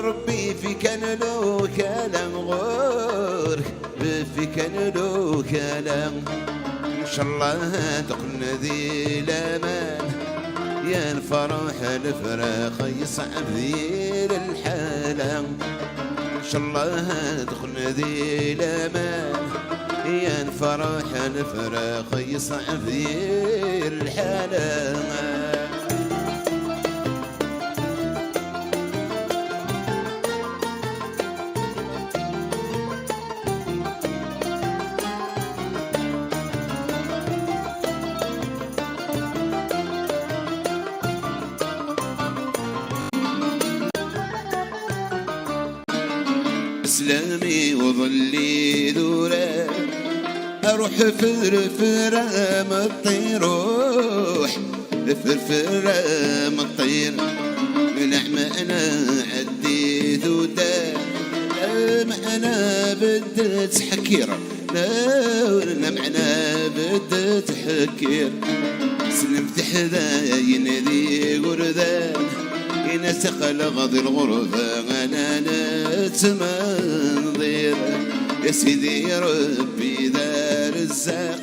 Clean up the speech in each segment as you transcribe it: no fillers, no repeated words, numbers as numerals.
ربي في كان له كلام غور في كان له كلام إن شاء الله دقنا ذي الأمان يا الفرح الفراق يصعب ذي الحالة إن شاء الله دقنا ذي الأمان يا الفرح الفراق يصعب ذي الحالة اسلامي وظلي ذولا اروح فرفرة مطير روح فرفرة مطير نعمة عديت ودا معنا بدت حكير نعمنا بدت حكير سلمت حذاين ذي قردان ينسخل غضي الغربة أنا نتمنظر يا سيدي ربي ذا رزاق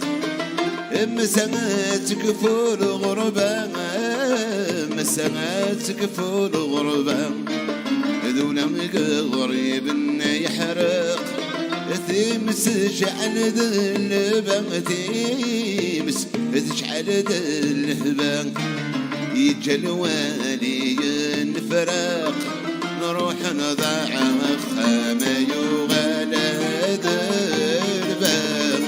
مساماتك فول غربة مساماتك فول غربة ذولا غريب يحرق تيمس شعل ذلبة تيمس شعل ذلبة يجي الوالي الفراق نروح نضع خما يغلى دربان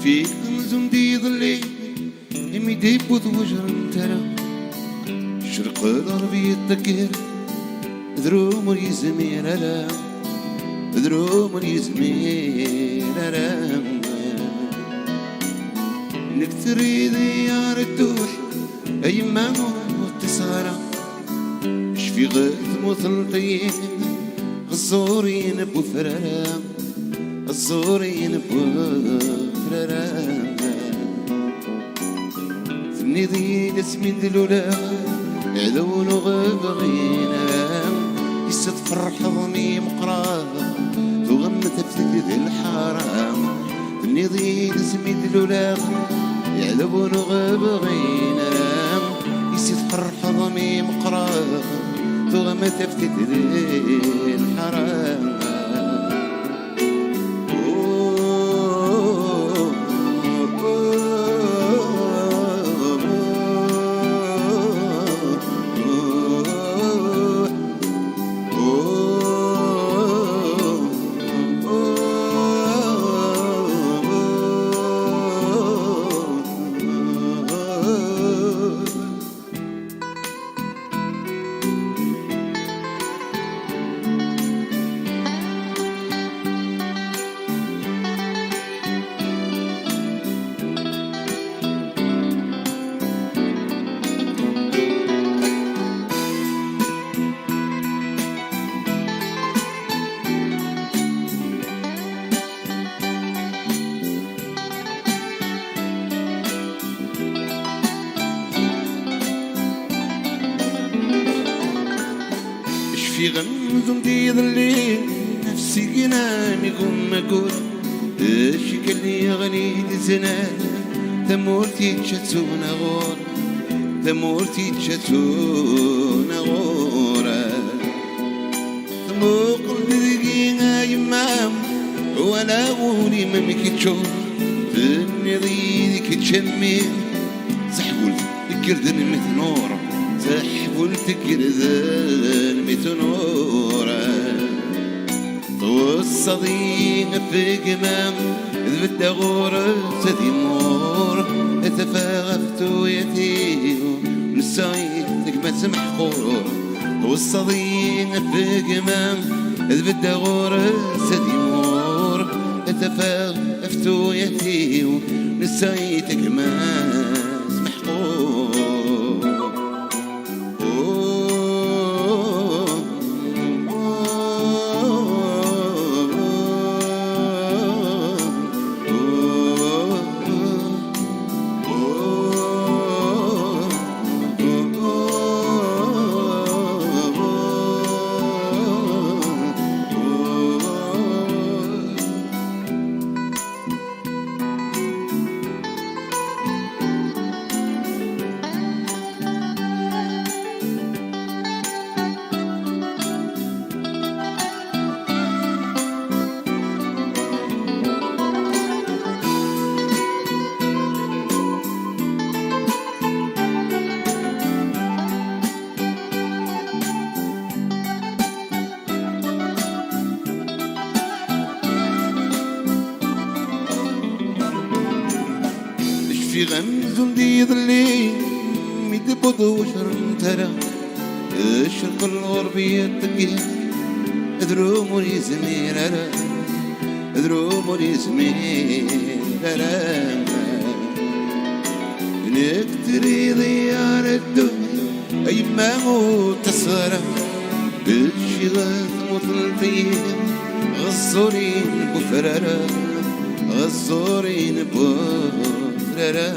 فيك نزم دي ظلي يميدي بود وجر ترى شرق الغربي التكير ذروم يزمير لا ذروم يزمير لا نكتر ديار الدوح اي ما موت سهرة شفي غير مثلطين غزورين بوفرارا الزورين بوفرارا فني ذي اسمي دلولا يعلون غبغينا يستفرح ظني مقرا تغم تفتك ذي الحرام فني ذي اسمي دلولا يعلون غبغينا يستفرح ظني مقرا تغم تفتك ذي الحرام في غمزم دي ظلي نفسي جناني قم أقول ايش كلي غني دي زنا تمورتي تشتون غور تمورتي تشتون غورا تموق الدقيقة يمام ولا غولي ممك تشوف تني ضيدك تشمين زحول تكردن مثنور سحب تكردن مثنور والصديق في قمام ذبت غور سدي مور اتفاغفت ويتيو نسايت نقمة محقور والصديق في قمام ذبت غور سدي مور اتفاغفت ويتيو نسايت نقمة محقور في غمز دي ظلي ميدبض وشرم ترى الشرق الغربي التقي ادروم يزمير انا ادروم يزمير انا نكتري ضيار الدنيا اي ما موت تصرى بالشغاث مطلطين غصورين بفرارا غصورين بفرارا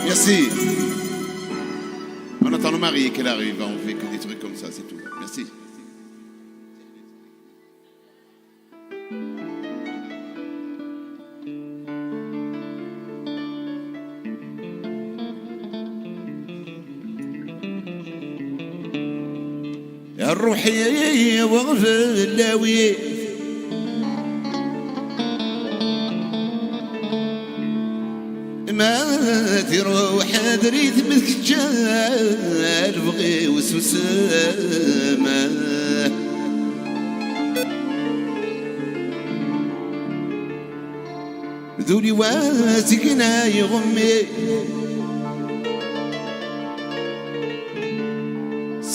Merci. On attend le mari qu'elle arrive, on fait que des trucs comme ça, c'est tout. Merci. يا الروحي وغف اللاوي ما تروح دريت متكجال بغي وسوسامة ذولي واسقنا يغمي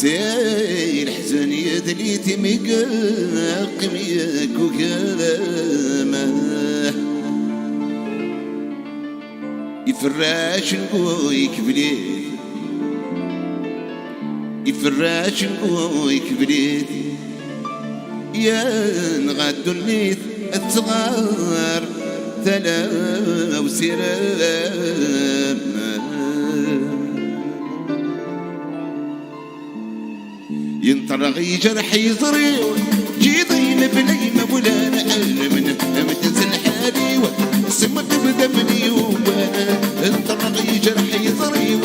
سير حزن يدليتي مقاقم ياك وكلامه يفراش نقويك بليد يفراش نقويك بليد يا نغادو النيت الصغار ثلا وسلام ينطرغ جرح يضري جيضين بليمة ولا نعلم متنزل حالي سمك بدمني وانا انطرغ جرح يضري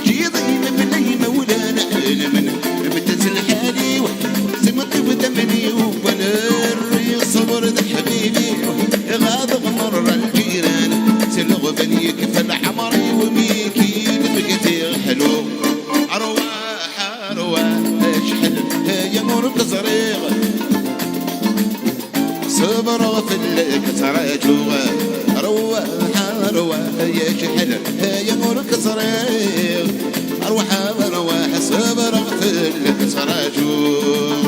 جيضين بليمة ولا نعلم متنزل حالي سمك بدمني وانا الصبر ذا حبيبي غاضب مر الجيران سلغ بنيك فالحمري وميكي لبقتي حلو أرواح أرواح شحل يا مرق صريغ صبر في الكسراجوغ أرواح أرواح يا شحل يا مرق صريغ أرواح أرواح صبر في الكسراجوغ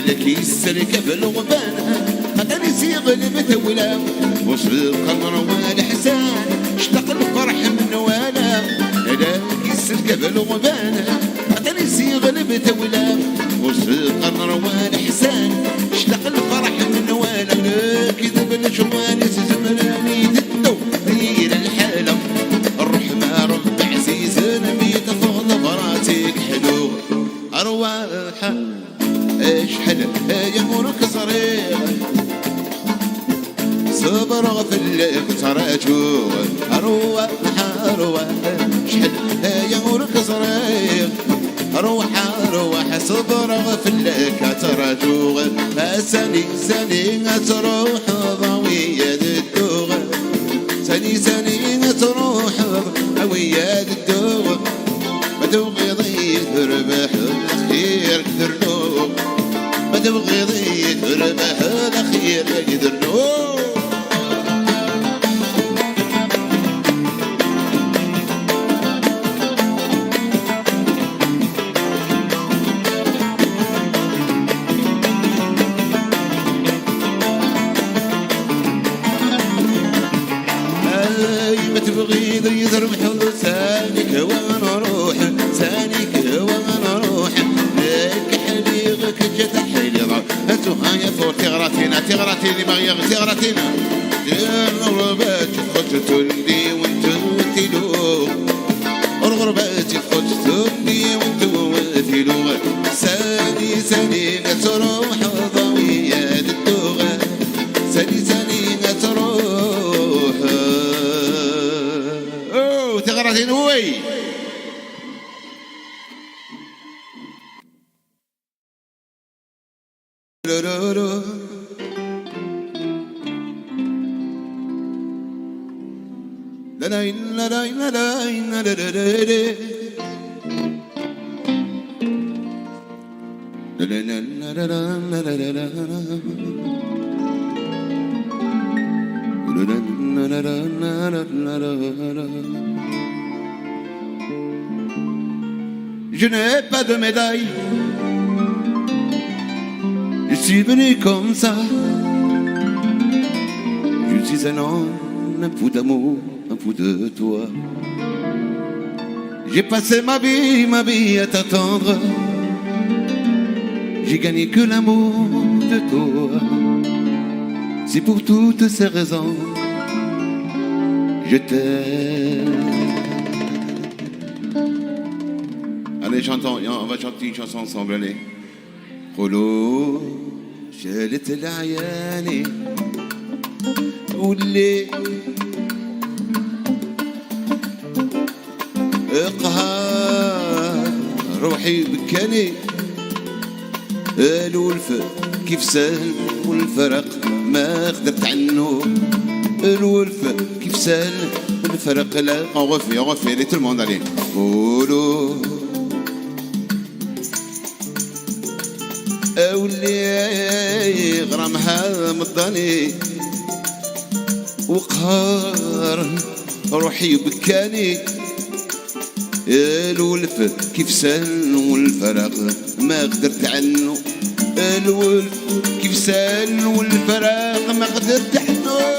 لك يسلك بالغبان خلاني يسيغ المتولى وصل القمر والحسان اشتاق الفرح من وانا لك يسلك بالغبان خلاني يسيغ المتولى وصل القمر والحسان اشتاق الفرح من وانا لك صبر غفلك تراجو أروح أروح شحال يا ورك صريخ روح روح صبر غفلك تراجو سني سني تروح ضوية الدوغ سني سني تروح ضوية الدوغ ما تبغي ضيق تربح الأخير كثر نوغ ما تبغي ضيق تربح الأخير كثر نوغ ما تبغي ذي تربح لسانك وانا روح سانك وانا روح لك حليغك جد حليغ هاتوها يا فور تغراتينا تغراتيني مغيغ تغراتينا الغربات خد تندي وانتو تلو الغربات خد تندي وانتو تلو ساني ساني تروح ضوية الدوغ ساني ساني تروح تغرتين هوي Je n'ai pas de médaille, je suis venu comme ça. Je suis un homme, un fou d'amour, un fou de toi. J'ai passé ma vie à t'attendre. J'ai gagné que l'amour de toi. C'est pour toutes ces raisons, je t'aime. Allez, chantons, on va chanter une chanson ensemble, allez. قولوا شالت العياني واللي اقهار روحي بكاني الولف كيف سهل والفرق ما قدرت عنه الولف كيف سهل والفرق لا on refait allez tout le monde allez قولوا أولي غرامها مضاني وقهار روحي بكاني الولف كيف سهل والفراق ما قدرت عنه الولف كيف سهل والفراق ما قدرت عنه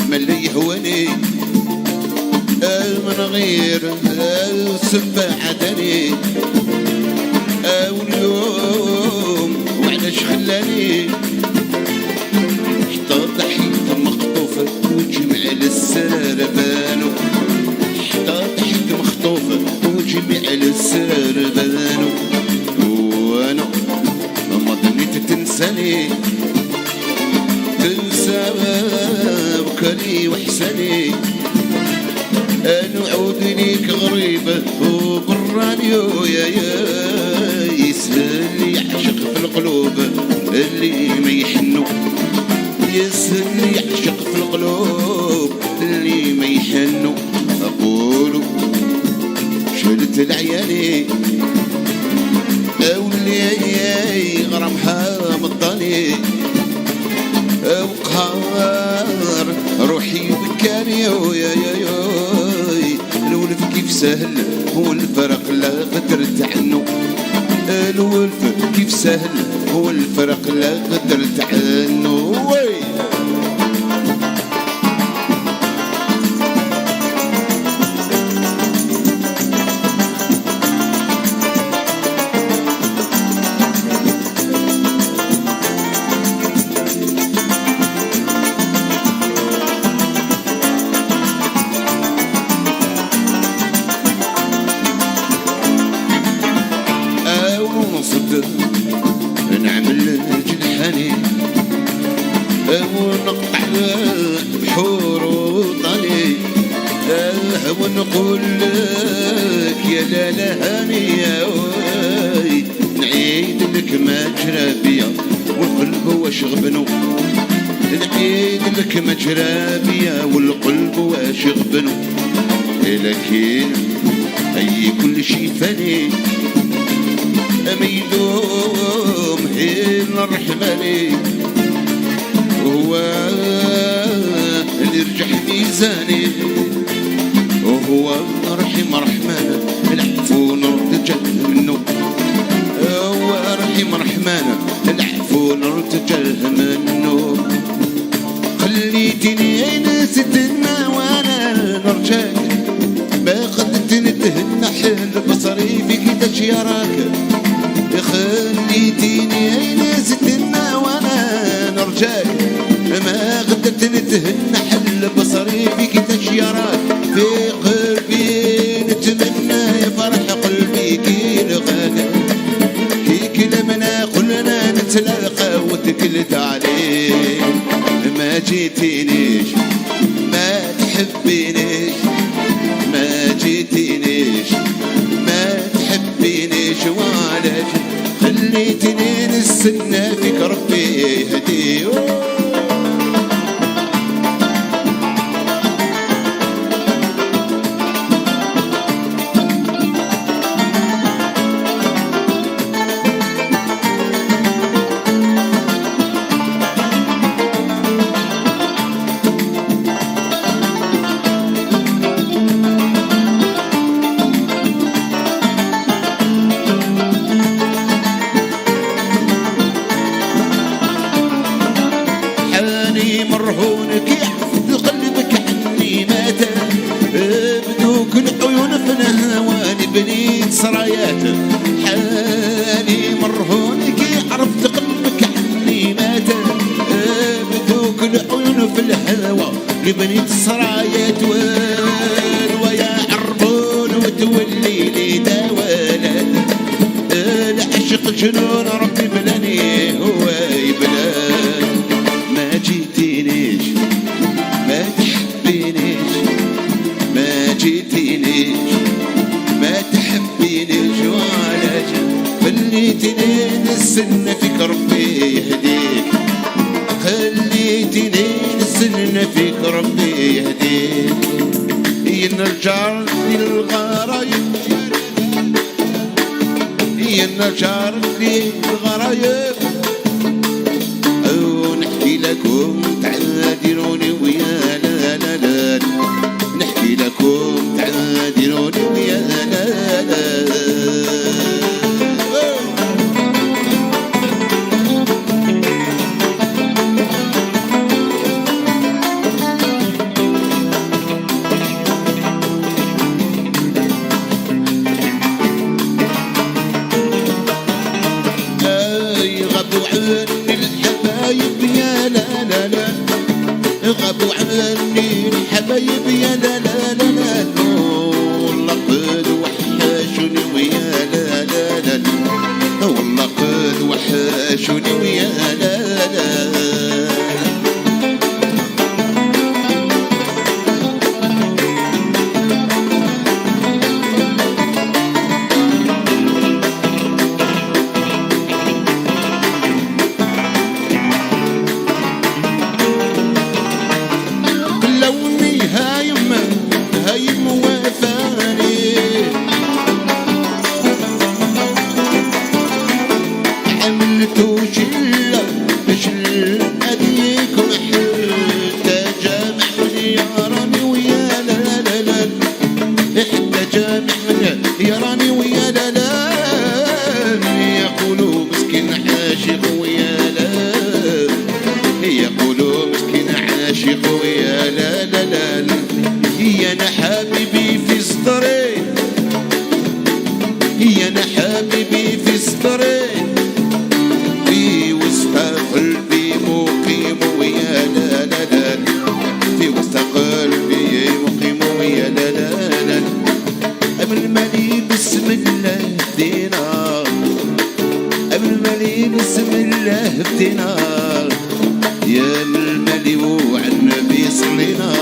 ملي هواني من غير السباحة داني واليوم وعلاش خلاني حتى ضحيت مخطوفة وجمع للسرار بانو حتى ضحيت مخطوفة وجمع للسرار بانو وانا ما ظنيت تنساني تنسى بكري وحسني نعود ليك غريبة وبرانيو يا يسهل يعشق في القلوب اللي ما يحنو يسهل يعشق في القلوب اللي ما يحنو أقولو شلت العياني أولي غرامها مضاني وقهار روحي بكاني يا الولف كيف سهل والفرق لا قدرت عنه الولف كيف سهل والفرق والفرق لا قدرت عنه. نعمل جنحاني ونقطع بحور وطني ونقول لك يا لالا هانية نعيد لك ما جرى بيا والقلب واش غبنو. نعيد لك ما جرى بيا والقلب واش غبنو. لكن أي كل شي فاني ما يدوم حين الرحماني وهو اللي رجح ميزاني وهو رحيم رحمن العفو نرتجل منه. هو رحيم رحمن العفو نرتجل منه. خليتني نستنى وانا نرجاك ما قدرت نتهنى حل بصري فيك تشيراك. خليتيني نستنى وانا نرجاك ما قدرت نتهنى حل بصري فيك تشيراك. في قلبي نتمنى يفرح قلبي كي لقاك كي كلمنا قلنا نتلاقى وتكلت عليك. ما جيتينيش ما تحبينيش ما جيتينيش ما تحبينيش وعلاش خليتني نستنى فيك ربي يهدي. مرهونك يحفظ قلبك عني مات بدوك العيون في الهواني بنيت سرايات. حالي مرهونك عرفت قلبك عني مات بدوك العيون في الهوى بنيت سرايات. ويا عربون وتولي لي دوالات العشق جنون ربي بلاني هو يبلان. ما جيتينيش ما تحبينيش ما جيتينيش ما تحبينيش وعلاش خليتني نستنى فيك ربي يهديك. خليتني نستنى فيك ربي يهديك. نرجع للغرايب نرجع للغرايب ونحكي لكم تعادلوني ويا لا لا لا. نحكي لكم تعادلوني ويا لا لا. غابوا عني الحبايب يا لا لا لا. غابوا عني الحبايب يا لا لا لا لا. والله قد وحشوني ويا لا لا لا. والله قد وحشوني ويا لا لا. هايم وفاني عملتو شلة شل أديكم حتى جامعني يا راني ويا لا لا لا. حتى جامعني يا راني ويا لا لا. يقولوا مسكين عاشق ويا قلبي مقيم ويا لا لا لا، في وسط قلبي مقيم ويا لا لا لا. قبل ما لي بسم الله بدينا، قبل ما لي بسم الله بدينا، يا المالي وعلى النبي صلينا،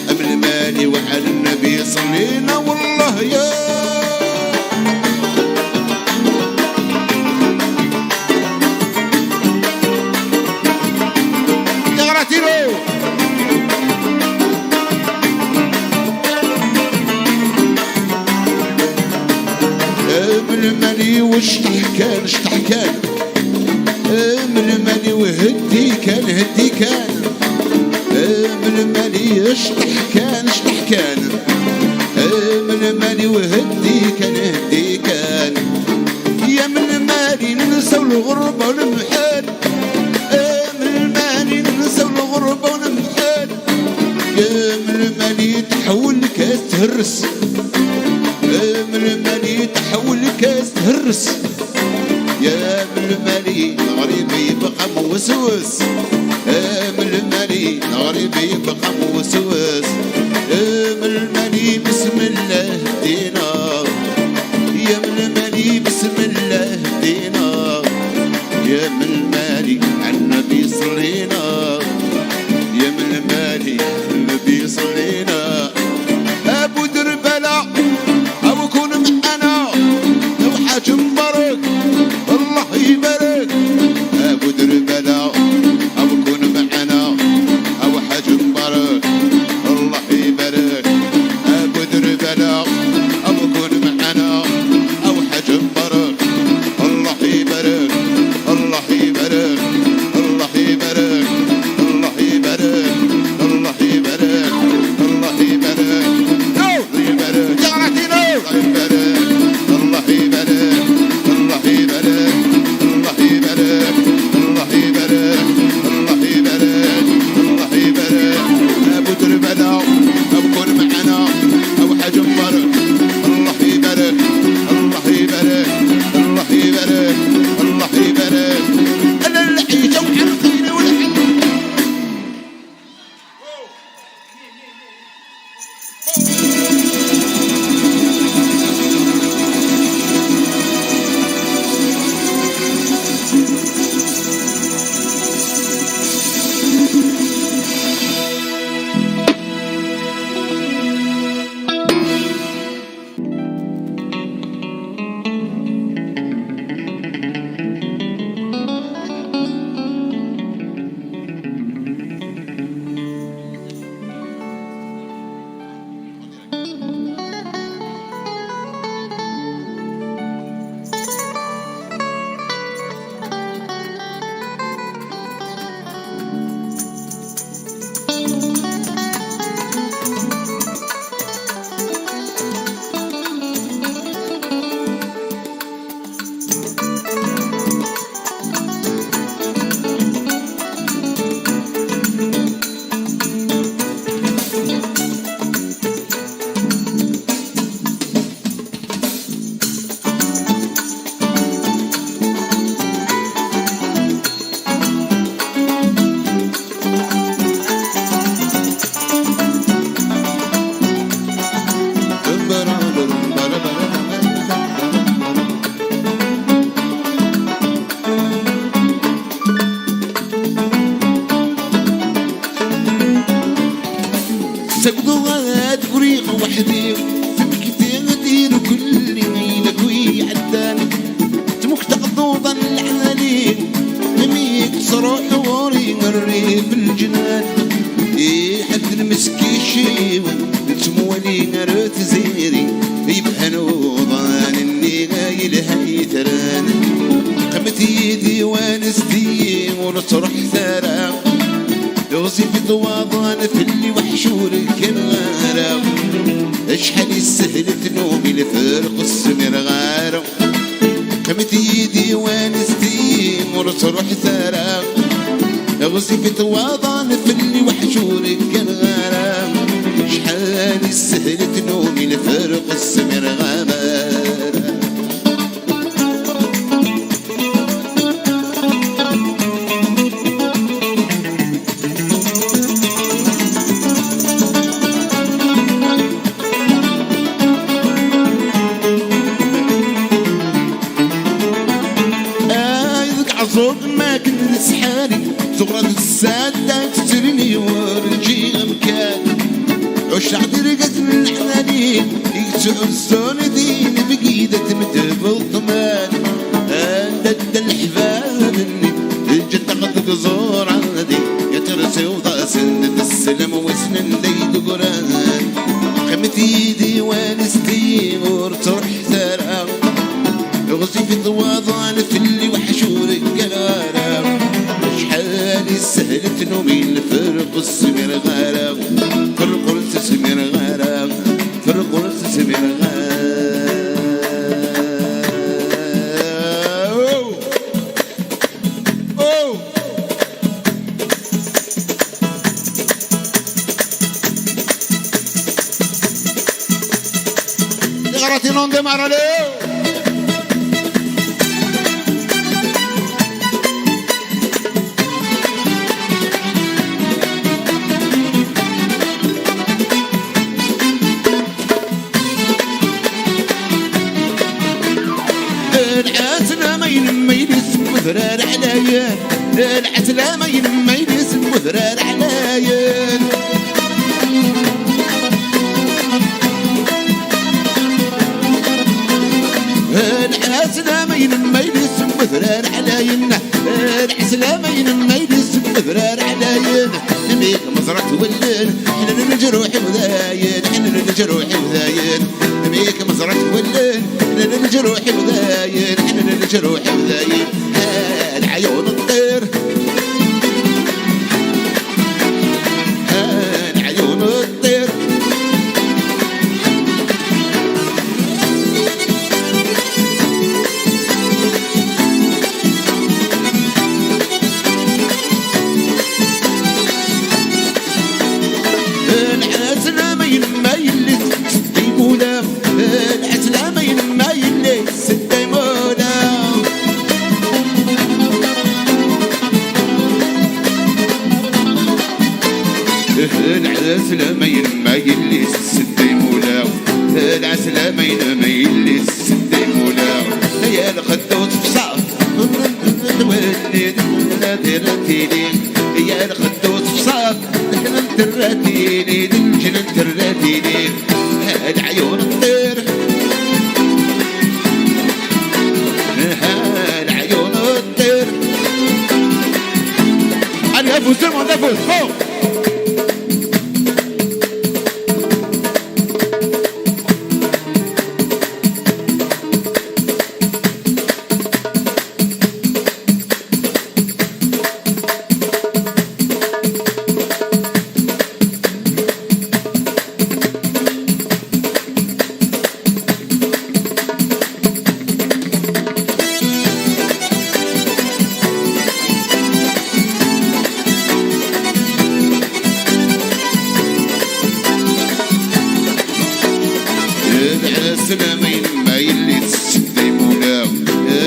قبل ما لي وعلى النبي صلينا والله يا المالي وشطح كان شطح كان، من المالي وهدي كان هدي كان، من المالي شطح كان شطح كان، من المالي وهدي كان هدي كان. يا من المالي ننسى الغربة والمحال، من المالي ننسى الغربة والمحال، يا من المالي تحول كاس تهرس، من المالي تحول كاس تهرس، يا من المالي غريبي بقى موسوس، من المالي غريبي بقى موسوس، من المالي بسم الله هدينا، يا من المالي بسم الله هدينا، يا من المالي على النبي صلينا، يا من المالي على النبي صلينا. ابو دربلا أو كون معنا لو حاج مبارك الله يبارك، أبو دربلا أو كون معنا أو حاج مبارك الله يبارك، أبو دربلا أو كون معنا أو حاج مبارك الله يبارك، الله يبارك، الله يبارك، الله يبارك، الله يبارك، الله يبارك، الله يبارك، الله يبارك، الله يبارك، الله يبارك، الله يبارك، الله يبارك. أبو دربلا أو كون معنا أو حاج مبارك الله يبارك، الله يبارك، الله يبارك، الله يبارك. أنا العيشة وحرقيني والحن سقطوات فريق وحدي سبكتي غدير كل ميلك ويعدانك تمك تقضوضا العالين نميك صروح وري مري في الجنان حد المسكي شيوي تمولي نار تزيري يبقى نوضان اني غايل هاي تران قمت يدي وانستي ورتروح ثرى وظيفة وضان في اللي وحشور الكنغارة اشحال سهلت نومي لفرق السمير غارة قمت يدي وانستي ورتروح ثرى وظيفة وضان في اللي وحشور الكنغارة اشحال سهلت نومي لفرق السمير غارة نسحاني زغرة السادة تسرني ورجي مكان عش عدرقة من الحنانين يتعزون دين بقيدة مدب الطمان أندد الحفادني الجد قد قزور عندي يترسي وضاسن السلم وسنن ليد قران خمت يدي وانستي ورترح ثرى غزي في ضواضع في اللي وحشور القلارة شحال سهلت نومي الفرق السمير غارة فرق السمير غارة فرق السمير غارة غراتي non démarrez. العتلة ما يلس مذرار عليا العتلة ما يلس مذرار عليا العتلة ما يلس مذرار علينا العتلة ما يلس مذرار علينا نميك مزرعة ولين حنا الجروح وذاين حنا الجروح وذاين نميك مزرعة ولين حنا الجروح وذاين حنا الجروح وذاين العيون الطير العيون الطير العتلة ما يلس ديمونا العتلة ما يلس ديمونا العسلة ما يلس ديمونا العسلة ما يلس ديمونا يا الخدوت فصاف نادرتيني يا الخدوت فصاف تراتيني الجنان تراتيني العيون الطير العيون الطير أنا أفوز أنا أفوز فوق العسلة ما يلس ديمونا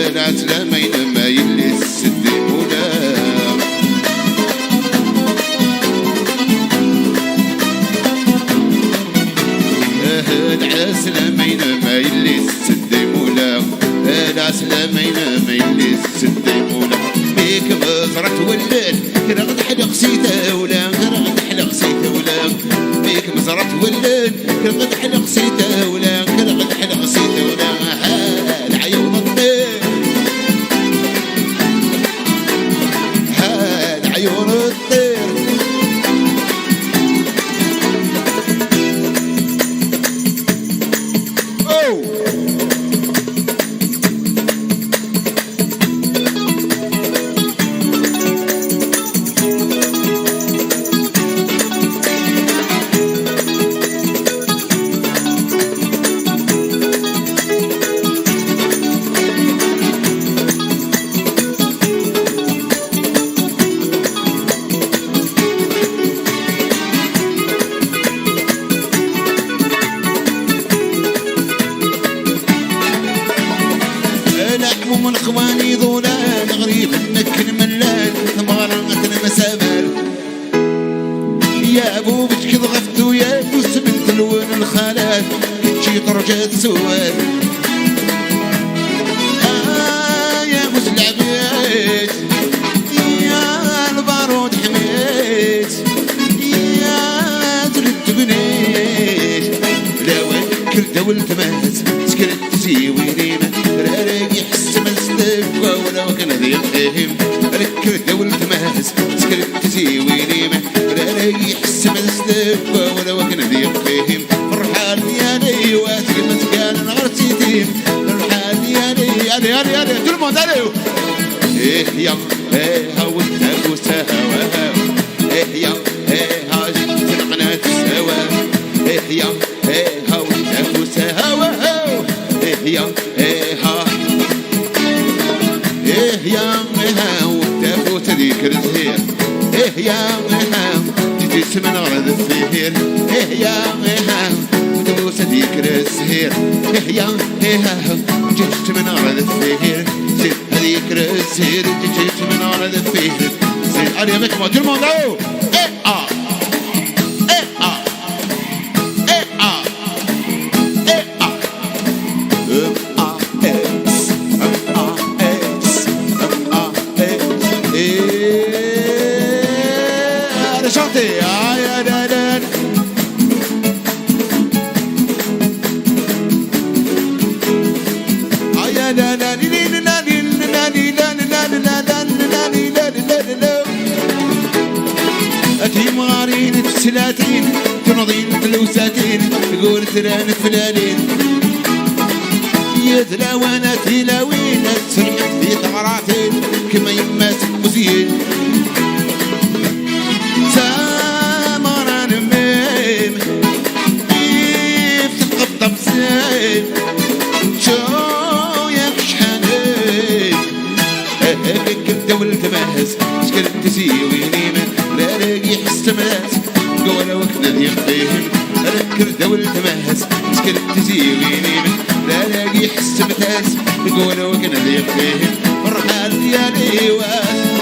العسلة ما يلس ديمونا العسلة ما يلس ديمونا العسلة ما يلس ديمونا بيك مزرعة ولين كرغد حلق سيتا ولا كرغد حلق سيتا ولا بيك مزرعة ولين كرغد حلق سيتا ولا كرغد حلق سيتا ولا العيون الطير العيون الطير من اخواني ذولان غريب انك ملان مغرقتنا مسامر يا ابو بشك ضغفت ويا بوس بنت لون الخالات شي درجات سواد يا مسلع بيت دولت ماس سكرت تسيويني ما راك يحس ما استفى ولا كان ذي فهم ركب دولت ماس سكرت تسيويني ما راك يحس ما استفى ولا كان ذي فهم فرحان يا لي واسق مسكان غرتي ديم فرحان يا لي tout le monde allez ايه يا ايه هاو تاكو سوا ايه يا ايه هاج تنقنا سوا ايه يا ايه هاو تاكو سوا ايه يا ايه ها ايه يا هاو تاكو تذكر الزهير ايه يا هاو تجي من غرض الزهير ايه يا هاو تاكو تذكر الزهير ايه يا هاو جيت من غرض الزهير هذيك الزهير جيت من غرض الزهير زين علي avec moi tout le monde là-haut et ah et ah et ah et ah chanter تيمارين تسلاتين تنظين فلوساتين تقول تران فلالين يتلاوانا تلاوين تسرح في ثغراتين كما يما تبوزين سامران ميم كيف تقطب سيم شو ياك شحانين هيك دولت ماهز شكلت تسيويني لا راقي حس ماس قولا وكنا ذي فيهم ركر دولت ماس شكلت تسيويني لا راقي حس ماس قولا وكنا ذي فيهم فرحان يا ليواس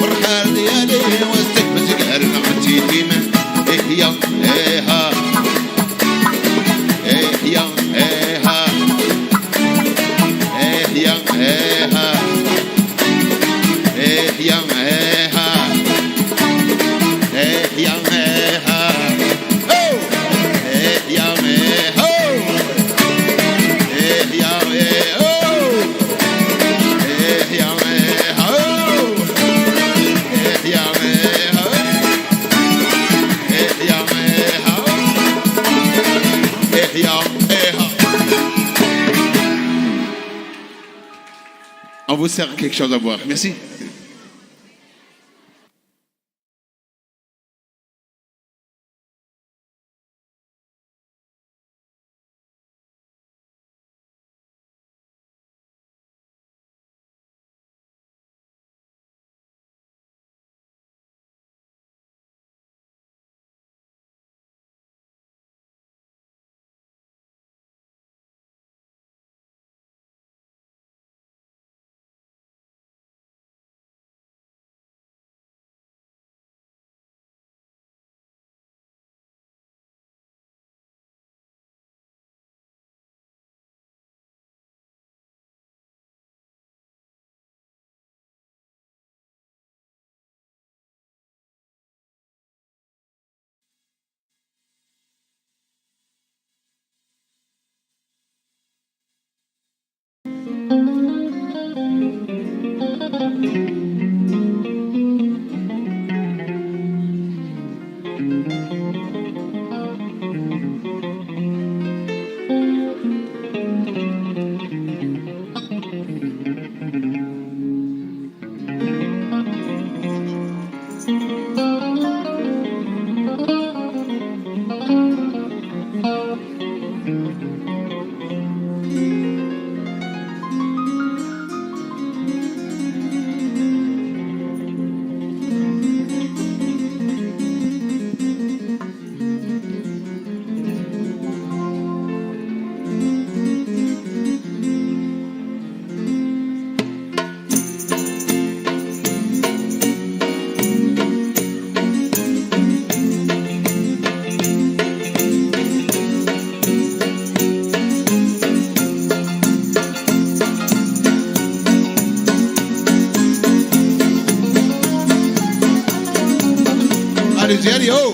فرحان يا ليواس تكبت قارنا عمتي ديما ايه يا ايه ها ايه يا ايه ها ايه يا ايه ها ايه يا ايه ها On vous sert quelque chose à boire. Merci. Allez-y, allez, oh!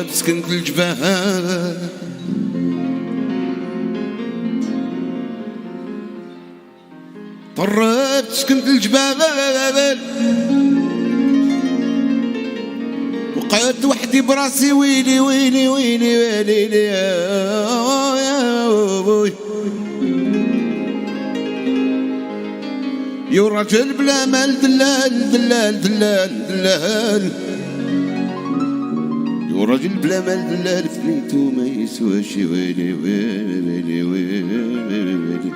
طرب سكنت الجبال طرب سكنت الجبال وقعدت وحدي براسي ويلي ويلي ويلي ويلي يا ابوي يا رجل بلا مال دلال دلال دلال دلال يا رجل بلا مال دلال فليتو ما يسواش ويلي ويلي ويلي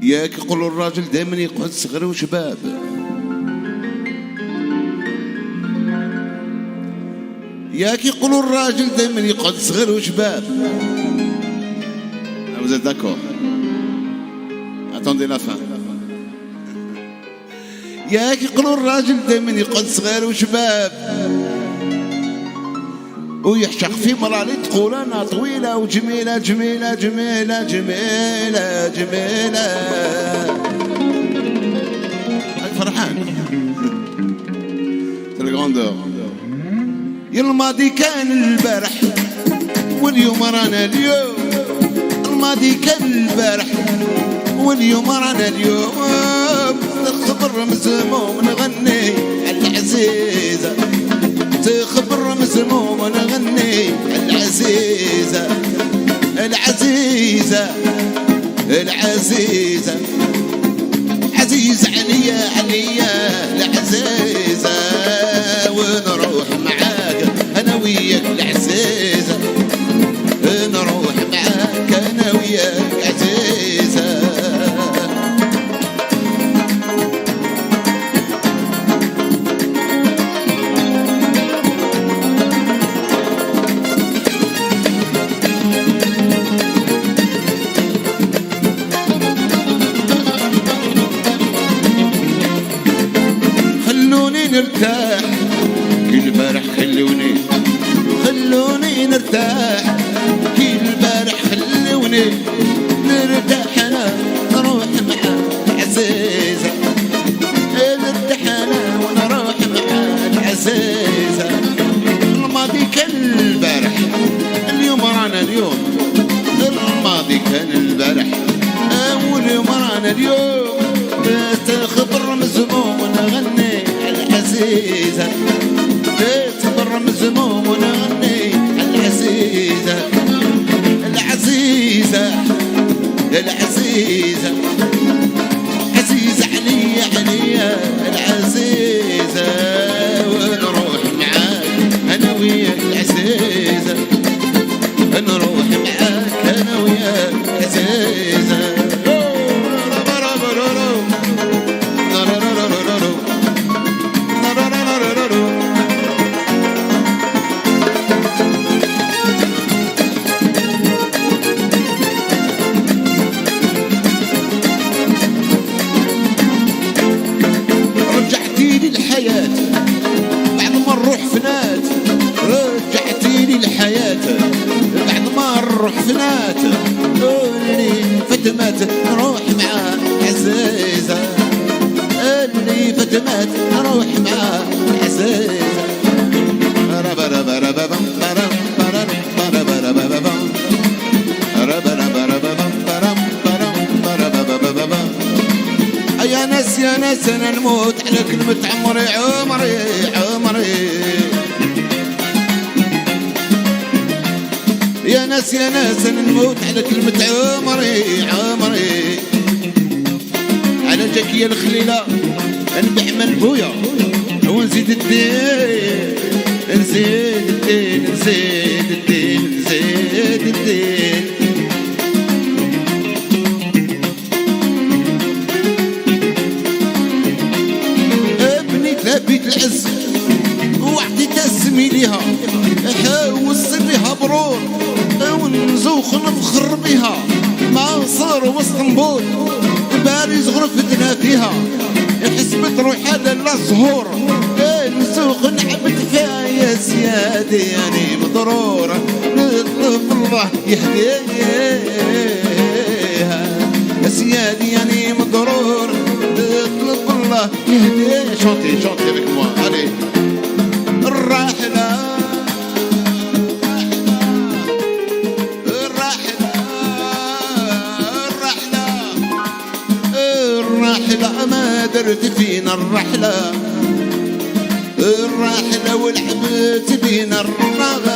ياك يقولوا الراجل دائما يقعد صغير وشباب ياك يقولوا الراجل دائما يقعد صغير وشباب. Vous êtes d'accord? Attendez la fin. ياك يقولوا الراجل دائما يقعد صغير وشباب ويحشق في مرالي تقول انا طويله وجميله جميله جميله جميله جميله فرحان الغوندور. يا الماضي كان البارح واليوم رانا اليوم الماضي كان البارح واليوم رانا اليوم تخبر مزموم نغني على العزيزه تخبر مزموم نغني العزيزة العزيزة العزيزة عزيزة عليا عليا العزيزة ونروح معاك أنا وياك العزيزة نروح معاك أنا وياك عزيزة. نرتاح كل البارح خلوني نرتاح كل البارح خلوني نرتاح انا نروح مع العزيزة نرتاح انا ونروح مع العزيزة. الماضي كان البارح اليوم رانا اليوم الماضي كان البارح واليوم رانا اليوم تخبر مزموم ونغني العزيزة تخبر مزموم ونغني العزيزة العزيزة العزيزة عزيزة عليا عليا العزيزة ونروح معاك أنا وياك العزيزة نروح معاك أنا وياك العزيزة. رجعتيني الحياة بعد ما نروح فنات رجعتيني الحياة بعد ما نروح فنات اللي فتمات نروح معاه عزيزة اللي فتمات نروح معاه عزيزة. يا ناس يا ناس انا نموت على كلمة عمري عمري عمري يا ناس يا ناس انا نموت على كلمة عمري عمري على جاك يا الخليلة نبيع من بويا ونزيد الدين نزيد الدين نزيد الدين نزيد الدين. بيت العز وحدي تسمي ليها حوص بها برور ونزوخ نفخر بها ما صار واسطنبول باريس غرفتنا فيها حسبت روحها للزهور نزوخ نعبد فيها يا سيادي يعني مضرورة نطلب الله يهديها يا سيادي يعني مضرورة نطلب الله يهديها chantez avec moi, allez. الراحلة الراحلة ما درت فينا الرحلة، الراحلة والحبت بينا الراحلة.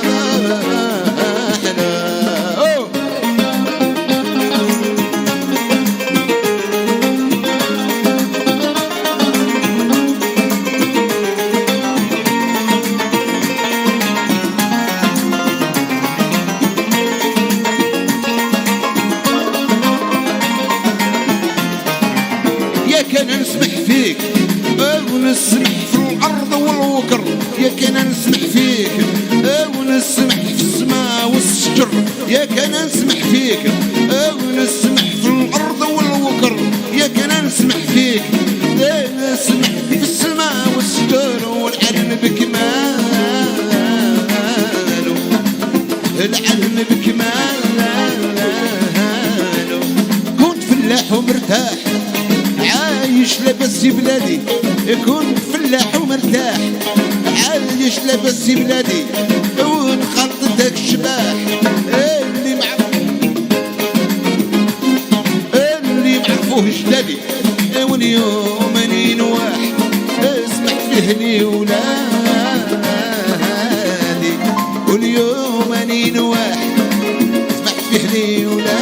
كان نسمح فيك ونسمح في الأرض والوكر، يا كان نسمح فيك ونسمح في السماء والشجر، يا كان نسمح فيك ونسمح في الأرض والوكر، يا كان نسمح فيك نسمح في السماء والشجر. والعلم بكماله، العلم بكماله، كنت فلاح ومرتاح عايش لاباس بلادي، كنت فلاح ومرتاح عايش لاباس بلادي، ونخلط داك الشباح اللي معرفوه جدادي. واليوم اني نواح سمحت فيه لي ولادي، واليوم اني نواح سمحت فيه لي ولادي.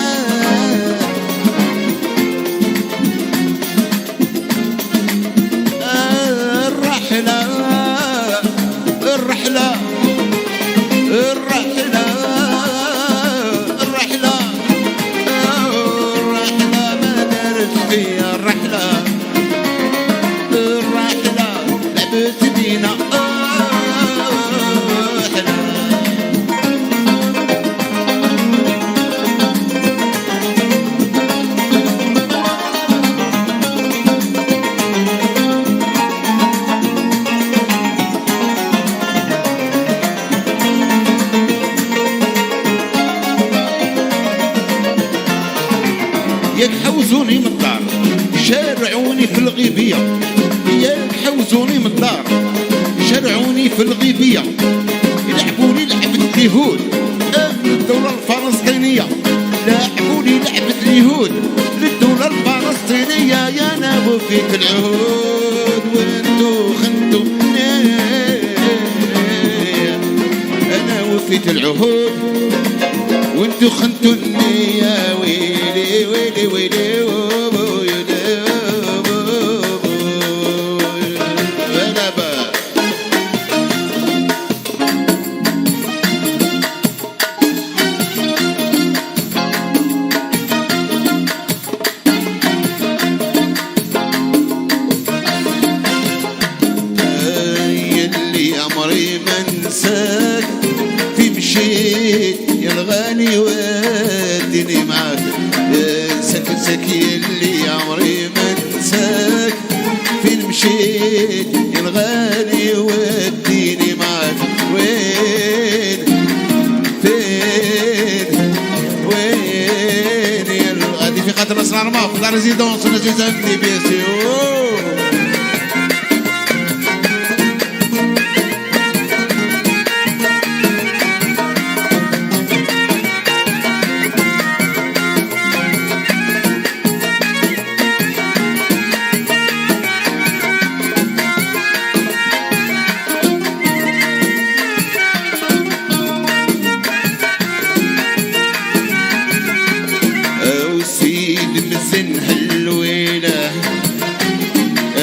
ياك حوزوني من الدار شارعوني في الغيبية، ياك حوزوني من الدار شارعوني في الغيبية، يلعبوني لعبة اليهود للدولة الفلسطينية، لعبوني لعبة اليهود للدولة الفلسطينية. يا انا وفيت العهود وانتو خنتو، انا وفيت العهود وانتو خنتو النية. ويلي ويلي ويلي عمري ما انساك في مشيت يا الغالي وديني معاك، انساك يلي عمري ما انساك فين مشيت يا الغالي وديني معاك. وين فين وين يا الغالي في خاطر اسرار ما في لا ريزيدونس ولا جزاكني بيسيو. مزن هاللويلة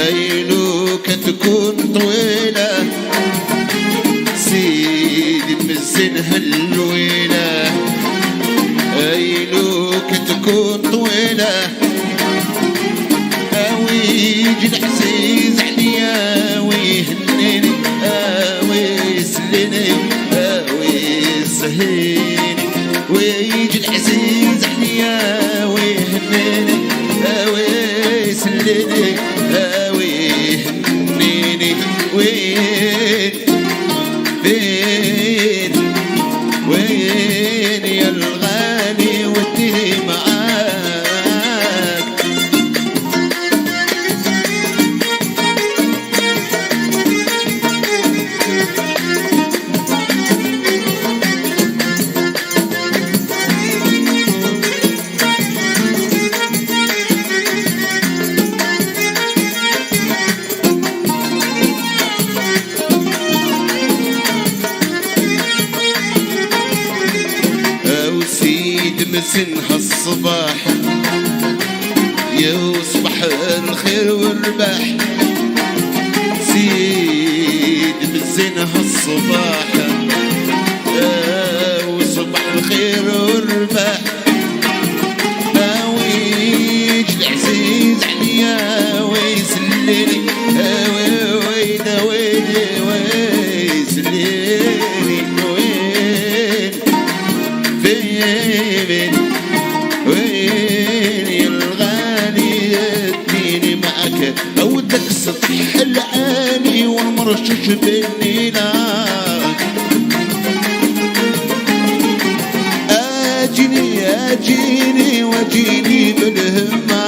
أيلو كتكون طويلة، سيدي مزن هاللويلة أيلو كتكون طويلة. ويجي العزيز عليا ويهنيني ويسليني ويسهيني، ويجي العزيز عليا ويهنيني ويسليني ويهنيني. وين فين وين يا الغالي ودي معاك. مسنها الصباح يصبح الخير والرباح زيد مسنها الصباح وصبح الخير والرباح ويج العزيز عليا ويسليني ويدا ويلي ويسليني وين فين وين يا الغالي اديني معك اودك سطح العالي والمرشش بالنينا اجيني واجيني بالهمة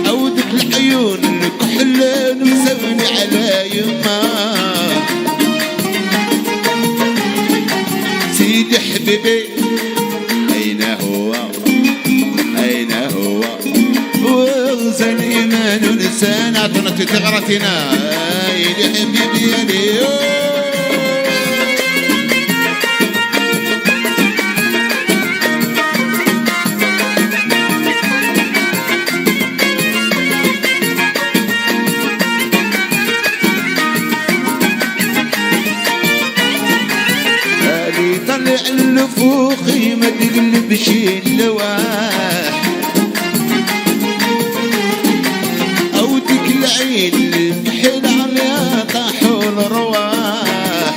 اودك العيون الكحل مسوي على يما سيدي حبيبي اين هو وغزل ايمان لسان عطنا تغرتنا يا حبيبي يا ليو طلع النفوخي ما تقلبش اللواح او تقلعين الكحل عليها طاحوا الرواح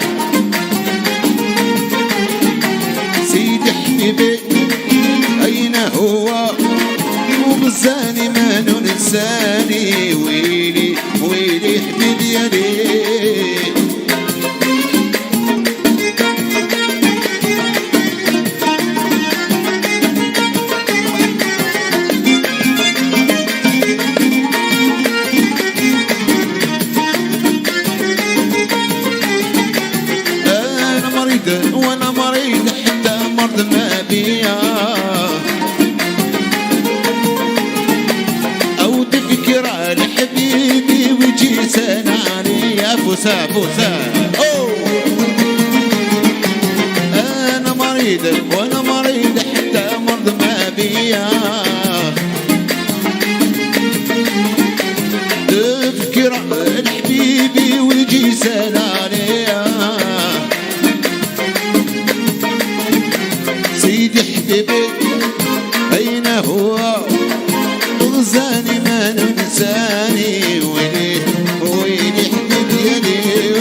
سيدي حبيبي اين هو وبزاني ما ننساني ويلي حبيبي يا ليه وانا مريض حتى مرض ما بيا او تفكر لحبيبي ويجي سناني يا فوسا انا مريض وانا مريض حتى مرض ما بيا تفكر لحبيبي ويجي سناني سيدي حبيبي أين هو غزاني ما ننساني ويلي حبيبي يا ليه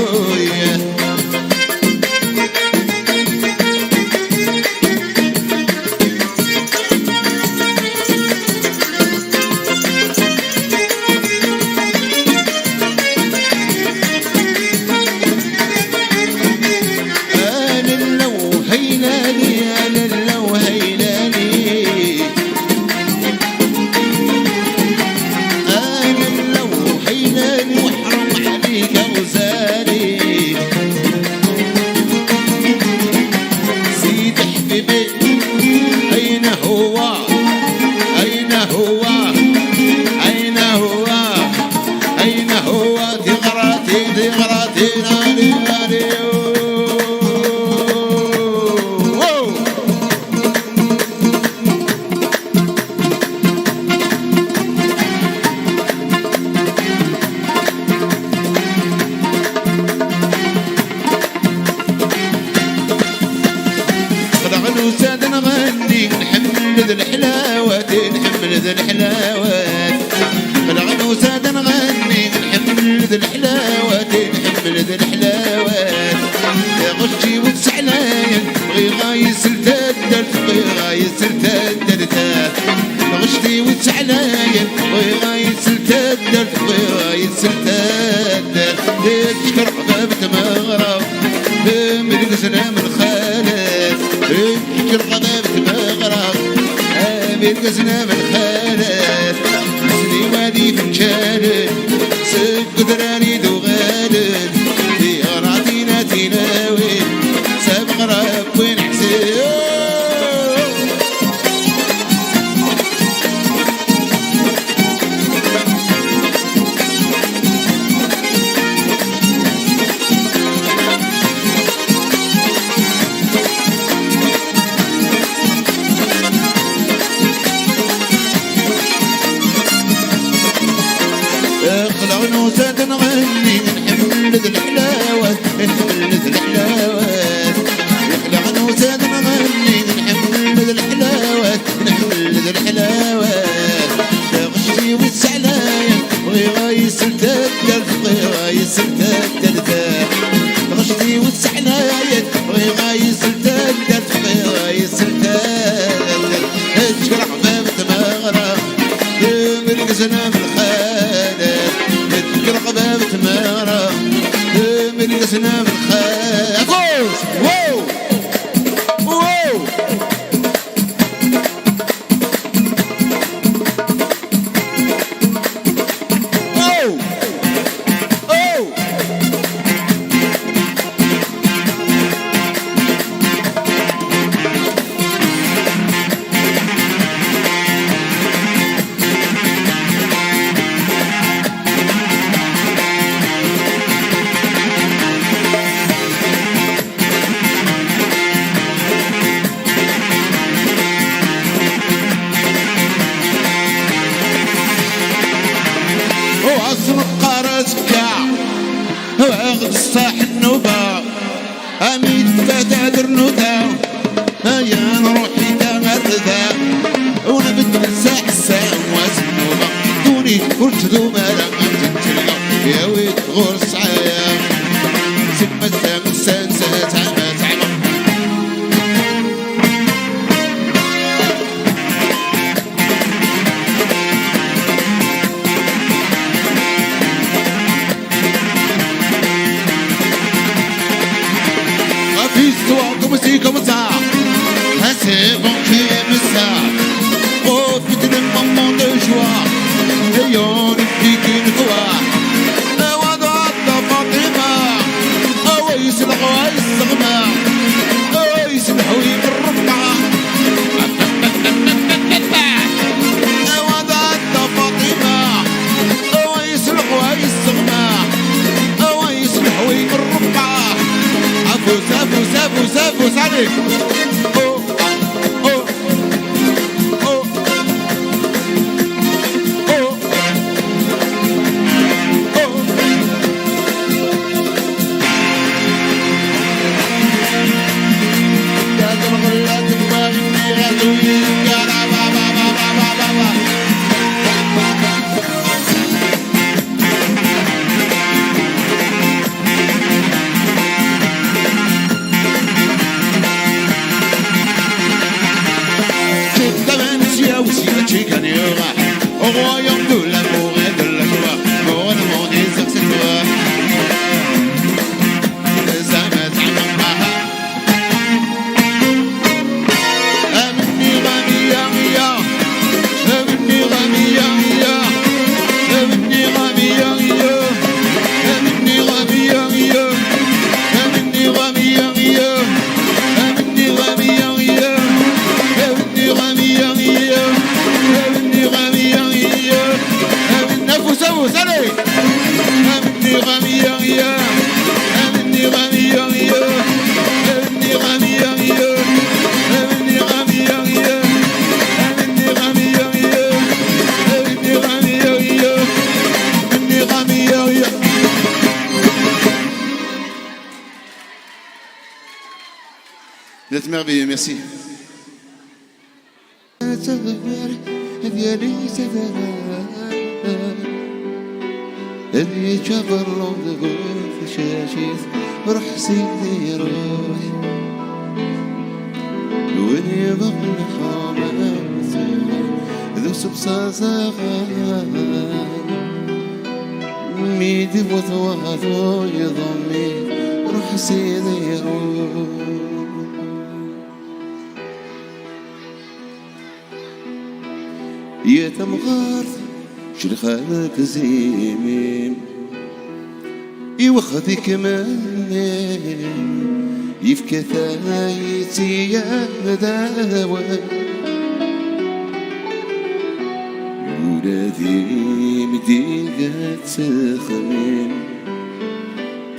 وساد نغني نحمل ذا الحلاوات بلغن وساد نغني نحمل ذا الحلاوات يا غشي وتسعلايا بغي غايس التدرت غشتي وتسعلايا بغي غايس التدرت تشكر عذابة مغرب بملك سلام الخالد تشكر عذابة مغرب بملك سلام الخالد سني وادي فنشالد سك دراني دوغالد في غراتينا تناوي سابق رب وين حسين الحلاوات يخلع نوتاد نغني نحمل الحلاوات نحمل الحلاوات غشتي والسعلايا بغي غايسل تالتالت بغي غايسل تالتالت غشتي والسعلايا بغي غايسل تالتالت بغي غايسل تالتالت تشكر حباب تماغرة مرقسنا من الخالات تشكر حباب تماغرة مرقسنا من الخالات واو واو واخد الصاح النوبة أميد فتاة النوبة هيا نروحي تغردا ونبت الساح الساعة واسنوبة دوني قلت ذو مالا تنتلقى يا ويت غور السعايا سمى الثامن سانسة تعمى تعمى comme ça, c'est bon qui aime ça. Profite d'un moment de joie, ayons une pique une fois. وضعت فاطمة أويس الغوايس الصغمة أويس الحويم الربعة وضعت فاطمة أويس الغوايس الصغمة أويس الحويم الربعة فوز عليك Vous êtes merveilleux, merci. اللي جبر لون في شاشيث روح سيدي روح وين يبقى حامل ذو سبساسا ميدي وثواثو يضمي روح سيدي روح يا تمغارث شرخانك زيمين يوخذي كمان يفكى ثايتي يا داوى ولادي مديقة تخمين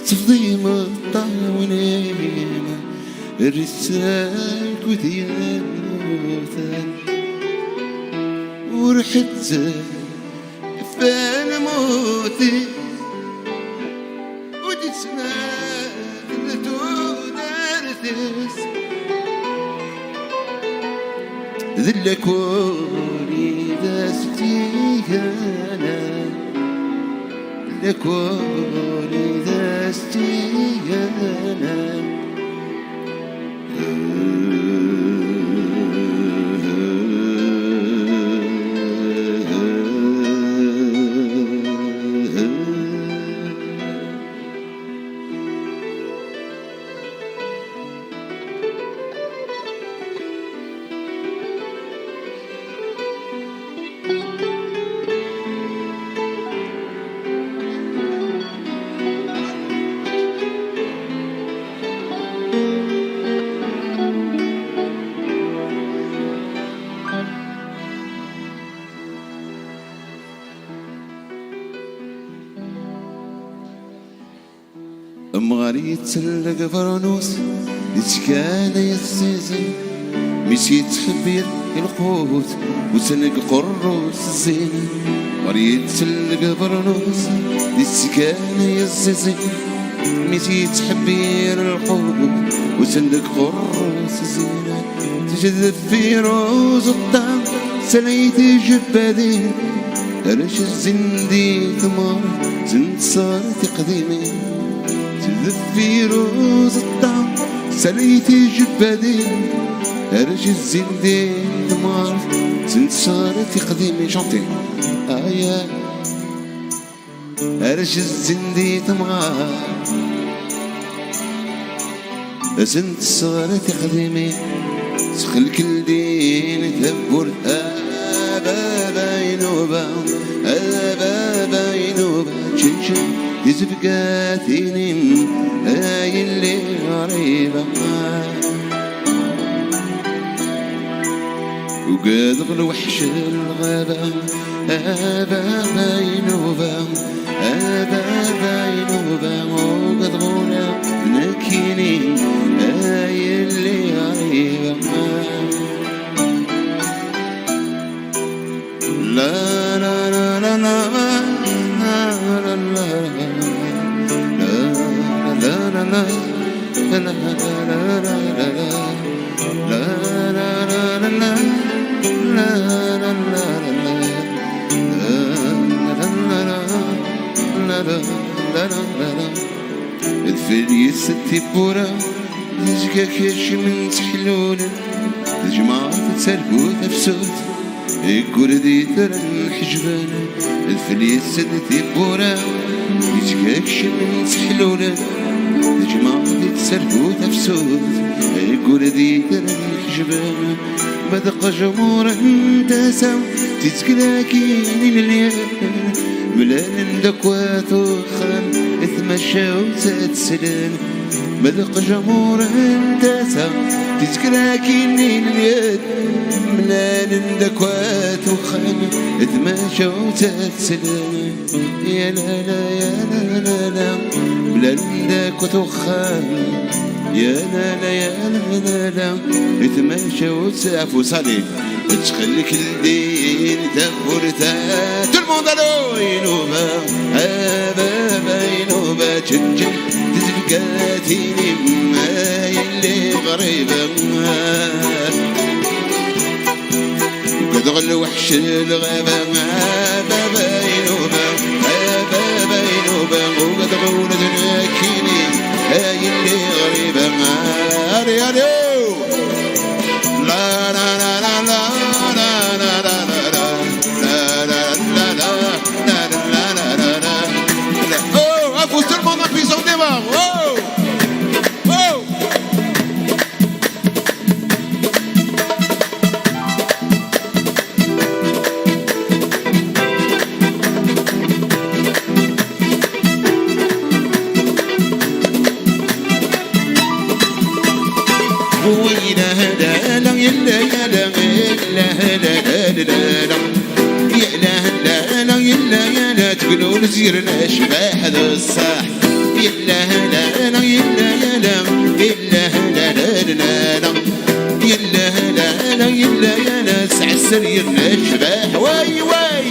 تفضي مطاونين الرسال كوديان موثان ورحت فالموت وديت سنة دس ذلك وليد استيانا لك وليد استيانا مغاري تسلق فرنوس يتكان يسيزن مشي تخبير القوت وسنق قروس الزين مغاري تسلق فرنوس يتكان يسيزن مشي تحبير القوت وسنق قروس الزين تجذب في روز الطعم سليت جبادين رش الزندي ثمار زند صارت قديمين في روز الطعم سليتي جبادين هرج الزندين دمار زند صارت قديمي شانتي آيا هرج الزندي دمار زند صارت قديمي سخل كل دين تبور أبا ينوبا أبا ينوبا شنشن يزبقاتيني هاي اللي غريبة وقاد الوحش الغابة أبا ينوبا أبا ينوبا وقاد غونا نكيني هاي اللي غريبة لا لا لا لا لا الفلي ستي بورا تجيك ياش من تحلول الجماعة تسرقو تفسود يقول دي ترى الحجبان الفلي ستي بورا تجيك من تحلول الجماعة تسرقو تفسود يقول دي ترى الحجبان بدق جمهور انتساو تتكلاكين الليل ملان دكوات وخان اتمشى وتتسلم بدق جمهور انتساو تتكلاكين الليل ملان دكوات وخان اتمشى وتتسلم يا لا لا يا لا لا لا ملان دكوات وخان يا لا لا يا لا لا اتمشى وتسعف وصلي تخليك الدين تفورتا تلموند الو ينوبا بابا ينوبا تشنجن تزبقاتيني ما يلي غريبة وقد غل وحش الغابة بابا ينوبا بابا ينوبا وقد غول ذناكيني هاي اللي غريبة لا لا لا لا لا لا لا لا لا ويلا هلا لا يلا يلا لا لا لا لا يا لا لا يلا يلا تقولون زيرنا شباح هذا الصاح يلا لا لا يلا يلا يلا لا لا لا يلا لا لا يلا يلا سع السريرنا شباح واي واي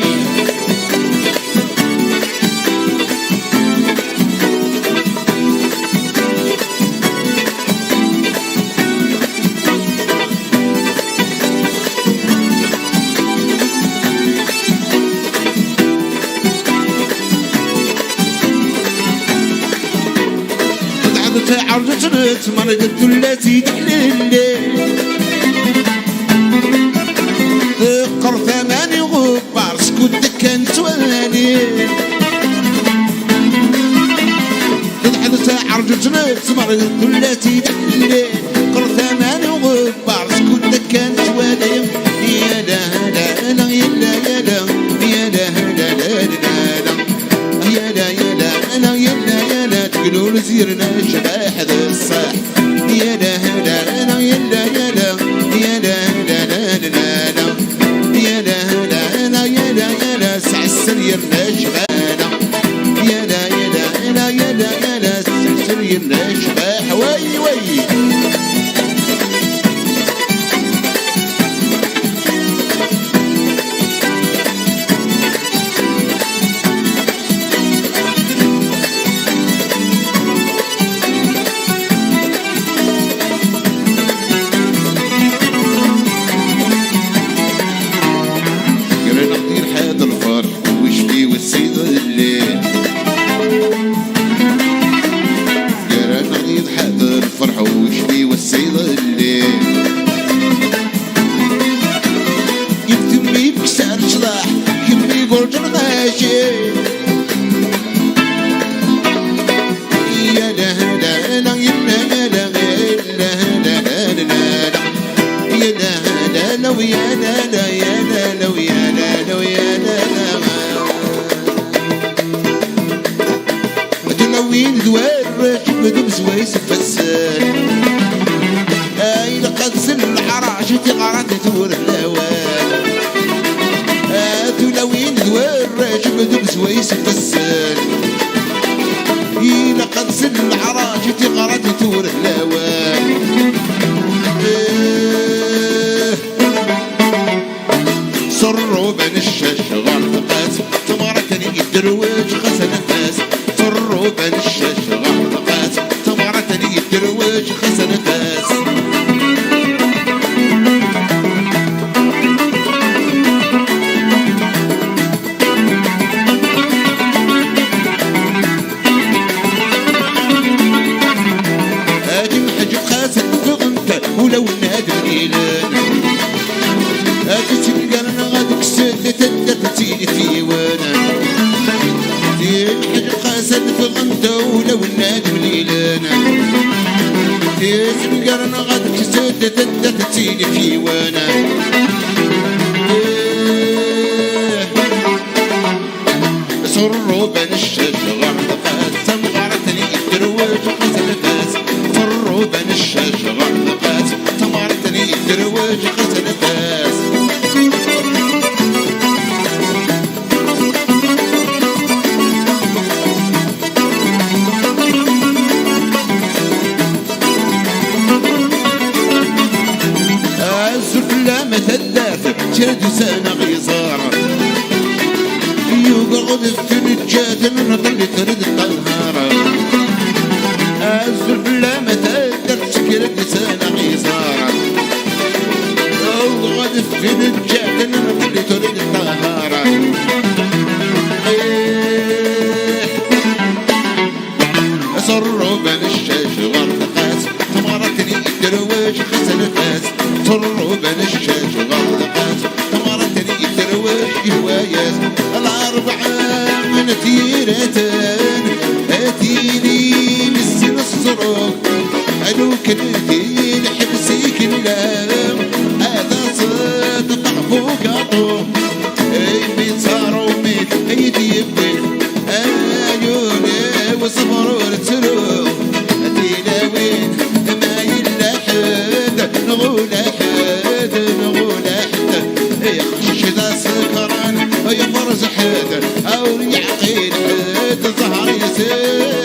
عرجت مرقت ثلاثي تحليل ذكر ثماني غبار سكوت كانت والي تضحك عرجت مرقت ثلاثي تحليل ذكر ثماني غبار سكوت كانت والي يا لا لا لا يا لا يا لا يا لا لا لا لا يا لا يا لا لا يا لا يا لا تقولوا زيرنا شباح ذا الصاح يا لا لا لا يا لا يا لا يا لا لا لا لا يا لا لا لا يا لا يا لا سع السريرنا شبانا يا لا يا لا لا يا لا يا لا سع السريرنا شباح وي وي وين ذوار بدم زويس فسان اي لقد سن العراش تغرد تور الاوان تلوين ذوار بدم زويس فسان اي لقد سن العراش تغرد تور الاوان صروا بين الشاش غرد قاس تماركني الدرويش خسن الناس صروا بين الشاش غرد قاس تماركني الدرويش خسن الناس هاجي محجب خاسن فغنت ولو النادم إيلان هاجي تلقى غادك سد تدتي في وانا تيجي قاسد في غنده ولو النادم ليلانا تيجي قرن غادك سد تدتي في وانا صروا بين الشاش غرد قاس تمغرتني الدرويش خسن فاس صروا بين الشاش غرد قاس تمغرتني الدرويش خسن فاس جاد سنة غيزارة يقعد في الجاد نطلي ترد الطهارة أزف لما تقدر تكرد سنة غيزارة يقعد في الجاد نطلي ترد الطهارة صروا بين الشاش غرد قاس تمارتني الدرويش خسن فاس صروا بين الشاش غرد قاس تمارتني الدرويش هوايات الأربعة من تيرتان أتيني مسن الصروف ألو كنتي لحبسي كلام هذا صوت طعفوك عطوف أي ميت صاروا ميت أيدي يبيت أيوني وصبروا التروف أتينا وين ما يلا حد نغول حد نغول حد يخشش ذا سكران يفرز حد أو يعقيد حد ظهر يسير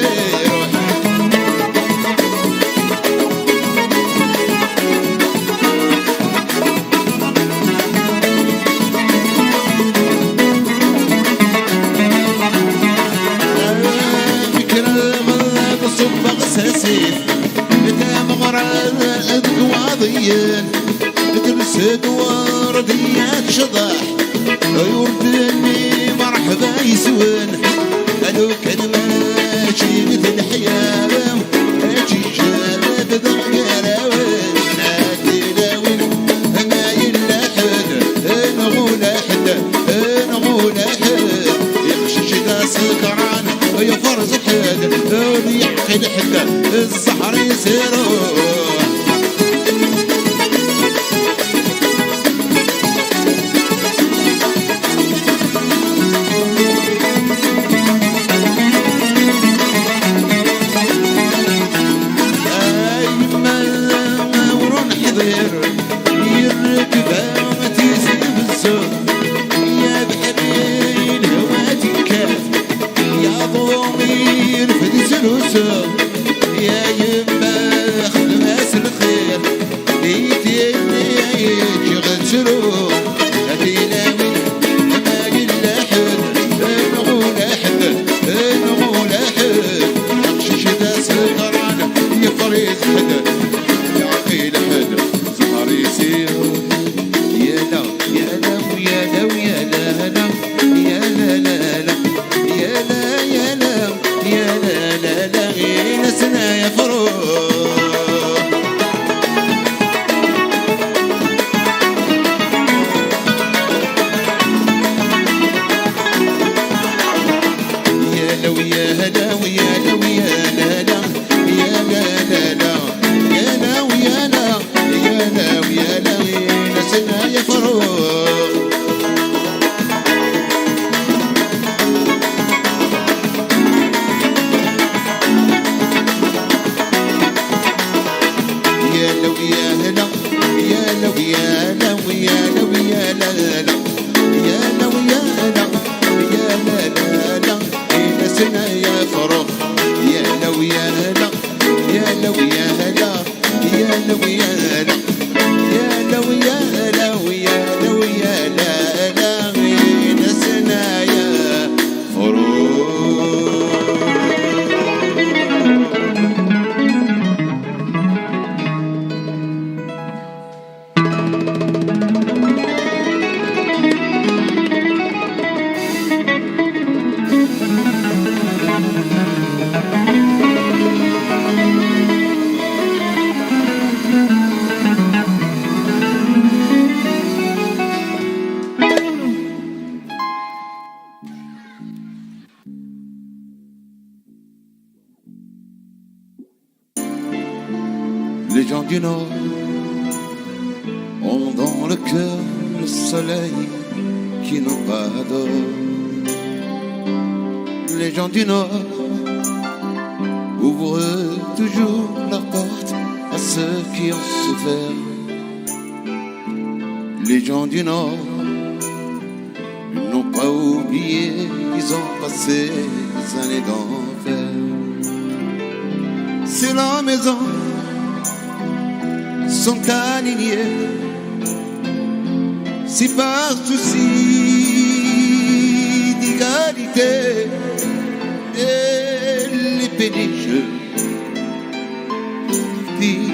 ترسد ورديات شضاح يردني مرحبا يسون ألو كان ماشي مثل حيام أجي الصحر يسيروا Les gens du Nord ont dans le cœur le soleil qui nous adore. Les gens du Nord ouvrent toujours leurs portes à ceux qui ont souffert. Les gens du Nord n'ont pas oublié qu'ils ont passé des années d'enfer. C'est leur maison sont alignés, si par souci d'égalité et les péniches vivent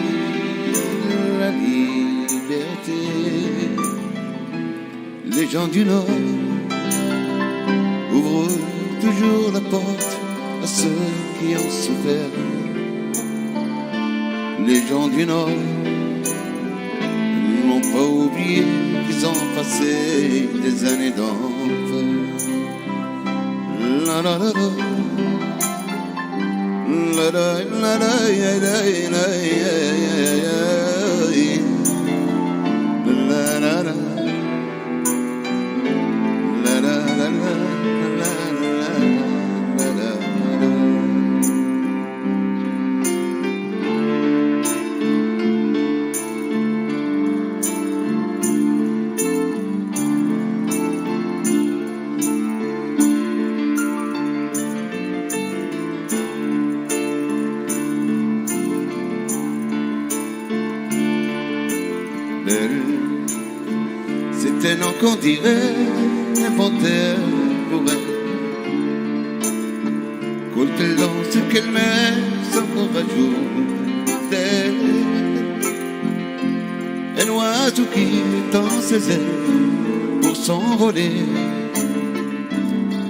la liberté. Les gens du Nord ouvrent toujours la porte à ceux qui ont souffert. Les gens du Nord n'ont pas oublié qu'ils ont passé des années d'enfer. La la la la, la la la la, la la la, la la la la. C'est un nom qu'on dirait inventé pour elle. Coltelance qu'elle met sans courageux d'elle. Un oiseau qui tend ses ailes pour s'envoler.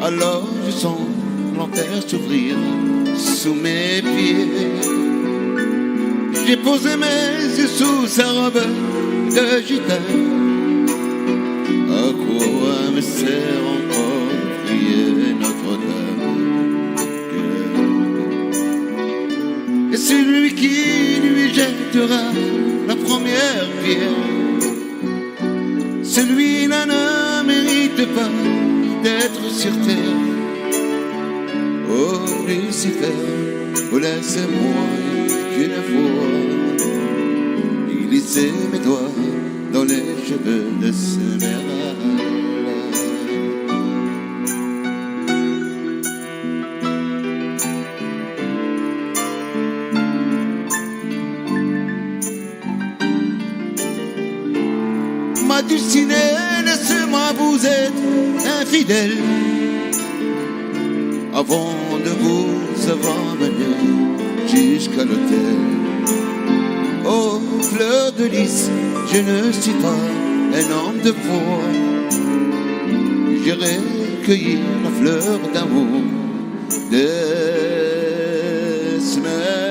Alors je sens l'enfer s'ouvrir sous mes pieds. J'ai posé mes yeux sous sa robe de gitane. À quoi me sert encore de prier Notre-Dame? Et celui qui lui jettera la première pierre, celui-là ne mérite pas d'être sur terre. Oh Lucifer, oh laisse-moi une fois glisser mes doigts dans les cheveux de ce mère. Ma dulcinée, laisse-moi vous être infidèle avant de vous avoir mené jusqu'à l'hôtel. Oh, fleur de lys, je ne suis pas un homme de foi. J'irai cueillir la fleur d'amour de Esmeralda.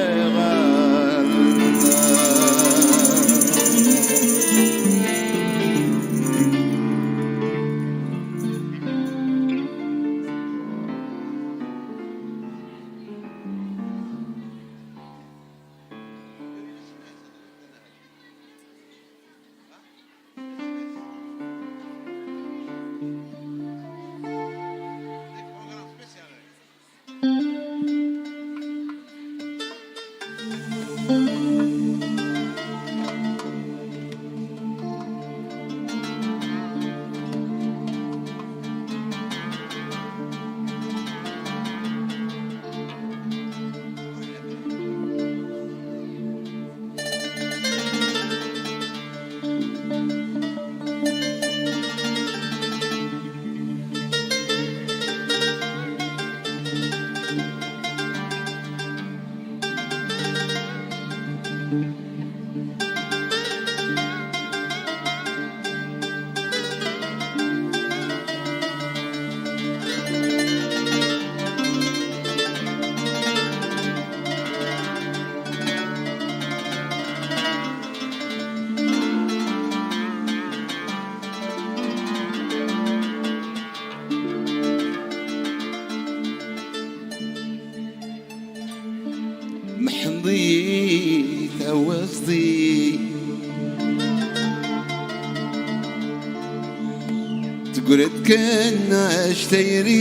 محضيك وصدي تقول كان عشتيري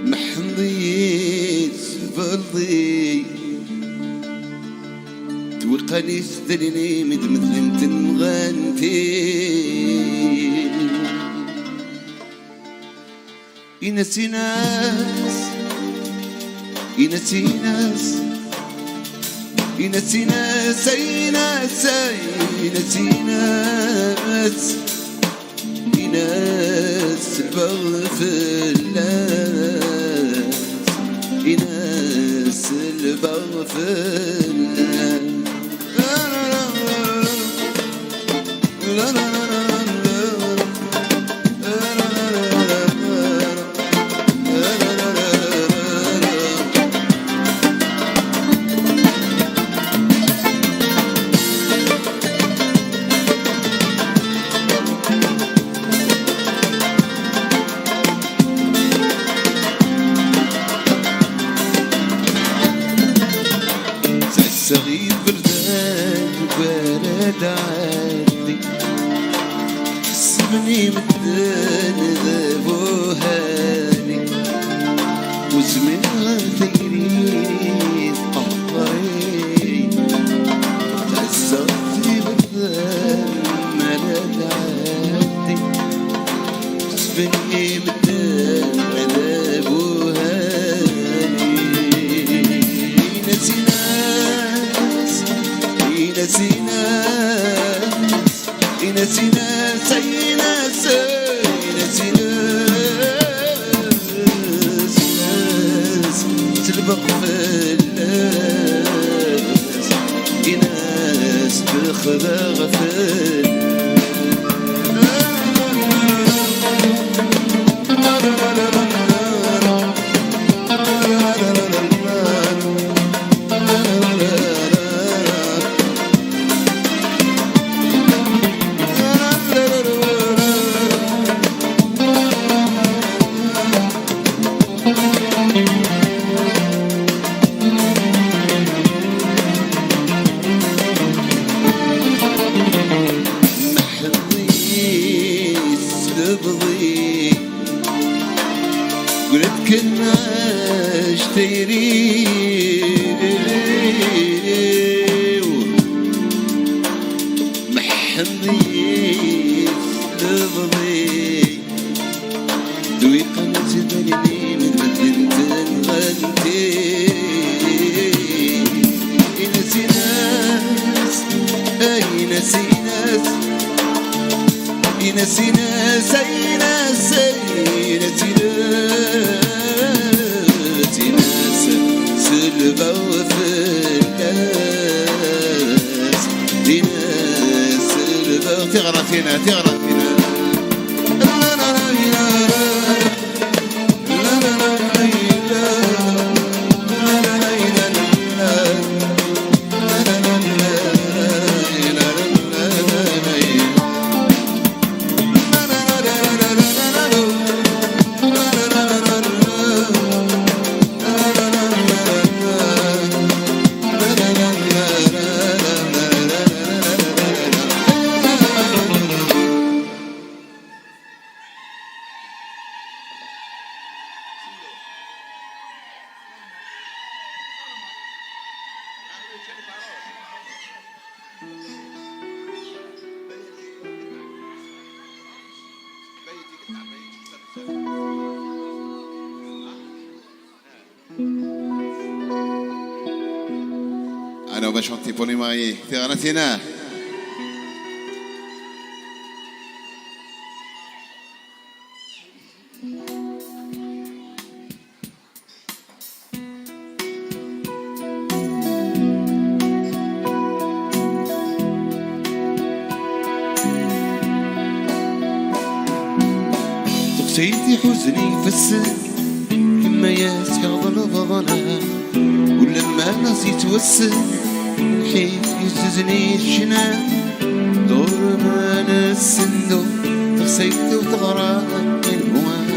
محضيك فرضي توقني ستليني مثل تنغنتي ينسي ناس ينسي ناس ينسي ناس ينسي ناس يناس البغفل يناس البغفل لا لا لا صغير بردان وبرد عادي سبني مدان ذابو هاني وزمن غيري قمري تعزرتي بردان مرد عادي سبني مدان ذابو هاني نسينا ينسينا سيناس ينسينا تلبق في الناس يناس بخذا غفل تيري محميس لبضي دوي قناة بني من مدينة غنتي ناسي ناس أي ناسي ناس ناسي ناس أي ناس أي ناسي ناس سلبة وفلاس ناس سلبة تغرفنا تغرفنا أنا باش chanter pour les mariés. Terratina. تقسيتي حزني في السن كما يسحب الفضلة ولما نسيت والسن حيت يززني الشنان دور ما السندو تغسيت وتغرق الهوان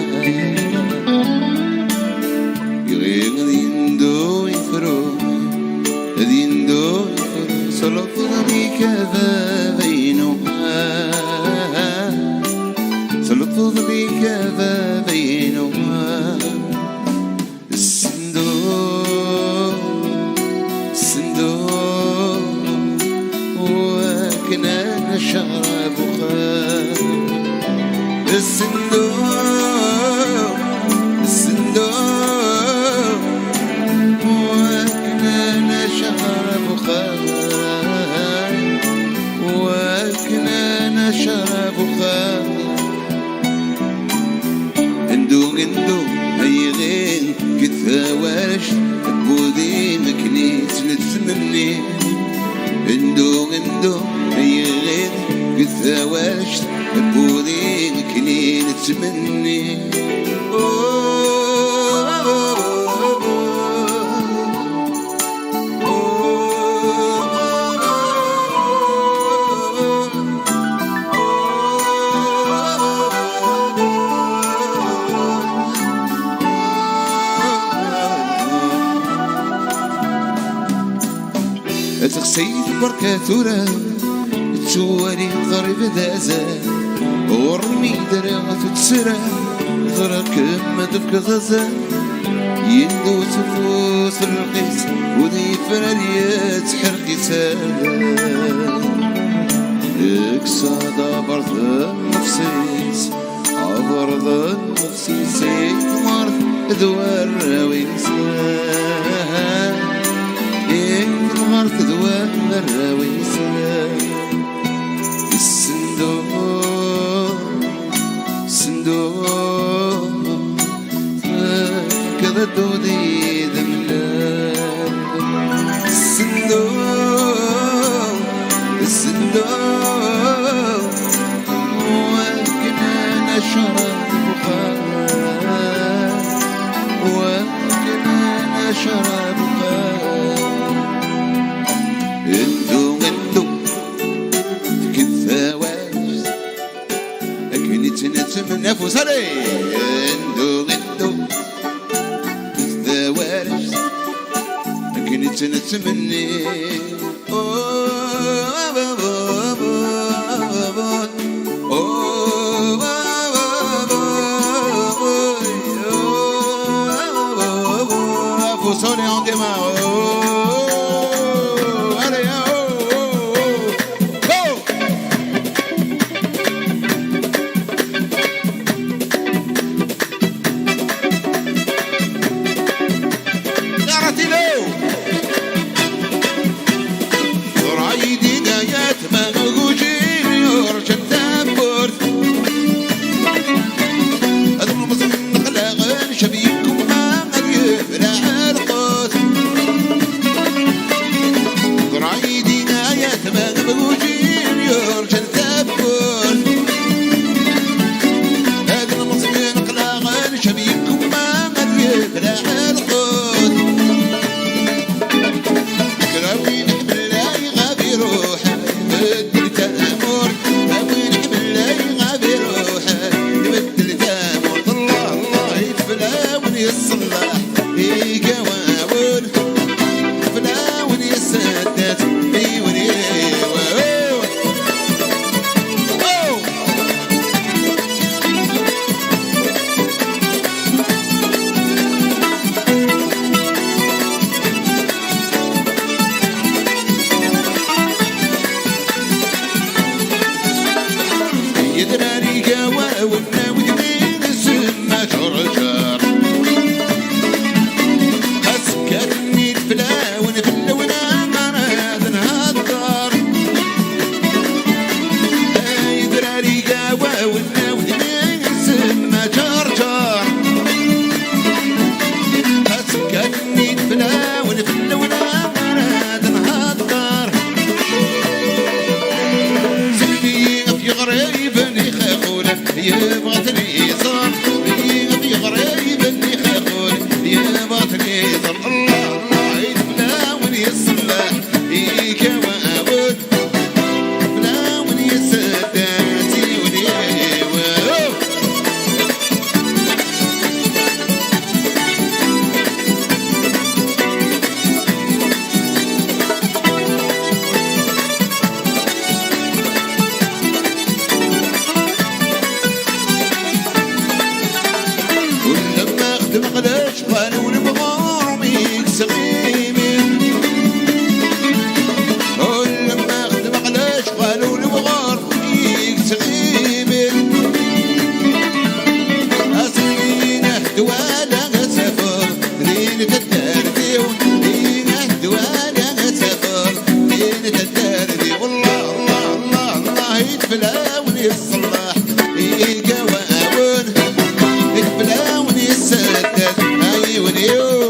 يغير يندو يفرو يندو يفرو سلطني كذا بينهما سلطني كذا بينهما شراب وخال الصندوق وكنا شراب وخال وكنا شراب وخال اندو هي غين كثاواش بودي مكنيت نتمني اندو هي غين كثاواش بودي مكني نتمني تغسيل بركاتورة تشوالي ضرب دازا ورمي درغة تسرى ضرك ما تبكى غزا يندو تفوس الرقيس ودي فراليات حرقي سالا اكسادا برض النفسيس عبرض النفسيس مرض دوار راويسا مرت دوام الراويسة الصندوق كذا دودي دملا الصندوق وكنا نشرب بخار وكنا نشرب بخار اندو كثاواش اكنت نتمنى فوسالي اندو كثاواش اكنت نتمنى Soleil en démarre. Allez, go! Arrêtez-le! رايدي دايات ما غوجين يرجع تابور هذا المصن خلاغن شبيكم ما قد يفلح القوت رايدي دايات ما غوجين يرجع تابور هذا المصن خلاغن شبيكم ما قد يفلح القوت كراوي الصلاح يقواول فلاون يسدد بيوني يدراري قواول ناوي من السما جرجر فلاون فلونا مراد نهضر اي دراري قاوة والناود من سما جرجر اسكتني فلاون فلونا مراد نهضر سيدي في غريب يخافون يبغتني صار في غريب يخافون يبغتني صار الله الصلاح يكواود فلاون يسداتي وليوا ولما اخدم غلاش قالوا نبغى رميك سقيم قالوا نبغار فيك سقيمل أصلينه دوالا سفر لين تتردي لينه دوالا سفر لين تتردي والله الله الله الله يتفلاوني الصلاح يقواون يتفلاوني السدد أيونيو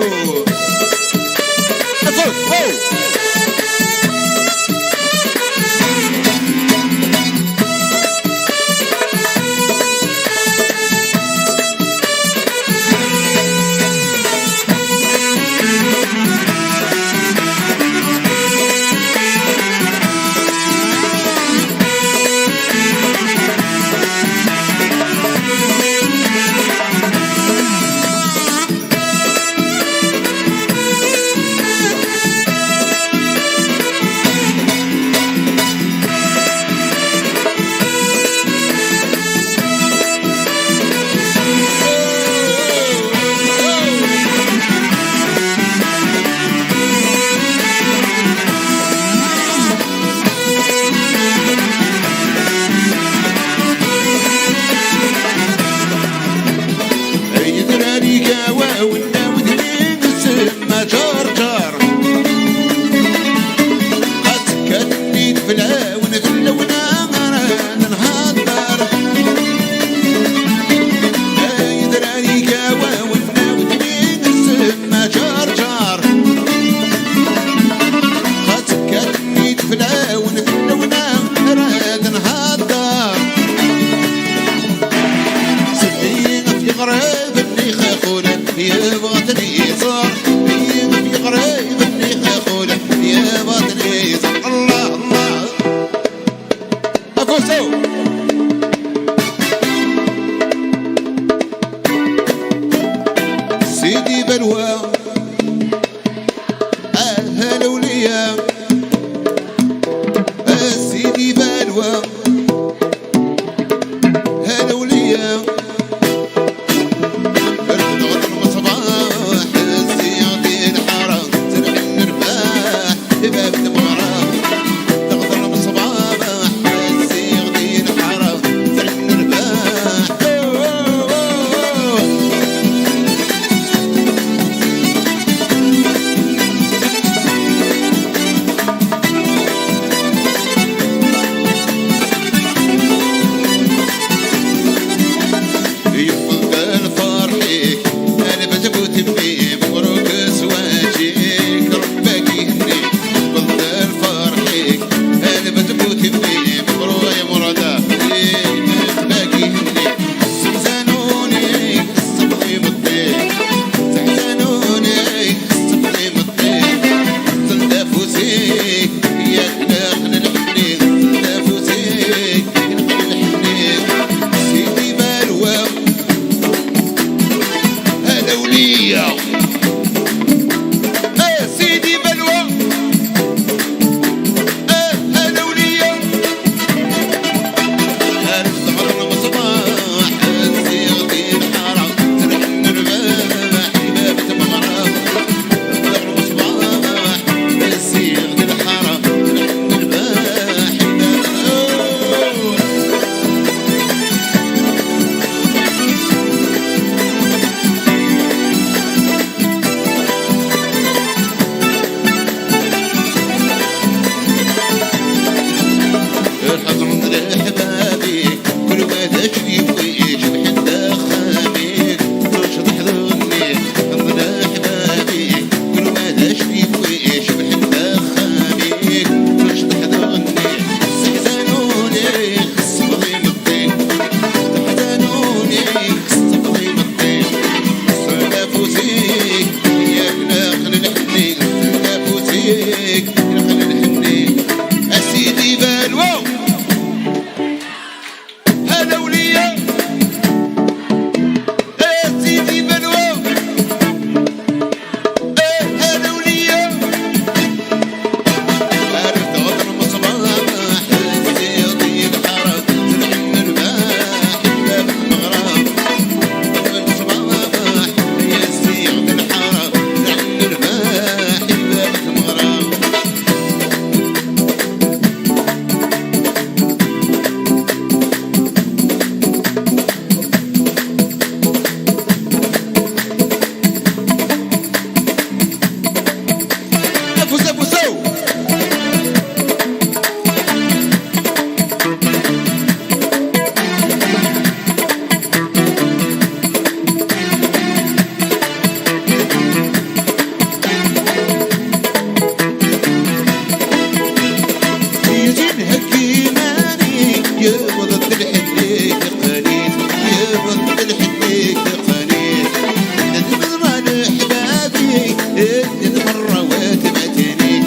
ادد مرة واتبعتني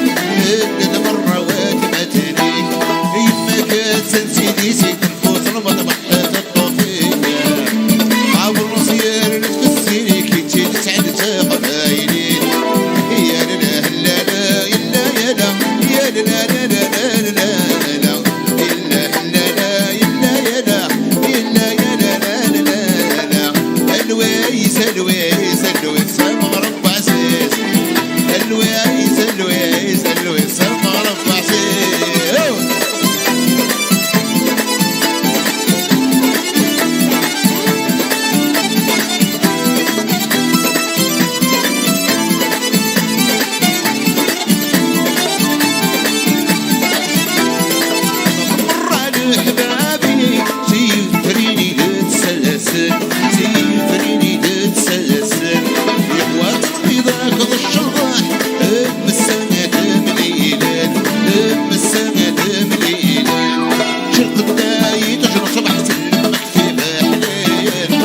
ادد مرة واتبعتني يما كاسن سيدي سيد الفوت ربط بحث الطوفية عبر مصير تكسيني كي تسعد قبايلي يا لا لا لا يا لا يا لا لا لا لا لا الويس الويس الويس المغرب عزيز الويس الويس الويس المغرب عزيز مر على حبابي سيفريني للسلاسل سيفريني للسلاسل يبغى تقضي ذاك الشرح بمسانة مليلان بمسانة مليلان شرق الداي تجرى صبح سلمك في بحلين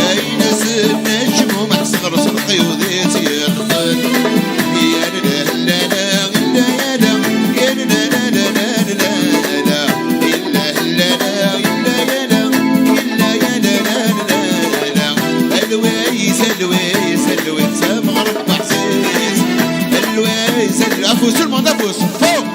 أين سنة نجم مع صغر صدقي وذيت يغفل يا لا لا لا لا يا لا لا لا لا لا لا إلا لا لا إلا لا إلا يا لا لا لا لا الويس الويس الويس مغرب عزيز الويس الأفوس المنافس فوق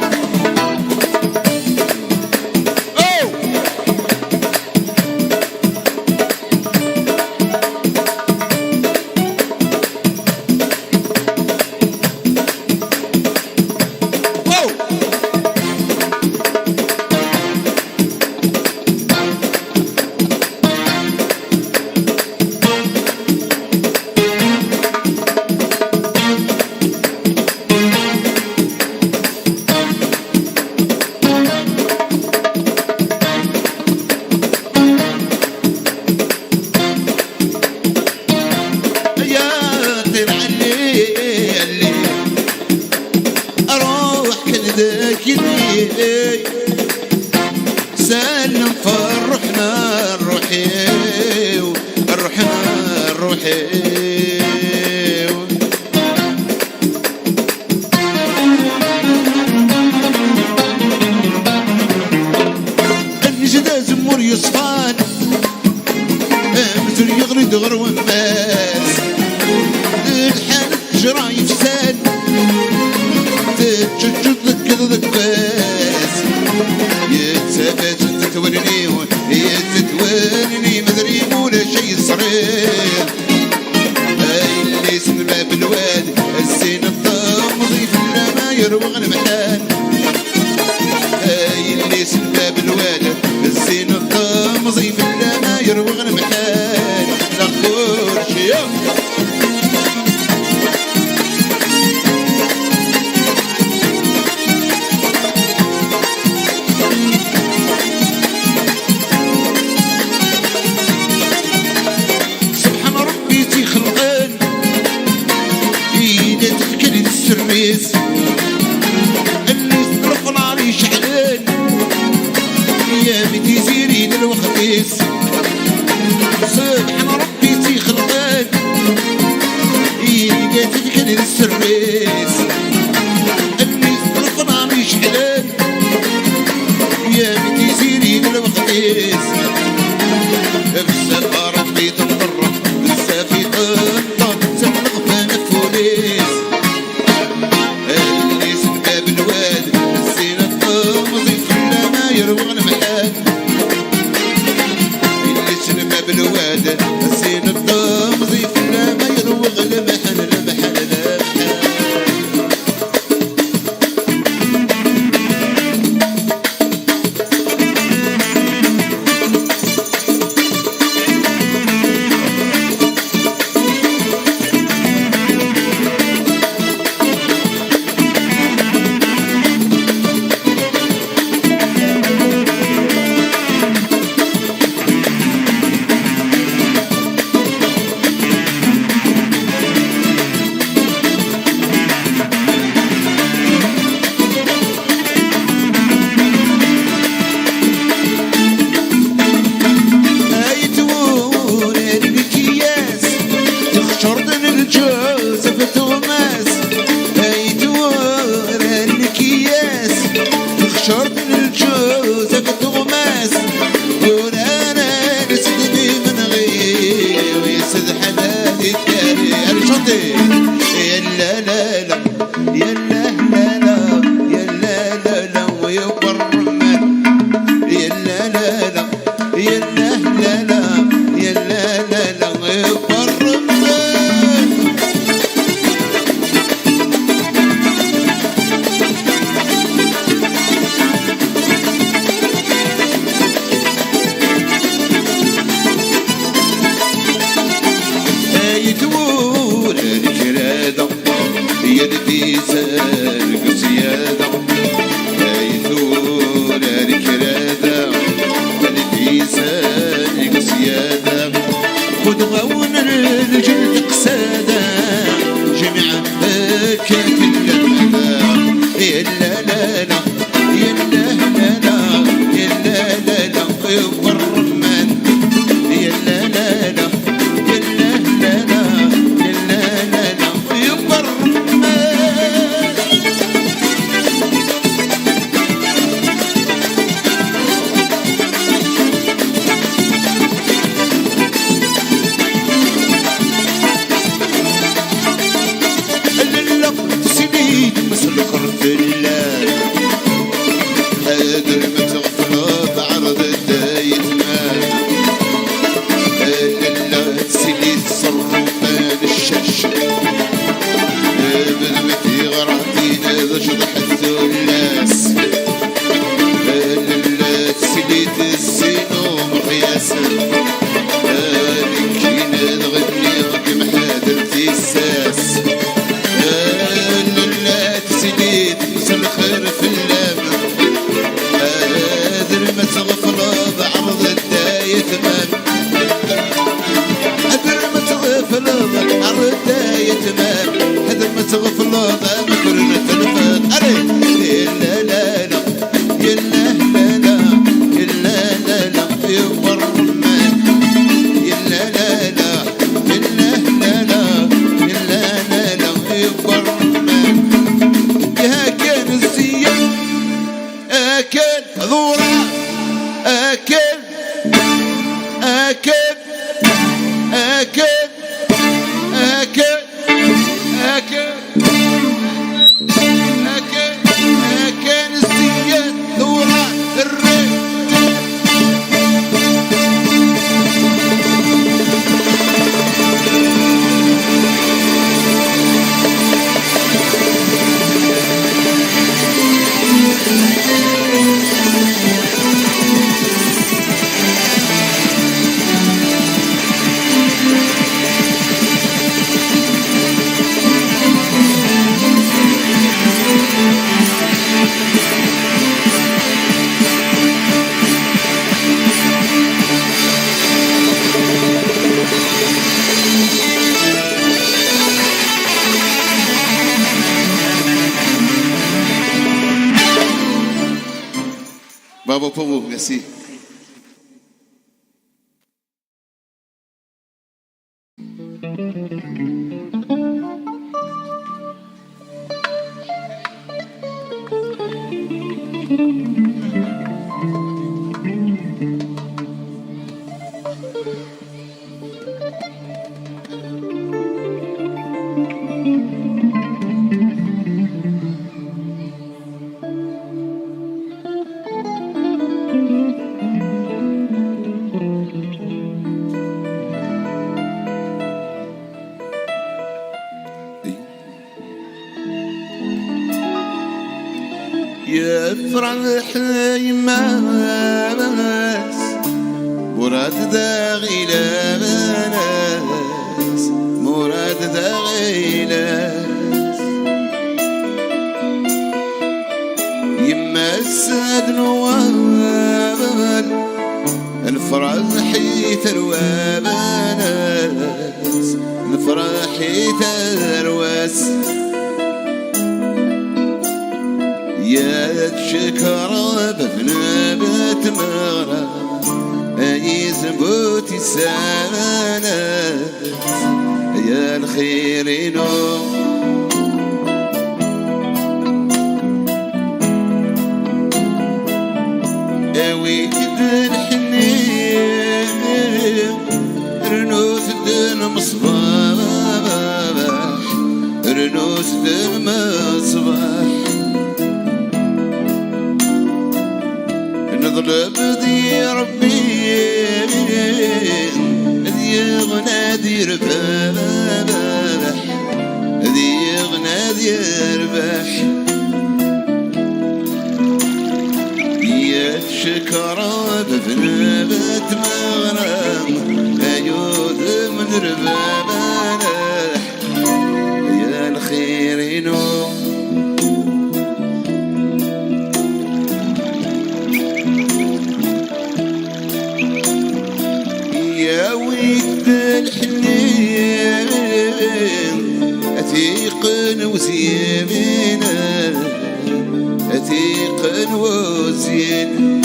سلم فرحنا الروحي الروحنا الروحي النجدة زمور يصفان مثل يغرد غرو الناس الحال جرايف سال تجد كذا ذكاس يتسابت تتولني يتتولني مدري ولا شي صغير هاي اللي اسم باب الواد الزين الطامضي في ما يروغ المحال هاي اللي اسم باب الواد الزين الطامضي في ما يروغ المحال نخور شيوخ السريس اللي صرف ناري شعلان يا بيتي زيرين الوخبيس سبحان ربي تي خلقان يلقى تذكر السريس اللي صرف ناري شعلان يا بيتي زيرين الوخبيس بسافة ربي تنضر بسافي تنضر سبحان غفان فوليس يروغ المحال اللي سلم بالواد الزين الضامضي في ما يروغ المحل المحل المحل يا الفيسان قصيادة يثور الكرادة الفيسان قصيادة خذ غون الرجل تقسادة جميعا كانت اللمدة يا لا لا لا يا لا لا لا يا لا لا لا يبر الرمان يا لا لا لا يا لا لا لا يا لا لا لا يبر الرمان مسلقر في الليل قادر متغفلة بعرض الدايت مال الليل سليت صرمان الشش بدمتي غراتين ذا شضحت الناس الليل سليت الزينو مقياسا لكينا نغني رقم حادرتي الساس سنيت مسلخر في اللامة قادر ما تغفله بعرض الداية ثمان قادر ما تغفله بعرض الداية ثمان قادر ما تغفله بمكرنة الفات علي لا لا لا يا لا لا لا يا لا لا لا يبر الرمان يا لا لا لا يا لا لا لا يا لا لا لا يبر الرمان أكل الزيان أكل ذورة أكل أكل أكل أكل أكل أكل أكل الزيان ذورة الريح Bravo pour vous, merci. يفرح يماس مراد داغي لاباس مراد داغي لاس يماس نوال الفرح يترواباناس الفرح يترواس يا تشكر بنبات مغرب أي زبوتي سانات يا الخيرين أوي تدن حنين رنوس دن مصباح رنوس دن مصباح نظلم ذي ربي ذي غنادي رباح ذي غنادي رباح يا شكرا بفنبات مغرم أيود من رباح يا الخيرين وزين عتيق وزين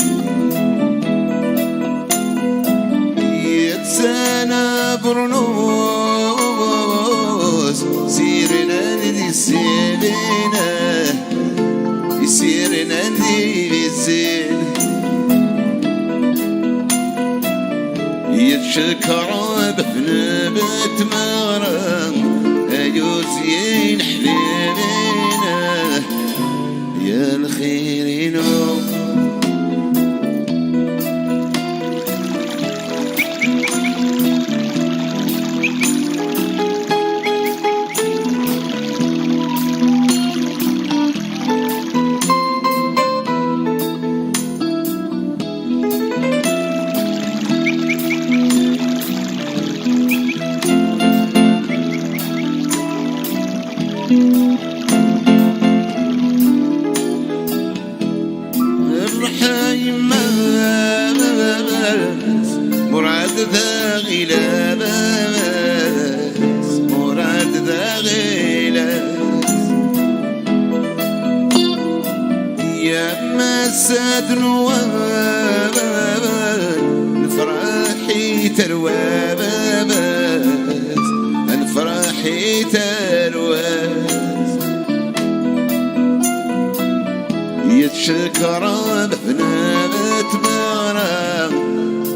يتسانى برنوس سيرنا ندي السيرنا يسيرنا ندي الزين يتشكر بنبت مرام أيوزين حبيبنا يا الخيرين مراد ذا غلاس مراد ذا غلاس يا مساد نواب نفرحي ترواب نفرحي ترواب يتشكر بنبت مرام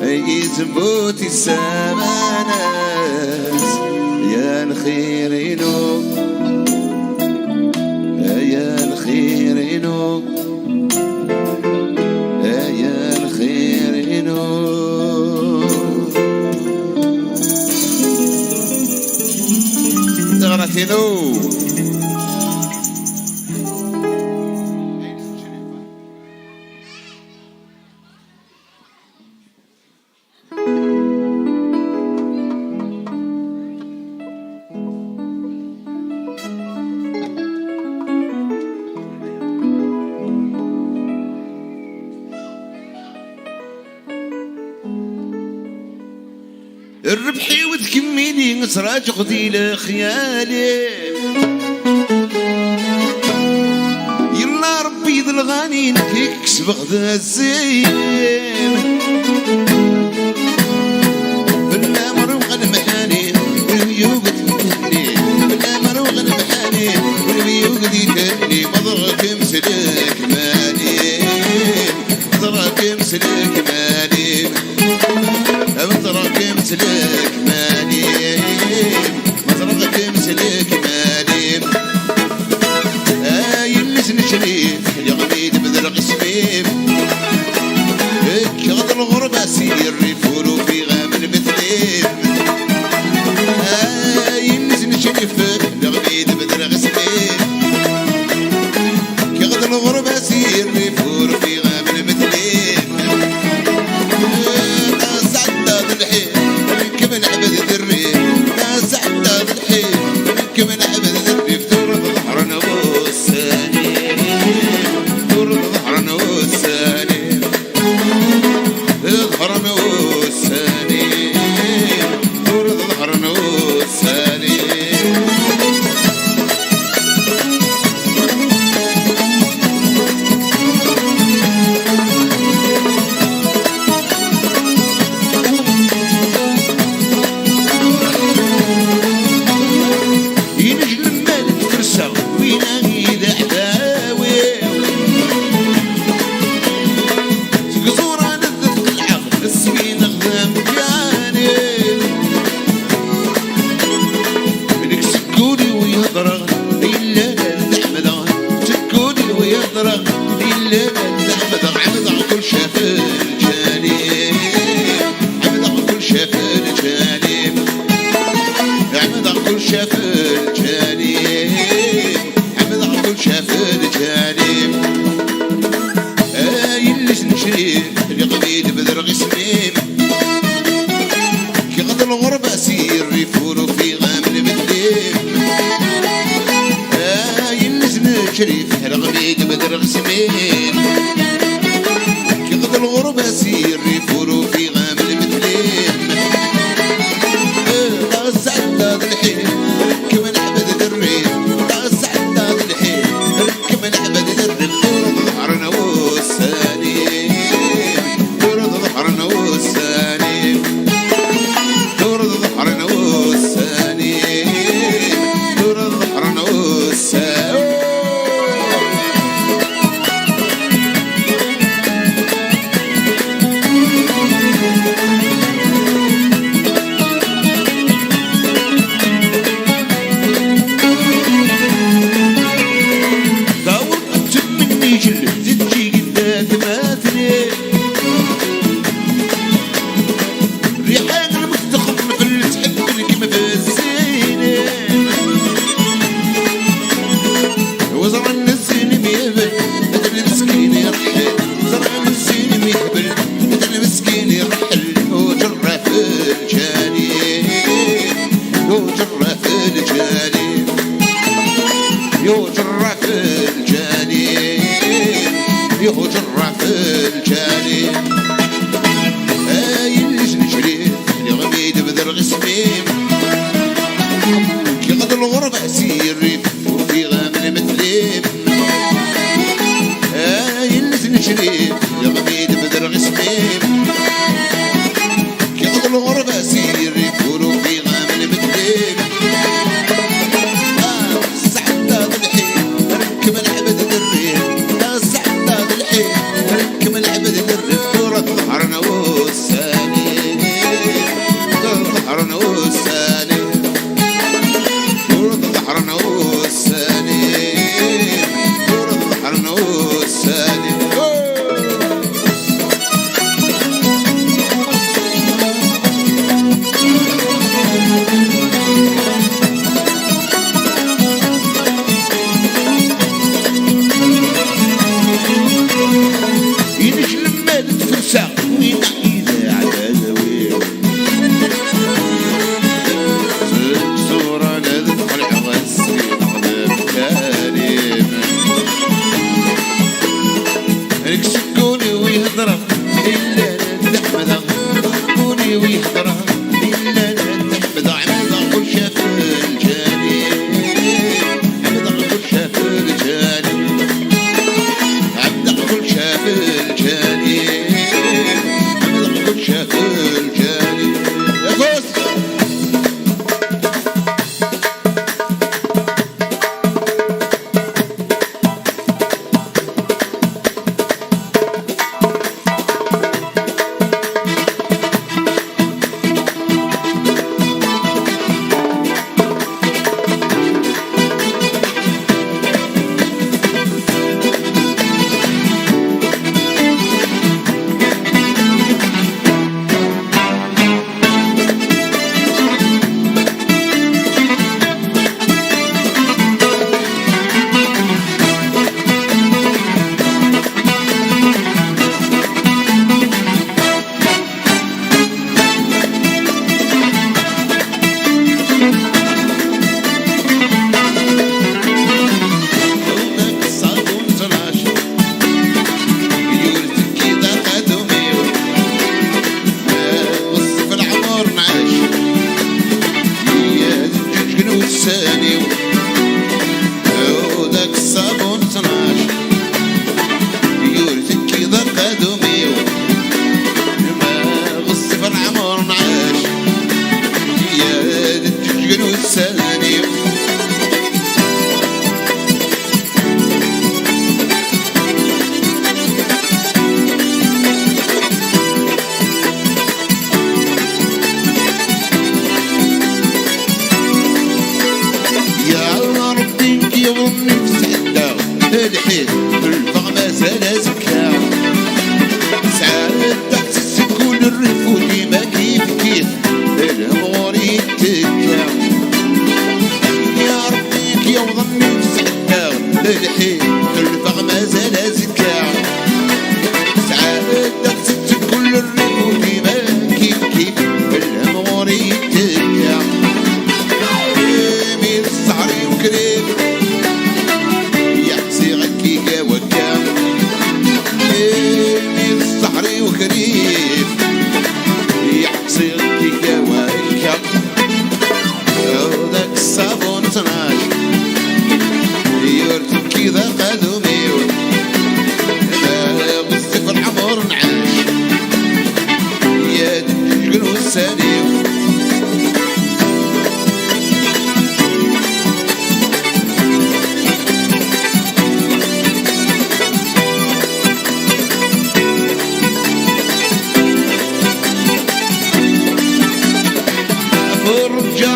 يزبوت السماناس يا الخيرينو يا الخيرينو يا الخيرينو تغرتينو الربحي وتكملي نصراج غدي خيالي يلا ربي ذا الغاني نكسب غدا الزين بلا مروغ المحاني والبيوق تهني بلا مروغ المحاني والبيوق تهني مضرك مسلك مالي مضرك مسلك مالي مضرك مسلك مالي مضرك مسلك مالي يلس نشريف يغنيد بذل قسميم كغد الغربة سير يفورو في غام المثليم يلس نشريف يغنيد بذل قسميم كغد الغربة سير يفورو في غام المثليم كمن عبد الريم ناس عداد الحين كمن عبد الريم تورد ظهرنا والساني تورد ظهرنا والساني ظهرنا والساني تورد ظهرنا والساني شريف رغبيد بدر غسمين كغد الغربة سير يفورو في غام المثلين سعد الحين كمن عبد الريم يجرى في الجانب يجرى في الجانب يلج نجري الغميد بدر غسميم كي غد الغربة سيري وفي غامل مثليم يلج نجري الغميد بدر غسميم كي غد الغربة سيري وفي غامل مثليم سعد هذا الحين ركب العبد للريح سعد هذا الحين ركب العبد للريح كرة ظهرنا والساني ظهرنا والساني كرة ظهرنا والساني كرة ظهرنا والساني الحين بالفغمة سنة زكاة سعادة تحسس كل الريف وديما كيف كيف الهموري يتكا يا ربيك يا وضني سعدة الحين بالفغمة سنة زكاة سعادة تحسس كل الريف وديما كيف كيف الهموري يتكا يمين الصحري وكريم وكريم يعصي الكيكة والكب ذاك الصابون صناش يرتب كذا قدومي بالصفر عمر نعاش يا دجل والسليم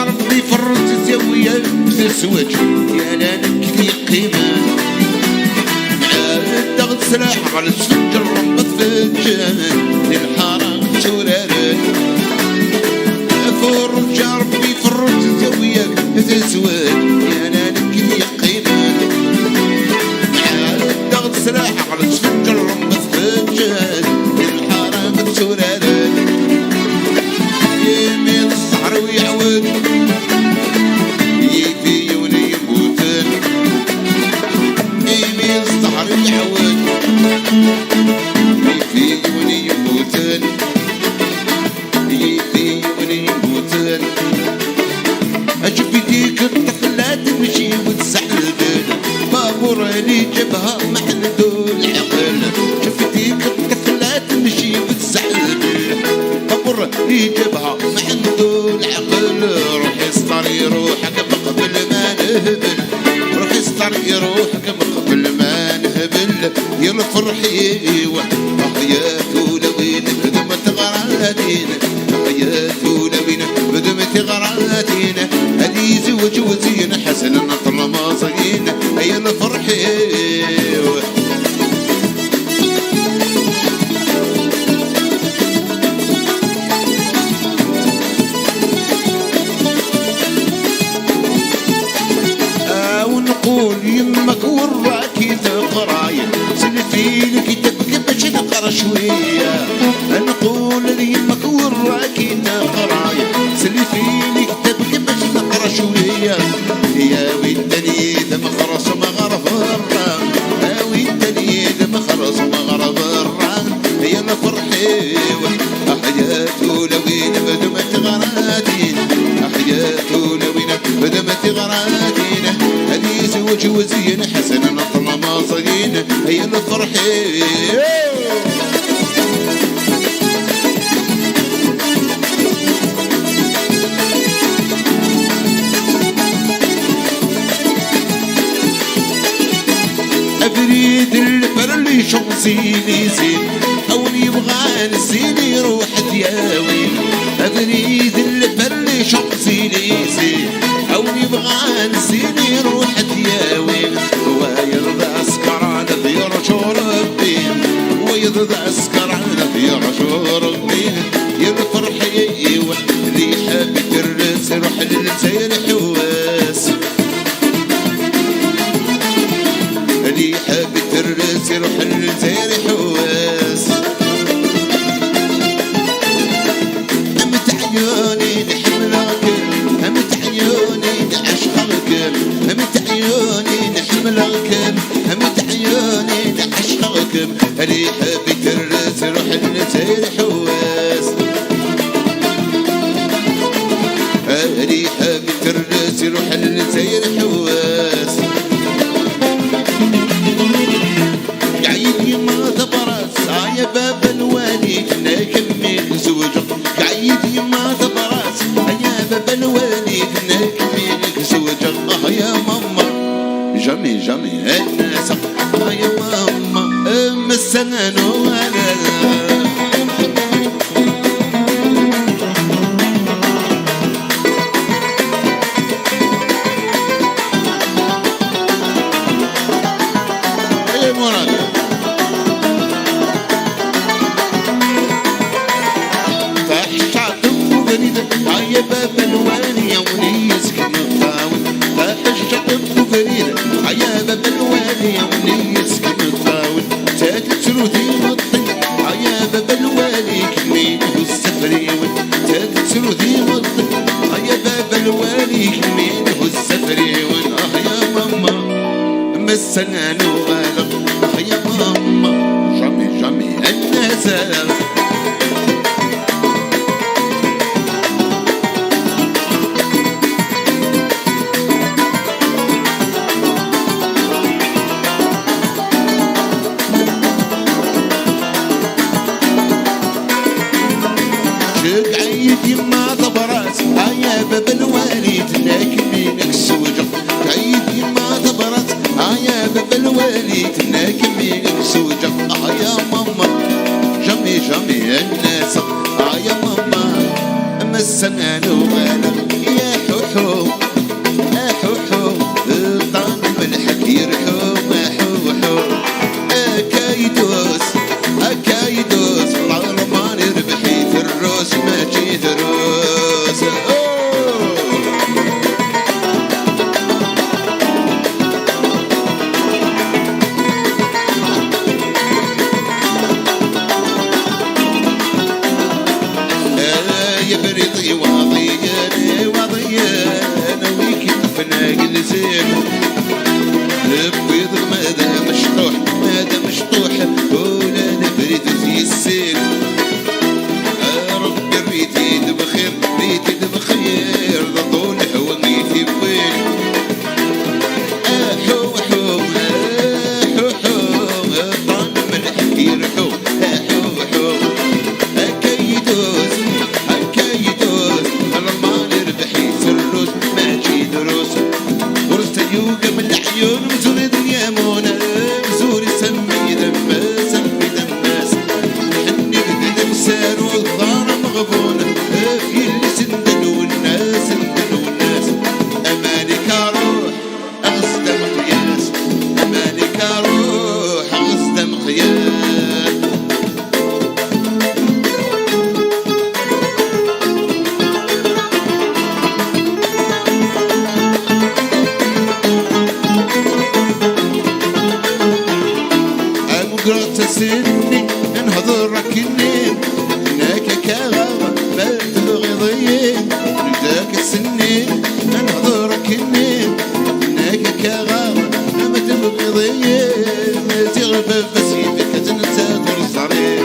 ربي فرت زاوية بسوج يا لانك في قيمة عاد تاخد سلاح على السجر ربط في الجمال للحرام تورارك فرج ربي فرت زاوية بسوج يا لانك في قيمة عاد تاخد سلاح على السجر ربط في الجمال للحرام تورارك يمين الصحر ويعود يجيبها محدود العقل شفتيك الطفلة تمشي بالزعل قبر يجيبها محدود العقل روحي استري روحك قبل ما نهبل روحي استري روحك قبل ما نهبل يا الفرحي حياته لوين بدمت غراتينا حياته لوين بدمت غراتينا هدي زوج وزين حسن طالما صينا يا الفرحي ونقول يمك وراكي تقراي سلفي لكتابك باش تقرا شويه نقول يمك وراكي تقراي سلفي لكتابك باش تقرا شويه يا ويدني دم خرص مغرب الرام يا ويدني دم خرص مغرب الرام يا الفرحي حياته لوين بدمت غراتين حياته لوين بدمت غراتين هدي زوج وزين حسن طالما صينا هي الفرحي ابريد البرلي شمسيني زين او يبغى نسيني روح دياوي ابريد البرلي شمسيني زين او يبغى نسيني روح دياوي ويرضى اسكران في رجل الدين ويرضى اسكران في رجل الدين يا الفرحي اللي حاب يدرس روح للزين حواس اللي حاب يدرس روح للزين حواس امت عيوني نحملك امت عيوني نعشقك امت عيوني نحملك امت عيوني نعشقك اللي حاب يدرس روح للزين حواس اللي حاب يدرس روح للزين حواس قايد ما تبرس يا باب الوالي كنا كمل زوجك قايد ما تبرس يا باب الوالي كنا كمل زوجك يا ماما جامي جامي الناس يا ماما مسنن وانا يا باب الوالي يا ولي يسكن الطاول فحش طب فريدة يا باب الوالي يا ولي يسكن الطاول تاتت سرودي والطين يا باب الوالي كمين والسفري تاتت سرودي والطين يا باب الوالي كمين والسفري يا ماما مسنان وغالب يا ماما جامي جامي الناس قايد ما تبرس يا باب الوالي تناك بينك السوجة قايد ما تبرس يا باب الوالي تناك بينك السوجة يا ماما جمي جمي الناس يا ماما مسنان وغالب يا حوحو يا حوحو طعم الملح يرحو ما حوحو كايدوس كايدوس الله ما نربحي الروس ما جيت روس يا بريطي واضي العيون مزور دنيا منى مزور سمي دماس سمي دماس حني بدي نمسان والدار مغبونة في اللي سندل والناس سندل والناس أمانك روح أغصد مقياس أمانك روح أغصد مقياس قرأت سني انهضرك النيل هناك كغابة ما تبغي ضيق نداك السنين انهضرك النيل هناك كغابة ما تبغي ضيق تغفى بسيدك تنسى الصريح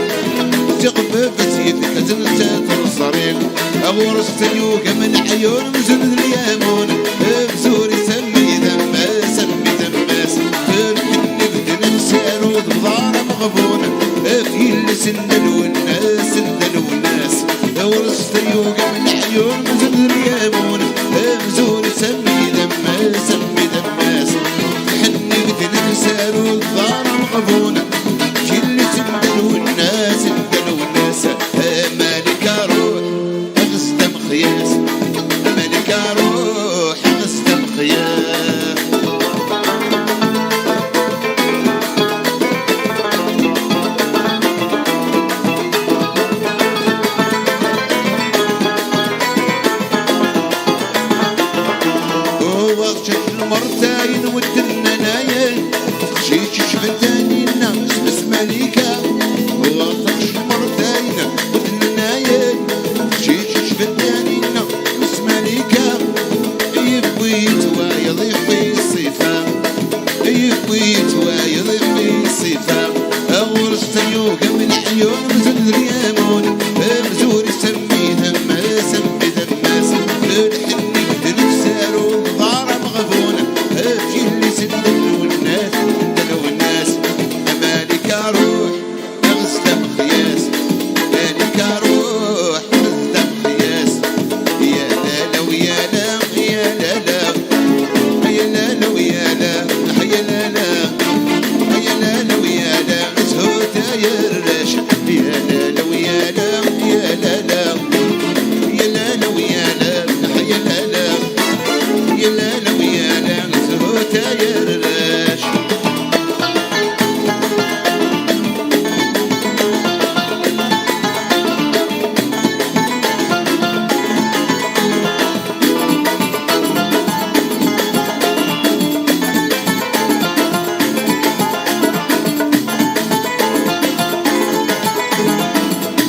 تغفى بسيدك تنسى الصريح أغرست يوقع من عيون مزن اليامون بزوري سمي دماس سمي دماس فرحني بدن نسان وضبضار مغبونة في اللي سندل والناس سندل والناس أغرست يوقع من عيون مزن اليامون بزوري سمي دماس سمي دماس فرحني بدن نسان وضبضار مغبونة في اللي سندل والناس سندل والناس مالك روح أغصد مخياس مالك روح أغصد مخياس وغشش المرتاين والدناناين خشيش شفتاني الناس بس مليكة وغشش المرتاين والدناناين خشيش شفتاني الناس بس مليكة يبويت ويضيفي الصفا يبويت ويضيفي الصفا أغرست يوقع من عيون مزل ريامون مزور سمي دماس سمي دماس فرحني بدنسار والضار مغبونة في اللي سندل والناس سندل والناس مالك روح أغصد مخياس مالك روح أغصد مخياس يا لا ويا لا يا لا لا يا لا ويا لا يا لا لا يا لا ويا لا زهوتا يا الرش يا لا ويا لا يا لا لا يا لا ويا لا يا لا لا يا لا ويا لا زهوتا يا الرش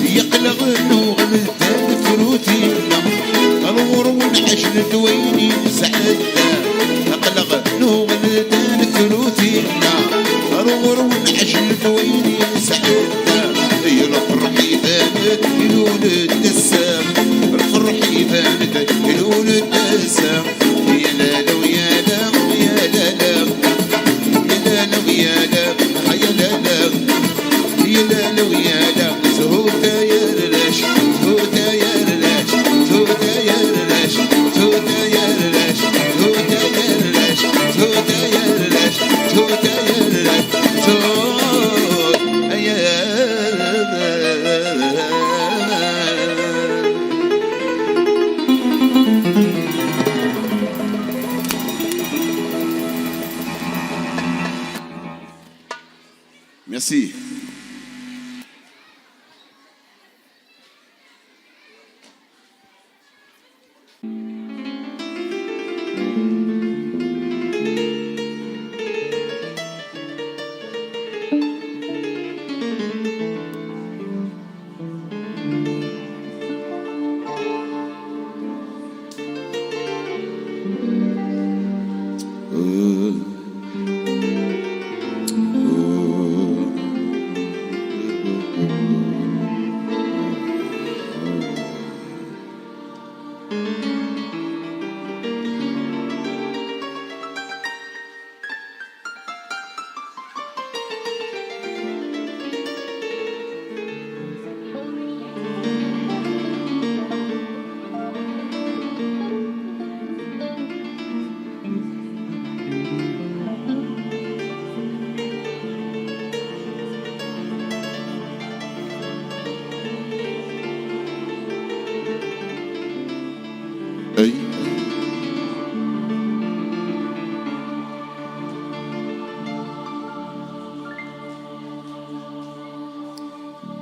يقلق النوغ ملتان فروتينا الغور ونعش ندويني سعدة يقلق النوغ ملتان فروتينا الغور ونعش ندويني سعدة الفرح يبانت الولد الدسام الفرح يبانت الولد الدسام يا لا ويا لا يا لا لا يا لا ويا لا يا لا لا يا لا ويا لا زهوتا يا رلاش زهوتا يا رلاش زهوتا يا رلاش زهوتا يا رلاش زهوتا يا رلاش زهوتا يا رلاش زهوتا يا رلاش زهوتا يا Merci.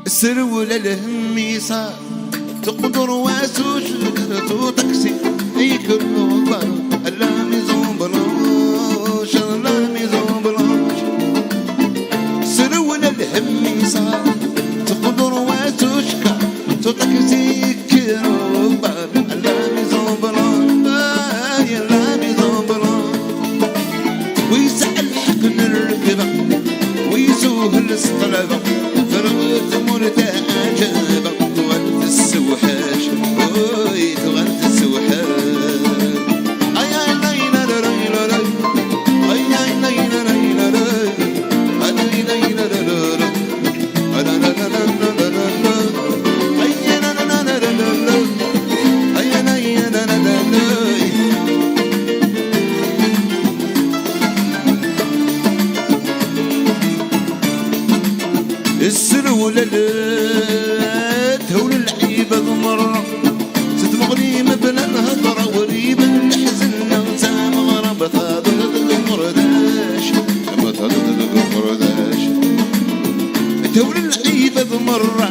السرول الهميصة تقدر واسوش تو تاكسي يكر لا ميزون بلوش لا ميزون بلوش السرول الهميصة تقدر واسوش تو تاكسي يكر لا ميزون بلوش لا ميزون بلوش ويسأل حق الركبة ويسوه الاسطلبة فرغت مرتاجة تغلت السوحاش وي تغلت السوحاش اي اي لا لا لا لا لا اي اي لا لا لا لا اي لا لا لا لا لا لا لا لا لا اي لا لا لا لا لا اي لا لا لا لا السرولة تهول العيبة مرة تدمغني مبنى الهضرة وريب الحزن وتام غربة تضغط المرداش لما تضغط المرداش تهول العيبة مرة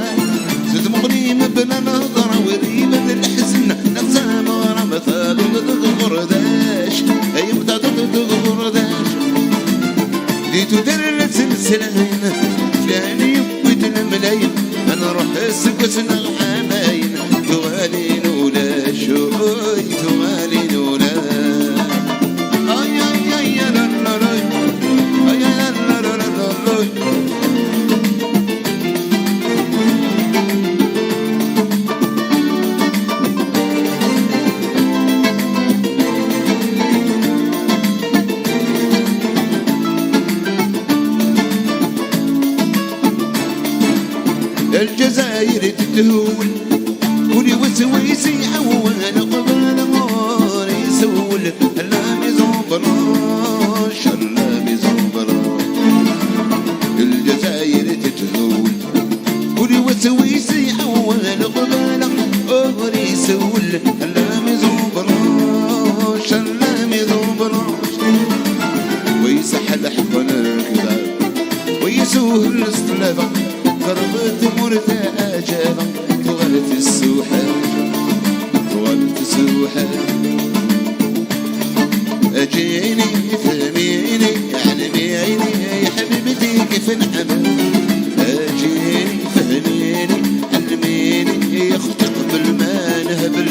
تدمغني مبنى الهضرة وريب الحزن وتام غربة تضغط المرداش أي تضغط المرداش ديتو در سلسلين فلاني ويد الملايين انا روح سكتنا الحماين توالين ولا شوي توالين ولا اي اي اي لا لا لا اي لا لا لا لا الجزائر تتهول ولي وسويسي عوال قبل غار يسول لا ميزون بلاش لا ميزون بلاش الجزائر تتهول ولي وسويسي عوال قبل غار يسول لا ميزون بلاش لا ميزون بلاش ويسحل حفن الكذاب ويسوه الاسطلبة قربت مرتاجة تغلت السوحاج تغلت السوحاج أجيني فهميني علمي عيني يا حبيبتي كيف نعمل أجيني فهميني علميني يا أختي قبل ما نهبل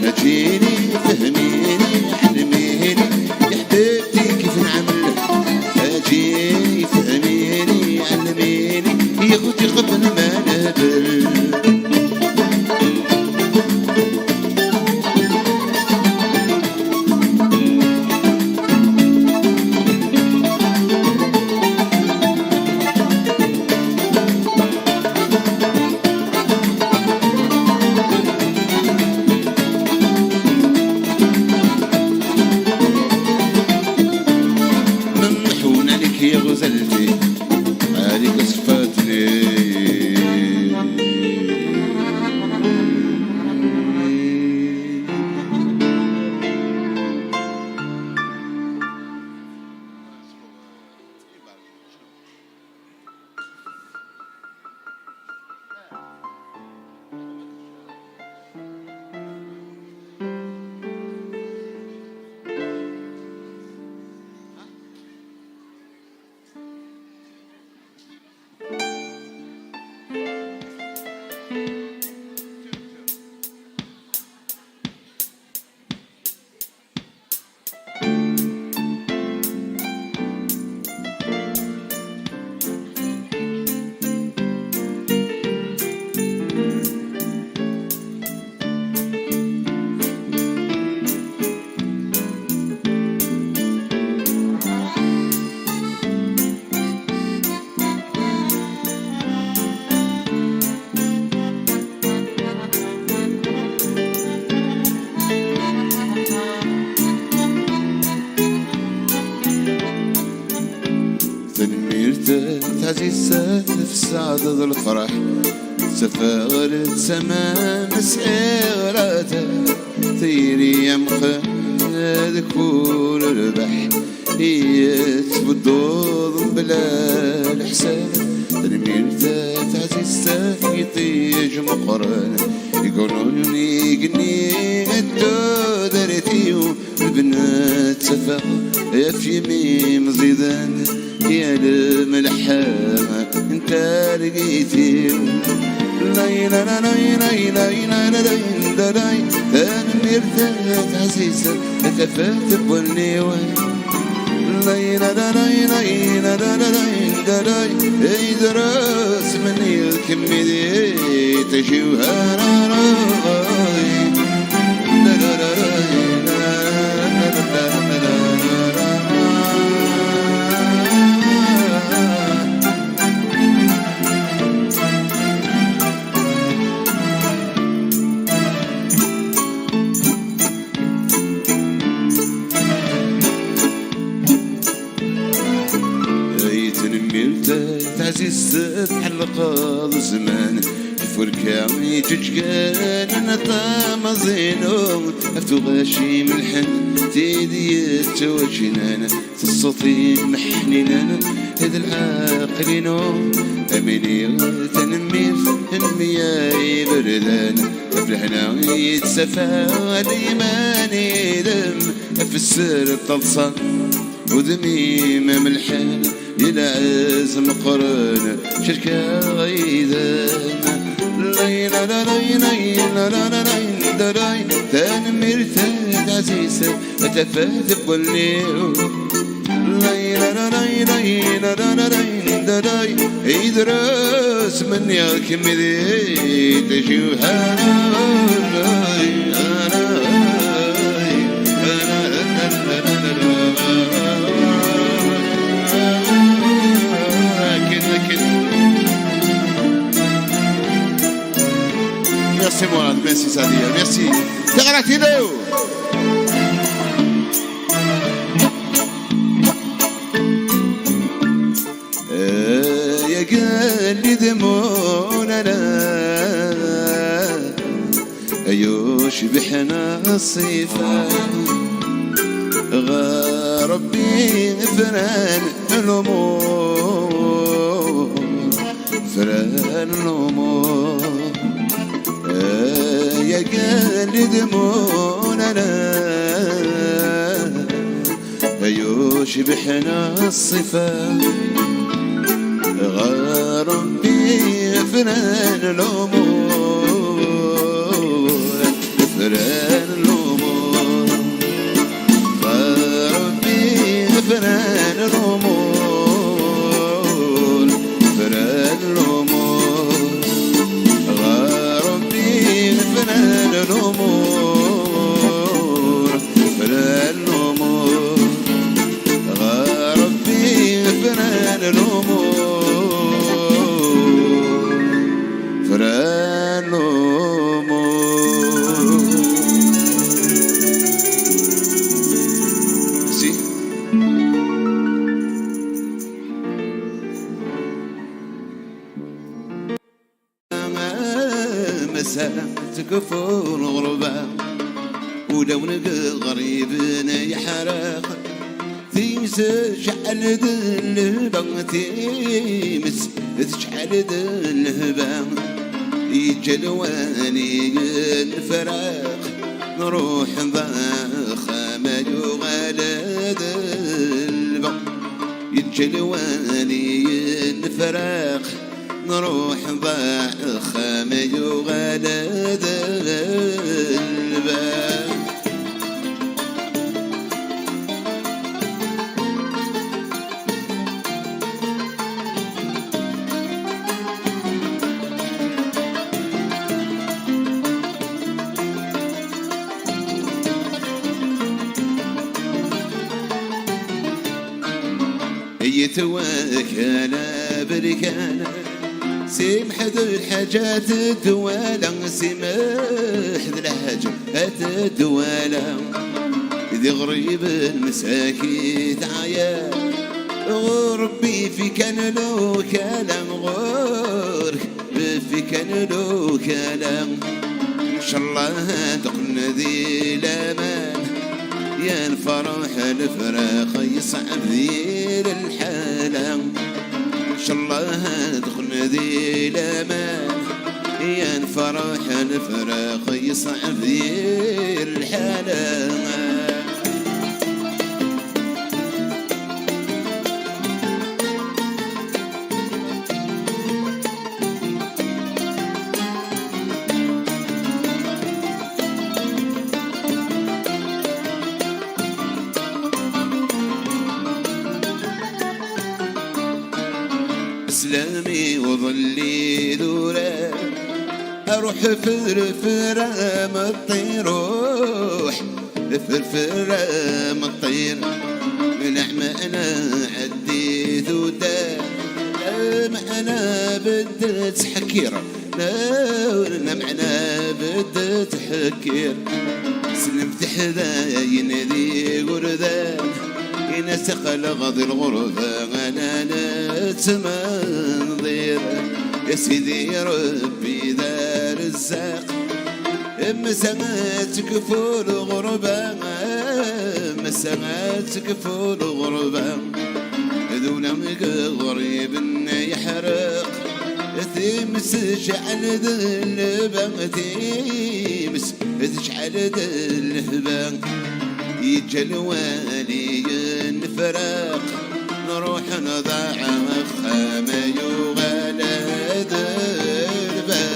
أجيني فهميني علميني يا حبيبتي كيف نعمل أجيني فهميني علميني يا أختي قبل ما نهبل ممحون عليك يا غزلتي عليك صفاتني تعزيزات في سعادة الفرح سفارة سما مسعيراتها تيري يمخد كل البح هي تبدو بلا الحساب تنميرتا تعزيزات ضيج مقرن يقولوني قني الدو درتيو البنات سفا في يمي مزيدان يا الملحامة انت لقيتيو لاي لا لا لاي لاي لاي لا لا لا لاي انا مرتاح عزيزة تفات بولني وين لاي لا لا لاي لاي لا لا لاي لا لاي اذا راس مني الكمية تشوها راي لا لا لا لا لا لا تعزيز تحلق الزمان فركاوي تجكان انا طام زينو افتو غاشي ملحن تيدي توجنان تصطي محنينان هذا العاقلينو اميني تنمير المياي بردان افلهنا يتسفى الايماني دم في السر الطلصان وذميم ملحان يلعز مقرن شركة غيدان لينا لا لينا لا لا لا لا لا تنمير تاد عزيزة تفات بوليو لينا لا لينا لا لا لا لا يدرس من ياك مذي تشوفها Merci Mourad, merci Sadia, merci. Tagaratideo. يا قلبي دموعنا أيوش بحنا الصيفة غربي فران الأمور فران الأمور يا قلبي دموعنا أيوش بحنا الصفا غربي فران الأمور فران الأمور غربي فران الأمور فران الأمور فنان الأمور فنان الأمور ربي فنان الأمور فنان الأمور سي مساء تكفون غربة ولو نلقى غريب يحرق تيمس شعل الهبة تيمس تشعل الهبة يجلواني الفراق نروح ضاخ ما يغالد البق يجلواني الفراق نروح ضاخ ما يغالد الباب يتوكل بركانا سمح ذو الحاجات الدوالة سمح ذو الحاجات الدوالة ذي غريب المساكين عيا غربي في كان له كلام غرب في كان له كلام إن شاء الله تقلنا ذي الأمان يا الفرح الفراق يصعب ذي الحالة إن شاء الله تدخلنا ذي الأمان الفراق يصعب دير الحالة اسلامي وظلي ذولا اروح فرفرة ما تطير روح فرفرة ما تطير نعمة انا عديت ودا ما انا بدت حكير نعمة انا بدت حكير سلمت حذاين ذي غردان ينسق لغض الغرفة أنا نتمنظر يا سيدي ربي ذا رزاق مساتك فول غربة مساتك فول غربة ذولا غريب يحرق تمس شعل ذلبة تمس شعل ذلبة يجي الوالي الفراق نروح نضاع خما يغالى دربا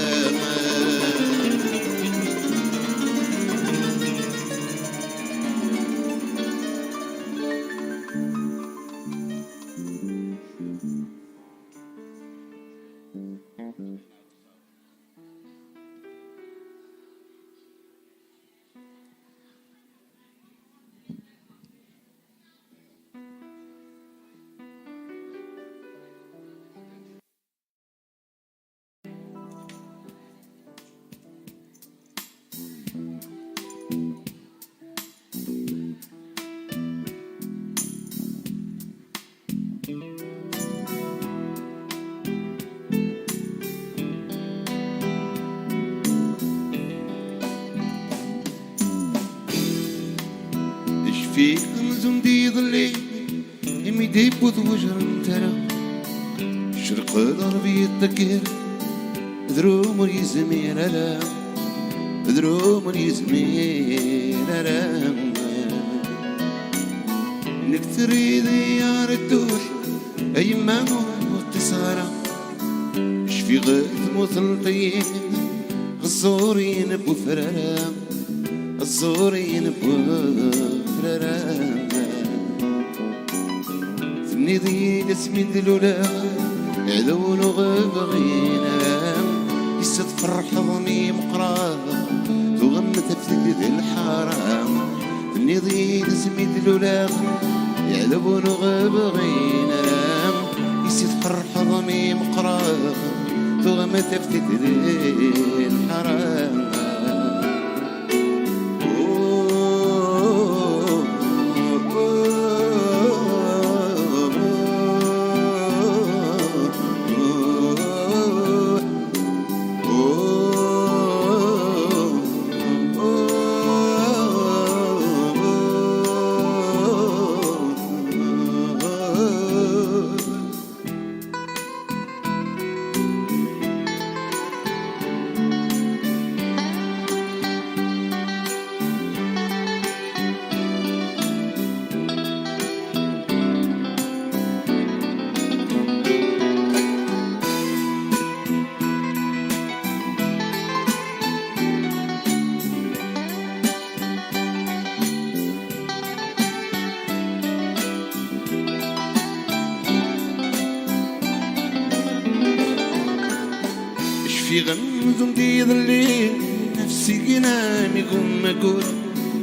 فيك نزم دي ظلي يميدي بود وجر ترى شرق ضربي التكير ذروم يزمير لا ذروم يزمير لا نكتر ديار الدوح اي ما متصارى شفي غير مثلطين غزورين بوفرارا الزورين بوفرارا ثني ذي اسمي دلولا عذون غبغينا يستفرح ضمي مقرا تغم تفتك ذي الحرام ثني ذي اسمي دلولا عذون غبغينا يستفرح ضمي مقرا تغم تفتك ذي الحرام في غمزم دي ظلي نفسي جناني قم اقول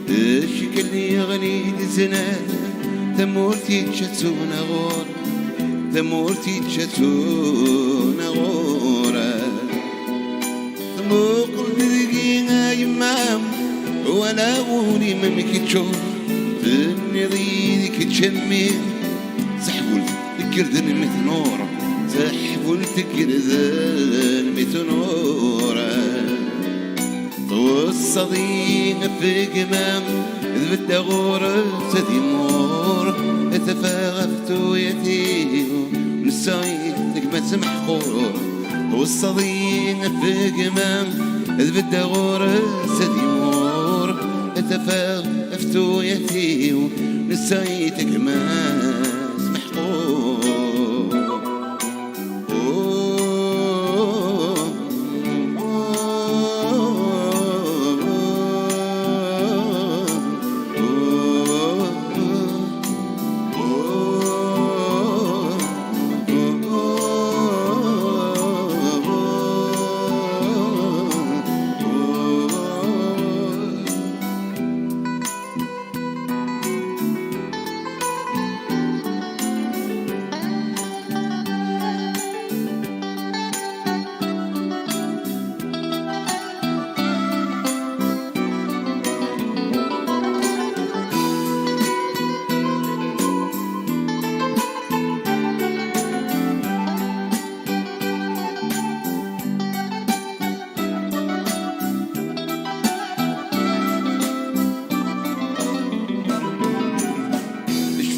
ايش كلي غني زنان ثمورتي تشتون غور ثمورتي تشتون غورا ثموق الدقيقة يمام ولا غولي ممك تشوف ثني ضيدك تشمي سحبوا الكردن مثل نورا سحبوا الكردن مثل نورا والصديق في قمام ذبت غورة تدمور تفاغفت يتيم نسايتك ما تسمح خور والصديق في قمام بدا غورس ديمور اتفاق افتو يثيو نسايتك ماس محقور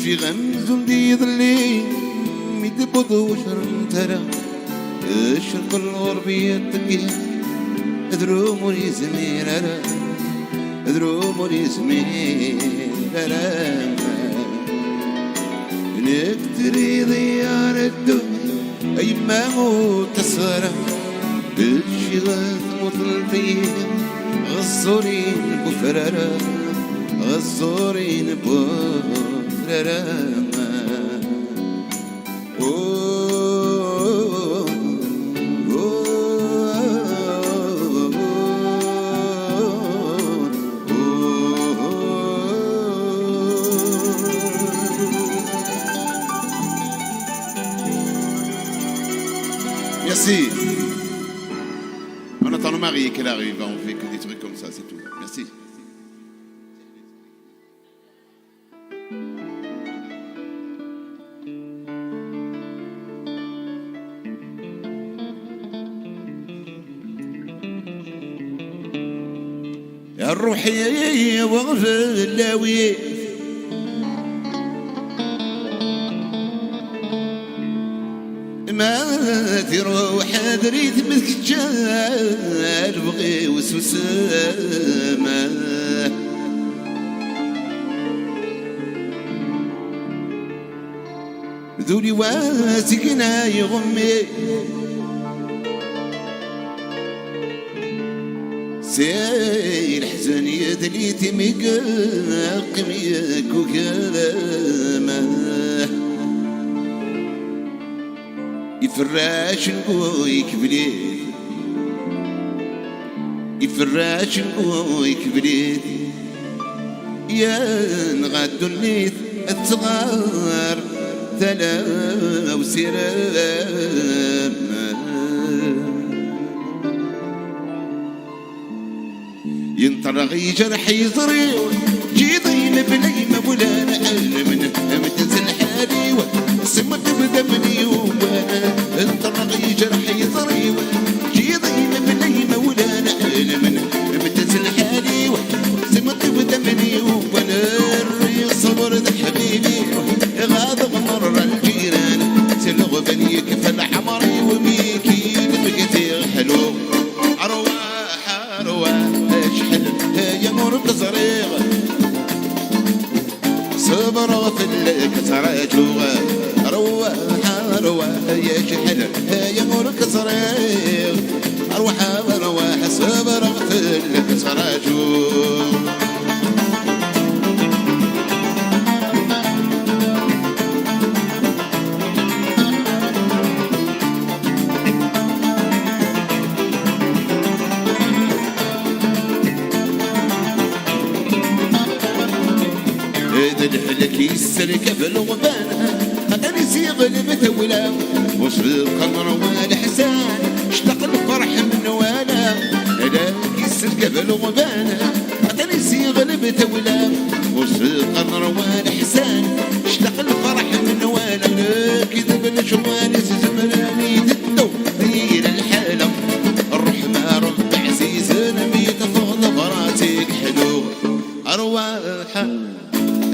في غمز دي ظلي ميدبض وشرم ترى الشرق الغربي التقي ادروموني زمير ادروموني زمير نكتري ضيار الدنيا اي ما هو تصرف بالشي غاث مطلتين غصورين بفرارا غصورين بفرارا Merci. On attend le mari qu'elle arrive, on fait que des trucs comme ça, c'est tout. Merci. الروحي وغف اللاوي ما تروح دريت متكجال بغي وسوسامة ذولي واسقنا يغمي سير حزن يدليتي مقاقم ياكو كلامه يفراش نقويك بليد يفراش نقويك بليد يا نغادو النيت الصغار ثلا وسرام ينطرغ يجرح يضريو جيضين بلي ما بولانا من متنزل حالي سمك بدمني وانا انطرغ يجرح يضريو جيضين بلي ما بولانا من متنزل حالي سمك بدمني وانا صبر ذا حبيبي غاضب مر الجيران سلغ بنيك فالعمري وميكي لبقتي حلو أرواح اشحل يا مرق صريغ صبر في الكسرات لغة أرواح يا شحل يا مرق صريغ أرواح صبر في الكسرات الحلك يسلك بالغبان خلاني سيغ المتولى وش القمر والحسان اشتاق الفرح من وانا هلاك يسلك بالغبان خلاني سيغ المتولى وش القمر والحسان اشتاق الفرح من وانا كذب الجوال زمراني تدو هي الحالة الرحمة رب عزيز نميت فضل براتك حلو أرواح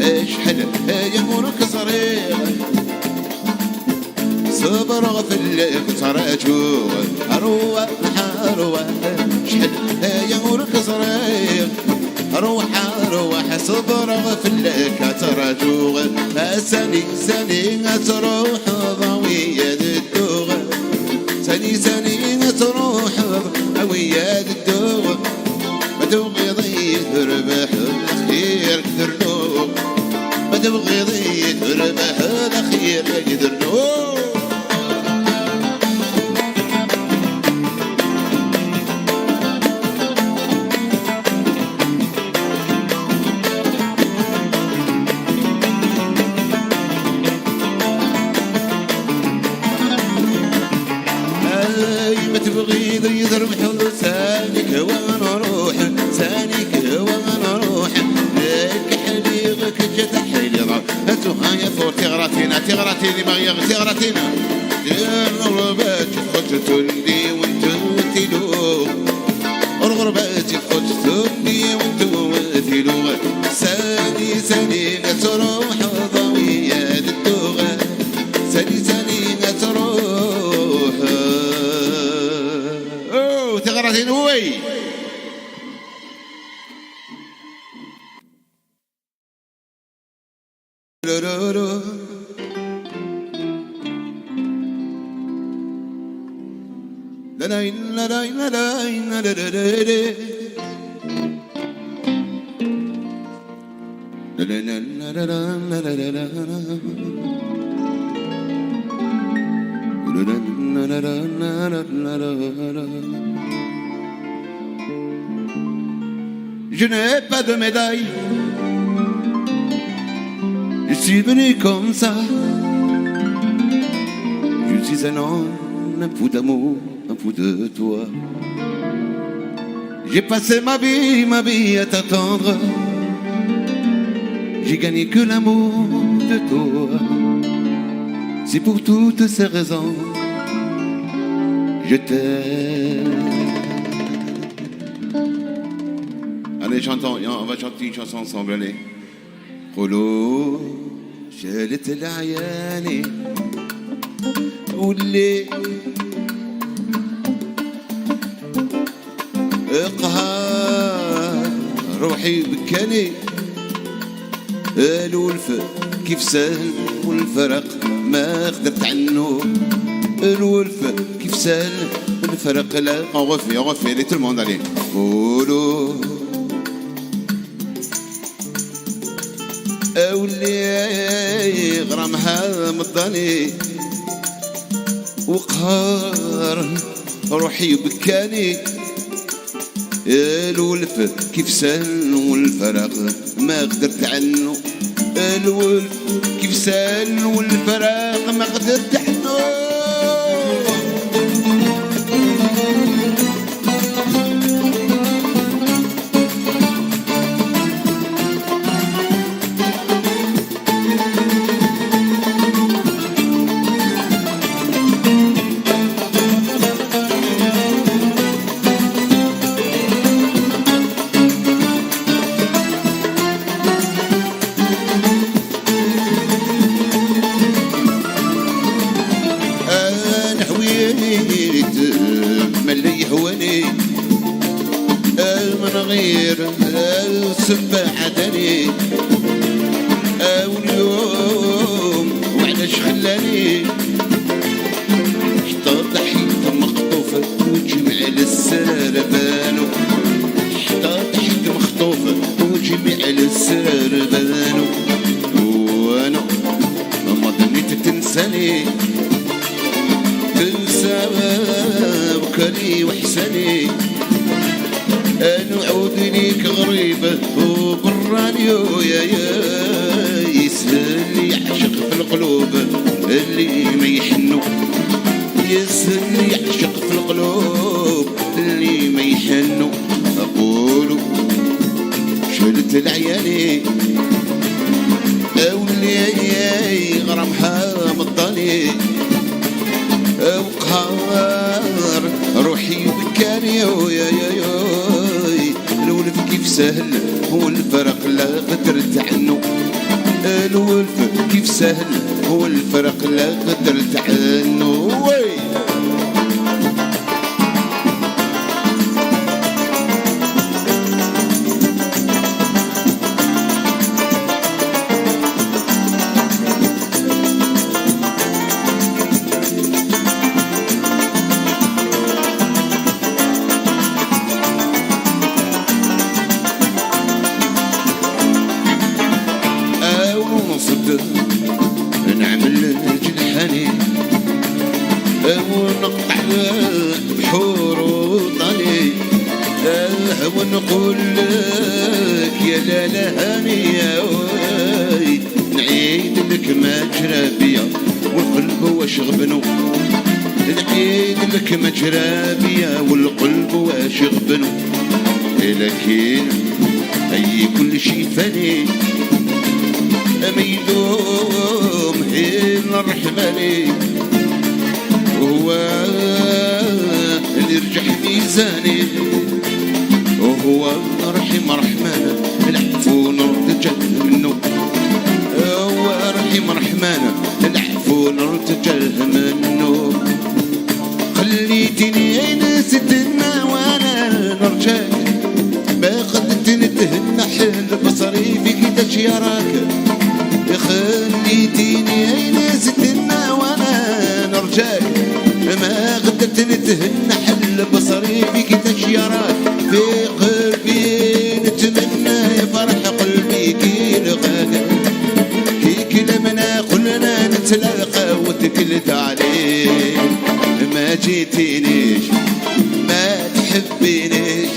اشحل يا مرك صريغ صبر في الكسراتو روح روح شحال يا ورك صريح روح روح صبر في الكسراتو ساني ساني تروح ضوية الدوغ ساني ساني تروح ضوية الدوغ ما تبغي ضيق تربح الأخير كثر ما تبغي ضيق تربح الأخير كثر ما تبغي ضيق تربح لسانك وانا روح سانك وانا روح لك حليغك جت حليغ هاتوها يا فور تغراتينا تغراتيني ما تغراتينا الغربات تخرج تولي وانتو تلو الغربات تخرج تولي وانتو تلو ساني ساني تروح ضوية الدوغ ساني ساني تروح تغراتين وي Je n'ai pas de médaille, je suis venu comme ça. Je suis un homme, un fou d'amour, un fou de toi. J'ai passé ma vie à t'attendre. J'ai gagné que l'amour de toi. C'est pour toutes ces raisons, je t'aime. Allez, chantons, on va chanter une chanson ensemble, allez. قولوا شالت العياني واللي اقهار روحي بكاني الولف كيف سهل والفرق ما قدرت عنه الولف كيف سهل والفرق لا on refait les tout le monde allez قولوا أولي غرامها مضاني وقهار روحي بكاني الولف كيف سهل والفراق ما قدرت عنه الولف كيف سهل والفراق ما قدرت عنه ملي هواني من غير السبة عدني واليوم وعلاش خلاني حتى ضحيت مخطوفة وجمع للسربانو حتى ضحيت مخطوفة وجمع للسربانو وانا ما ظنيت تنساني تنسى بكري وحسني نعود ليك غريبة وبرانيو يا يسهل يعشق في القلوب اللي ما يحنو يسهل يعشق في القلوب اللي ما يحنو أقولو شلت العياني أولي غرامها مضاني وقهار روحي بكاني يا الولف كيف سهل والفرق لا قدرت عنه الولف كيف سهل والفرق لا قدرت عنه. نعمل جنحاني ونقطع بحور وطني ونقول لك يا لالا هانية نعيد لك ما جرى بيا والقلب واش غبنو. نعيد لك ما جرى بيا والقلب واش غبنو. لكن أي كل شي فاني ميدوم هي الرحماني وهو اللي يرجح ميزاني وهو رحيم رحمن العفو نرتجل منه. هو رحيم رحمن العفو نرتجل منه. خليتني نستنى وانا نرجاك ما قدرت نتهنى حل بصري فيك تشيراك. خليتيني نستنى وانا نرجاك ما قدرت نتهنى حل بصري فيك تشيراك. في قلبي نتمنى يفرح قلبي كي لقاك كي كلمنا قلنا نتلاقى وتكلت عليك. ما جيتينيش ما تحبينيش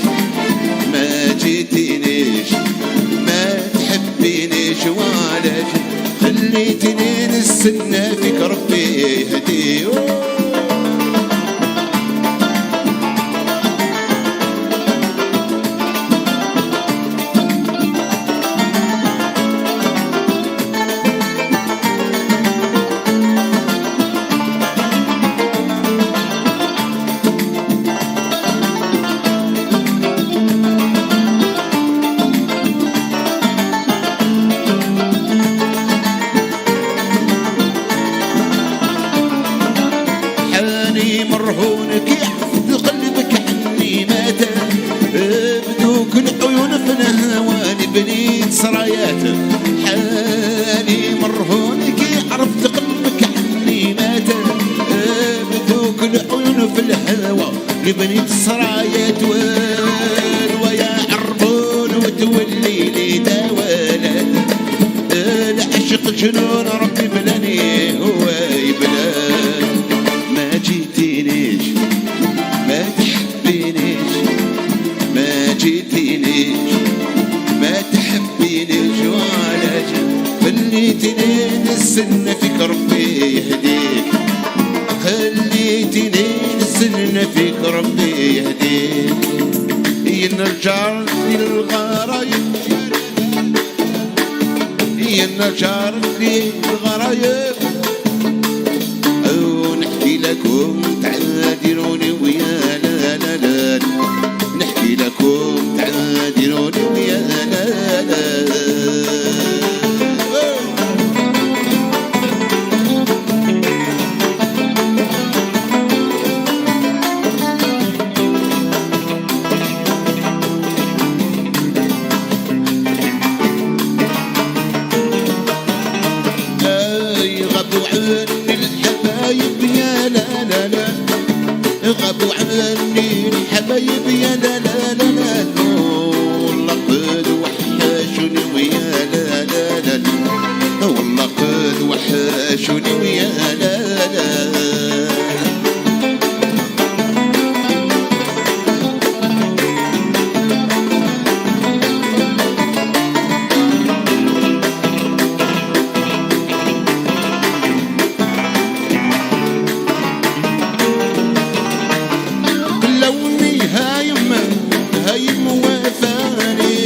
ما جيتينيش ما تحبينيش ولا خليتني نستنى فيك ربي يهدي. مرهونك يحفظ قلبك عني مات بدوك العيون في الهوان بنيت سرايات. حالي مرهونك عرفت قلبك عني مات بدوك العيون في الهوى بنيت سرايات. ويا عربون وتولي لي دوالات العشق جنون ربي بلاني هو يبلان. ما جيتينيش ما تحبينيش ما جيتينيش ما تحبينيش ولا خليتني نستنى فيك ربي يهديك. خليتني نستنى فيك ربي يهديك. ينرجع للغرايب ينرجع للغرايب نحكي لكم تعادلوني ويا لا لا لا. نحكي لكم تعادلوني ويا لا لا لا. غابوا عني الحبايب يا لا لا لا. غابوا عني الحبايب يا لا لا لا لا. والله قد وحشوني ويا لا لا لا. والله قد وحشوني ويا لا لا. هايم وفاني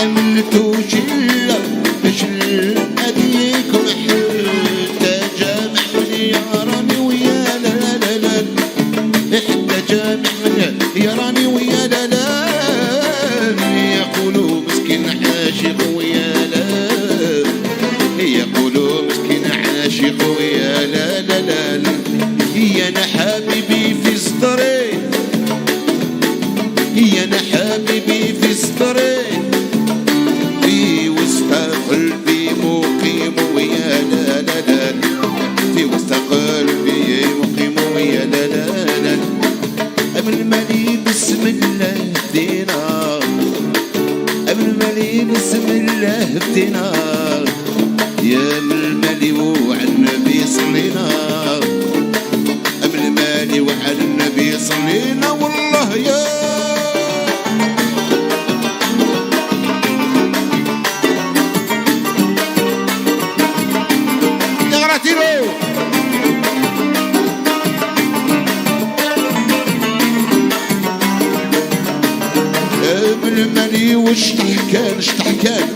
عملتو شي يا انا حبيبي في صدري، يا انا حبيبي في صدري، في وسط قلبي مقيم ويا لا لا لا، في وسط قلبي مقيم ويا لا لا لا. قبل ما لي بسم الله بدينا، قبل ما لي بسم الله بدينا، يا من المالي وعلى النبي صلينا، قبل مالي وعلى النبي صلينا والله يا قبل مالي وش تحكان اش تحكان،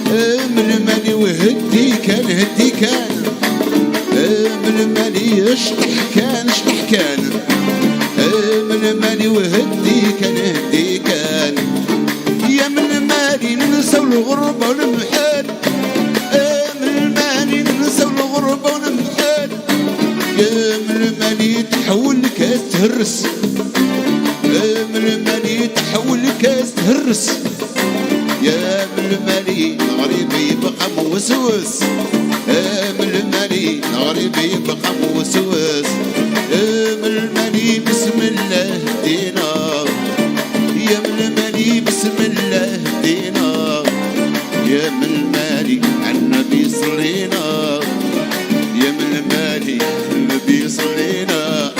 قبل مالي وهدي كان هدي كان، قبل مالي اش تحكان اش تحكان، قبل مالي وهدي كان هدي كان، يا من مالي ننسى الغربة والمحال، من مالي ننسى الغربة والمحال، يا من مالي تحول كاس تهرس، من المالي تحول كاس تهرس، يا من المالي غريبي بقى موسوس، من المالي غريبي بقى موسوس، من المالي بسم الله دينا، يا من المالي بسم الله دينا، يا من المالي عالنبي صلينا، يا من المالي النبي صلينا.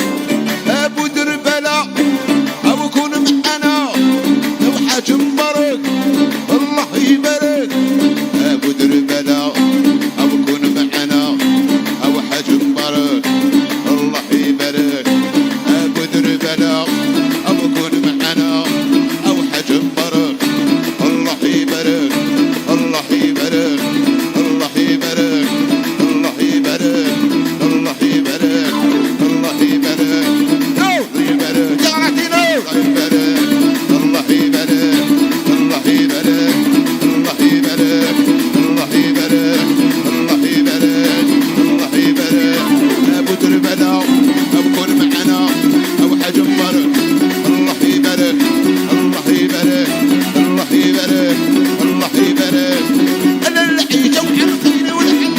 ابو دربلة أو كون معنا لو حاج مبارك الله يبارك، أبو دربلة أو كون معنا أو حاج مبارك الله يبارك، أبو دربلة أو كون معنا أو حاج مبارك الله يبارك، الله يبارك، الله يبارك، الله يبارك، الله يبارك، الله يبارك، يبارك يا راتينو، الله يبارك، الله يبارك، الله يبارك، الله يبارك، الله يبارك، الله يبارك، أبو دربلة أبو كون معنا أو حاج مبارك الله يبارك، الله يبارك، الله يبارك، الله يبارك. أنا العيشة وحرقيني والحب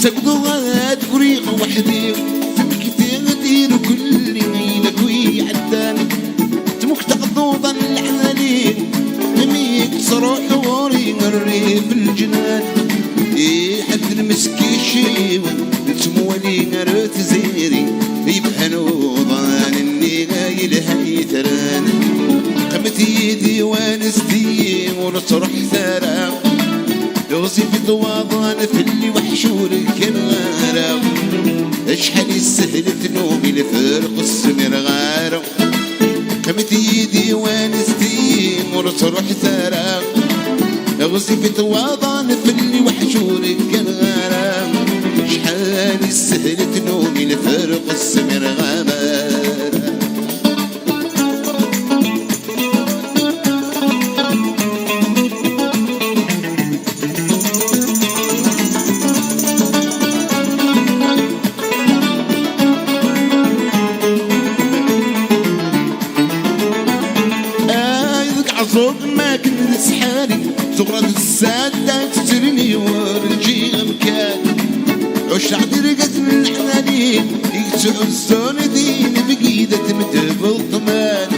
سقطوات فريق وحدي فبكتي غدير كل ميلك ويعدانك تمك تقضوضا العنانين نميك تصروح وري نري في الجنان اي حد المسكي شيوي تمولي نرت زيري يبقى نوضان اني نايل هيتران قمت يدي وانستي ونصرح ثرى يغزي في ضواضان في اللي وحشور الكنغارة اشحال يسهل تنومي لفرق السمير غارة قمت يدي وانستي ونصرح ثرى يغزي في ضواضان في اللي وحشور الكنغارة فرق السمير غامر. عصوب ما كنت سحالي صغرى السادة تجرني ورجي مكان عش عدي رقت من الحنانين يتعزون دين بقيدة مدب الطمان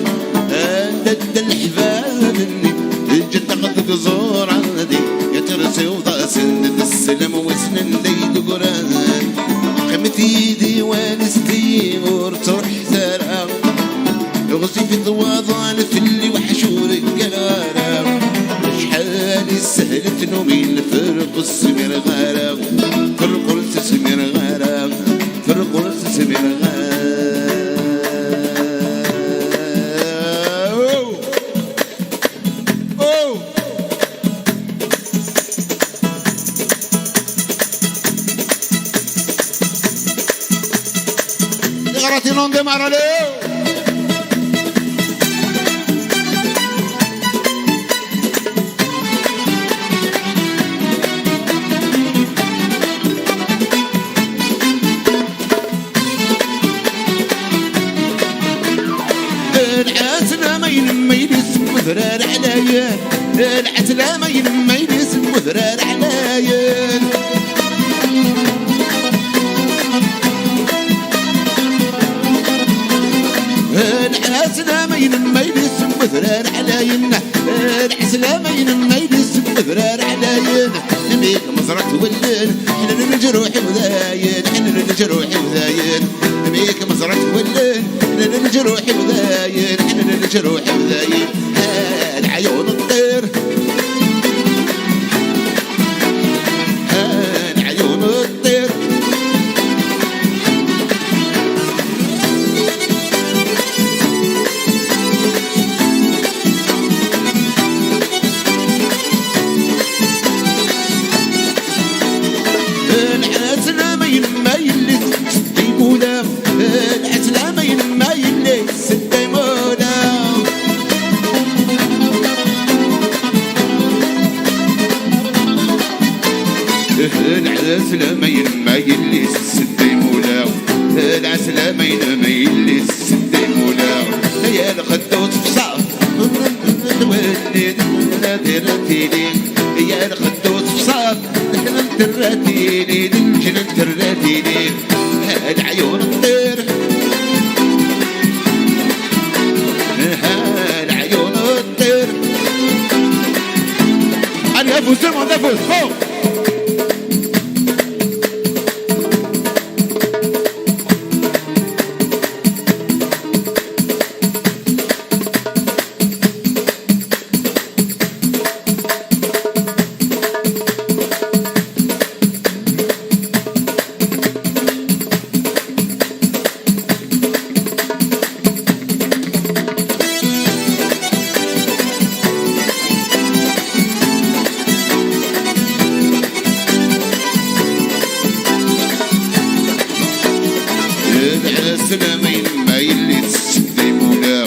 أندد الحباب مني الجد قد قزور عندي يترسي وضاسن السلم وسنن ليد قران خمت يدي وانستي ورترح زرع غزي في ضواضان في اللي وحشور القلارة شحال سهلت نومي الفرق السمير غارة فرق السمير غارة فرق السمير غارة. غراتي لونغ مارالو العسلة ما ينميلس مثرار علايان العسلة ما ينميلس مثرار علايان العسلة ما ينميلس مثرار علايان العسلة ما ينميلس مثرار علايان نميك مزرعة ولين حنا الجروح وذاين حنا الجروح وذاين نميك مزرعة ولين حنا الجروح وذاين حنا الجروح وذاين العيون الطير العيون الطير العسلة ما ينميلس ستي مولا العسلة ما ينميلس ستي مولا العسلة ما ينميلس ستي مولا العسلة ما ينميلس ستي مولا يا الخدوت فصاف تولد نادرتيني يا الخدوت فصاف تراتيني الجنان تراتيني العيون الطير العيون الطير أنا أفوز زمان أفوز فوق العسلة ما ينميلس ستي مولا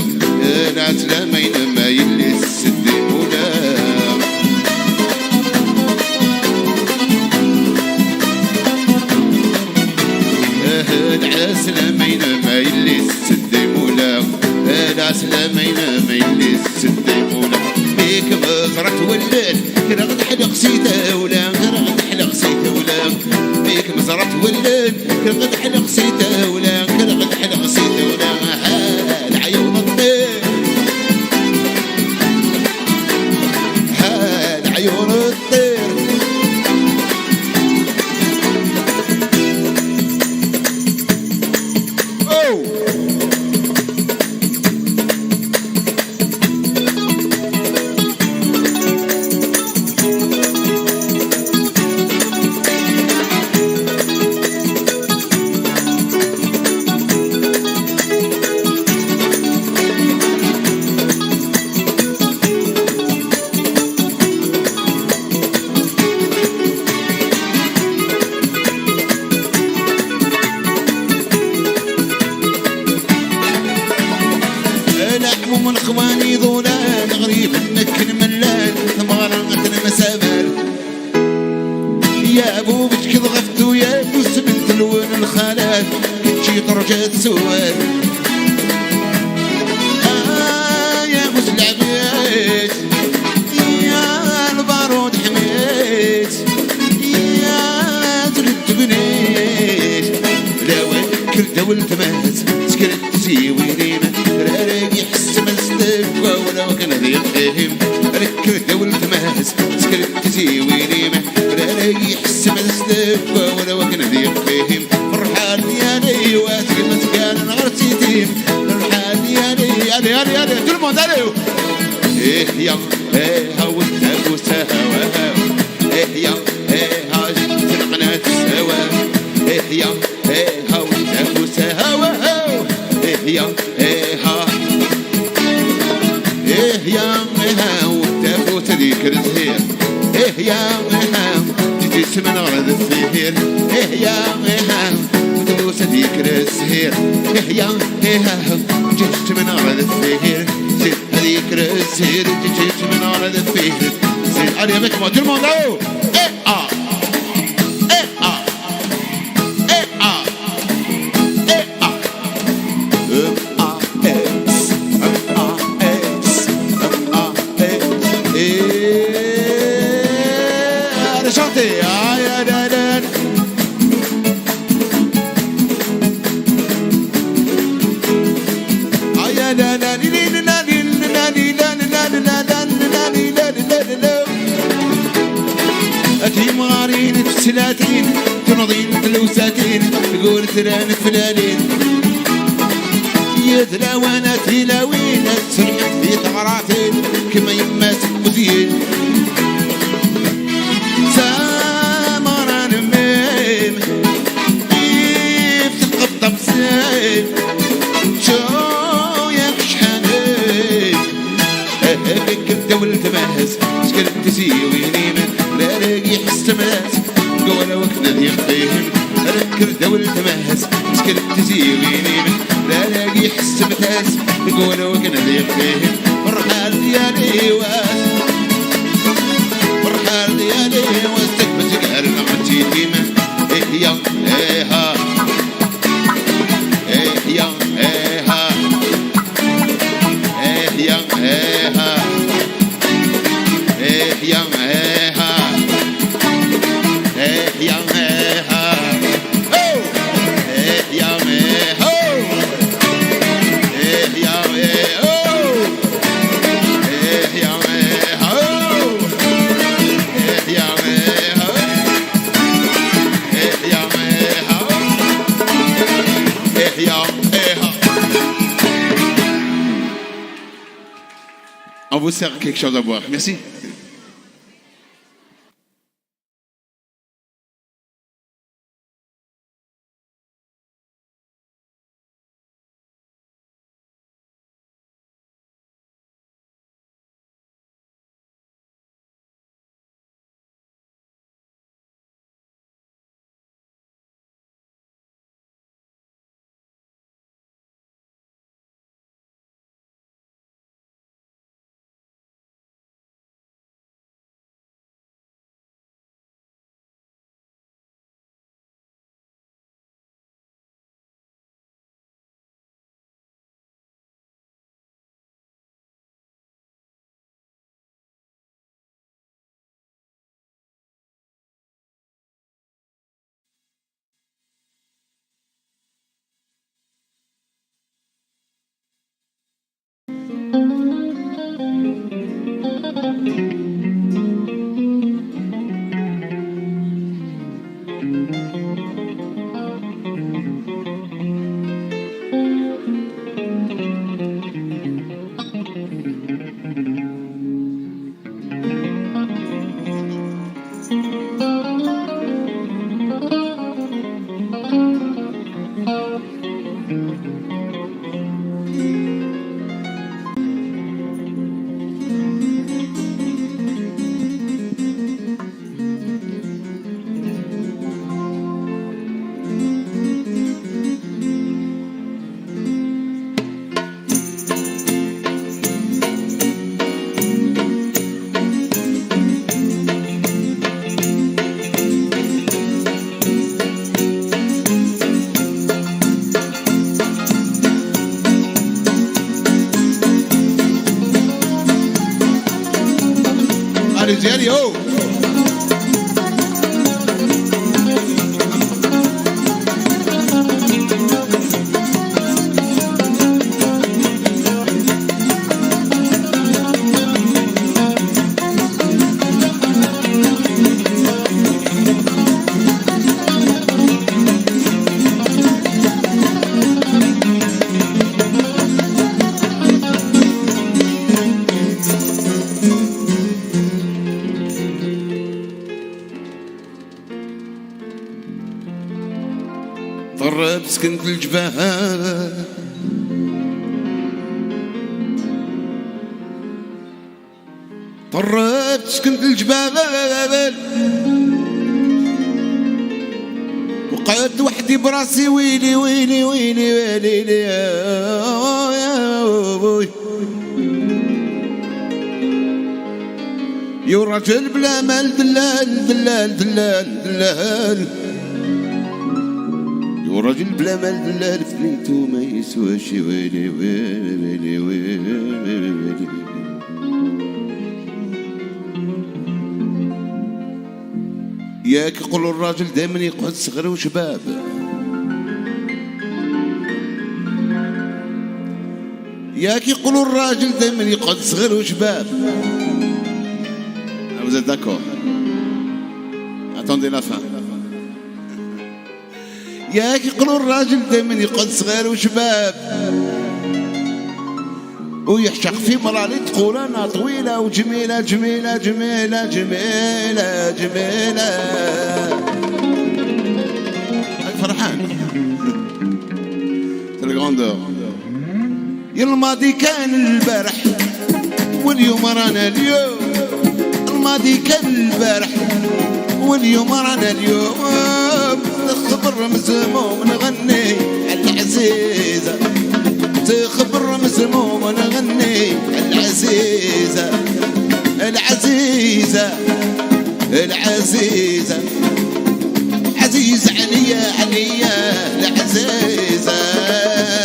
العسلة ما ينميلس ستي مولا العسلة ما ينميلس ستي مولا العسلة ما ينميلس ستي مولا بيك مزرعة ولين كرغد حلق سيتا ولا كرغد حلق سيتا ولا بيك مزرعة ولين كرغد حلق سيتا ولا كرغد حلق سيتا ولا العيون الطير العيون الطير جات سواد يا مسلعبيت يا البارود حميت يا ترد بنيت لا وين كرت والتماس سكرت تسيويني ما راقي يحس مزدك ولو كان ذي فهم ركرت والتماس سكرت تسيويني ما راقي يحس مزدك ولو كان ذي فهم فرحان يا لي واتك مسكان غرتي تيم فرحان يا لي يا tout le monde allez ايه يا ايه هاو التابو سهوا ايه يا ايه هاج تنقنا تسوا ايه يا ايه هاو التابو سهوا ايه يا ايه ها ايه يا هاو التابو تذكر الزهير ايه يا هاو تجي تسمن غرد الزهير ايه يا هاو تبو تذكر الزهير ايه يا هاو تجي تسمن غرد الزهير هذيك الزهير تجي تسمن غرد الزهير زين allez avec moi tout le monde là-haut et ah et ah et ah et ah allez chanter aïe aïe aïe أتيم غارين تسلاتين تنظين تلوساتين تقول تران فلالين يتلاوانا تلاوين تسرح في ثغراتين كما يماسك مزيين سامران ميم كيف تقطب سيف شو كبده والتماس سكرت تسيويني من لا لاقي حس ماس قول وكنا ذي فيهم كبده والتماس سكرت تسيويني من لا لاقي حس ماس قول وكنا ذي فيهم فرحان ديالي واس فرحان ديالي واس تكبس قارنا عمتي ديما ايه يا ايه ها ايه يا ايه ها ايه يا ايه ها يا ميها يا ميها يا ميها يا ميها يا ميها يا ميها يا ميها يا ميها On vous sert quelque chose à boire. Merci. علي زياري هو طرب سكنت الجبال طرب سكنت الجبال وقعدت وحدي براسي ويلي ويلي ويلي ويلي يا ابوي يا رجل بلا مال دلال دلال دلال دلال ورجل بلا مال دلال فليتو ما يسواش ويلي ويلي ويلي ياك يقولوا الراجل دائما يقعد صغير وشباب ياك يقولوا الراجل دائما يقعد صغير وشباب vous êtes d'accord attendez la fin ياك يقولوا الراجل دائما يقعد صغير وشباب ويحشق في مرالي تقول انا طويله وجميله جميله جميله جميله جميله فرحان الغوندور يا الماضي كان البارح واليوم رانا اليوم الماضي كان البارح واليوم رانا اليوم تخبر مسموم نغني العزيزة تخبر مسموم نغني العزيزة العزيزة العزيزة عزيزة عليا عليا العزيزة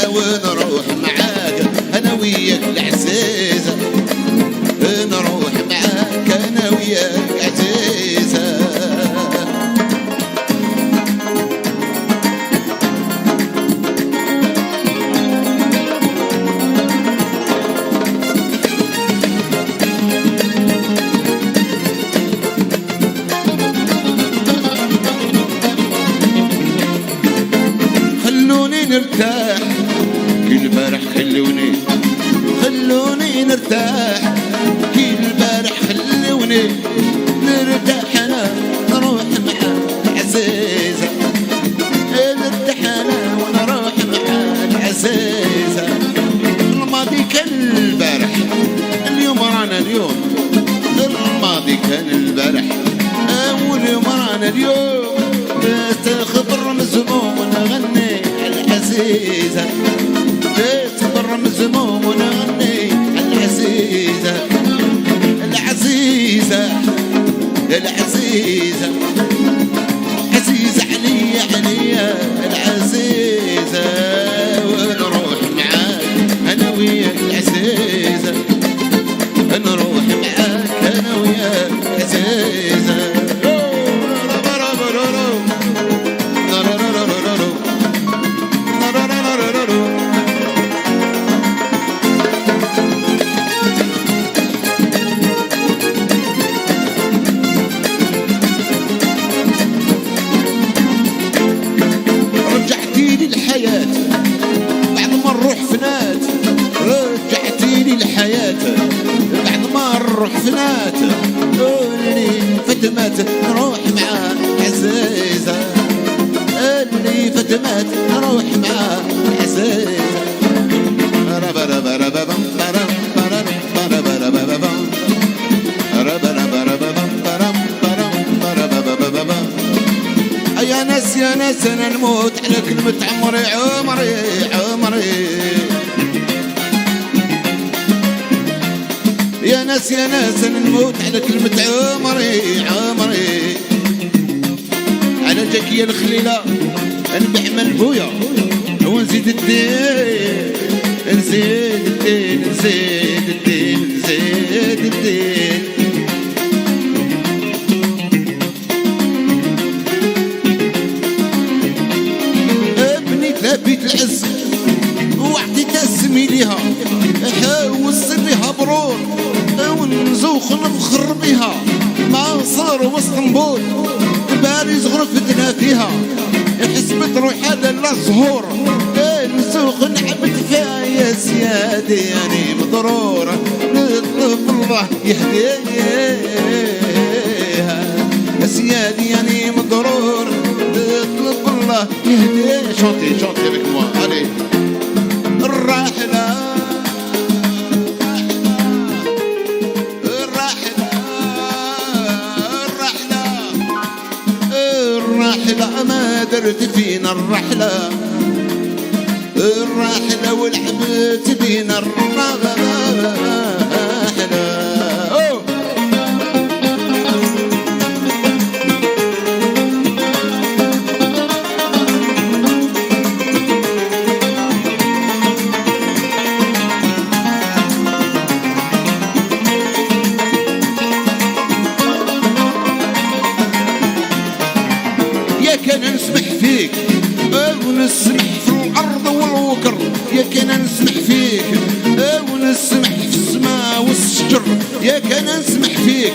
ونروح معاك أنا وياك العزيزة نروح معاك أنا وياك عزيزة نرتاح كل البارح خلوني نرتاح كل البارح خلوني نرتاح انا نروح مع العزيزة نرتاح انا ونروح مع العزيزة الماضي كان البارح اليوم رانا اليوم الماضي كان البارح واليوم رانا اليوم تخبر مزموم ونغني العزيزة تخبر مزموم ونغني العزيزة العزيزة العزيزة عزيزة عليا عليا العزيزة ونروح معاك أنا وياك العزيزة نروح معاك أنا وياك العزيزة رجعتيني الحياة بعد ما نروح فنات رجعتيني الحياة بعد ما نروح فنات اللي فتمات نروح معاه عزيزة اللي فتمات نروح معاه عزيزة يا ناس انا نموت على كلمة عمري عمري عمري يا ناس انا نموت على كلمة عمري عمري على جاك يا الخليلة نبيع من بويا ونزيد الدين نزيد الدين نزيد الدين نزيد الدين القنبول باريس غرفتنا فيها حسبت روحها لا زهور السوق نعبد فيها يا سيادي يعني مضرور نطلب الله يهديها يا سيادي يعني مضرور نطلب الله يهديها شوطي شوطي avec moi allez الراحلة الرحلة ما درت فينا الرحلة الرحلة ولعبت بينا الرحلة كان نسمح فيك ونسمح في الأرض والوكر يا كان نسمح فيك ونسمح في السماء والشجر يا كان نسمح فيك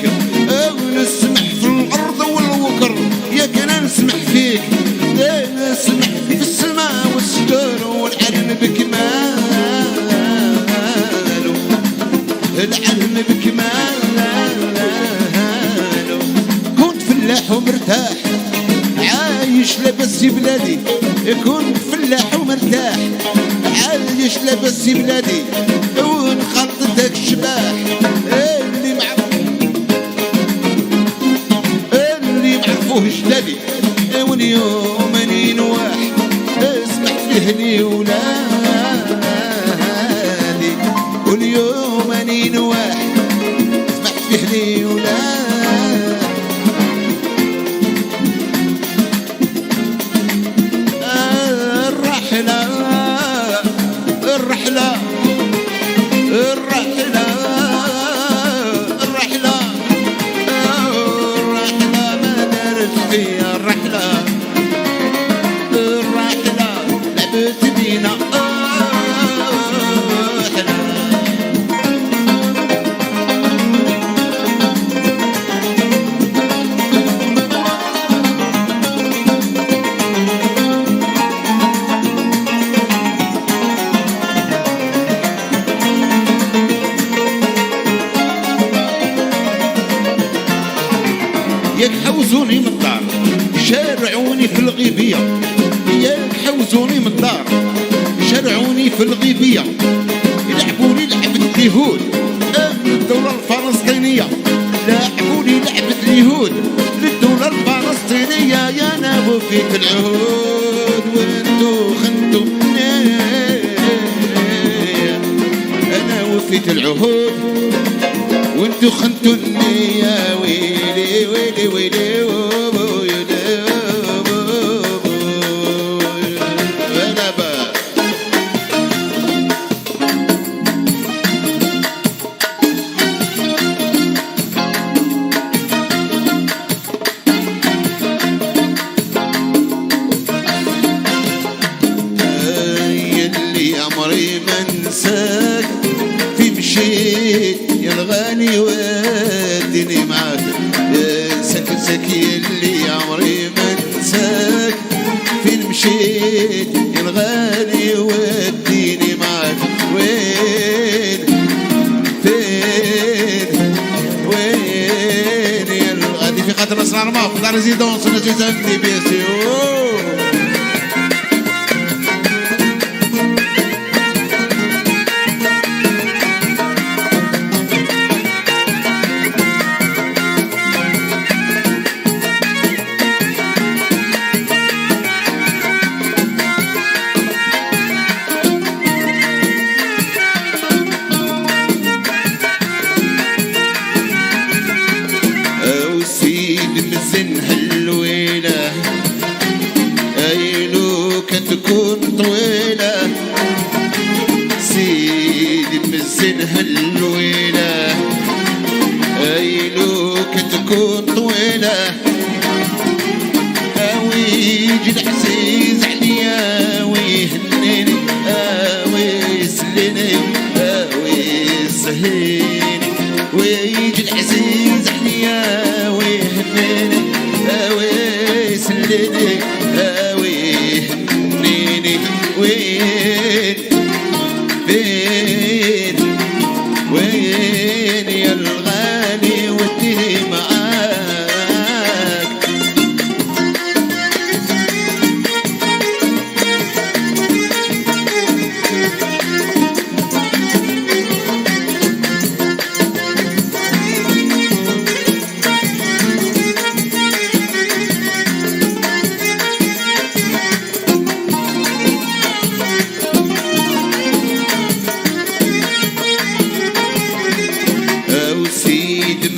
ونسمح في الأرض والوكر يا كان نسمح فيك نسمح في السماء والشجر والعلم بكماله العلم بكماله كنت فلاح ومرتاح عايش لاباس بلادي كنت فلاح ومرتاح عايش لاباس بلادي ونخلط داك الشباح اللي معرفوه جدادي واليوم اني نواح اسمح فيه لي ولادي واليوم اني نواح اسمح فيه لي ولادي الرحلة ما دارت فيها الرحلة لعبت بينا ياك حوزوني من الدار شارعوني في الغيبية ياك حوزوني من الدار شارعوني في الغيبية يلعبوني لعبة اليهود للدولة الفلسطينية لعبوني لعبة اليهود للدولة الفلسطينية يا أنا وفيت العهود وانتو خنتو أنا وفيت العهود وانتو خنتو النية ويلي ويلي ويلي يلي عمري ما انساك في مشيت يا الغالي وديني معاك ساك يلي عمري ما انساك فين مشيت يا الغالي وديني معاك وين يا الغالي في خاطر اسرار ما في لا ريزيدونس انا جزاكني بيان سور مزن هاللويلة أيلو كتكون طويلة سيدي مزن هاللويلة أيلو كتكون طويلة أويجي العزيز عليا ويهنيني ويسليني ويسهيني ويجي العزيز عليا ويهنيني ويني ويني وين فين وين يا الغالي ودي معاك.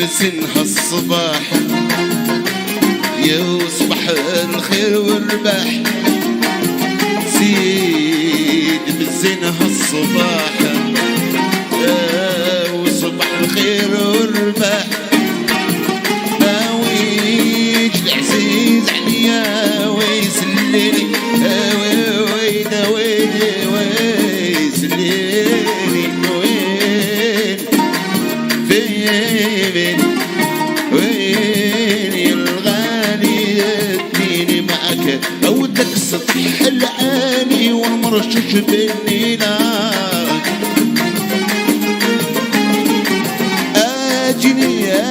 مسن هالصباح يصبح الخير والرباح، سيد مسن هالصباح وصبح الخير والرباح. ويج العزيز عليا ويسليني ويدا ويدي ويسليني وين فين وين يا الغالي اديني معك اودك سطح العالي والمرشش بالنينا.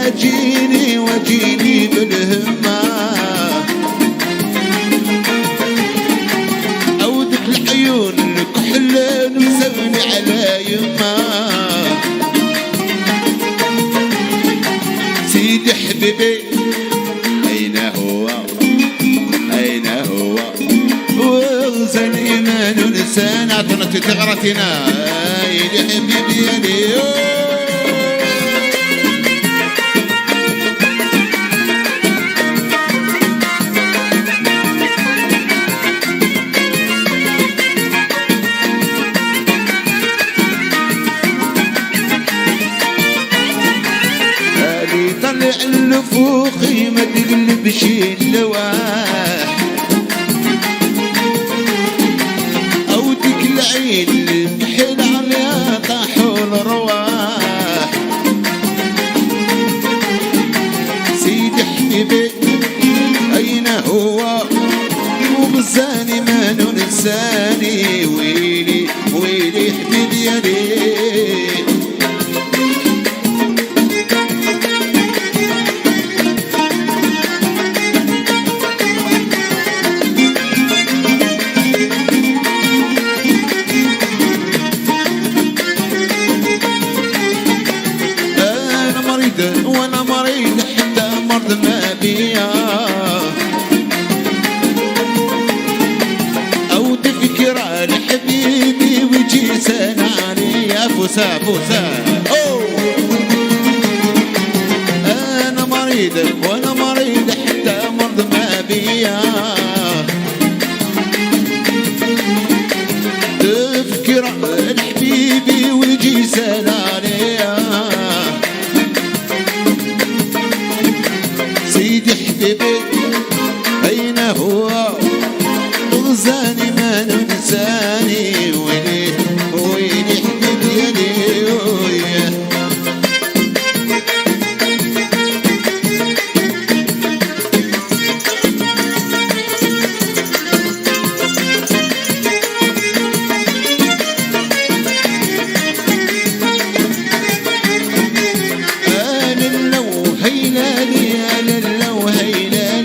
اجيني واجيني بالهمة اودك العيون الكحل مسوي على يمه. سيدي حبيبي أين هو أين هو وغزل إيمان لسان عطنا تغرتنا يا حبيبي يا ليو. طلع النفوخي ما تقلبش اللواح اودك العين المحل عليها طاحوا الرواح. سيدي حبيبي اين هو وبالزاني ما ننساني ويلي ويلي حبيبي يا ليه. وانا مريض حتى مرض ما بيا او تفكر لحبيبي ويجي سناني يا فوسا فوسا. انا مريض وانا مريض حتى مرض ما بيا تفكر لحبيبي ويجي سناني. سيدي حبيبي أين هو غزاني ما ننساني ويلي ويلي حبيبي يا ليه. أنا اللو هيلالي أنا اللو هيلالي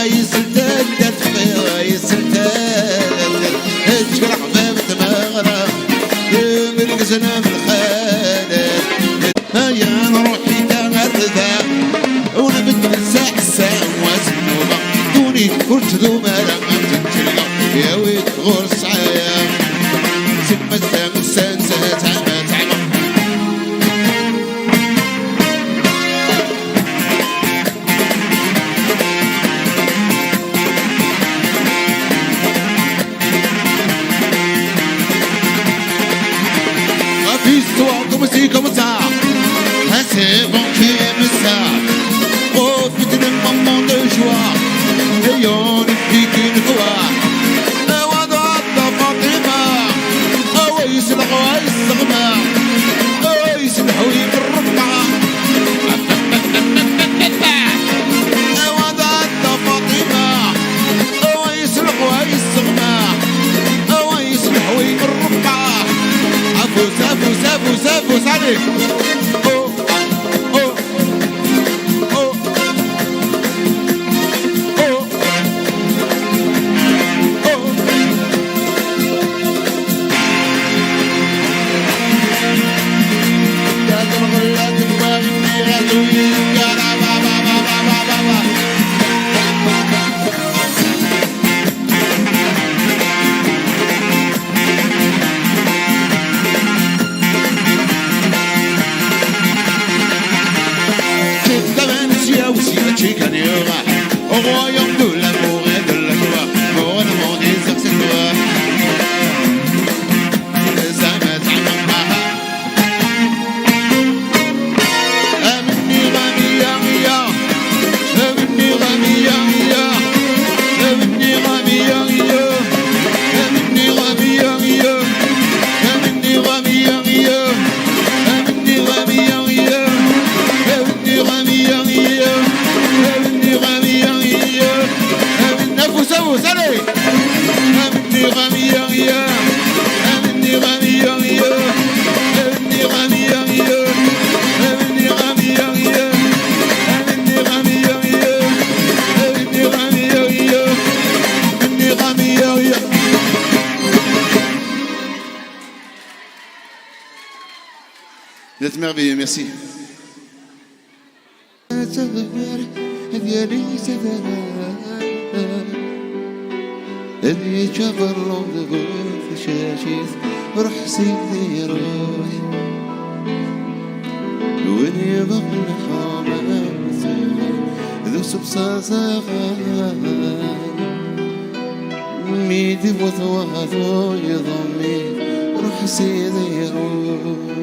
يسلتك درتفيا يسلتك اشكر حباب تمغرى من قزنا من خالد هيا نروحي تغرذا ونبت نساح الساعة واسموبا دوني قلت ذو مالا ما تنتلقى يا ويت غور سعايا سمت تمسان سهت عما تعمى comme ça, c'est bon qui me ça. Profite d'un moment de joie, ayons ne plus qu'une fois. ويس الغوا يسغما ويس الحوي بالربع وضعت فاطمة ويس الغوا يسغما ويس الحوي بالربع عفوس عفوس عفوس عفوس عليك Vous êtes merveilleux, merci. اللي جبر لون في شاشيث روح سيدي روح وين يبقى الحمام ذو سبساسا ميدي وثواثو يضمي روح سيدي روح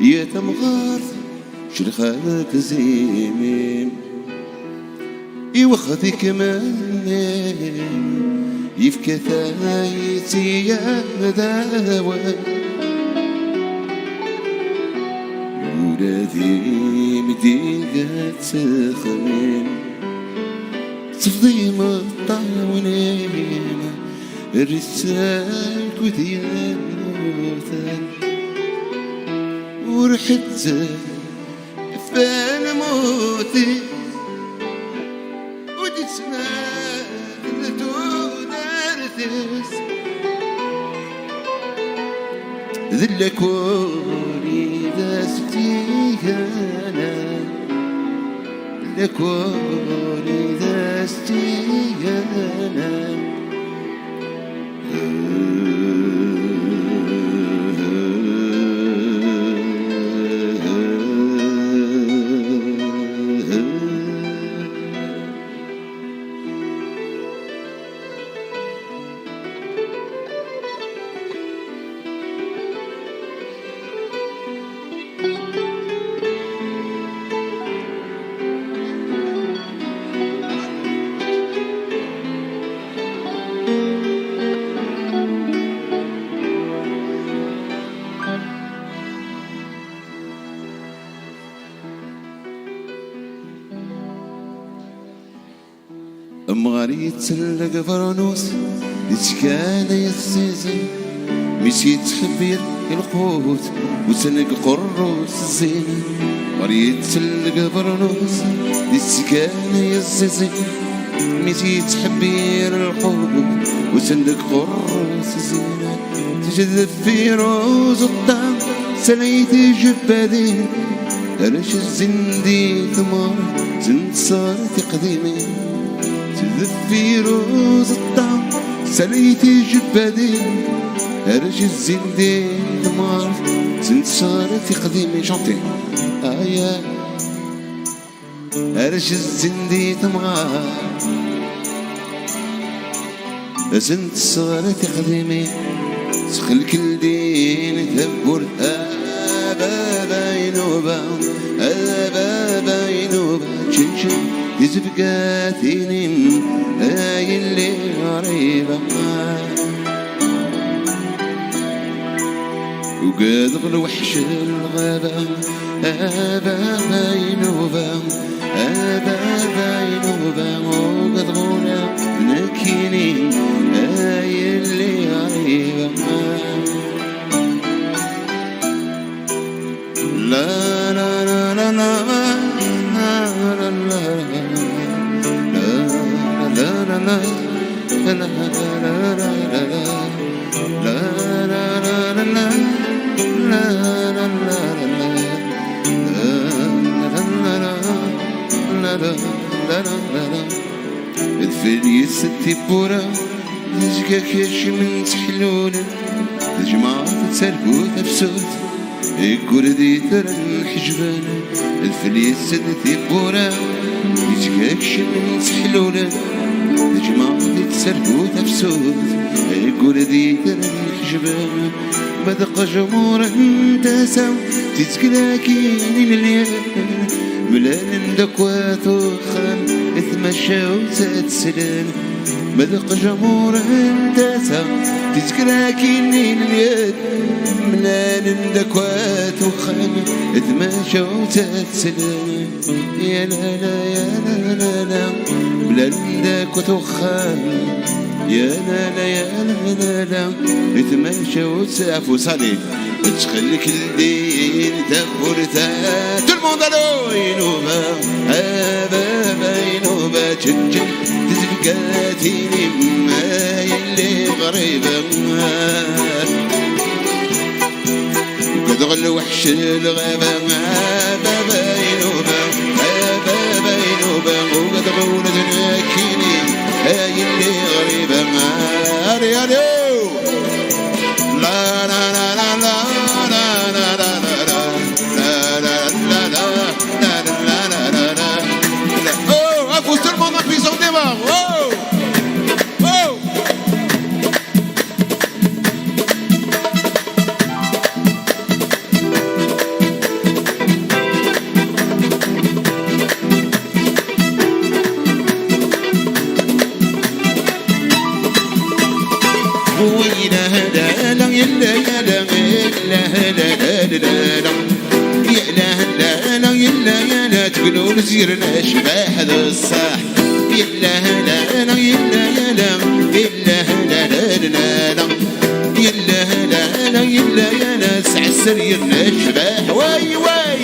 يا تمغارث شرخانك زيمين يوخذي كمان يفكى ثايتي يا داوى ولادي مديقة تخمين تفضي مطاونين الرسال كذيان موثان ورحت فالموتي وديتنا لتون ارثس ذلكوني داستيانا لكوني داستيانا أمغاري تسلق فرنوس يتكالي السيزن مشيت خبير القوت وسنق قروس الزين وريت تلق برنوس للسكانة يززين مشيت خبير القوت وسنق قروس الزين تجذب في روز الطعم سليت جبادين رش الزندي ثمار زند صارت قديمة تجذب في روز الطعم سليت جبادين رش الزندي ثمار زند صارت قديمة شانتي آيا رش الزندي ثمار زند صارت قديمة سخل كل دين ثبور أبا ينوبا أبا ينوبا شنشن يزبقاتين أي اللي غريبة وقاد الوحش الغابة أبا ينوبا أبا ينوبا وقاد غونا نكيني أي اللي غريبة لا لا لا لا لا الفلي ستي بورا تجيك ياش من تحلونا تجمع تسرقو تفسوت يقول دي ترى الحجبانة الفلي ستي بورا تجيك ياش من تحلونا تجمع تسرقو تفسوت يقول دي ترى الحجبانة بدق جمهور انت سو تتكلاكين الليل ملان دكوات وخان اتمشى وتتسلم بدق جمهور انت سو تتكلاكين الليل ملان دكوات وخان اتمشى وتتسلم يا لا لا يا لا لا لا ملان دكوات وخان يا لا لا يا لا لا لا اتمشى وتسعف وصلي تخليك الليل تبورتا tout le monde allo ينوبا بابا ينوبا تشجن تزبقاتيني ما يلي غريبة وكذغل وحش الغابة بابا ينوبا بابا ينوبا وكذغل ذنكيني هاي اللي غريبة هاري لا لا لا لا لا لا لا tout le monde en prison démarre. Oh oh ويلا هلا لا يلا يلا لا لا لا لا يا لا لا يلا يلا تقولون زيرنا شباح هذا الصاح يلا لا لا يلا يلا يلا لا لا لا لا يلا لا لا يلا يلا سع السريرنا شباح واي واي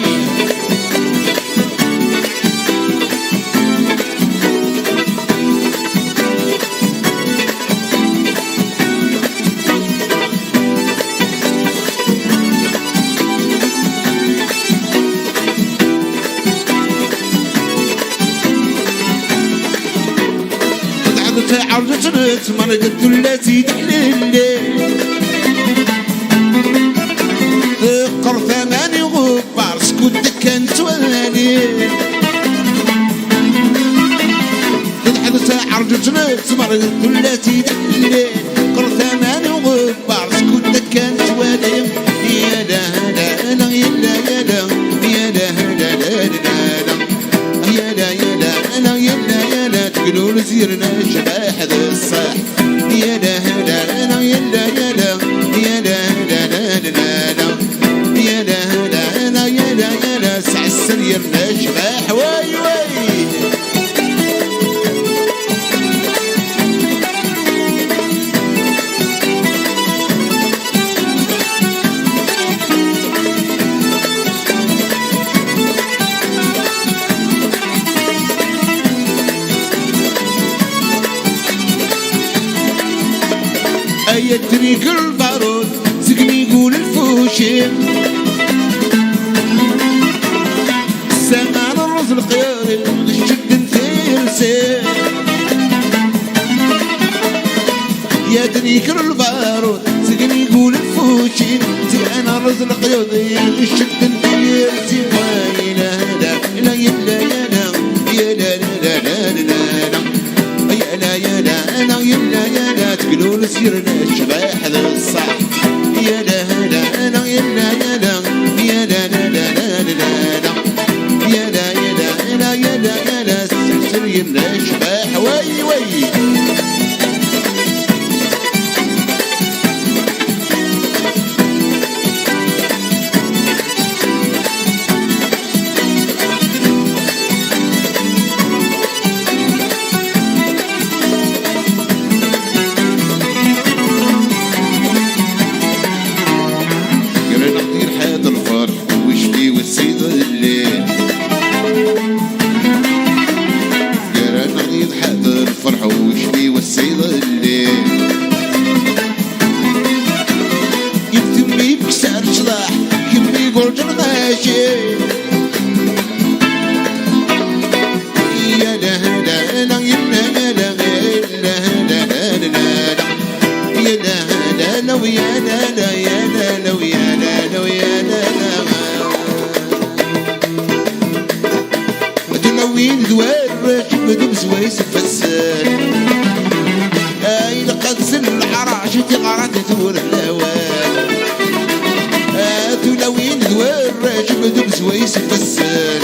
عرضت مرقت التي تحلل ذكر ثماني غبار سكوت كان توالي تضحك عرضت مرقت التي تحلل ذكر ثماني غبار سكوت كان توالي يا لا لا لا يا لا يا لا يا لا لا لا يا لا يا لا لا يا لا يا لا تقولون زيرنا شباح هذا الصاح يا لا لا لا يا لا يا لا يا لا لا لا لا يا لا لا لا يا لا يا لا سع السريرنا شباح واي واي هيا تريك البارود سقني يقول الفوشين السمان الرز القياري الشد نفيرسي يا تريك البارود سقني يقول الفوشين سقان الرز القياري الشد نفيرسي ويلا لا يلا يا لا لا لا لا لا يا لا انا يا لا تقولوا سيرنا الشباح هذا الصح يا لا انا يا لا يا لا لا لا لا لا يا لا انا يا لا سير يمنا الشباح وي وي وين دوار بدو بزويس الفسان اي لقد سن العراش تغرد ثور الاوان تلوين دوار بدو بزويس الفسان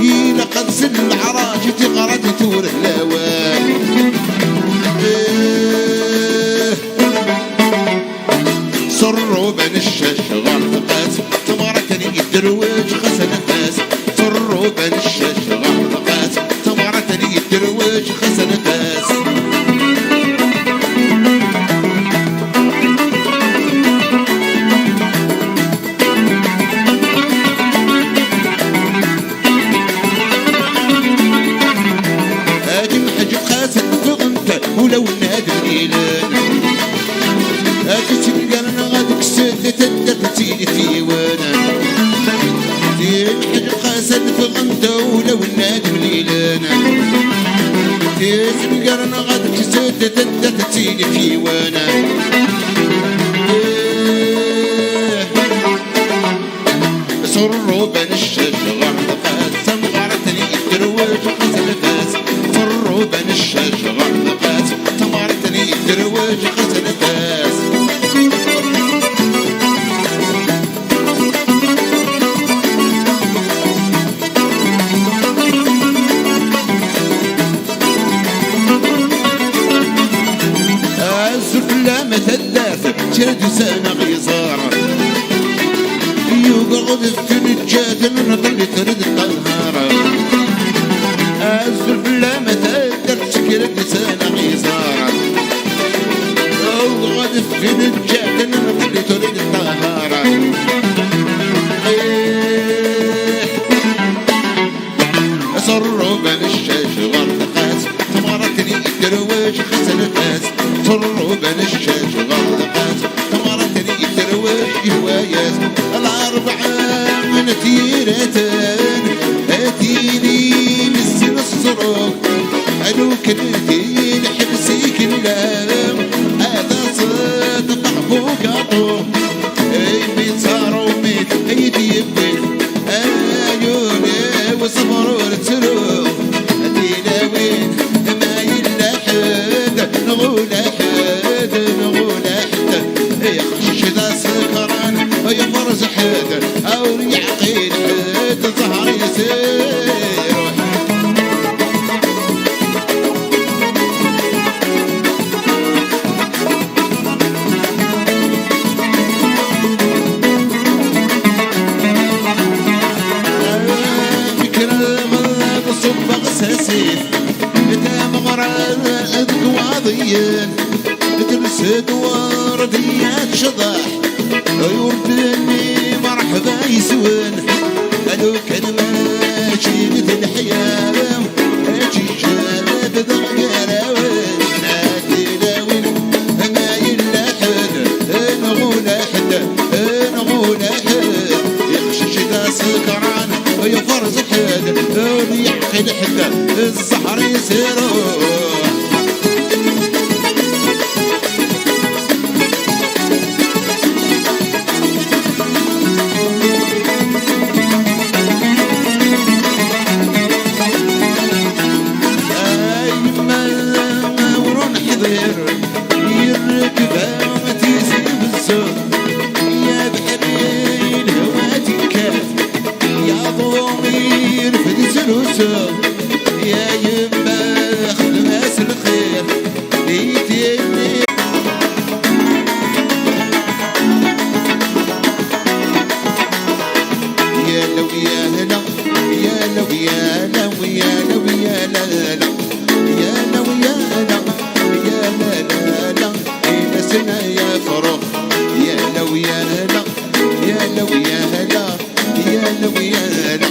اي لقد سن العراش تغرد ثور الاوان صروا بين الشاش غرد قاس تمارتني الدرويش خسن الناس صروا بين الشاش غرد قاس تمارتني الدرويش خسن الناس اجم حجب خاسن فغنت ولو نادر إيلان تتلقانا غادك سد تدرتي في وانا تحج قاسد في غنده ولو النادم ليلانا تتلقانا غادك سد تدرتي في وانا صروا بين الشاش غرد قاس تمغرتني الدرويش خسن فاس صروا بين الشاش غرد قاس تمغرتني الدرويش خسن فاس شاد سنة غيزارة يقعد في النجاة نطلي ترد الطهارة أزف لا ما تقدر شكلك سنة غيزارة يقعد في النجاة نطلي ترد الطهارة صروا بين الشاش غرد قاس تمارتني الدرويش خسن فاس صروا بين الشاش غرد قاس تمارتني الدرويش هوايات الأربعة من تيرتان هاتيني مسن الصروف حلو كنتي حبسي كلام هذا صوت طعبو قاطو اي ميت صاروا ميت ايدي يبين عيوني وصبروا لتروح ادينا وين ما يلا حد نقول حد نقول حد يا خشش ذا سكران يا فرز حد او يعقيد حد ظهر يسير متى مغرد قواضيين تلسد ورديات شضاح يوردني مرحبا يسوين قالوا كان ماشي مثل حيام اجي جالب ذا قراوين نادي لاوين سكران يفرز حد ويحكي لحد السحر يسيروا يا يما خدماس الخير يتيني يا لو يا هلا يا لو يا لو يا لو يا لا لا يا لو يا لا يا لا لا لا نسنا يا فروخ يا لو يا هلا يا لو يا هلا يا لو يا هلا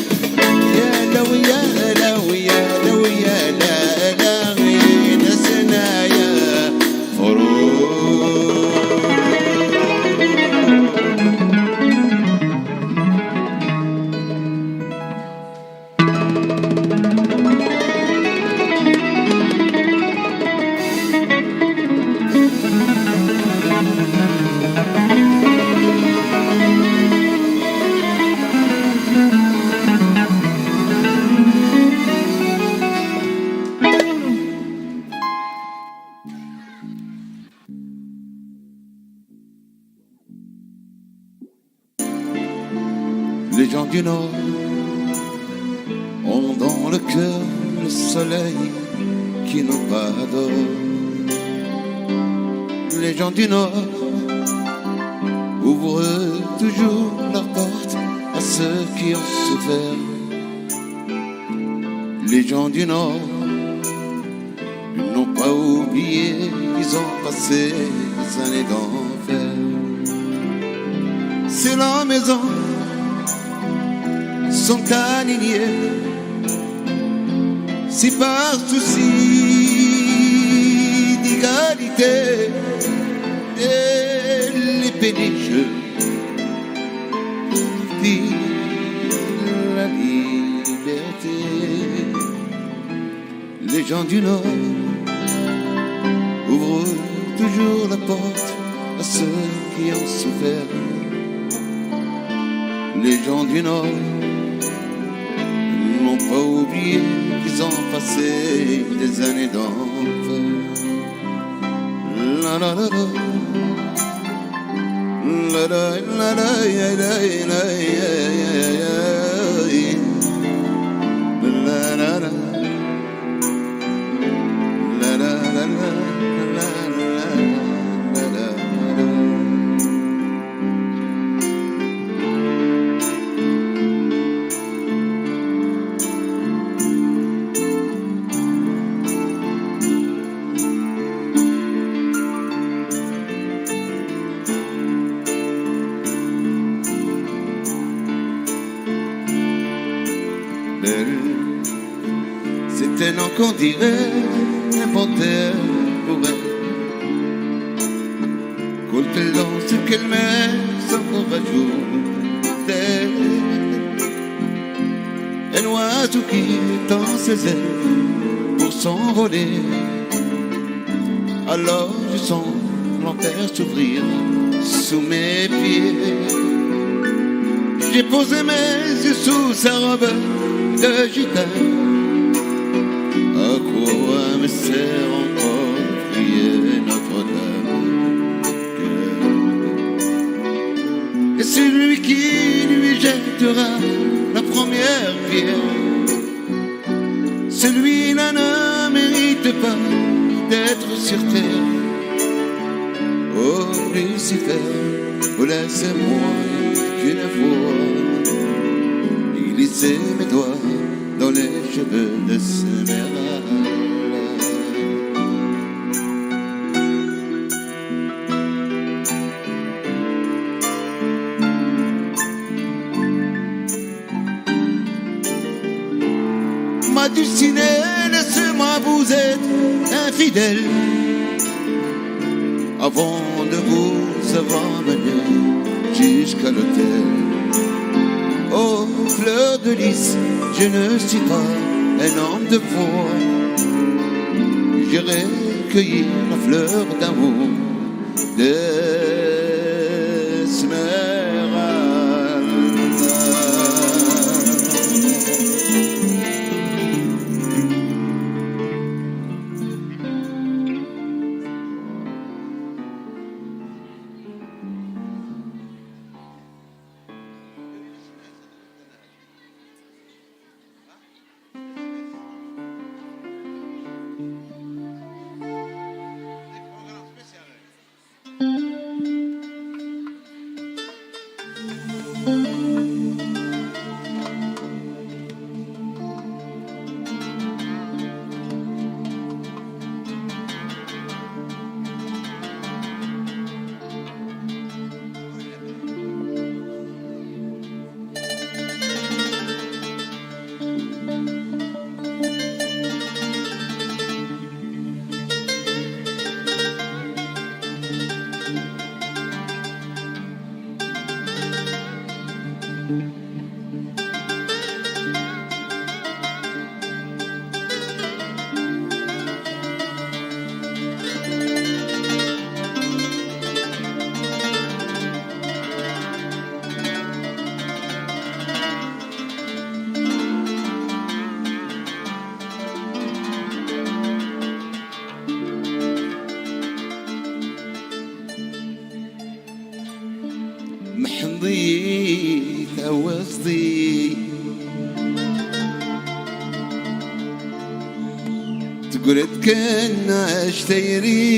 يا لو يا لو يا لو يا لا لا نسنا يا فروخ Les gens du Nord ont dans le cœur le soleil qui n'ont pas d'or. Les gens du Nord ouvrent toujours leurs portes à ceux qui ont souffert. Les gens du Nord n'ont pas oublié qu'ils ont passé des années d'enfer. C'est la maison sont alignés, si par souci d'égalité et les péniches vivent la liberté. Les gens du Nord ouvrent toujours la porte à ceux qui ont souffert. Les gens du Nord n'ont pas oublié qu'ils ont passé des années d'enfer. La la la la, la la la la la la la la la. C'est un nom qu'on dirait inventé pour elle. Coule dans ce qu'elle met sans qu'on rajouter. Un oiseau qui tend ses ailes pour s'envoler. Alors je sens l'enfer s'ouvrir sous mes pieds. J'ai posé mes yeux sous sa robe de gitane. À quoi me sert encore de prier Notre-Dame? Et celui qui lui jettera la première pierre, celui-là ne mérite pas d'être sur terre. Oh Lucifer, oh laissez-moi qu'une fois glisser mes doigts dans les cheveux de Sénéral. Ma dulcinée, laisse-moi vous être infidèle avant de vous avoir mené jusqu'à l'hôtel. Oh, fleur de lys, je ne suis pas un homme de foi. J'irai cueillir la fleur d'amour d'Esmeralda. محضيك وصدي تقول كان اشتري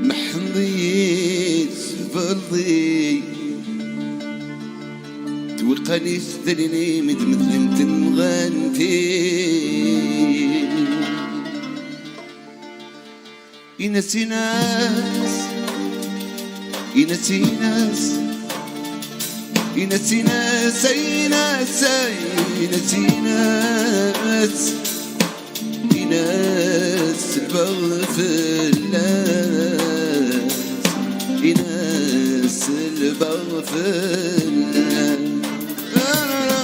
محضيك فرضي توقني استلني مثل انت مغنتي ينسي ناس ينسي ناس ينسي ناس أي ناس ينسي ناس يناس البغفلات يناس البغفلات لا لا لا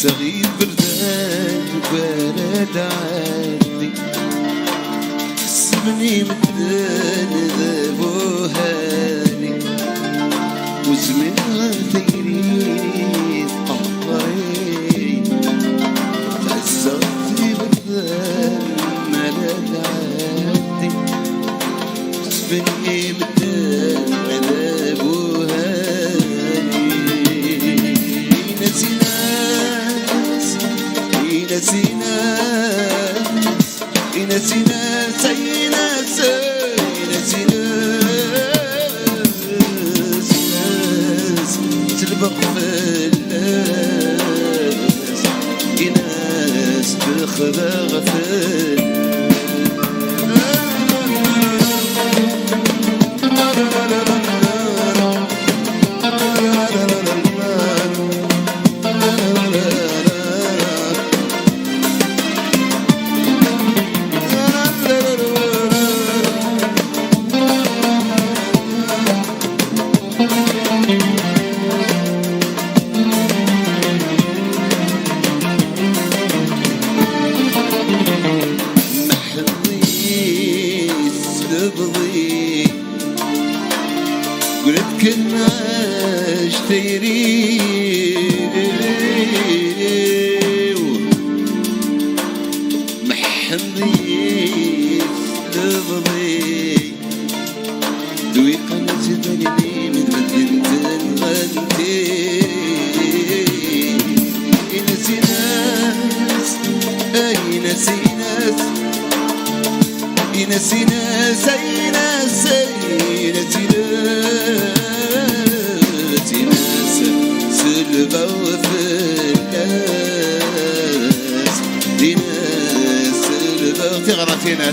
صغير بردان وبلد عادي حسبني مثل ذابو هاني وزمنها تجريني طهري تعزرتي بردان بلد عادي حسبني مثل ذابو هاني نسينا ينسي ناس ينسي ناس أي ناس ينسي ناس ناس تلبق في الناس ناس تخرج في قلت كنا اشتري محمدي لبضي دوي قناة بني من بدنت غنتي نسي ناس اي نسي ناس ينسي ناس اي ناس ينسي ناس الغوث الناس لناس البغ تغرتنا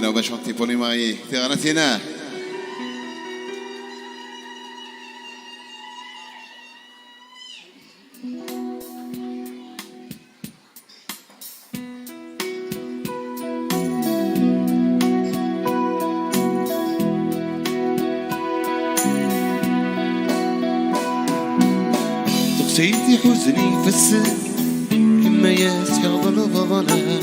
أنا وبشنطي بوني معي تغنتنا تقسيتي حزني فسك كما يسحب الفضلة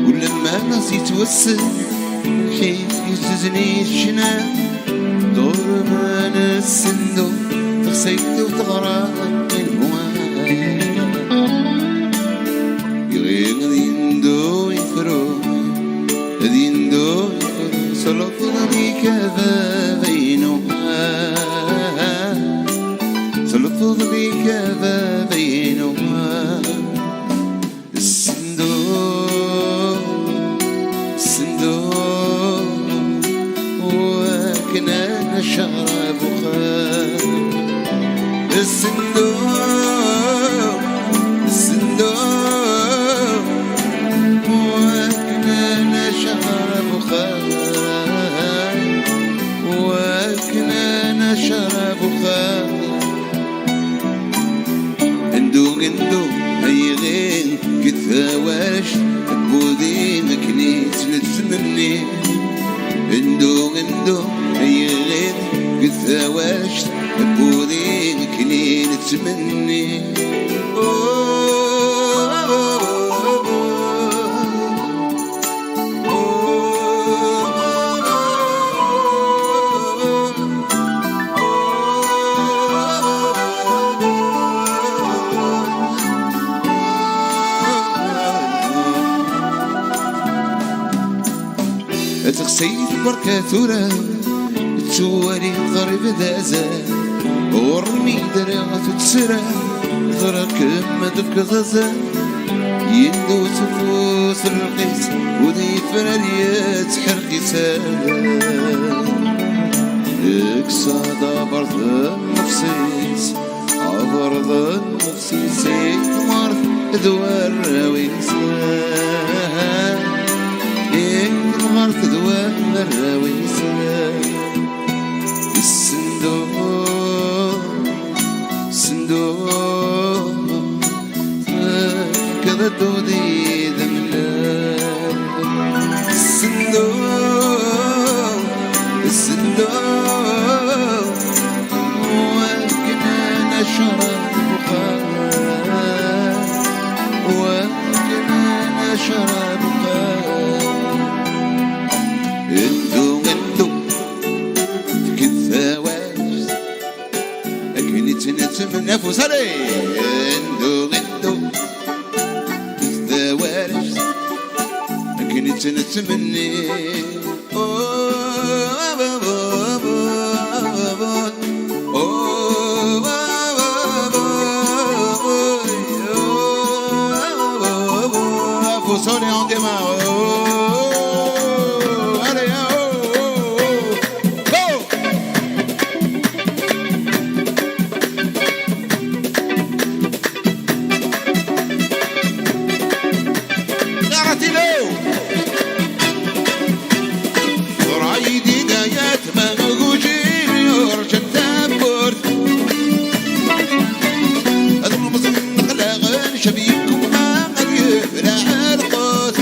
ولما نسيت وسك الحين يززني الجنان دور ما نسندو تغسيت وتغرق الهواية يغيندو يفرو يندو يفرو سلطني كذا بينهما سلطني كذا بينهما وكنا نشرب خير الصندوق وكنا نشرب خير وكنا نشرب خير اندو هيغين كثاواش بودي مكنيت نتمني اندو هيغين كثاواش بودي مكني نتمني تغسيت بركة ثورة تسوالي ضرب ذازا ورمي درغة تسرى ضرك مدك غزا يندو تفوس القيس وذي فراليات حرقي سالا اكسادا برض النفسيس عبرض النفسيس يتمر دوار ويسان مرت دوار ويسان الصندوق كذا دودي ذملان الصندوق وكنا نشرب بخار وكنا نشرب بخار اندو كثاواش اكنت نتمنى فوسالي اندو كثاواش اكنت نتمنى فوسالي on démarre. شبيكم ما قد يفرع القوت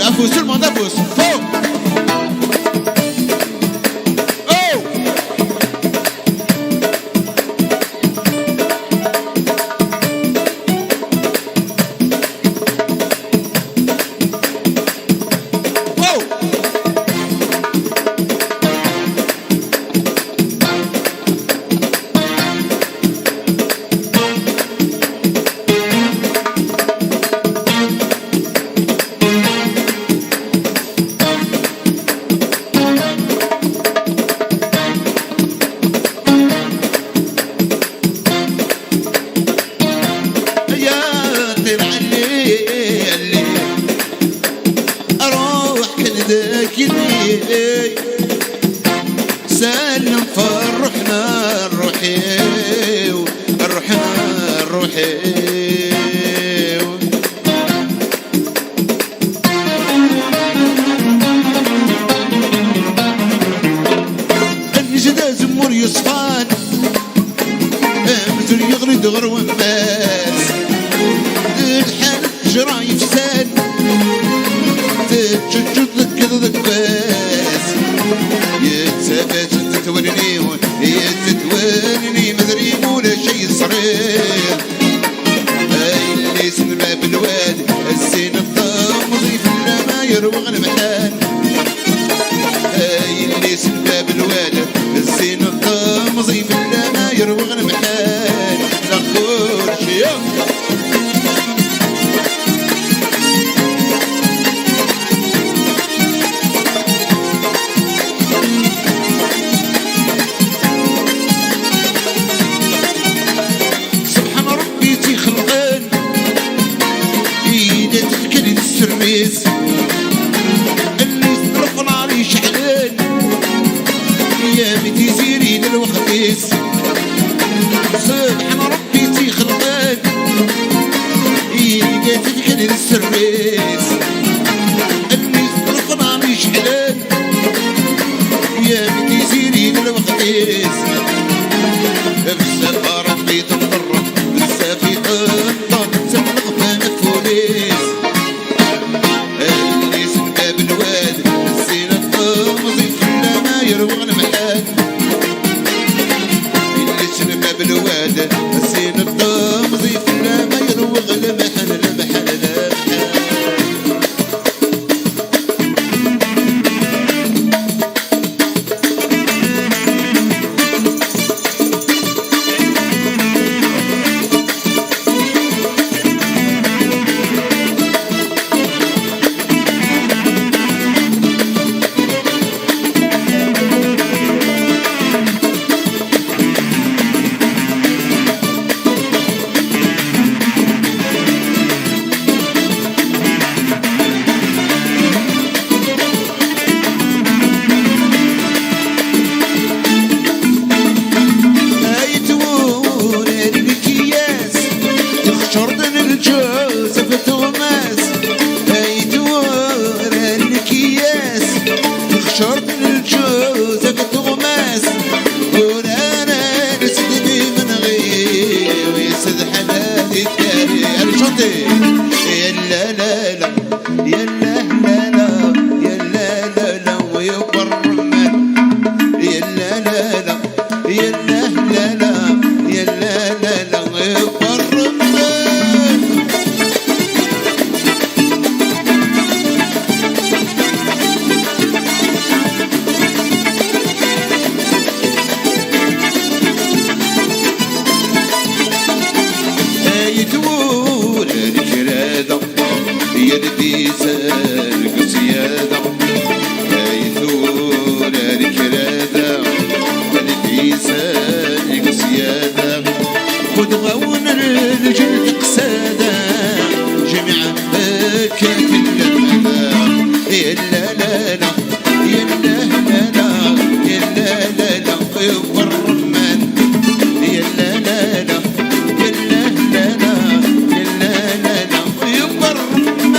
افوس الموند افوس فوق سلم فرحنا الروحي الروحنا الروحي النجدة زمور يصفان مزر يغرد غرو الناس الحال جرايف سان تجد ذك ذكاس يتسابات تتولني يتتولني مدري ولا شي صريح هاي اللي سنبا بالواد الزين الطامضي في ما يروغ المحال هاي اللي سنبا بالواد الزين الطامضي في ما يروغ المحال نقول شيء السريس اللي صرف ناري شحنان يا بدي زيرين الوخبيس سبحان ربي تي خلقان يلقى تذكر السريس اللي صرف ناري شحنان يا بدي زيرين الوخبيس بزاف ربي تنضر بزاف يقطر تبلغ بان الفوليس يروغ المحال اللي سنبا بالواد الزين الطامضي فلا ما يروغ المحل المحل ودغون الجلد قسادة جميع كاتل المدى يلا لا لا يلا لا لا يلا لا لا يوفر الرمان يلا لا لا يلا لا لا يلا لا لا يوفر الرمان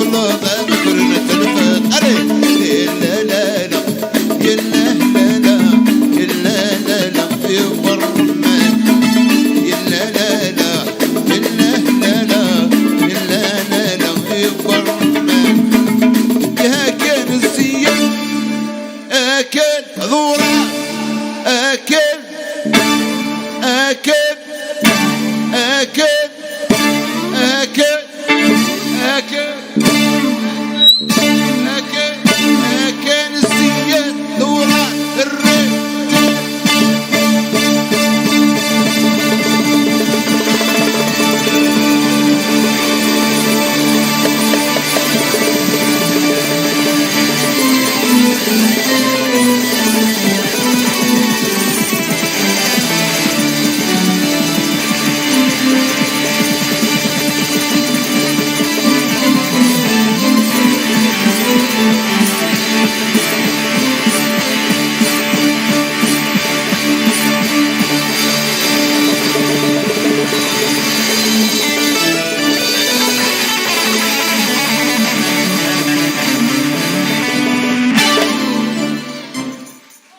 والله ذكرنا تلفت عليه لا لا لا يلا لا لا يلا لا لا في برمان يلا لا لا يلا لا لا يلا لا لا في برمان يا كان الزين اكل ذورة اكل اكل اكل اكل اكل اكل الزين ذورة الرجل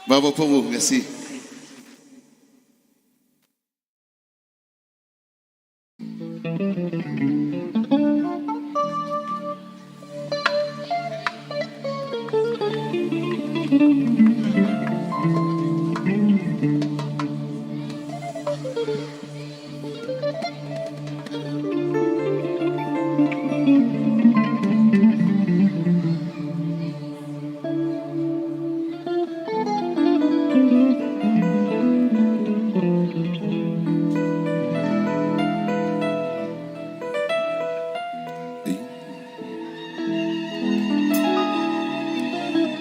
Bravo pour vous, merci.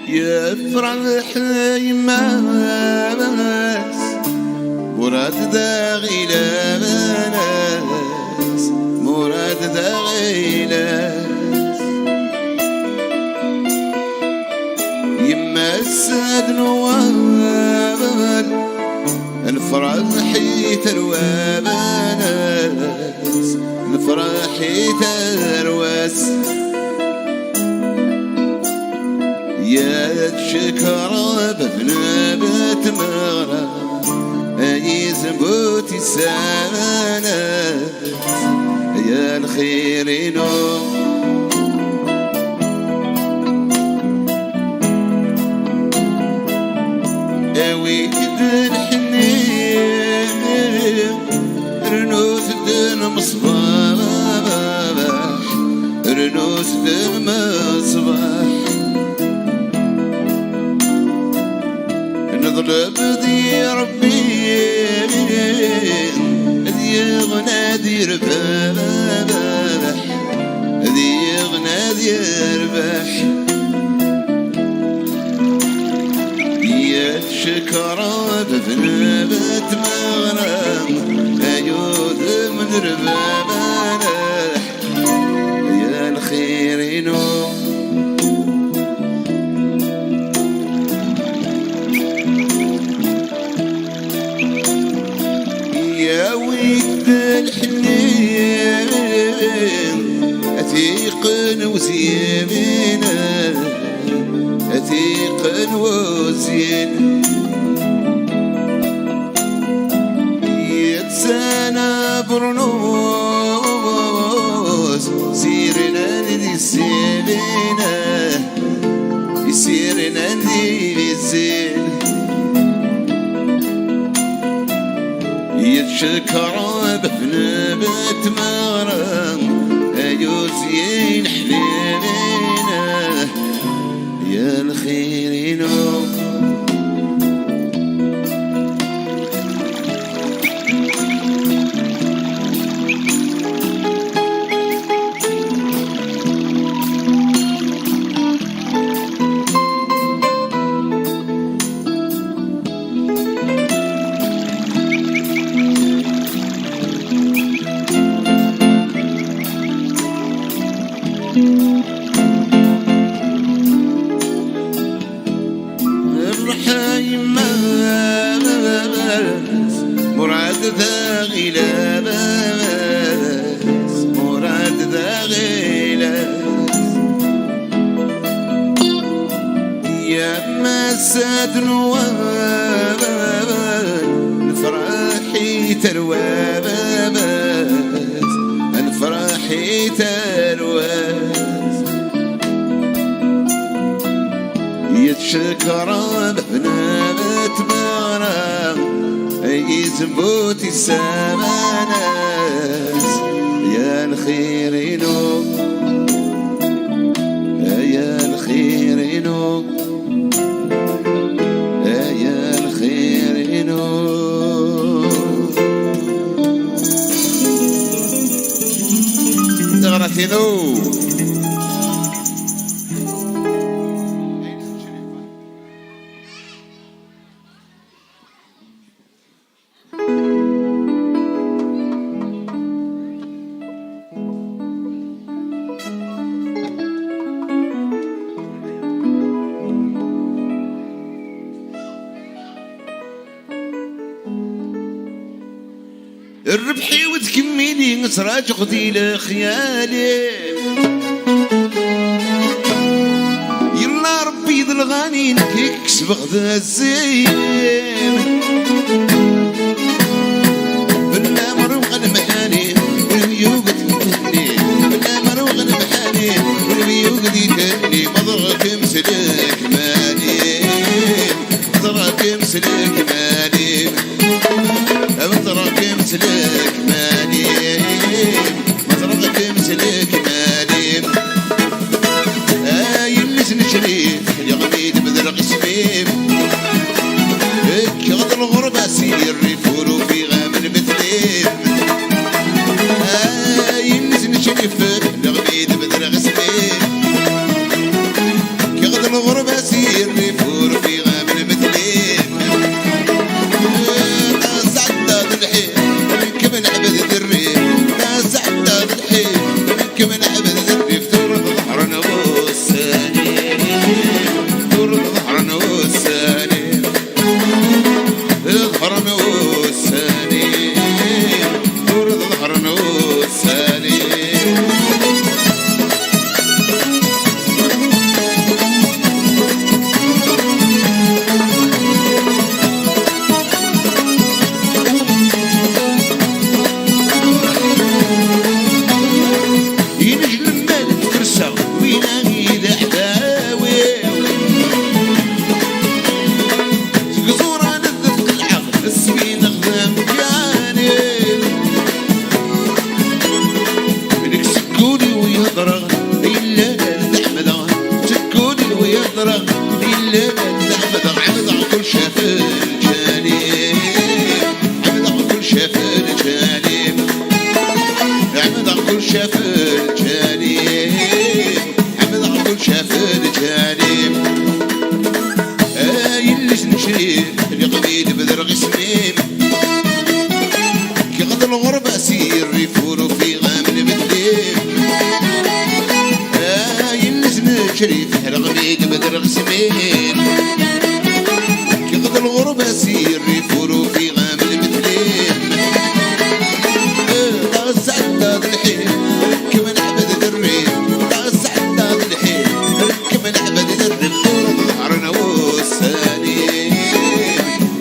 يفرح يماس مراد داغي لاباس مراد داغي لاس يماس نوال الفرح يترواباس الفرح يترواس يا تشكر بنبات مغرى أي زبوتي سانات يا الخيرين أوي الحنين رنوس دن مصباح رنوس دن مصباح نضرب ذي ربي ذي غنادي رباح ذي غنادي رباح يا شكرا بذنبت مغرام أيود من رباح يا الخيرين يا ويد الحنين أثيق وزين أثيق وزين يتسانى برنوس سيرنا ندي السيرنا سيرنا ندي الزين يتشكر بنبات مغرام أيوزين حليلنا يا الخيرين مراد ذاغي لاباس مراد ذاغي لاباس يا مسات نواب الفرحي تروابات الفرحي ترواب يتشكر بنامت مغرا يزبوت السمانات يا الخيرينو يا الخيرينو يا الخيرينو تغرتينو الربحي وتكملي نصراج قتيل خيالي يلا ربي ذا الغاني نكيكس بغدا الزين بالامر وغن محاني والبيوت يتهني بالامر وغن محاني والبيوت يتهني مضرك مسلك مالي مضرك مسلك مالي مضرك مسلك مالي مضرك مسلك مالي يلس نشريف يا غميد بدر قسميم كغد الغربة سير يفورو في غامر مثليم يلس نشريف يا غميد بدر قسميم كغد الغربة سير يفورو في غامر مثليم كمن عبد الريف ناس عبد الحين كمن عبد الريف تورد ظهرنا والساني تورد ظهرنا والساني ظهرنا والساني تورد ظهرنا والساني شريف الغميد بدر غسمين كغد الغربة سير يفورو في غام المثلين طاس عداد الحين كمن عبد الريف طاس عداد الحين كمن عبد الريف تورد ظهرنا والساني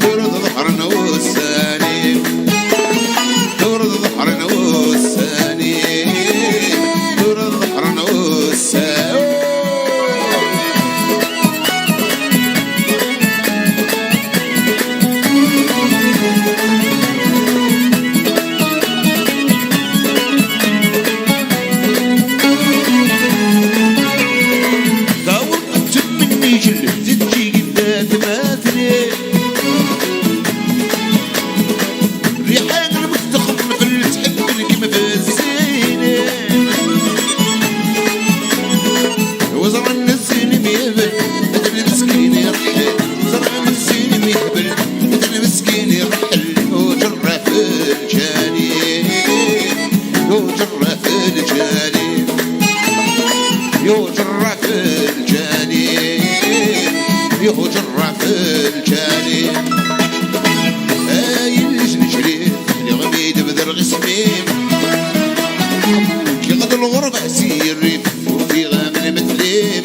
تورد ظهرنا والساني تورد ظهرنا والساني تورد ظهرنا والساني يهجر في الجانب يلش نشري الغميد بدر غسمين كي غد الغربة سير وفي غامل مثلين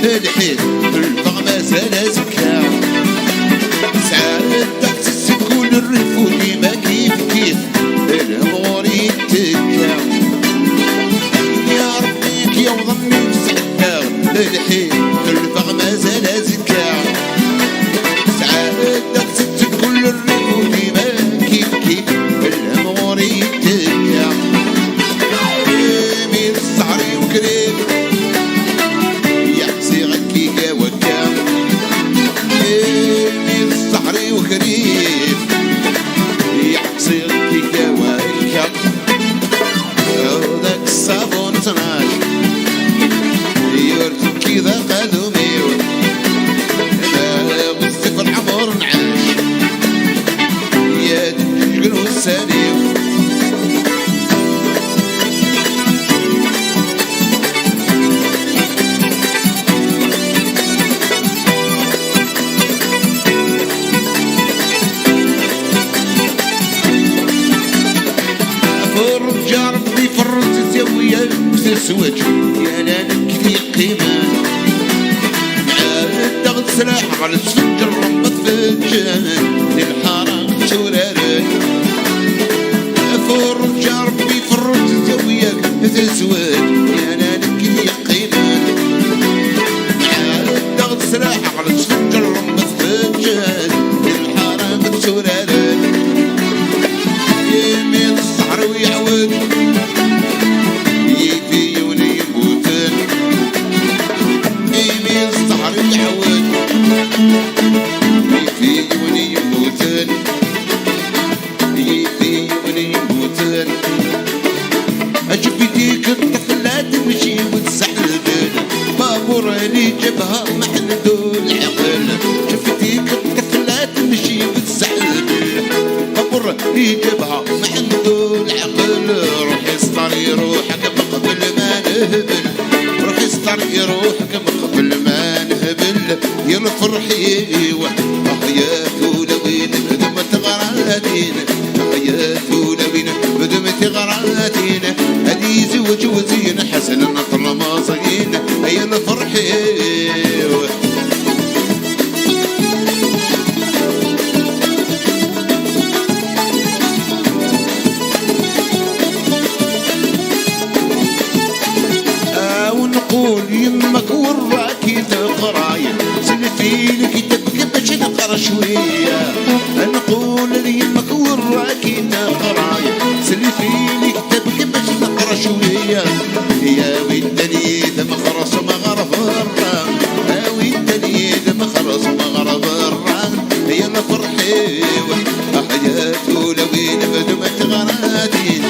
الحين الفغمة زال زكا سعادتك تسكون الريف وديما كيف كيف الامور يتكا يا ربيك يا وضمي تسعدنا الحين الفغمة زال زكا سعادتك تسكون الريف وديما كيف كيف الامور يتكا من الصحري وكريم يحسي غكي وكا من الصحري وكريم يحسي غكي وكا ذاك الصابون تناش يرتب كذا قدومي بالصفر العمر نعاش يا دجل والسليم فرجع ربي فرت زاوية بتسوج يا لانك ذي قيمة عاد سلاح على تفجر رمض فجان للحرام توراري فرجع ربي فرت زاوية بتسوج يا لانك ذي قيمة عاد سلاح على تفجر رمض فجان للحرام توراري يمين الصحر ويعود يفيوني يموتن يمين الصحر ويعود يفيوني يموتن يفيوني يموتن أشوف يديك الطفلة تمشي وتسحلبن بابور اللي جابها محندول عقل شوف يديك الطفلة تمشي وتسحلبن بابور اللي جابها محندول عقل روح يسطري روحك من قبل ما نهبل روح يسطري روحك من قبل ما نهبل يا الفرحي حياته لوين بدمت غراتين حياته لوين بدمت غراتين هدي زوج وزين حسن نطل ماصين يا الفرحي ونقول يمك وراكي تقراي سلفي لكتابك باش نقرا شويه نقول يمك وراكي تقراي سلفي لكتابك باش نقرا شويه يا ويدني دم خرص مغرب الرام يا ويدني دم خرص مغرب الرام يا فرحي حياته لوين بدمت غراتين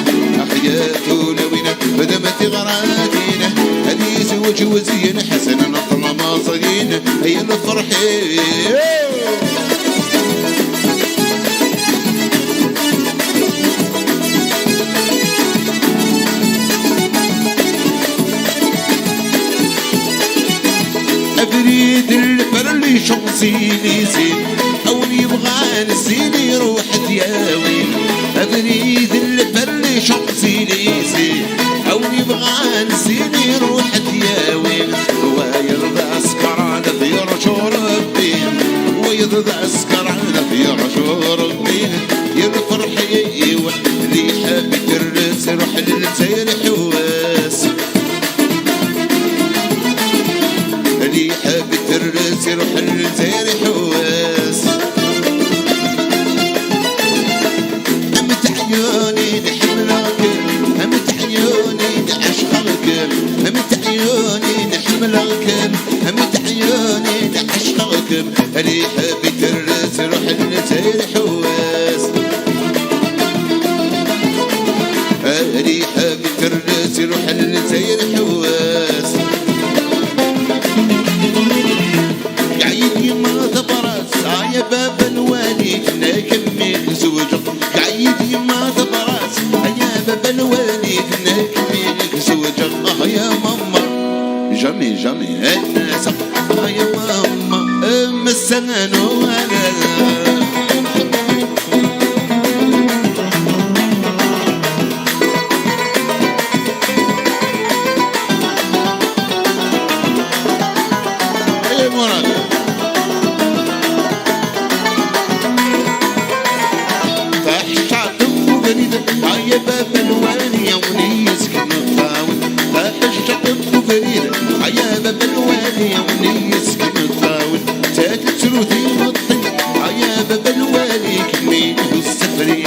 حياته لوين بدمت غراتين هدي زوج وزين حسن نطل ماصرين هي الفرحي أبريد الفرلي شمسيني زين أو يبغى نسيني روح دياوي أبريد الفرلي شمسيني زين أو يبغى نسيني روح دياوي ويرضى أسكران في رشو ربي ويرضى أسكران في رشو ربي يرفرحي اللي حابك الرس روح للسير حواس اللي حابك الرس روح للسير حواس أمت عيوني نحملك أمت عيوني نعشقك أمت عيوني نحملك أمت عيوني نعشقك اللي حابك الرس روح للسير حواس اللي حابك الرس روح للسير حواس قايد يما تبرس يا باب الوالي كنا كميك زوجك قايد يما تبرس يا باب الوالي كنا كميك زوجك يا ماما جامي جامي الناس يا ماما مسنانو انا مراد فحشات وبريد هيا باب الوالي يوني يسكن الطاول فحشات وبريد هيا باب الوالي يوني يسكن الطاول تاكل سلوثي مطي هيا باب الوالي كمين والسفري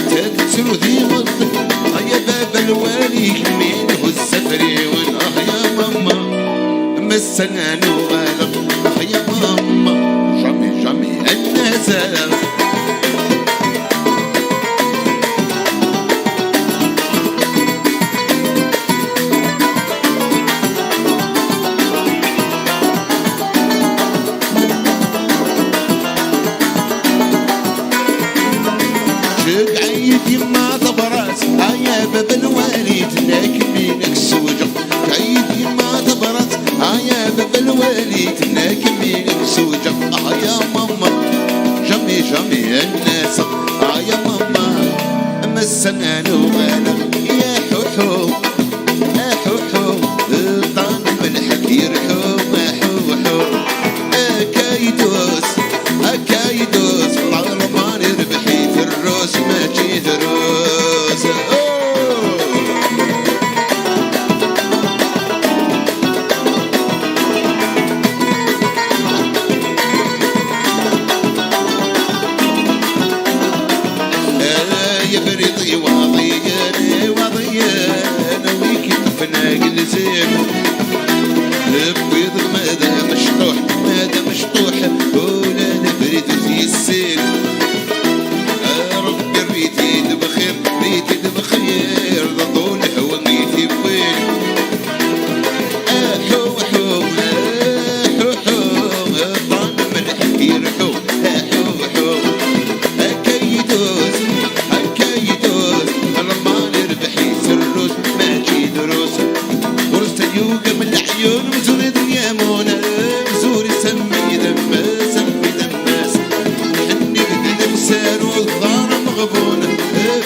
تاكل سلوثي مطي هيا باب الوالي كمين والسفري يا ماما مسنا نوالغ يا ماما جامي جامي الناس عيدي ما طبرات هيا باب الوالي تناكمينك سوجة عيدي ما طبرات هيا باب الوالي تناكمينك سوجة يا ماما جمي جمي الناس يا ماما مسنا نوالغ يا حوحو يا حوحو طعم ملحك يرحو ما حوحو كايدوس كايدوس والله ما نربحي في الروس ما جيت روس يا بريطي وضيان وضيان ويكي فناقل زين بيض ماذا مشطوح ماذا مشطوح ولاد بريد في السين ربي ريتي بخير ريتي بخير طول هويتي بوين حو حو حو حو طعم ملح يرحو حو حو كيدوس كيدوس انا ما نربحي سروس ما جي دروس ورثت اليوغا من العيون مزور دنيا مونا مزور سمي دماس سمي دماس حني بدي نمسار والظهر مغبونة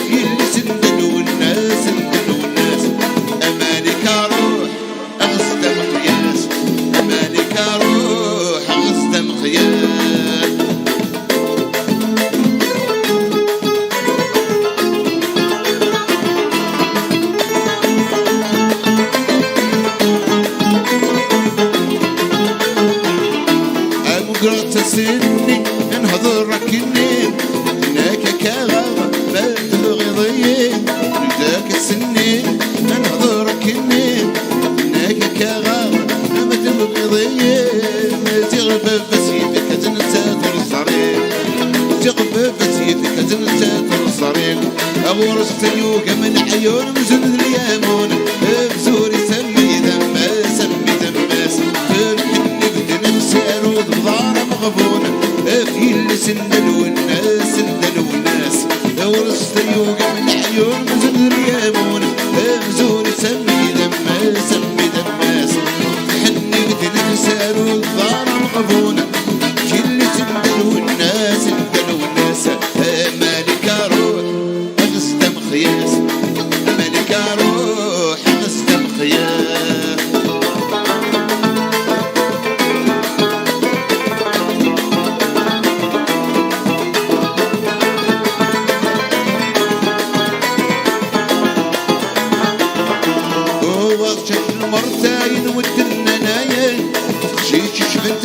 في اللي سندل والناس سندل والناس امالك اروح اغسط مقياس امالك اروح اغسط مقياس قرأت سني انهضرك النيم هناك كغابة ما تبغي ضيم ذاك سني انهضرك النيم هناك كغابة ما تبغي ضيم تغفى بسيفك تنسى الصريم تغفى بسيفك تنسى الصريم أورثت يوغا من عيون مزن اليامون بزوري سمي دماس سمي دماس فرحني بدنا نسار وضبضار مغبونة في اللي سندل والناس سندل والناس ورثت يوغا من عيون مزن اليامون بزوري سمي دماس سمي دماس فرحني بدنا نسار وضبضار مغبونة في اللي سندل والناس سندل والناس مالك اروح اغسط مخياس مالك اروح اغسط مخياس وغشش المرتاين والدنانايا خشيش شبن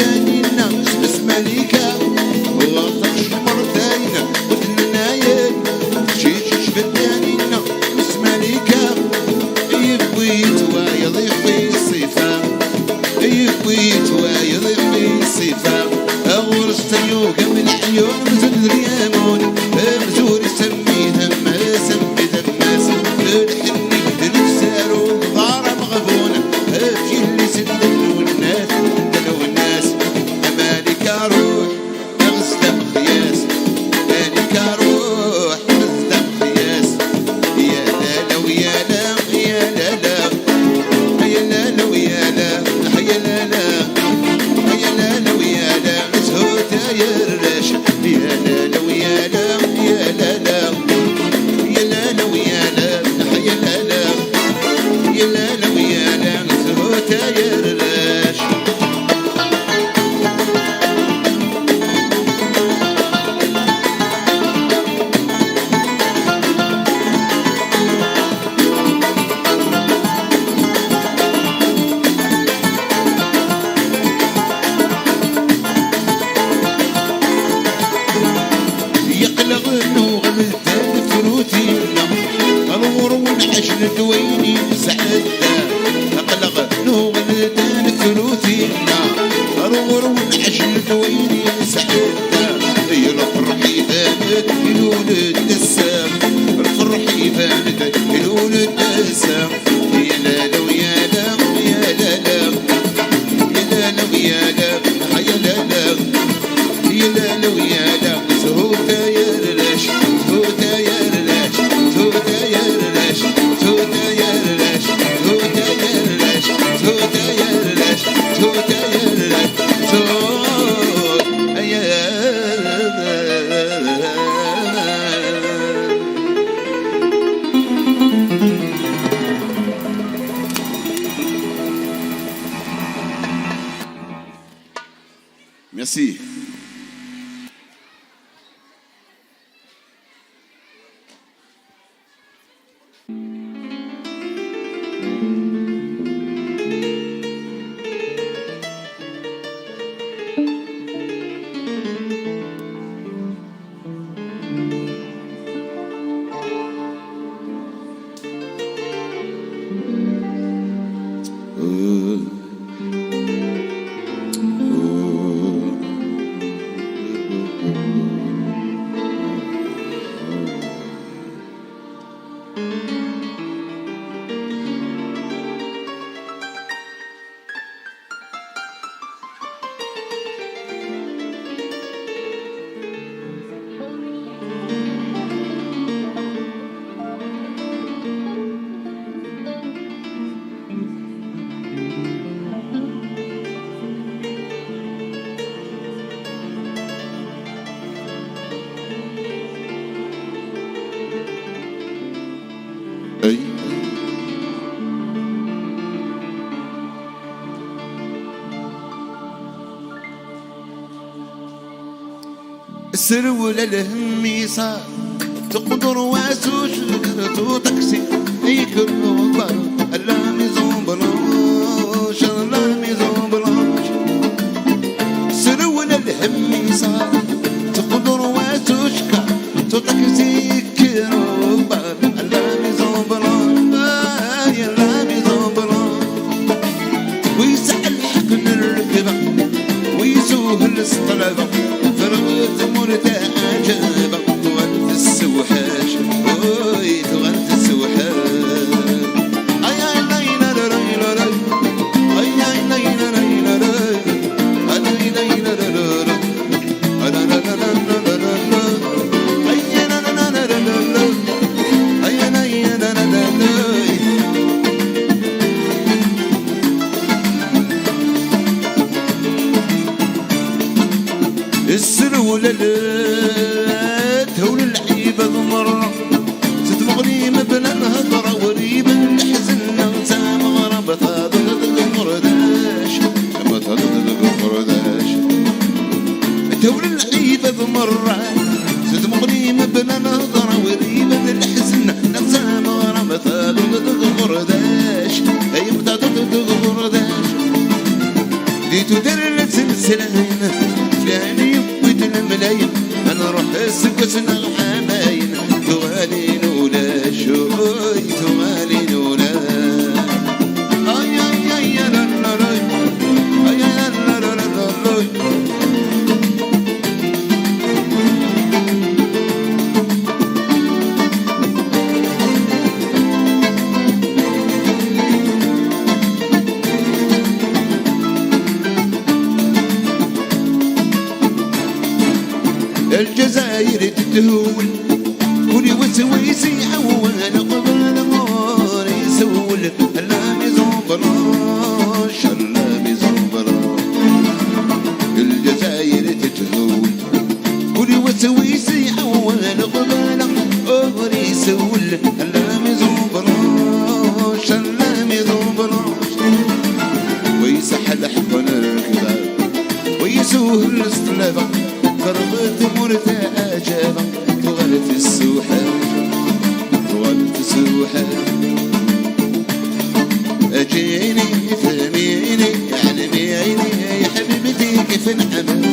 نور ونعجل ويني سعادة هي الفرح يبانت الولد السام الفرح يبانت الولد السام يا لالا ويا لا يا لالا يا لالا ويا لا يا لالا يا لالا ويا لا سهوتا يا رلاش سهوتا يا رلاش سهوتا يا رلاش سهوتا يا رلاش سهوتا يا رلاش سهوتا يا رلاش سهوتا يا رلاش سهوتا يا Merci. أي السر ولا الهم صار تقدر واسوش ذكرتو تاكسي يكر وبار لا ميزون بلاش لا ميزون بلاش السر ولا الهم صار تقدر واسوش تو تاكسي يكر وبار لا ميزون بلاش لا ميزون بلاش ويسأل حقن الركبة ويسوه الاسطلبة فرغت مرتاح عجبة تغنت السوحاش وي تغنت السوحاش أي أي ليلى ليلى أي أي ليلى ليلى أي ليلى ليلى أنا لا لا لا لا لا أي لا لا لا لا لا أي ليلى لا لا لا السر ولا لا تهول العيبة مرة ستمغني مبنى الهضرة وريبة الحزن وسام غربة تضغط مرداش لما تضغط مرداش تهول العيبة مرة ستمغني مبنى الهضرة وريبة الحزن وسام غربة تضغط مرداش أي تضغط مرداش دي تدر السلسلين فلاني ويد الملايين انا روح سكسنا الحماين توالين ولا شوي توالين ولا اي اي اي لا لا لا اي لا لا لا لا الجزائر تدهول كل وسويسي حول قبل نهار يسول لا ميزون بلاش لا ميزون بلاش الجزائر تدهول كل وسويسي حول قبل نهار يسول لا ميزون بلاش لا ميزون بلاش ويسحل حقن الكباب ويسوه الاصطلابة قربت مرتاجة تغلت السوحات تغلت السوحات أجيني فهميني علميني يا حبيبتي كيف نعمل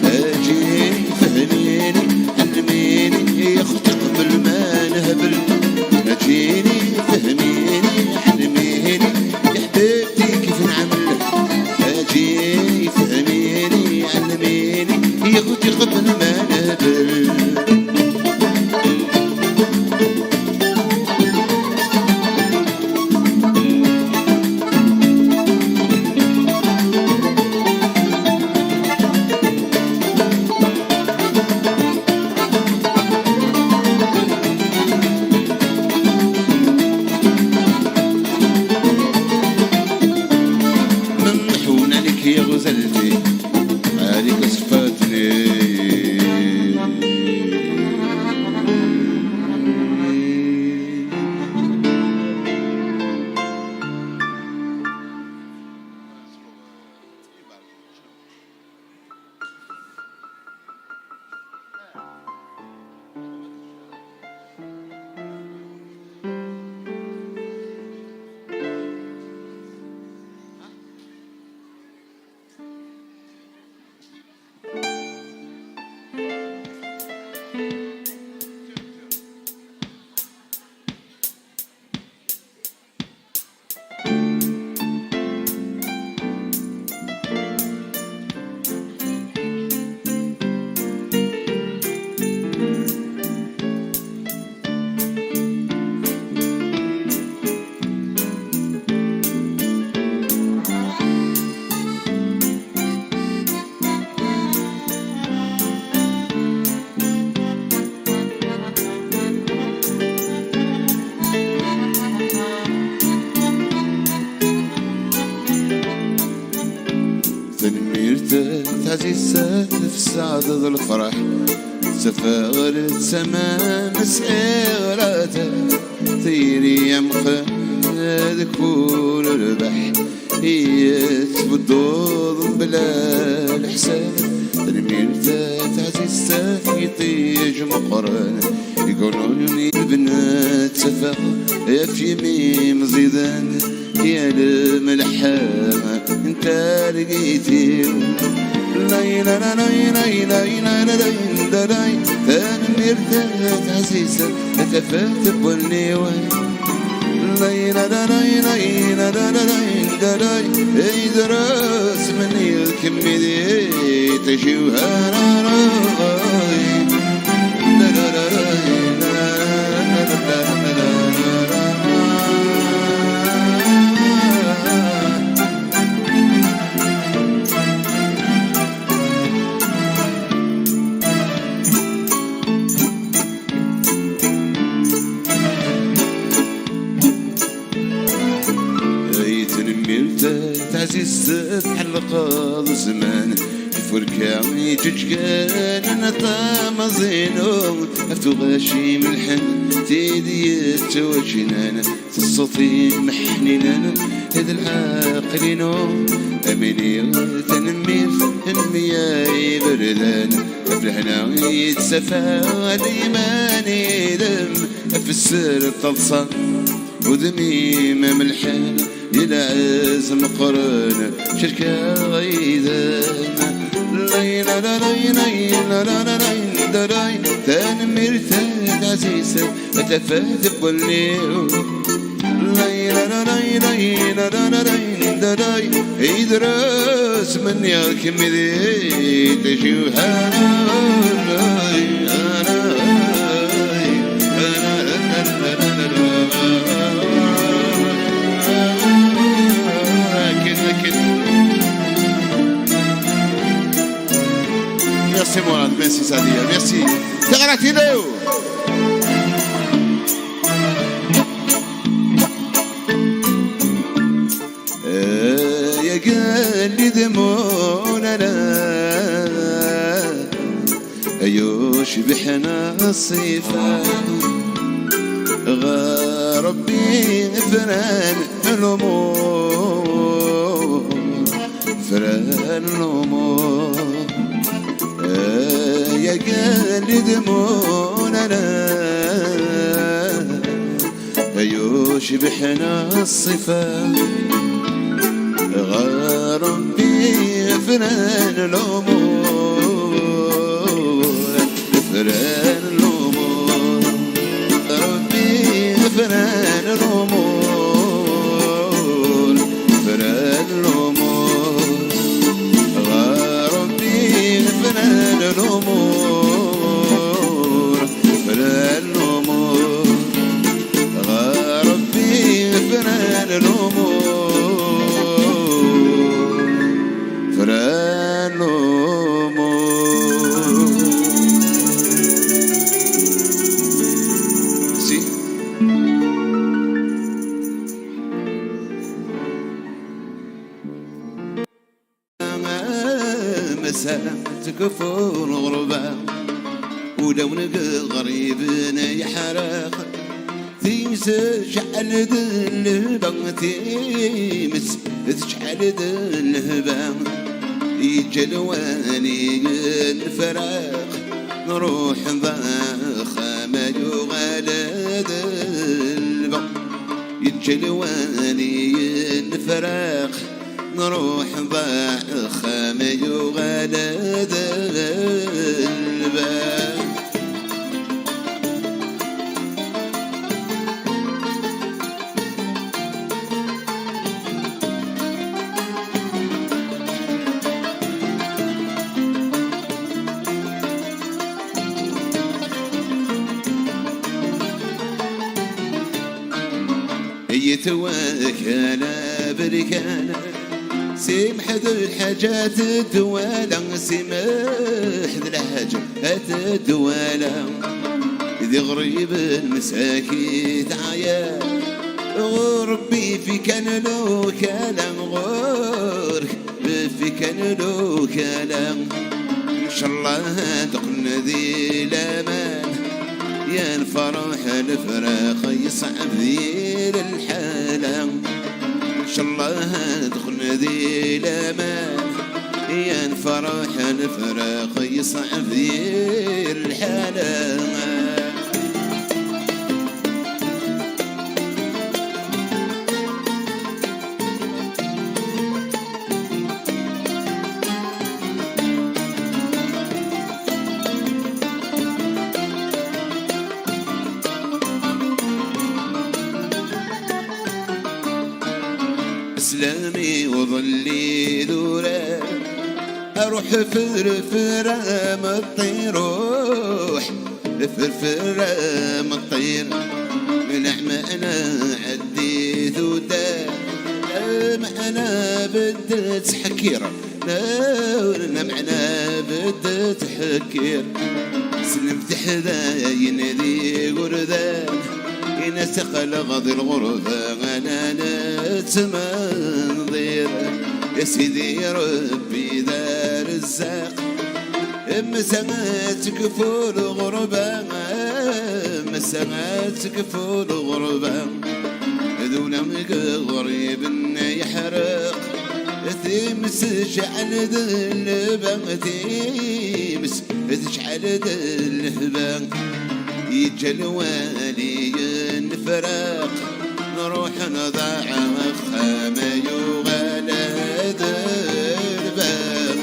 أجيني فهميني علميني يا أختي قبل ما نهبل أجيني فهميني علميني يا حبيبتي كيف نعمل أجيني فهميني قبل ما نقبل. يا غزلتي عليك صفاتني تعزيزات في سعادة الفرح سفارة سما مسيراتها ثيري يا مخاد كل البح هيت بالدور بلا الحساب تنميرتا تعزيزات يطيج مقرن يقولوني البنات سفا يا في ميم زيدان يا الملحامة انت لقيتي لاي لا لا لاي لاي لاي لا لا لاي لاي تنميرتا عزيزة تفات بولني وين لاي لا لا لاي لاي لا لا لاي لاي اي دراس مني الكميدي تشوها راي لا لا لا تعزيز بحلقة الزمان فركاوي جوجكان انا طام زينو افتو غاشي ملحن تيدي توجنان تصوتي محنينان هذا العاقلينو اميني تنمير المياي بردان افلحنا يتسفى الايماني دم في السر طلصان ودميم ملحان يلعز مقرن شركة غيدان لاي لا لاي لاي لا لا لاي لاي تنمير عزيزة أتفات بوليو لاي لا لاي لاي لا لا لاي لاي يدرس من يا كمدي تشوفها لاي Merci Mourad, merci Sadia, merci. Terratino. يا قلبي دموعنا أيوش بحنا الصيفة غربي فران الأمور فران الأمور يا قلبي دموعنا أيوش بحنا الصفا غربي فران الأمور فران الأمور ربي فران الأمور فران الأمور غربي فران الأمور فران الأمور ربي فران الأمور فران الأمور سي تكفر غربة ولو نلقى غريب يحرق تيمس شعل الهبة تيمس تشعل الهبة يجلواني الفراق نروح ضاخ ما يغالد البق يجلواني الفراق نروح ضاخ ما يغالد الباب يتوكل بركانا سمح ذو الحاجات الدوالة سمح ذو الحاجات الدوالة ذي غريب المساكين عيا غربي في كان له كلام غرب في كان له كلام إن شاء الله دقنا ذي الأمان يا الفرح الفراق يصعب ذي الحالة إن شاء الله دخلنا ذي الأمان يا الفرح الفراق يصعب ذي الحالة اسلامي وظلي ذولا اروح فرفرة مطير روح فرفرة مطير نعم انا عديت ودا ما انا بدت حكير نعم انا بدت حكير سلمت حذاين ذي قردان ينسخل غضي الغربة أنا نتمنظر يا سيدي ربي ذا الرزاق مساماتك فوق الغربة مساماتك فوق الغربة ذولا غريب يحرق تيمس شعل ذلبة تيمس شعل ذلبة يجلواني الفراق نروح نضاع ما يغالد الباب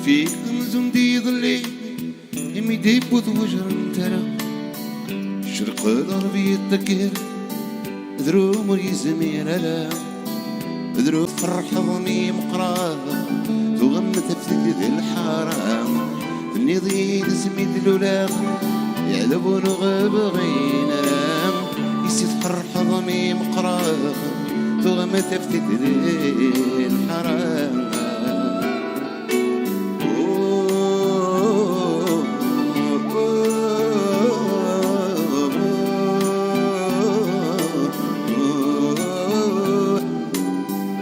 فيك زمدي ظلي يميدي بوذ وجر ترى شرق الغربي التكير ذروم يزمير لا ذروم فرح ظني مقراه تغم تفتك ذي الحرام النضي زميد الولاق يعذبون غاب غينا يسيد فرح ظني مقراه تغم تفتك ذي الحرام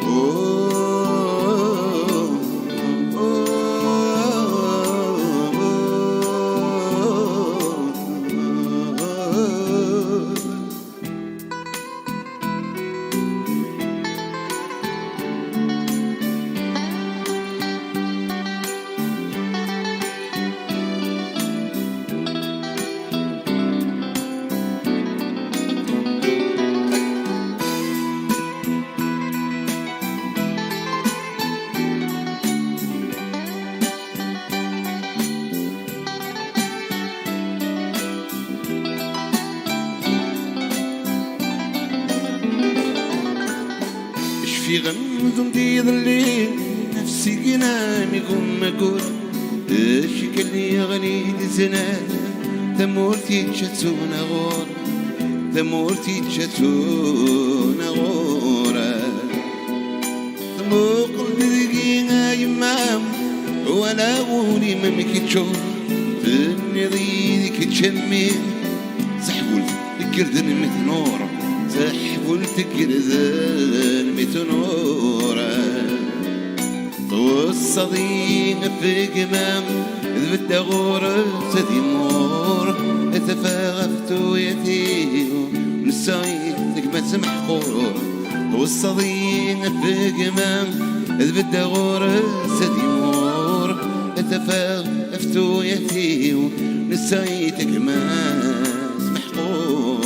Oh في غمز مديض الليل نفسي قنام يقوم مقول اش كلي غني سنة ثمورتي تشتون غور ثمورتي تشتون غورا ثمو قلبي دقيقة يمام ولا غولي ممكي تشوف النضيد كتشمي سحبوا الكردن مثل نور سحبوا الكردن مثل نور والصديق في قمام ذبت غور سدي مور اتفاغفت ويتيو نسايد ما سمح خور والصديق في قمام ذبت غور سدي مور اتفاغفت ويتيو نسايدك ما سمح خور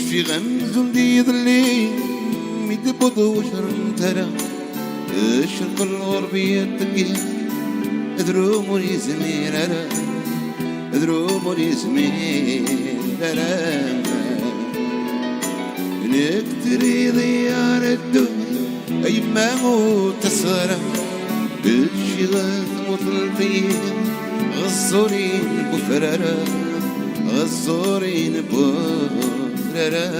في غمز مديض الليل ميدبض وشرم ترى الشرق الغربية التقيل ادروم وليزمير أرى ادروم وليزمير أرى نكتري ضيار الدنيا أي ما موت تصرى بالشغال مطل فيه غصورين بفرارا غصورين بفرارا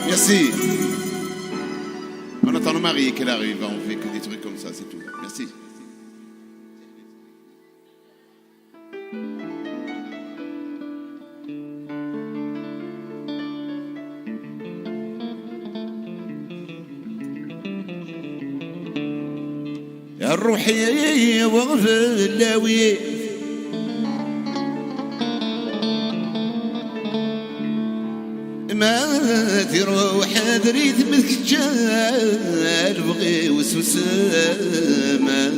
Merci. On attend le mari qu'elle arrive, on fait que des trucs comme ça, c'est tout. Merci. يا الروحي وغف اللاوي ما تروح دريت متكجال بغي وسوسامة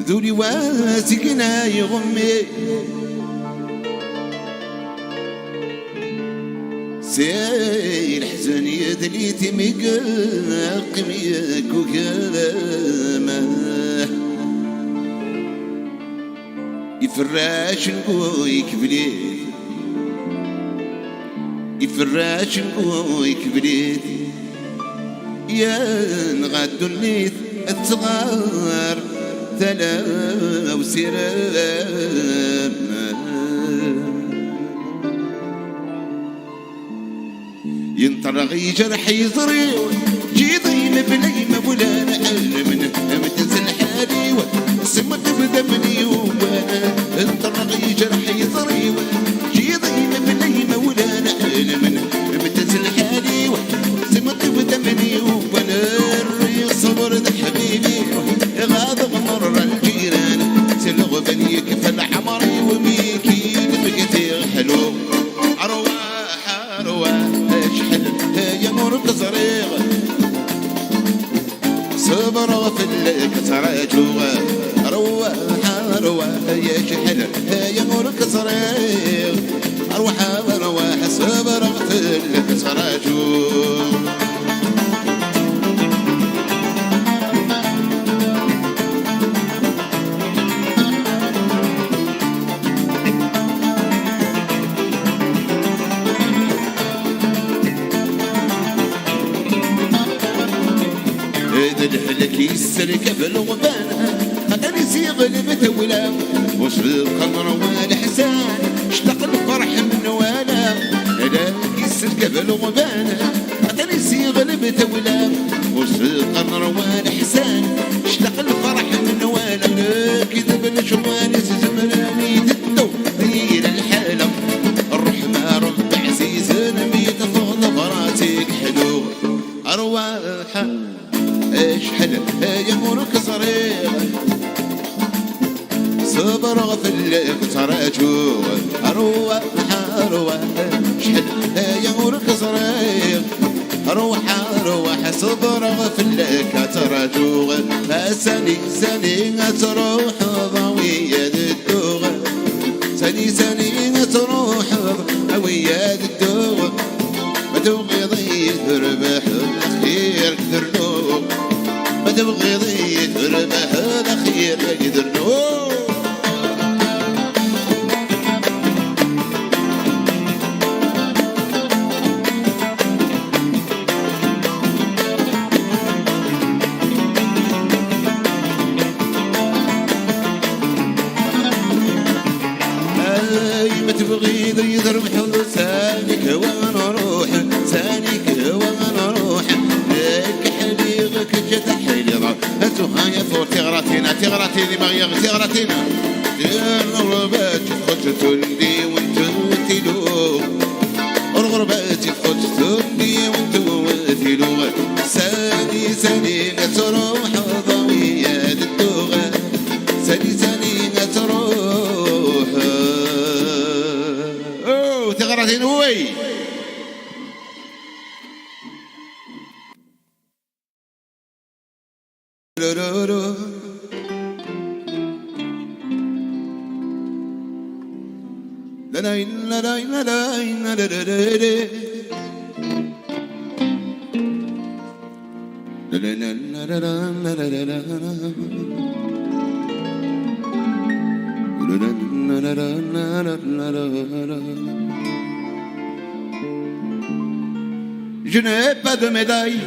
ذولي واسقنا يغمي سيل حزن يدليتي مقاقم ياكو كلامه يفراش نقويك بليد يفراش نقويك بليد يا نغادو الليث الصغار ثلا وسرام ينطرغي جرح يضري جيضي مبلي مبولا نحل من متنزل حالي سمت بدمني وانا انطرغي جرح يضري جيضي مبلي مبولا نحل من متنزل حالي سمت بدمني وانا الصبر ده حبيبي غاضب مر الجيران سلغ بني كفل عمري وميكي بقيتي حلو عرواح عرواح يا مرق صريغ صبر في الكسرة جوا روح روح يا شحن يا مرق صريغ روح روح صبر في الكسرة جوا كيسلك بالغبان غادي يغلب تولا وصل مروان حسان اشتاق الفرح من وانا لا كيسلك بالغبان غادي يغلب تولا وصل مروان حسان اشتاق الفرح من وانا كذب الجوان زمراني تدو دير الحالة الرحمة رب عزيز نميت فوق فراتك حلو أرواح اشحال يا مرك صريغ صبر غفلك تراجو أرواح اشحال يا مرك صريغ أروح صبر غفلك تراجو سني تروح ضوية الدوغ سني تروح ضوية الدوغ ما تبغي ضيت ربح الأخير كثر نوغ ما تبغي ضيت ربح الأخير كثر نوغ ما تبغي ضيت ربح لسانك وانا روح سانك وانا روح لك حليغك جدح حليغ هاتوها يا فور تغراتينا تغراتينا الغربات خرجت تندي وانتو تلو الغربات خرجت تندي وانتو تلو ساني تروح ضوية الدوغ ساني تروح تغراتين وي Je n'ai pas de médaille,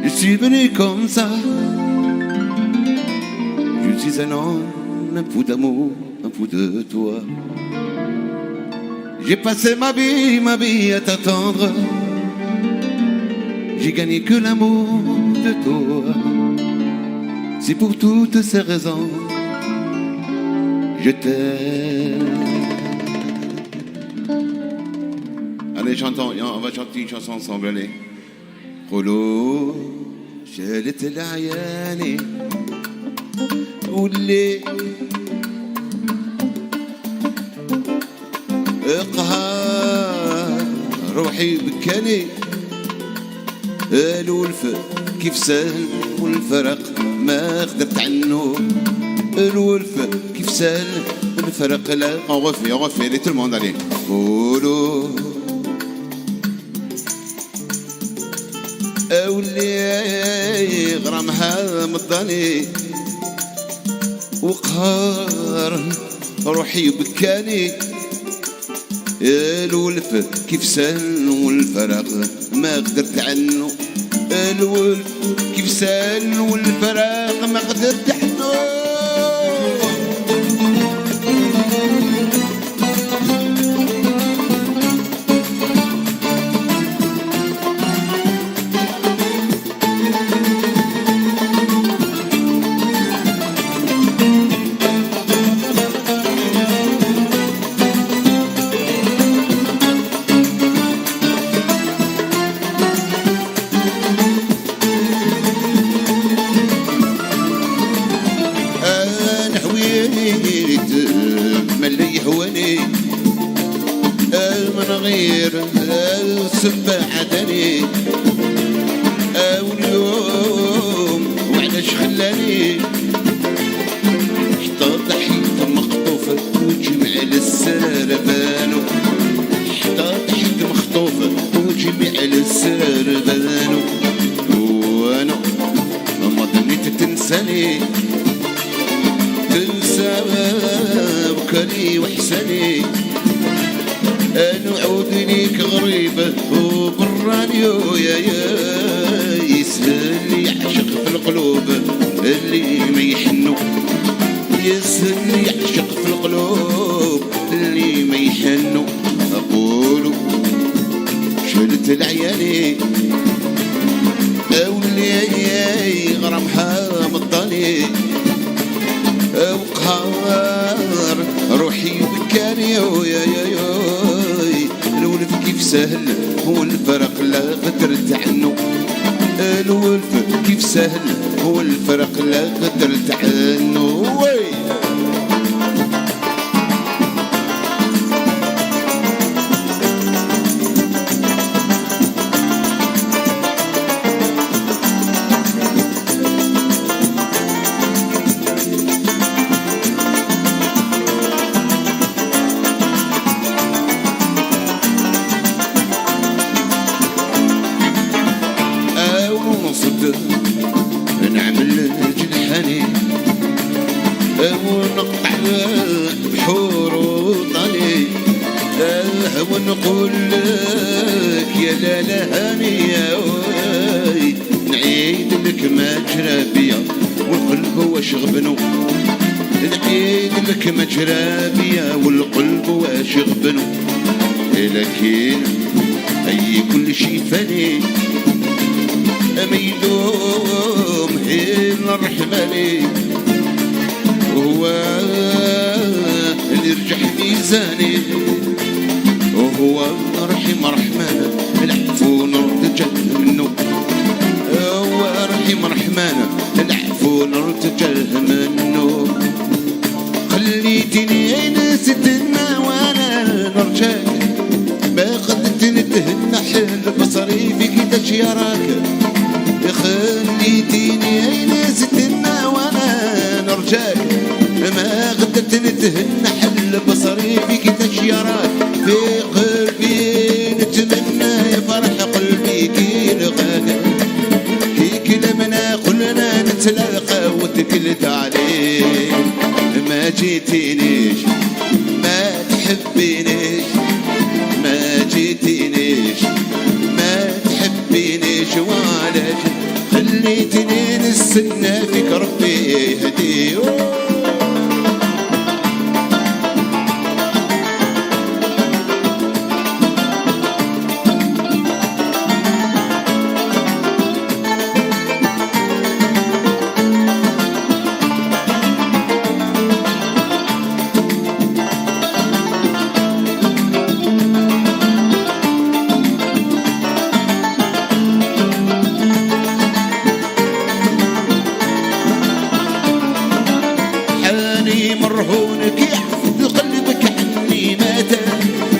je suis venu comme ça. Je suis un homme, un fou d'amour, un fou de toi. J'ai passé ma vie à t'attendre. J'ai gagné que l'amour de toi. C'est pour toutes ces raisons je t'aime. Allez, chantons, on va chanter une chanson ensemble, allez. قولوا شالت العياني واللي اقهار روحي بكاني الولف كيف سهل والفرق ما قدرت عنه الولف كيف سهل والفرق لا on refait tout le monde allez قولوا واللي غرامها مضاني وقهار روحي بكاني الولف كيف سهل والفراق ما قدرت عنه الولف كيف سهل والفراق ما قدرت عنه من غير السباحة داني واليوم وعلاش خلاني حطات حيط مخطوفة وجمع للسربانو حطات حيط مخطوفة وجمع للسربانو وانا ما ظنيت تنساني تنسى بكري وحساني نعود ليك غريبة وبرانيو يا يسهل اللي ما يحنو يسهل يعشق في القلوب اللي ما يحنو أقولو شلت العيالي أولي غرمها مضاني وقهار روحي بكاني يا الولف كيف سهل هو الفرق لا قدرت عنه الولف كيف سهل هو الفرق لا قدرت عنه نعمل جنحاني ونقطع بحور وطني ونقول لك يا لالا هانية نعيد لك ما جرى بيا والقلب واش غبنو نعيد لك ما جرى بيا والقلب واش غبنو لكن أي كل شي فاني ما يدوم حين الرحماني وهو اللي يرجح ميزاني وهو رحيم رحمن العفو نرتجل منه هو رحيم رحمن العفو نرتجل منه خليتني نستنى وانا نرجاك ما قدرت نتهنى حل بصري في كيداش يراك خليتيني نستنى وانا نرجاك ما قدرت نتهنى حل بصري في كيداش يراك في قلبي نتمنى يفرح قلبي كي لقاك كي كلمنا قلنا نتلاقى وتكلت عليك ما جيتينيش ما تحبينيش ما جيتينيش ما تحبينيش وعلاش خليتني نستنى فيك ربي يهدي مرهونك يحفظ قلبك عني مات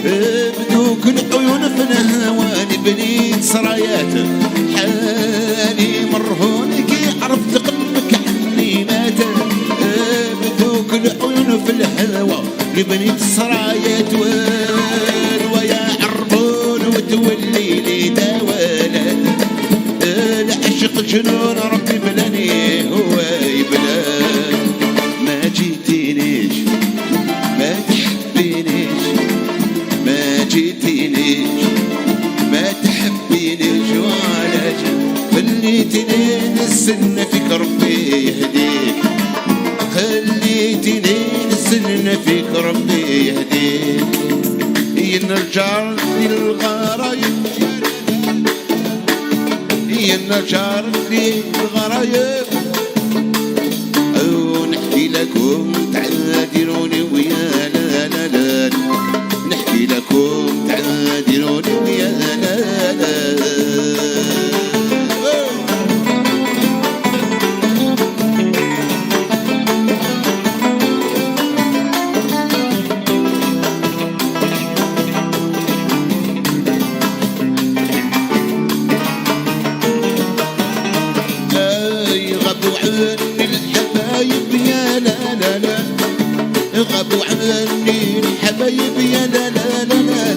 بدوك العيون في الهوان بنيت سرايات حالي مرهونك عرفت قلبك عني مات بدوك العيون في الهوى بنيت سرايات ويا عربون وتولي لي دوالات العشق جنون ربي بلاني هو يبلان ما جيتينيش ما تحبينيش ما جيتينيش ما تحبينيش وعلاش خليتني نستنى فيك ربي يهديك خليتني نستنى فيك ربي يهديك نرجع للغرايب نرجع للغرايب ونحكي لكم تعادلوني ويا لا لا لا نحكي لكم تعادلوني ويا لا لا غابوا عني الحبايب يا لا لا لا غابوا عني الحبايب يا لا لا لا لا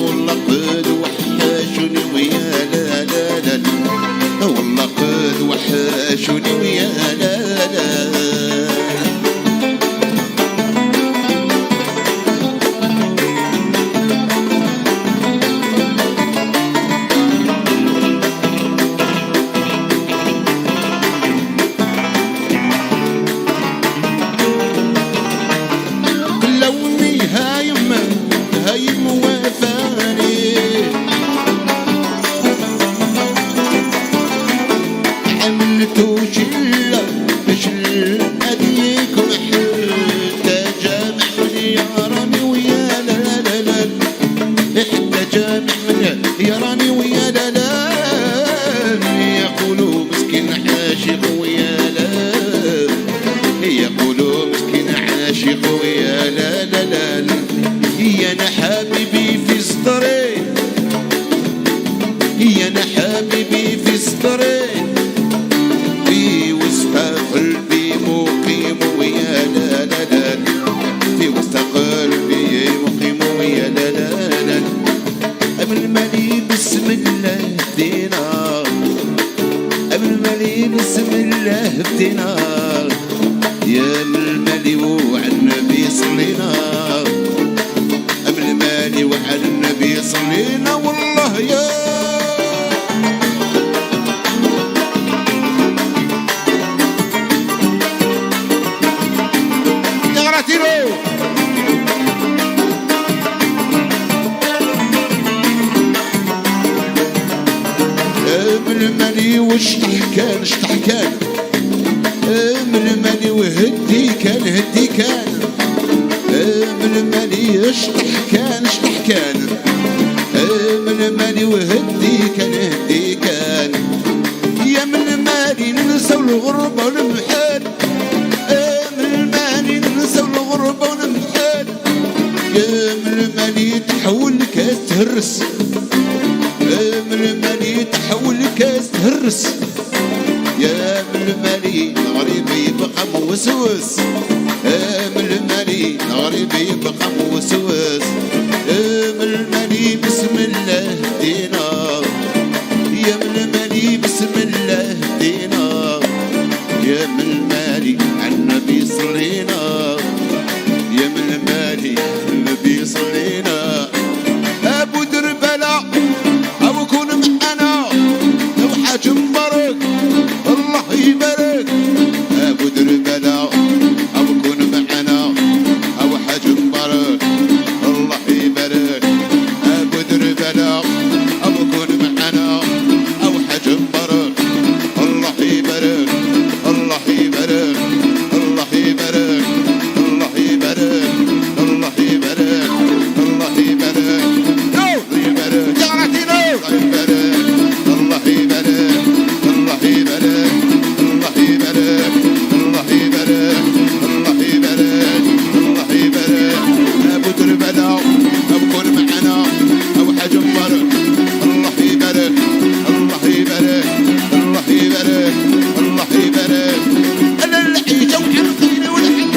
والله قد وحشوني ويا لا لا لا والله قد وحشوني ويا لا لا المالي وشطح كان شطح كان من المالي وهدي كان هدي كان من المالي شطح كان شطح كان من المالي وهدي كان هدي كان يا من المالي ننسى الغربة والمحال من المالي ننسى الغربة والمحال يا من المالي تحول كاس تهرس من المالي تحول كاس تهرس يا من المالي غريبي بقى موسوس من المالي غريبي بقى موسوس من المالي بسم الله دينا يا من المالي بسم الله دينا يا من المالي عالنبي صلينا يا من المالي النبي صلينا ابو دربلا او كون معنا او حاج مبارك الله يبارك ابو دربلا او كون معنا او حاج مبارك الله يبارك ابو دربلا او كون معنا او حاج مبارك الله يبارك الله يبارك الله يبارك الله يبارك الله يبارك الله يبارك نور يبارك جعلتي نور يبارك الله يبارك الله يبارك الله يبارك الله يبارك الله يبارك الله يبارك ابو دربلا او كون معنا او حاجه مبارك الله يبارك الله يبارك الله يبارك الله يبارك انا العيشه وحرقيني والحب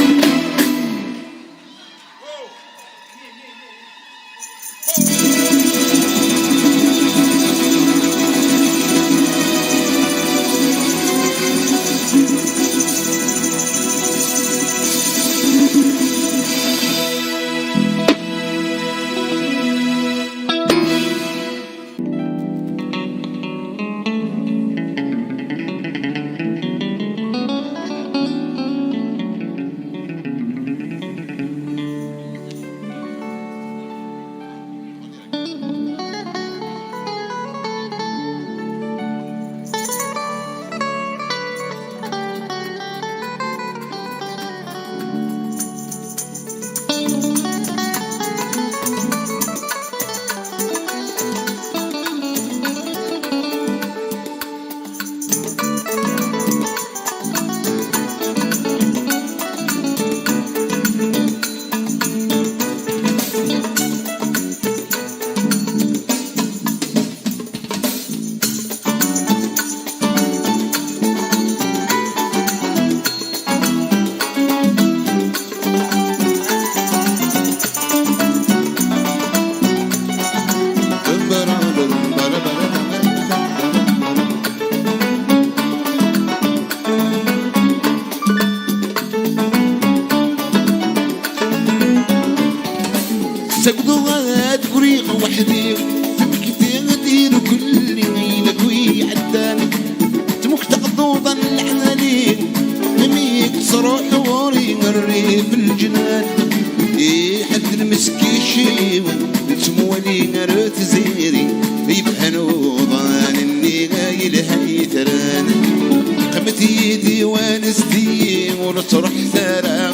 سقطات فريق وحدي تبكي غدير كل ميلك ويعدانك تمك تقضوضا العنالين نميك تصروح وري نري في الجنان ايه حد المسكي شيوة تمولي نار تزيري يبقى نوضان اني غايل هاي تران قمت يدي وانستي ونصرح ثرى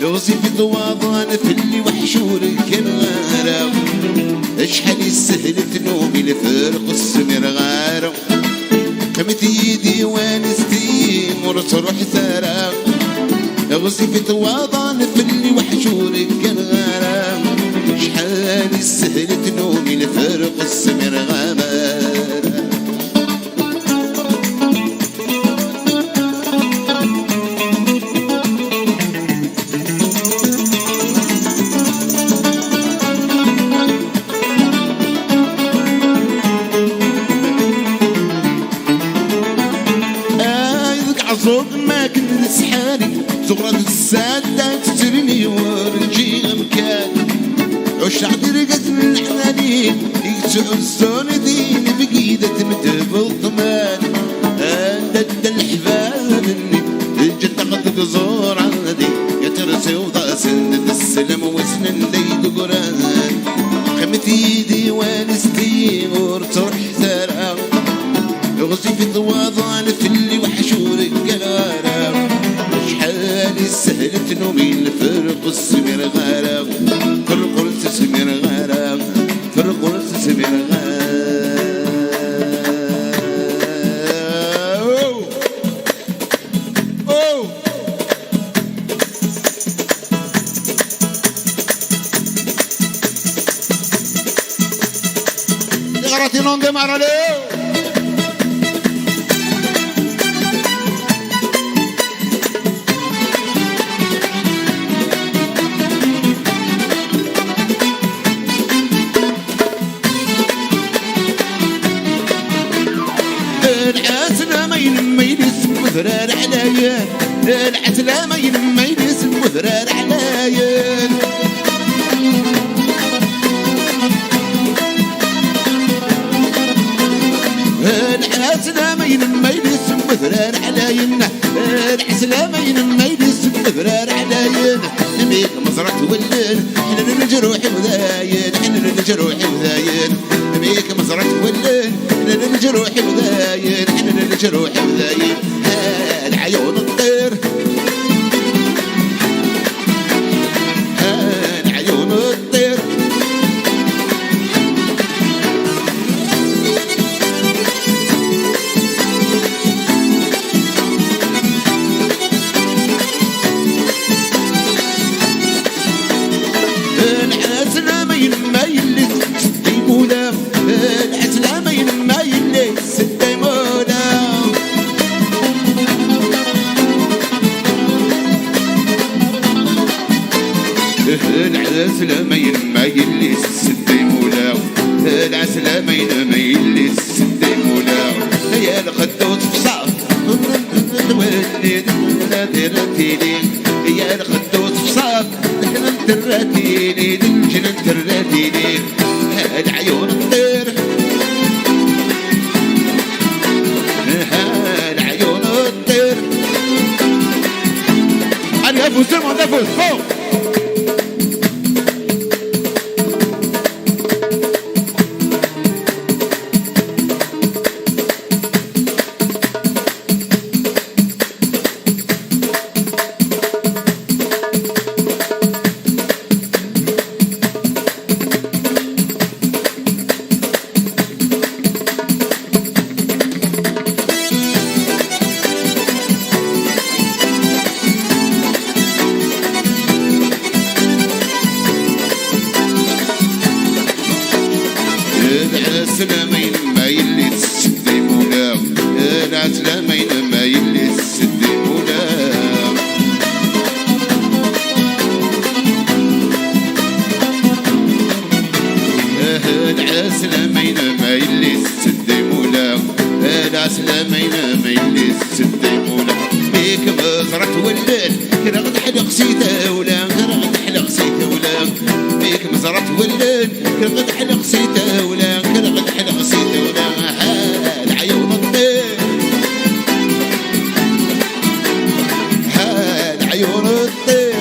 يوصي في ضواضان في اللي وحشور الكنغارة اشحال السهل تنومي لفرق السمير غارة قمت يدي وانستي ونصرح ثرى يوصي في ضواضان في اللي وحشور الكنغارة اشحال السهل تنومي لفرق السمير غارة صوت ما كنت سحاري زغرة السادة تسرني ورجي مكان عش عدي رقت من الحنانين يتعزون دين بقيدة مدب الضمان هندد الحباب مني الجنة قد قزور عندي يترسي وضاسن السلم وسنن ليد قران خمت يدي وانستي ورتروح ثرى مراتي لونج ماراليو العسلة ما يلس مثرار عليا العسلة ما يلس مثرار عليا العسلة ما يلس مثرار عليا العسلة ما يلس مثرار عليا نميك مزرعة ولن حنا الجروح وذاين حنا الجروح وذاين نميك مزرعة ولن حنا الجروح وذاين حنا الجروح وذاين العيون الطير العيون الطير العسلة ما يلس ديمولا العسلة ما يلس ديمولا العسلة ما يلس ديمولا العسلة ما يلس ديمولا يا الخدوط فصاف يا الخدوط فصاف تراتيني الجنان تراتيني العيون الطير العيون الطير أنا أفوز أنا أفوز فوق العسلة ما يلس ديمولا العسلة ما يلس ديمولا العسلة ما يلس ديمولا العسلة ما يلس ديمولا بيك مزرعة ولان كرغد حلق سيتا ولا كرغد حلق سيتا ولا بيك مزرعة ولان كرغد حلق سيتا ولا كرغد حلق سيتا ولا العيون الطير العيون الطير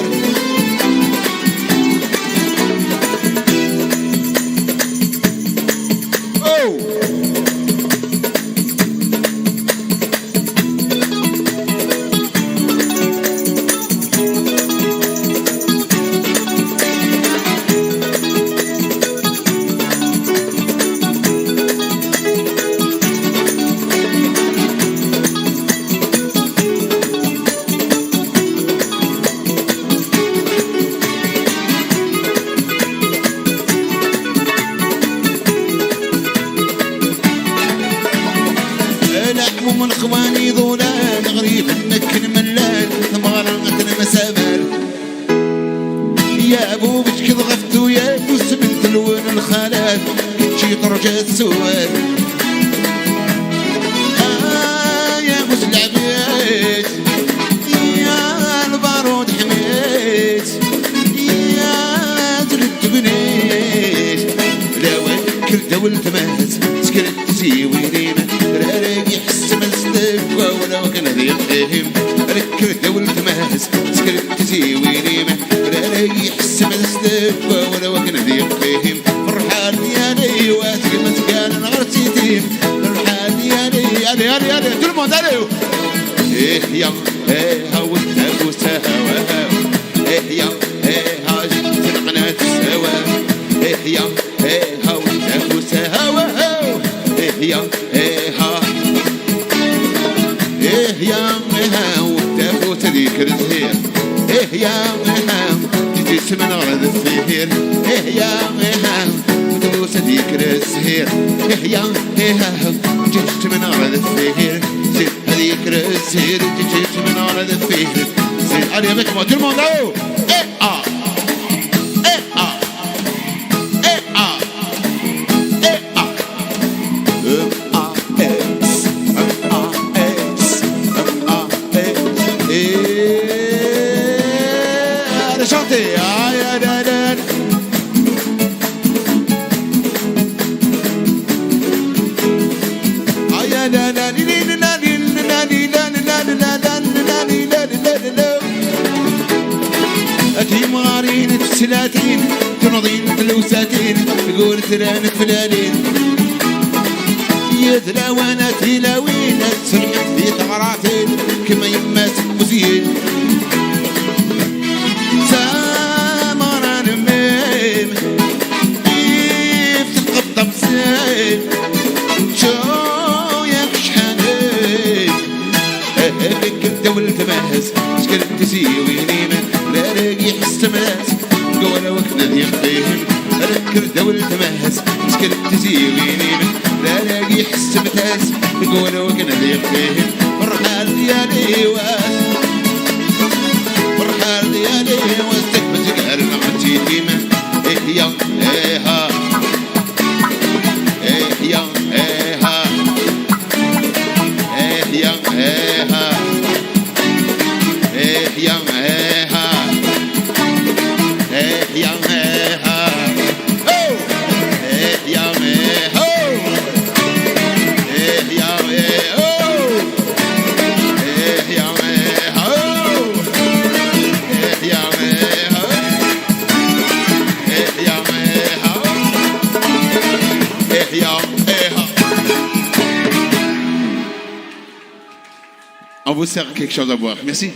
من اخواني ذولان غريب مكن ملان ثمار غتن مسامر يا ابو بش كذ غفتو يا بوس بنت لون الخالات شي طرجة السواد يا بوس العبيد يا البارود حميت يا زلت بنيت لا وكر دولت مات سكرت زيويني رارق يحس مستقوى ولو كان ذي فهم ركر دولت ماس سكرت زيويني رارق يحس مستقوى ولو كان ذي فهم فرحان يا لي واسق مسكان نغرسي تيم فرحان يا لي يا تلمون عليو ايه يا ايه هاو ابو سهوا ايه يا ايه هاج تنقنات سوا ايه يا ايه هاو ابو سهوا ايه يا يا مهاو تفوت ذيك الزهير يا مهاو تجلس من غرض الثير يا مهاو تبوس ذكر الزهير يا جيت من على الثير زيد هذيك الزهير جيت من على الثير زيد علي avec moi tout le monde là-haut et ah et ah et ah et ah allez chanter تيمارين تسلاتين تنظين فلوساتين تقول تران فلانين يتلاوانا تلاوين تسرحت في ثغراتين كما يما تموزين سامران ميم كيف تتقطب زين شو ياك شحانين هيك الدول تمهز شكل تسيوينين لا لاقي حس ملاس قولا وكنا ذي مخيهم أذكر دول تمهز شكل تسيوينين لا لاقي حس ملاس قولا وكنا ذي مخيهم فرحال ديالي واس فرحال ديالي واس تكبت قال نعمتي ديما إيه يا إيه ها إيه يا إيه ها إيه يا إيه ها إيه يا إيه ها إيه يا إيه ها إيه يا إيه هو إيه يا إيه هو إيه يا إيه هو إيه يا إيه هو إيه يا إيه هو إيه يا إيه هو. On vous sert quelque chose à boire. Merci.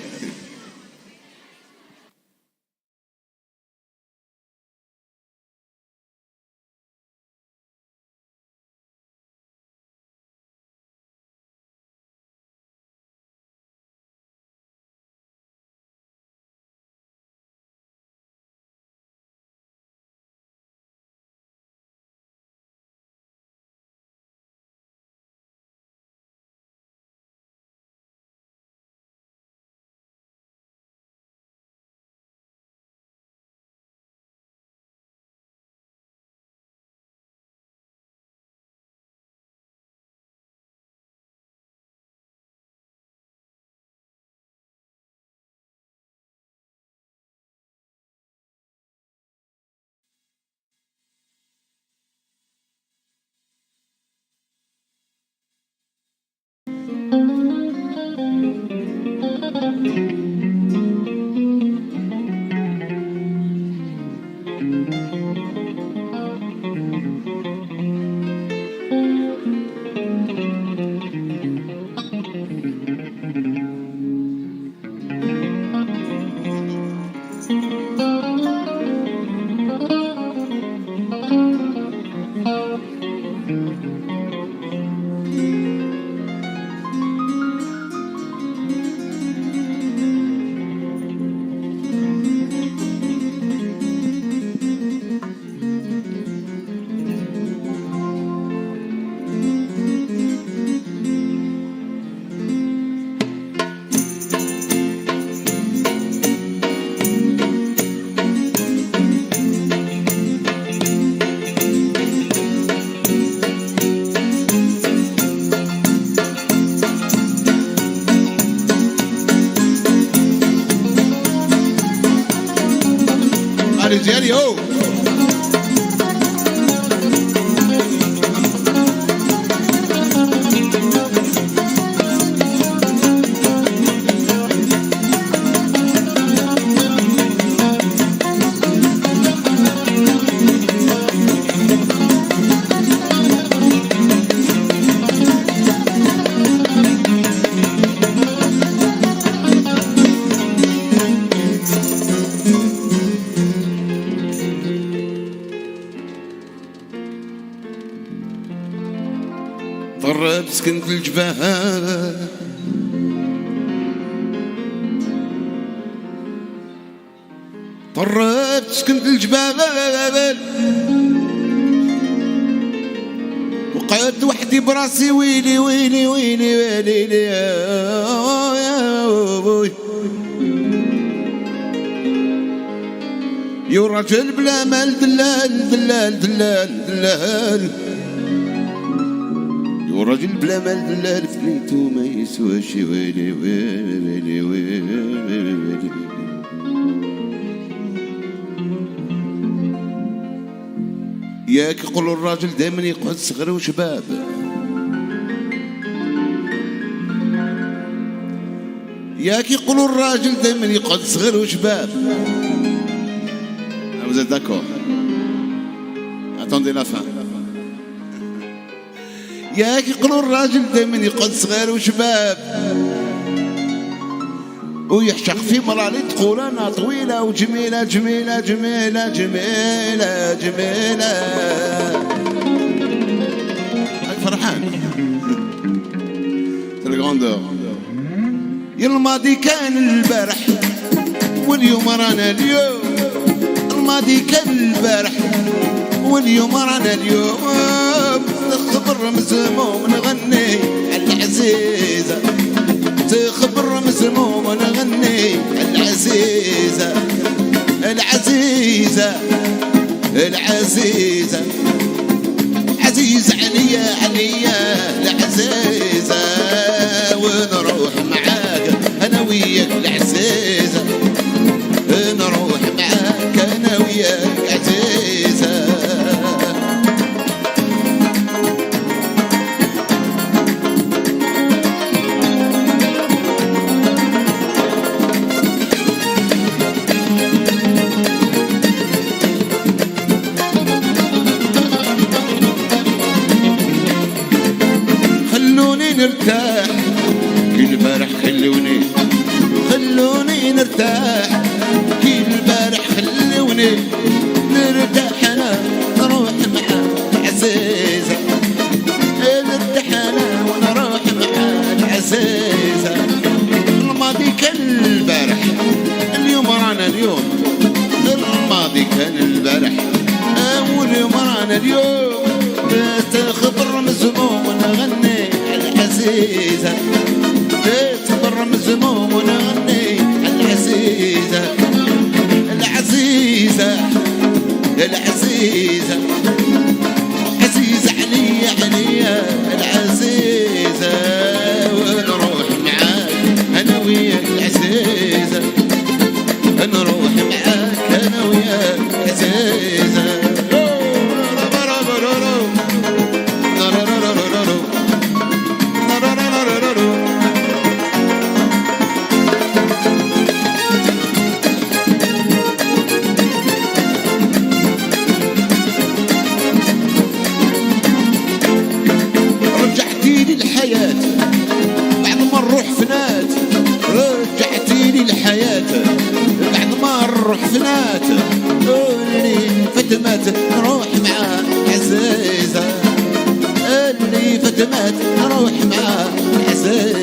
Allez, oh! طرت سكنت الجبال طرت سكنت الجبال قعدت وحدي براسي ويلي ويلي ويلي ويلي يا بوي يا رجل بلا مال دلال دلال دلال دلال يا رجل بلا مال دلال فليتو ما يسواش ويلي ويلي ويلي ياك يقولوا الراجل دائما يقعد صغير وشباب ياك يقولوا الراجل دائما يقعد صغير وشباب. Vous êtes d'accord? Attendez la fin. ياك يقولوا الراجل دائما يقعد صغير وشباب ويحشق في مرالي تقول انا طويله وجميله جميله جميله جميله جميله فرحان الغراندور. يا الماضي كان البارح واليوم رانا اليوم الماضي كان البارح واليوم رانا اليوم خبر مزموم نغني على العزيزه تخبر مسموم ونغني العزيزة العزيزة العزيزة عزيزة عليا عليا العزيزة ونروح معاك أنا وياك العزيزة نروح معاك أنا وياك عزيزة. نرتاح كي البارح خلوني نرتاح كي البارح خلوني نرتاح انا نروح مع العزيزة نرتاح انا ونروح مع العزيزة. الماضي كان البارح اليوم رانا اليوم الماضي كان البارح واليوم رانا اليوم تخبر مزموم ونغني العزيزة تخبر مزموم ونغني العزيزة العزيزة العزيزة عزيزة عليا عليا العزيزة ونروح معاك أنا وياك العزيزة نروح معاك أنا وياك العزيزة. رجعتيلي الحياة بعد ما نروح فنات رجعتيلي الحياة بعد ما نروح فنات اللي فتمات نروح معاه عزيزة اللي فتمات نروح معاه عزيزة.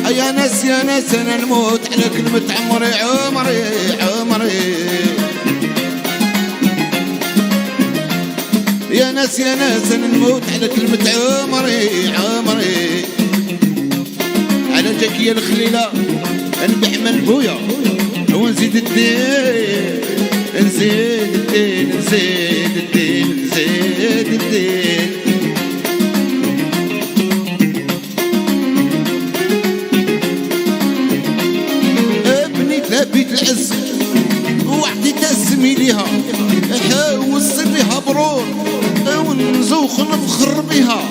يا ناس يا ناس انا نموت على كلمة عمري عمري عمري يا ناس يا ناس انا نموت على كلمة عمري عمري على جاك يا الخليلة نبيع من بويا ونزيد الدين نزيد الدين نزيد الدين نزيد الدين. بيت العز وعدي تسمي ليها حوص ليها برور ونزوخ نفخر بيها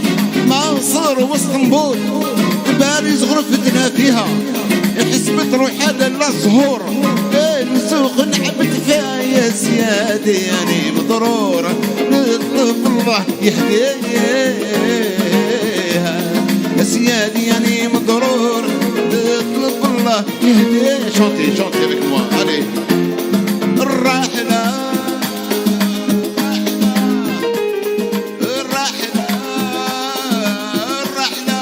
ما صار واسطنبول باريس غرفتنا فيها حسبت روح هذا الزهور نزوخ نعبد فيها يا سيادي يعني مضرورة نطلب الله يهديها يا سيادي يعني مضرور نطلب الله يهديها. شوطي شوطي avec moi allez الراحلة الراحلة الراحلة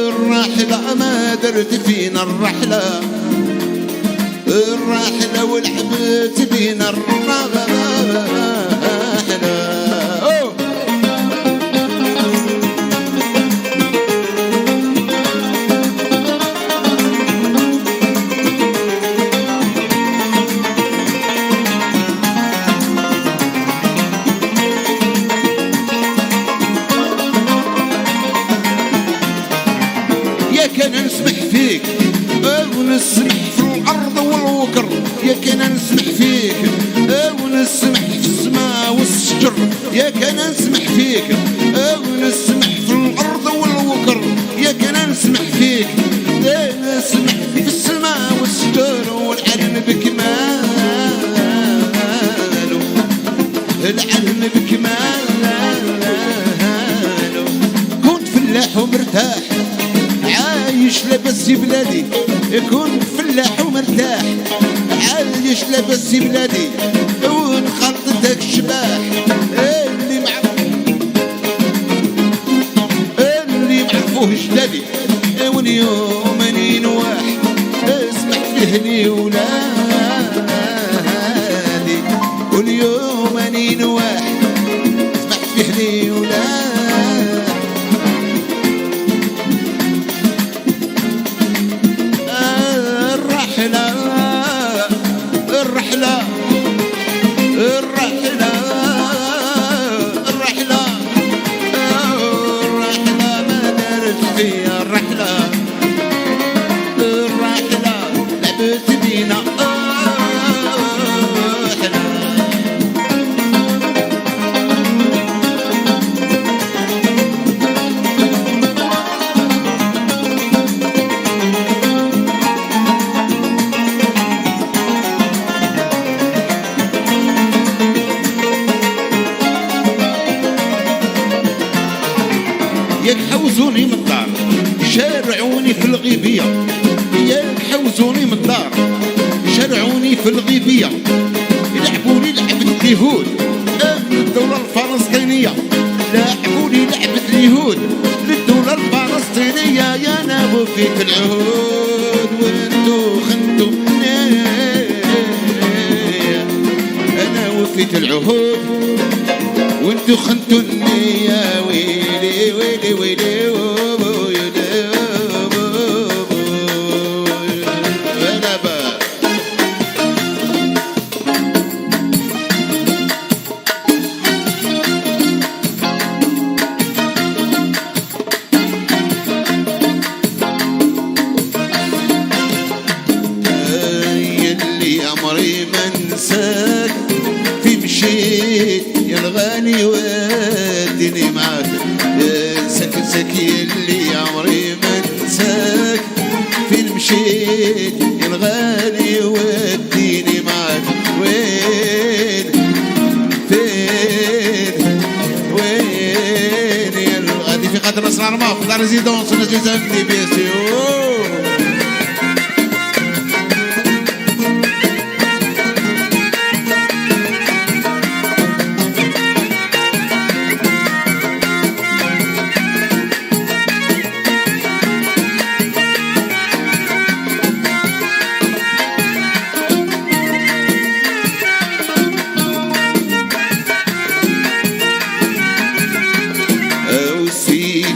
الراحلة ما درت فينا الرحلة الرحلة ولعبت بينا الرحلة. يا كان نسمح فيك ونسمح في الأرض والوكر، يا كان نسمح فيك ونسمح في السماء والشجر، يا كان نسمح فيك ونسمح في الأرض والوكر، يا كان نسمح فيك نسمح في السماء والشجر. والعلم بكماله العلم بكماله كنت فلاح ومرتاح عايش لاباس بلادي، يكون فلاح ومرتاح عايش لاباس بلادي ونخلط داك الشباح اللي معرفوه جدادي. واليوم اني نواح اسمح فيه لي ولادي، واليوم اني نواح اسمح فيه لي ولادي. الرحلة ما دارت فيها الرحلة لعبت بينا ياك حوزوني من الدار شارعوني في الغيبية، ياك حوزوني من الدار شارعوني في الغيبية، يلعبوني لعبة اليهود للدولة الفلسطينية، لعبوني لعبة اليهود للدولة الفلسطينية. يا انا وفيت العهود وانتو خنتو، انا وفيت العهود وانتو خنتوني. يا ويلي ويلي ويلي يلي عمري ما انساك في مشيت يا الغالي وديني معاك، انساك يلي عمري ما انساك فين مشيت يا الغالي وديني معاك. وين يا الغالي في قدر اسرار ما في لا ريزيدونس نجي زمني بيسيو.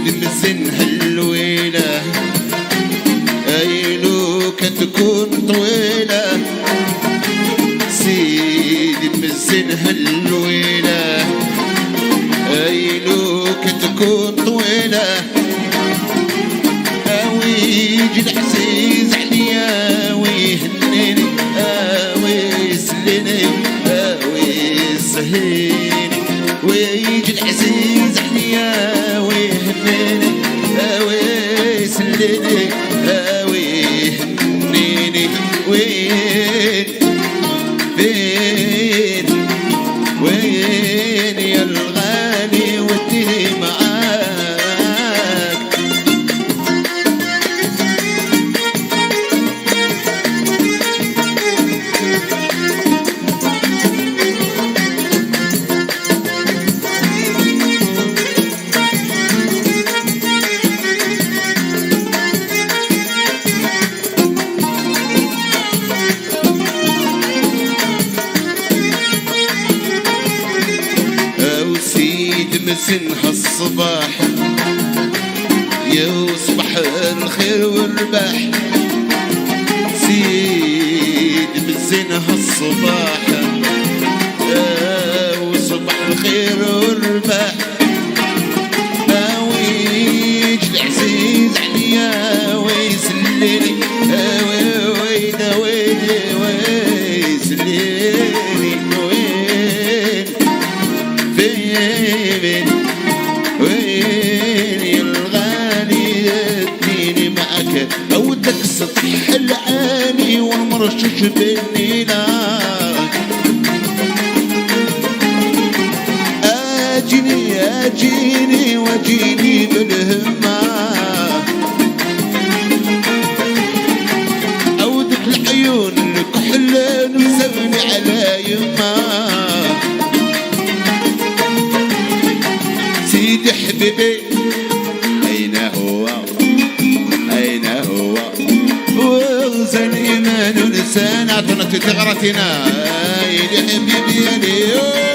مزن هاللويلة أيلو كتكون طويلة، سيدي مزن هاللويلة أيلو كتكون طويلة. ويجي العزيز عليا ويهنيني ويسليني ويسهيني، ويجي العزيز عليا ويهنيني ويسليني ويهنيني. وين يا الغالي وديني معاك. بزنها الصباح يصبح الخير والرباح زيد بزنها الصباح وصبح الخير والرباح ويج العزيز عليا ويسليني ويدا ويلي ويسليني وين فين وين يا الغالي اديني معك اودك سطح العاني والمرشش بالنينا اجيني واجيني بالهمة اودك العيون الكحل مسوي على يما سيدي حبيبي اين هو اين هو وغزل ايمان ولسان عطنا تغرتنا يا حبيبي يا ليو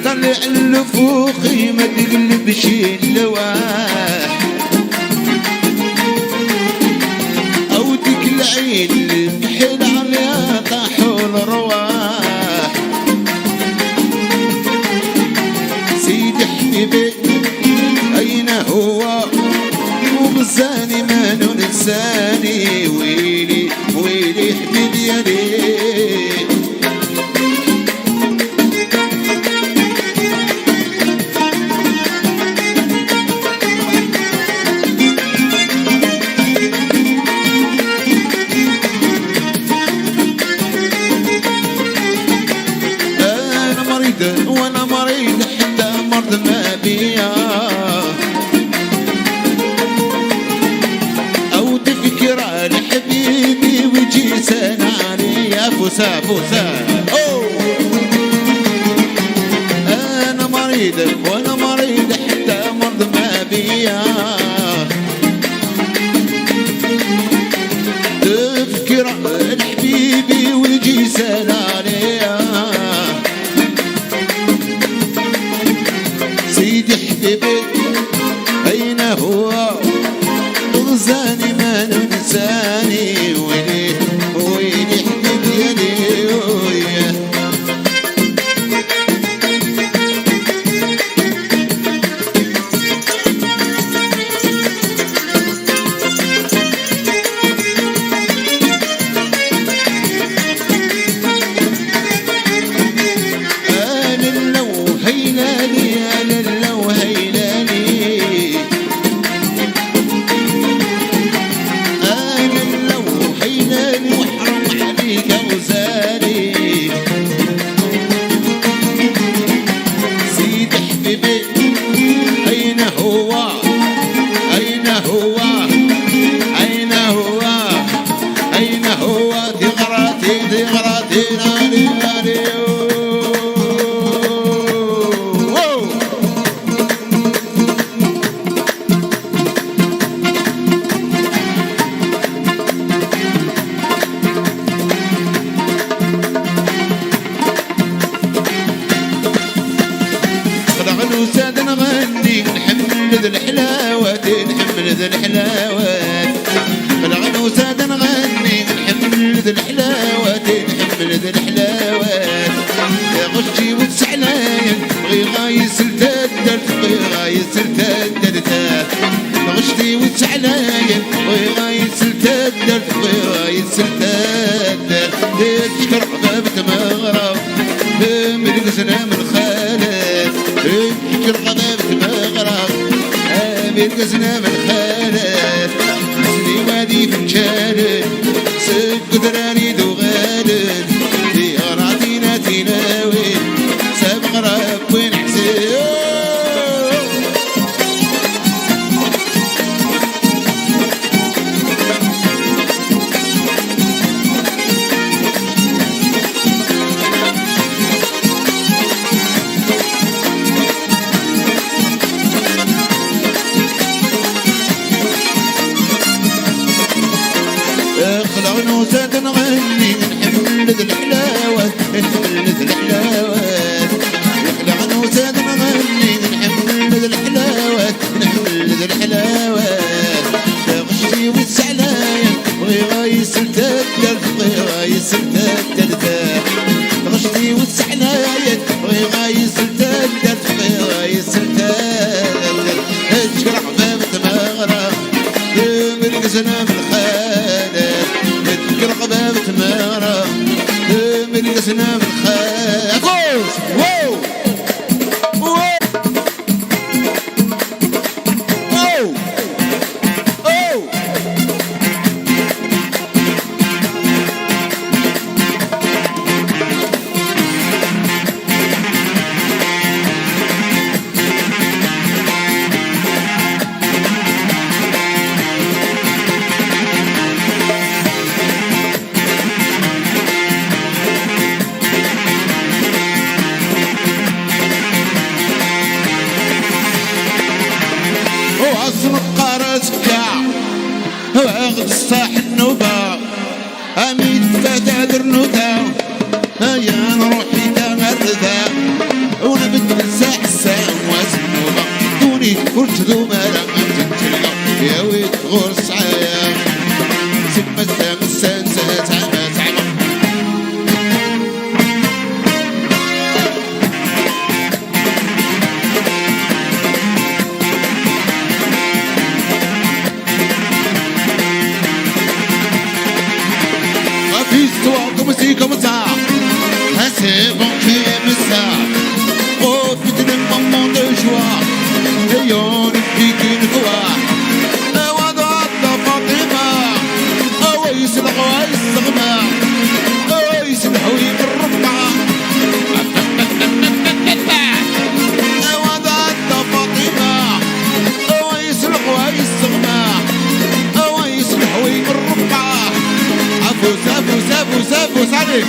طلع الفوقي ما تقلبش اللواح اودك العين الكحل عليها طاحوا الرواح سيدي حبيبي اين هو وغزاني ما ننساني ويلي ويلي حبيبي يا ليه وانا مريض حتى مرض ما بيا او تفكر على حبيبي ويجي سناني يا فوسا فوسا انا مريض وانا مريض حتى مرض ما بيا تفكر على حبيبي ويجي سناني سيدي حبيبي أين هو غزاني ما ننساني ويلي ويلي حبيبي يا ليويا وساد نغني نحمل ذا الحلاوات نحمل ذا الحلاوات طلعنا وساد نغني نحمل ذا الحلاوات نحمل ذا الحلاوات يا غشي وتسعلايا بغي غايس التدرت بغي غايس التدرت غشتي وتسعلايا بغي غايس التدرت بغي غايس التدرت تشكر عبابة مغرب مرقسنا من خالد تشكر عبابة مغرب مرقسنا من خالد سني وادي بنشالد سك دراني دوغالد في غراتينا تناوي سابق رب وين حسين العنوسات نغني نحمل الحلاوة نحمل الحلاوة العنوسات نغني نحمل الحلاوة نحمل الحلاوة غشتي والسعلايا وغايس التالت وغايس التالت غشتي والسعلايا وغايس التالت وغايس التالت اشكر حبابة مغرب من قسنا من الخالد اشكر حبابة مغرب من قسنا من الخالد واو واخد الصاح النوبة اميد فتاة درنوتا هيا نروحي تغردا ونبت نساح الساعة واسنوبة دوني قلت ذو مالا ما تنتلقى يا ويت غور سعايا سمة تامسان ساتعمى تعمى comme ça, c'est bon qui aime ça. Profite d'un moment de joie, ayons une vie qu'une fois. وضعت فاطمة أوي سلحوا الصغمة أوي سلحوا الربعة وضعت فاطمة أوي سلحوا الصغمة أوي سلحوا الربعة عفوس عفوس عفوس عفوس عليك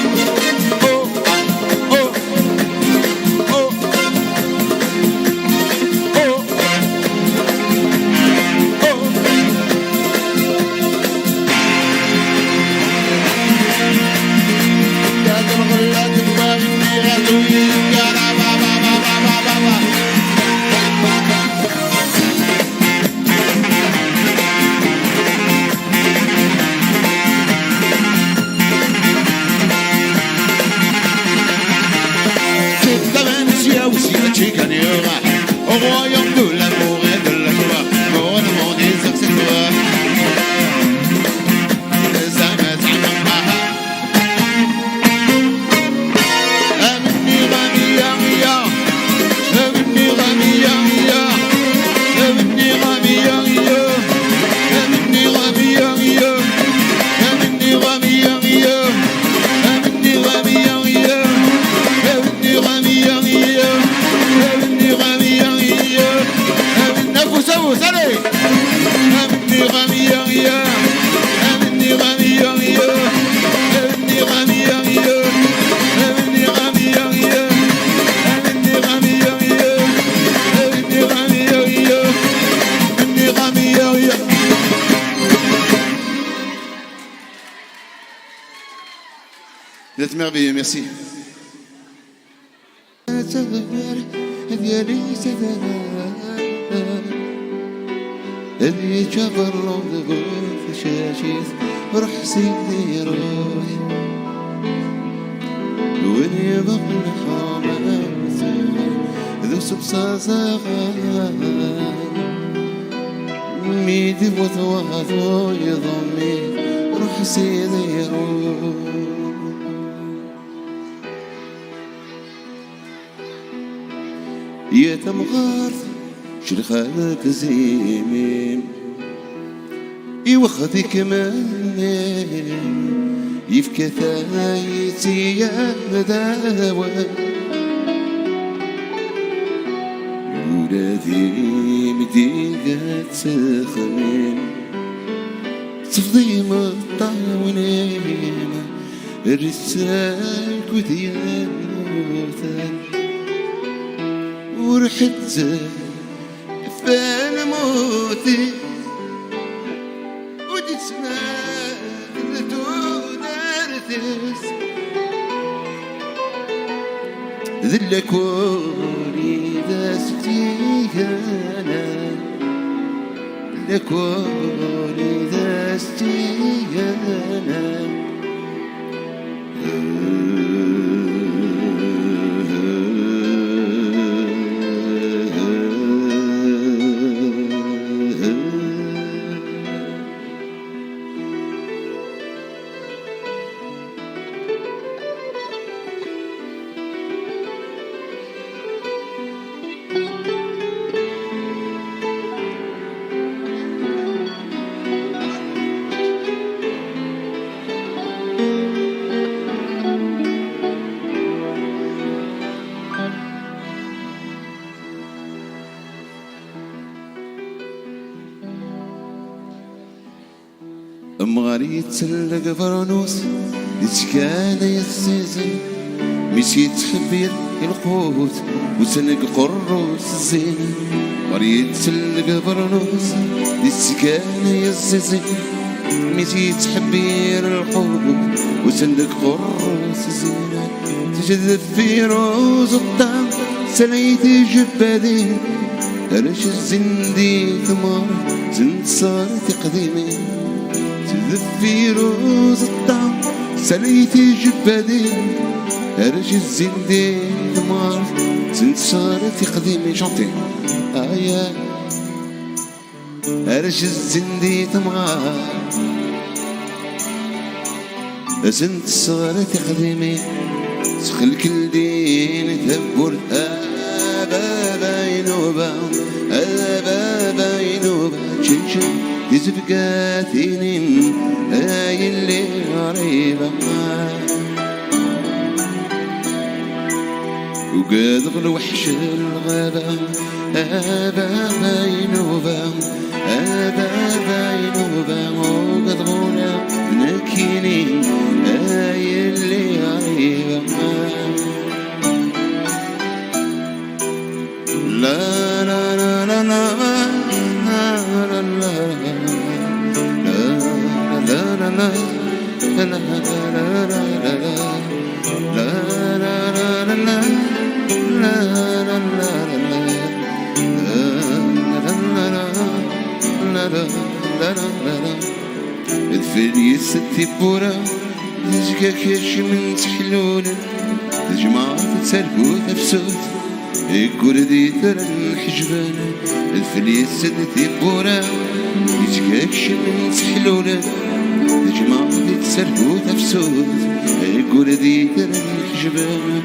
Chicken, au royaume de l'amour et de la joie, pour le monde et sur cette voie. Vous êtes merveilleux, merci. اللي جبر له شاشيث روح سيدي روح وين يبغى حامل ذو سبساسا ميدي وثواثو يضمي روح سيدي روح يا تمغارث شرخالك زيمين يوخذي كمان يفكى ثايتي يا مداوى ولادي مديقة تخمين تفضي مطاونين الرسال كذيان موتان ورحت فالموت وديت سنة ذس ذلك وليد استيانا لك وليد استيانا مغاري تسلق فرنوس يتكالى يسيزن مشي تخبير القوت وسنق قروس الزين مغاري تسلق فرنوس يتكالى يسيزن مشي تحبير القوت وسنق قروس الزين تجذب في روز الطعم سنيت جبادين رش الزندي ثمار زند صارت قديمين في روز الطعم سليتي جبادين رج الزندين ثمار زند صارت قديمي شانتي آيا رج الزندي ثمار زند صارت قديمي سخل كل دين ثبور أبا ينوبا أبا ينوبا شنشن يزبقاتين هاي اللي غريبة وقاد الوحش الغابة أبا بينوبة أبا بينوبة وقاد غونا نكينين هاي اللي غريبة لا لا لا لا لا الفلي ستي بورا نجيك كاش من تحلونا الجماعة تسرقو تفسوت يقول دي ترى الحجبانة الفلي ستي بورا نجيك كاش من تحلونا الجماعة تسرقو تفسوت يقول دي ترى الحجبانة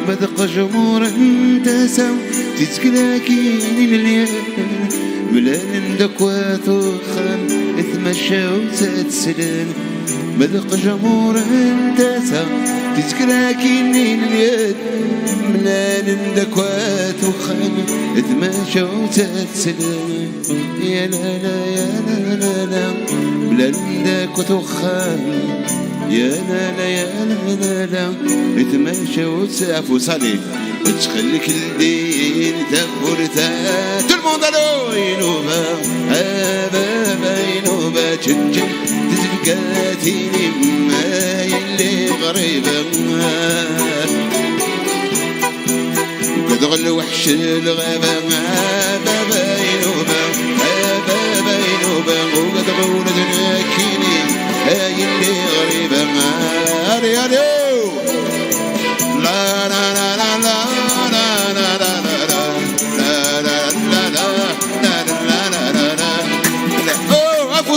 بدق جمهور انت سو تتكلاكين الليل ملان دكوات وخان اتمشى وتتسلم بدق جمهور انت سو تتكلاكين الليل ملان دكوات وخان اتمشى وتتسلم يا لا لا يا لا لا لا ملان دكوات وخان يا لا لا يا لا لا لا اتمشى وتسعف وصلي تخليك الدين تغورتا tout le monde allo ينوبا هابا ينوبا تنجل تزبقاتيني ما يلي غريبة وقد غلو وحش الغابة هابا ينوبا هابا ينوبا وقد غولد ناكيني هاي اللي غريبة هاري هاري لا لا لا لا لا لا لا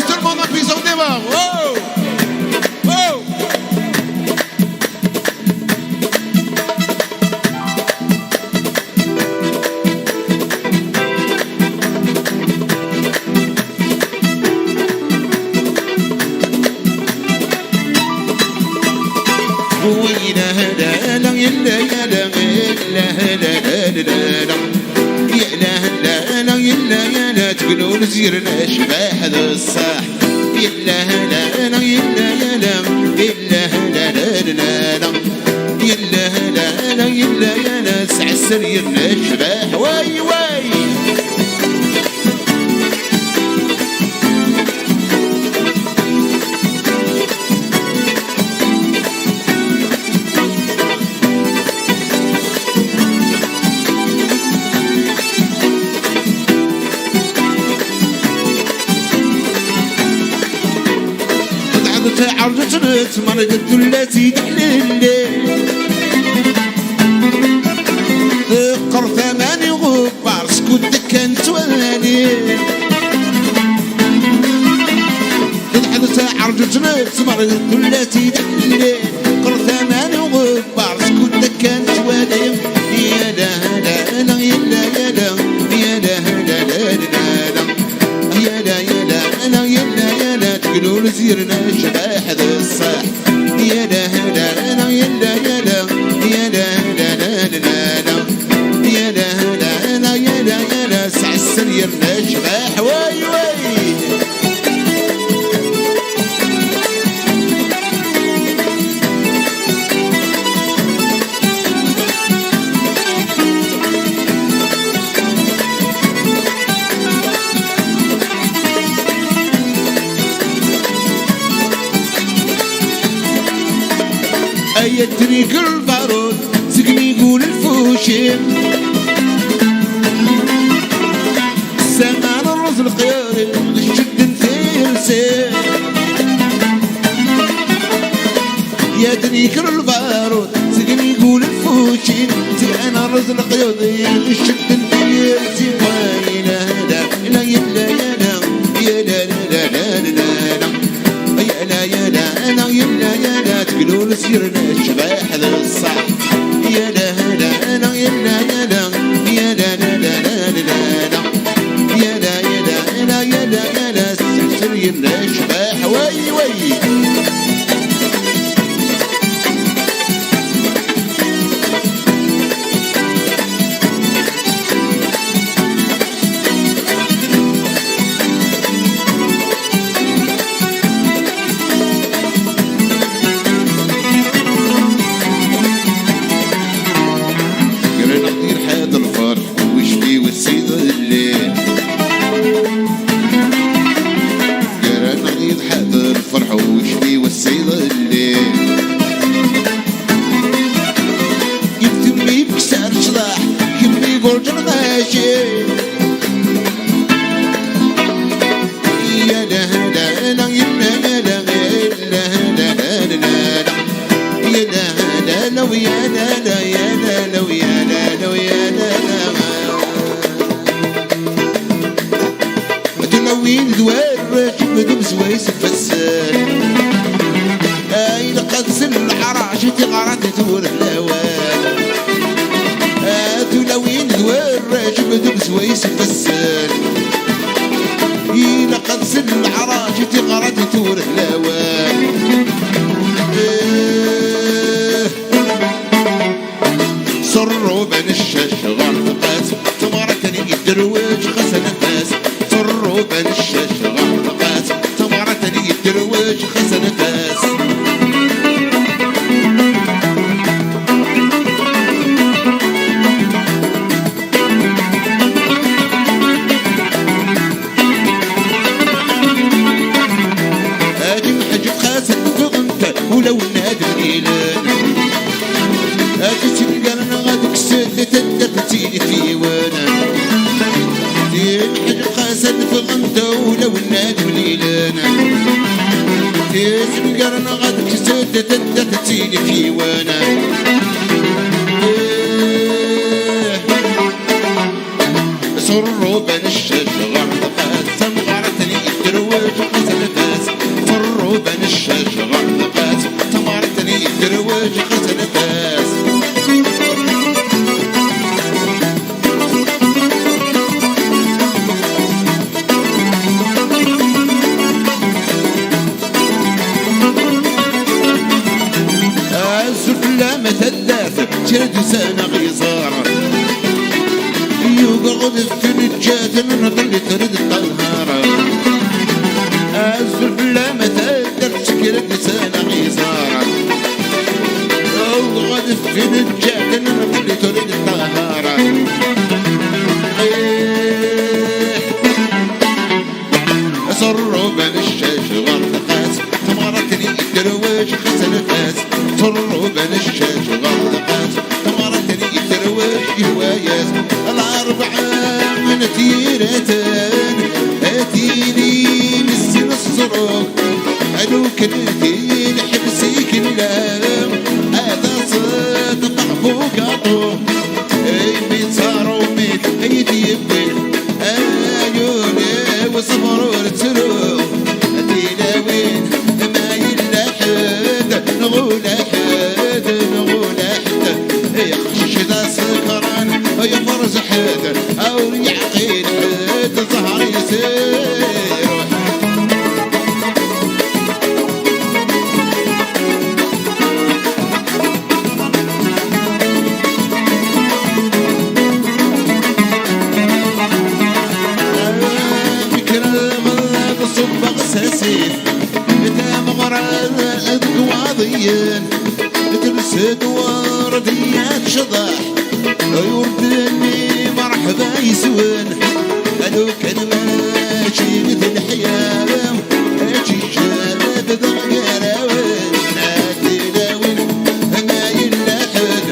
tout le monde en puissance des morts. Oh! Oh! ويلا هلا لا يلا يلا لا لا لا لا يا لا لا يلا يلا تقولون زيرنا شباح هذا الصاح يلا لا لا يلا يلا يلا لا لا لا لا يلا لا لا يلا يلا سع السريرنا شباح واي واي عرجت مرقت ولاتي تحليلي ذكر ثماني غبار سكوت كانت والي تضحك عرجت مرقت ولاتي تحليلي ذكر ثماني غبار سكوت كانت والي يا لا لا لا يا لا يا لا يا لا لا لا لا يا لا يا لا انا يا لا يا لا تقولوا زيرنا شباح ذا الصاح يا لا لا انا يا لا يا لا يا لا لا لا لا يا لا لا انا يا لا يا لا سع السريرنا شباح واي واي يا طريق البارود سقني يقول الفوشين السمان الرز الخيار الشد نفيرسين يا طريق البارود سقني يقول الفوشين السمان الرز الخيار الشد نفيرسين ويلا لا لا يلا يلا يلا لا لا لا لا يا لا يا لا انا يلا يا لا تقولوا سيرنا الشباح ذا الصح يا لا لا انا يلا يا لا يا لا لا لا لا لا يا لا يا لا انا يلا يا لا سيرنا الشباح وي وي وين دوار مدوب زويس فسان اين قد سن الحراش تغرد تور الهوان تلوين دوار مدوب زويس فسان اين قد سن الحراش تغرد تور الهوان صروا بين الشاش غرقات تمرتني الدرويش خسن الناس صروا بين الشاش غرقات تمرتني الدرويش خسن الناس هادي محجب خاسن فغنت ولو نادي الإيلان هادي تلقانا غادي كسد تدفتيني في وانا حجب خاسد في غنده ولو النادي وليلانا تلقانا غادي كسد تدفتيني في وانا صروا بين الشاش غرقات تمغرتني الدرويش خسن فاس صروا بين الشاش غرقات تمغرتني الدرويش خسن فاس جاد سنة غيزارة يقعد في الجاد من طلي ترد الطهارة أزف لا ما تقدرش جاد سنة غيزارة يقعد في الجاد من طلي ترد الطهارة صروا بين الشاش غرقات تمرتني الدرويش خسن فاس صروا بين الشاش غرقات تمرتني الدرويش هوايات الأربعة من تيرتان أتيني من السن الصروف علو كنتي ضيان تلسد ورديات شضاح يوردني مرحبا يسوان قالوا كان ماشي مثل حياة اجي الشباب ذغيراوين نادي لاوين ما يلا حد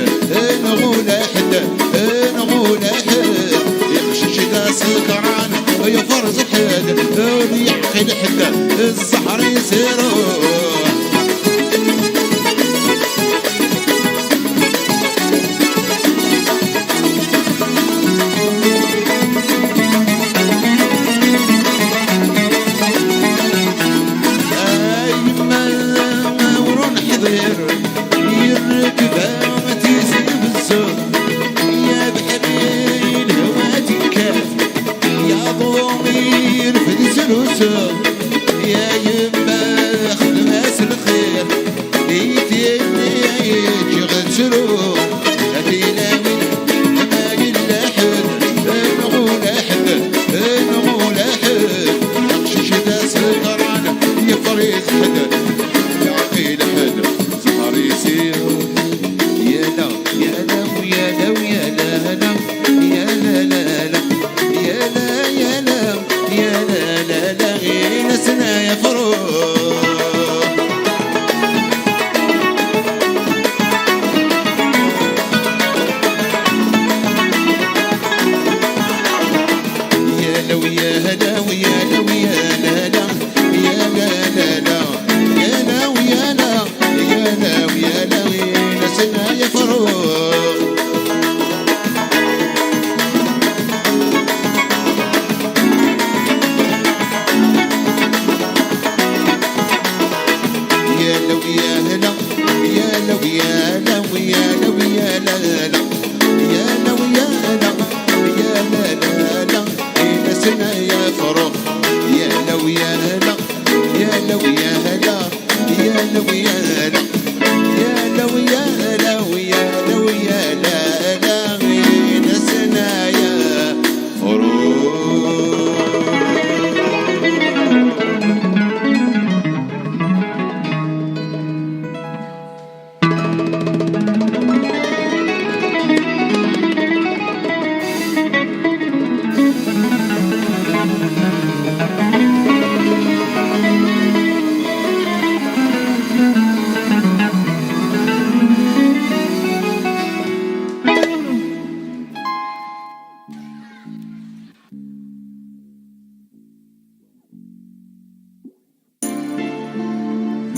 نغول حد نغول حد يخشش ذا سكران يفرز حد ويحكي الحد السحر يسيروا يا يما خدماس الخير بيتيني يجي غتسرو هدينا من ما يلا حد نغول حد نغول حد نقشش ذا سكران يفريز حد يعقيل حد سهر يسير يا لا يا لا ويا لا ويا لا لا يا لا لا لا يا لا يا لا يا لا لا لا غير نسنا يا فروح يا لو يا هلا ويا لو يا لا لا يا لا لا لا يا لا ويا لا يا لا ويا لا غير نسنا يا فروح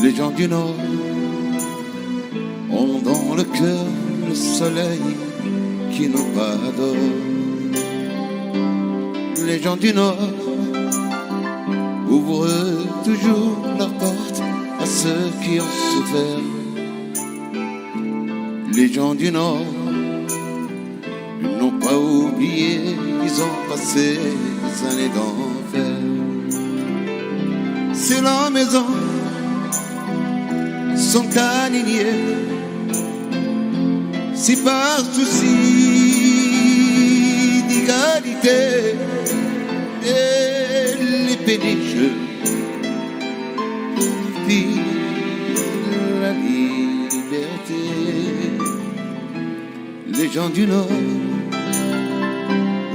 Les gens du Nord ont dans le cœur le soleil qui n'ont pas d'or. Les gens du Nord ouvrent toujours leurs portes à ceux qui ont souffert. Les gens du Nord n'ont pas oublié, ils ont passé des années d'enfer. C'est la maison sont alignés, si par souci d'égalité et les péniches vivent la liberté. Les gens du Nord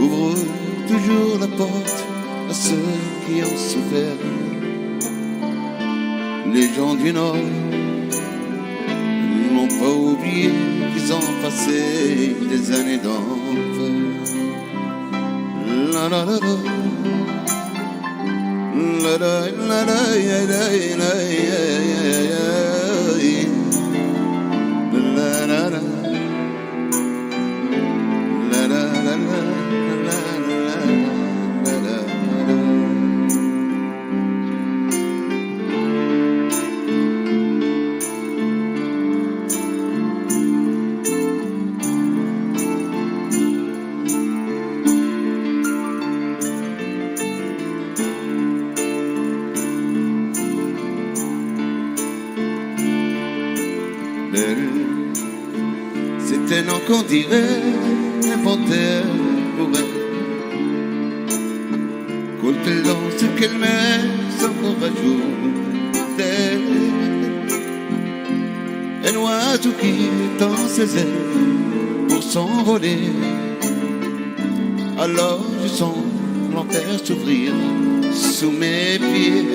ouvrent toujours la porte à ceux qui ont souffert. Les gens du Nord n'ont pas oublié qu'ils ont passé des années d'enfer. La la la la, la la la la ya la la ya ya ya, la la la, la la la la la la la. C'est un nom qu'on dirait inventé pour elle. Coule dans ce qu'elle met sans courage d'elle. un oiseau qui tend ses ailes pour s'envoler. Alors je sens l'enfer s'ouvrir sous mes pieds.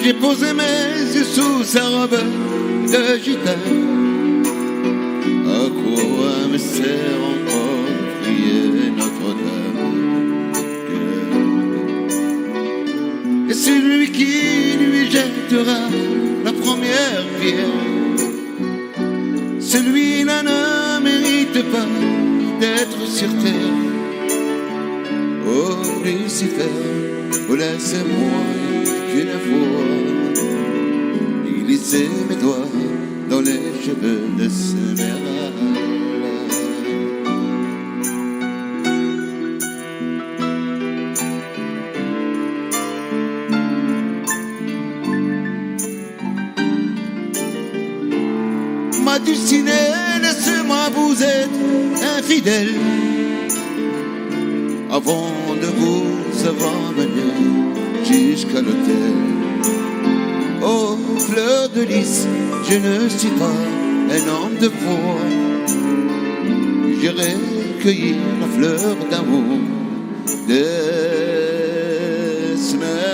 J'ai posé mes yeux sous sa robe de gitane. À quoi me sert encore de prier Notre-Dame? Et celui qui lui jettera la première pierre, celui-là ne mérite pas d'être sur terre. Oh Lucifer, oh laisse-moi une fois glisser mes doigts dans les cheveux de ce mère. Ma dulcinée, laisse-moi vous être infidèle avant de vous avoir mené jusqu'à l'autel. Oh, fleur de lys, je ne suis pas un homme de foi. J'irai cueillir la fleur d'amour d'Esmeralda.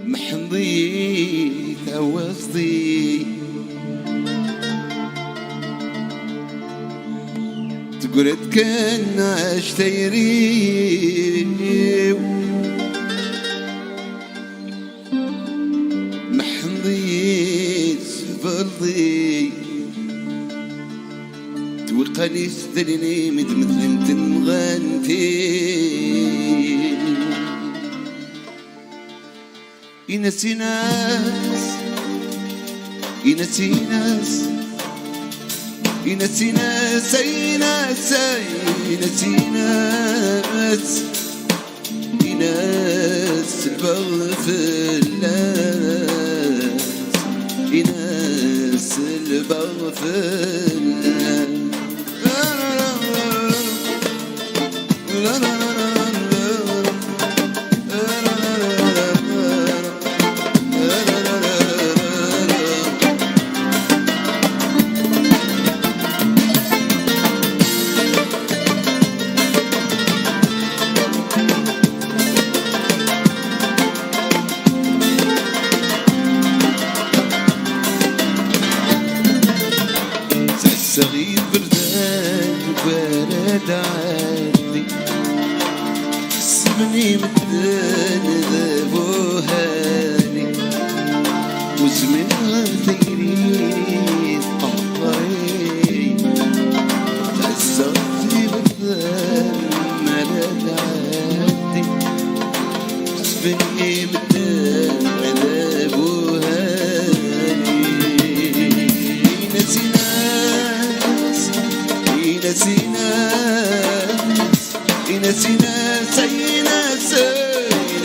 محضيك وصدي تقول كان اشتري محضيك فرضي توقعني ستلني مثل انت مغنتي ينسي ناس ينسي ناس ينسي ناس أي ناس ينسي ناس يناس البغض في الناس يناس البغض في الناس لا لا لا صغير بردان وبرد عادي سبني مدان ذابو هاني وزمن غيري قمري تعزرت بردان مرد عادي سبني مدان ذابو هاني نسينا ينسي ناس أي ناس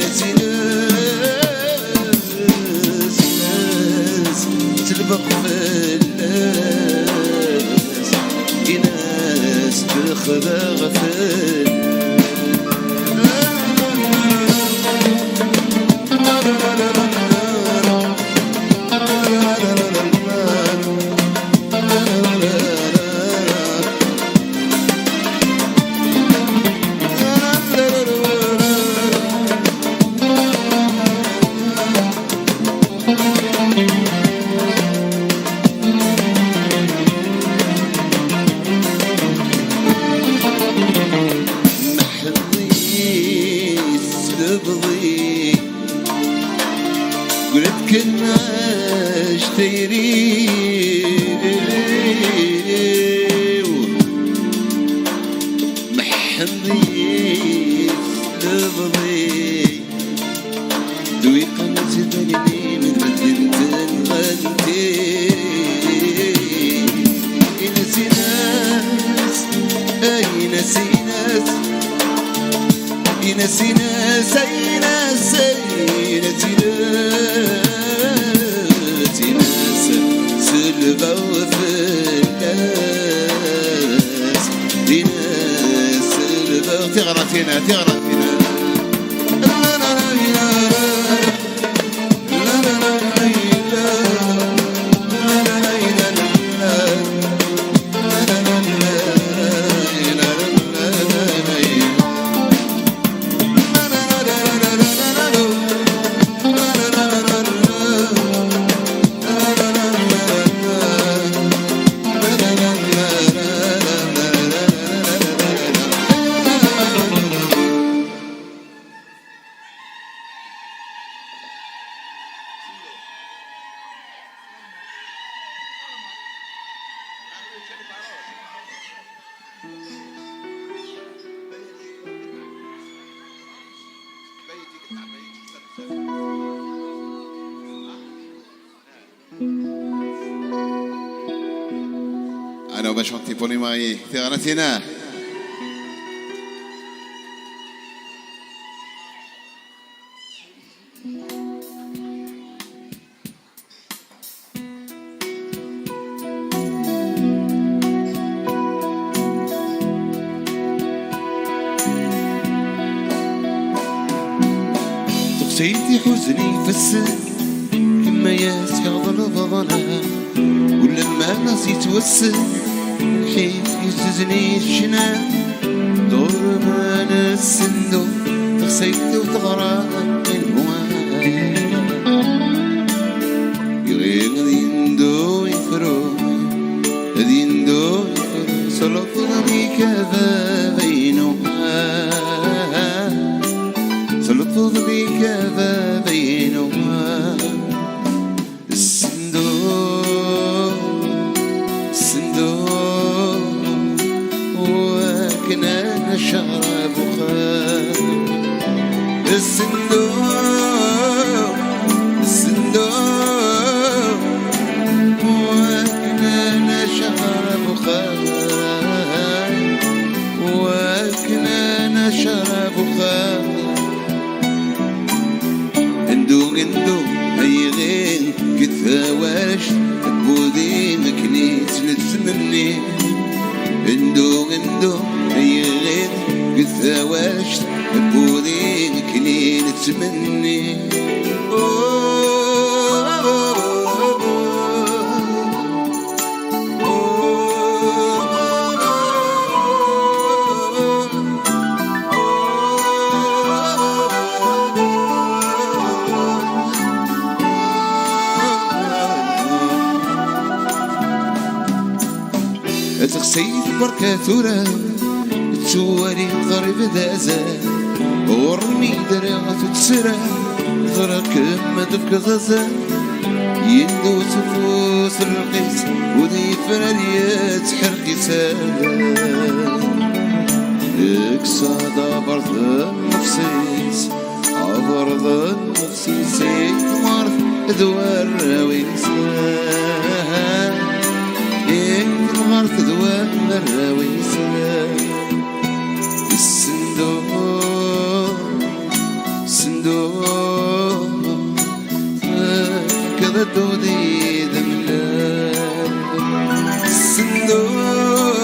ينسي ناس تلبق في الليل تبضي قلت كنا اشتري محمدي تبضي دوي قنت بني من مدينة الغنتي نسي ناس اي نسي ناس نسي ناس اي ناس نسي ناس سلبا وفلاس ناس سلبا تغرى فينا تغرى فينا أنا وبشنطي بوني ماي تغنتنا تقسيتي حزني فسر كما يسحض الفضنا ولما نسيت وسر الحين يجزني الشنا دور ما نسندو تغسيت وتغرى الهوايا يغير ديندو يفرو ديندو يفرو سلطنا بك بينهما سلطنا بك بينهما شراب وخال الصندوق الصندوق وكنا شراب وخال وكنا شراب وخال اندوق اندوق هي غين كثاواش بودين كنيت نتمني اندوق اندوق هي غين قثاواش بودين كنين تمني تغسيت بركة ثورة تسوالي ضرب دازا ورمي درعة تسرع ضرك ما تبكى غزا يندو تفوس الرقيس ودي فراليات حرقي سالا اكساد برض النفسيس عبرض النفسيس مرض دوار راويسان مرض دوار راويسان الصندوق صندوق كذا تودي دملال الصندوق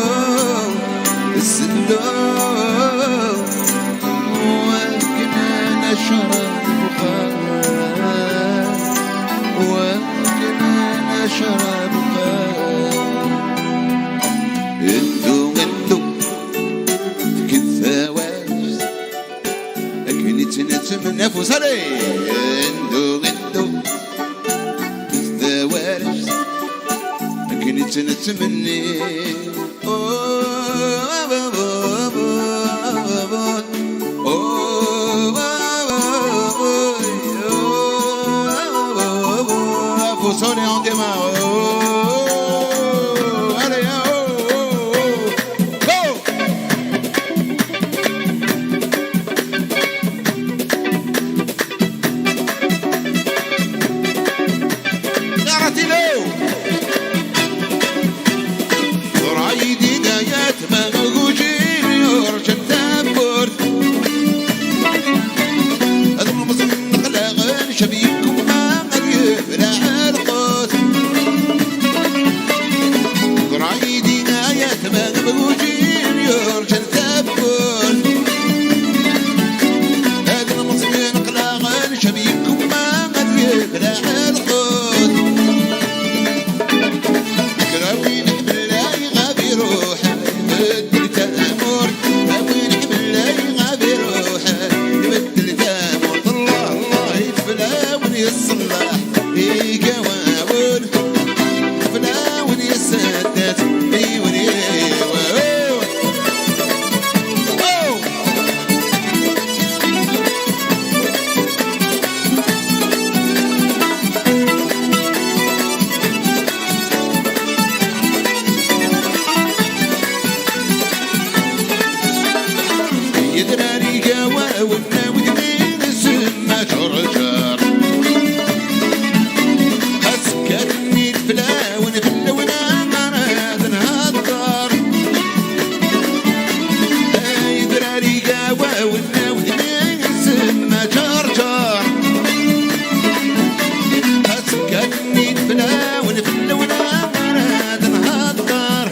الصندوق وكنا نشرب بخار وكنا نشرب بخار انتو نتمنى فوسالي اندو غندو الثوارش كنت نتمني يسمى جرجر أسكني الفلاون في اللونة مراد نهضر أي دراري قاوة والناود يسمى جرجر أسكني الفلاون في اللونة مراد نهضر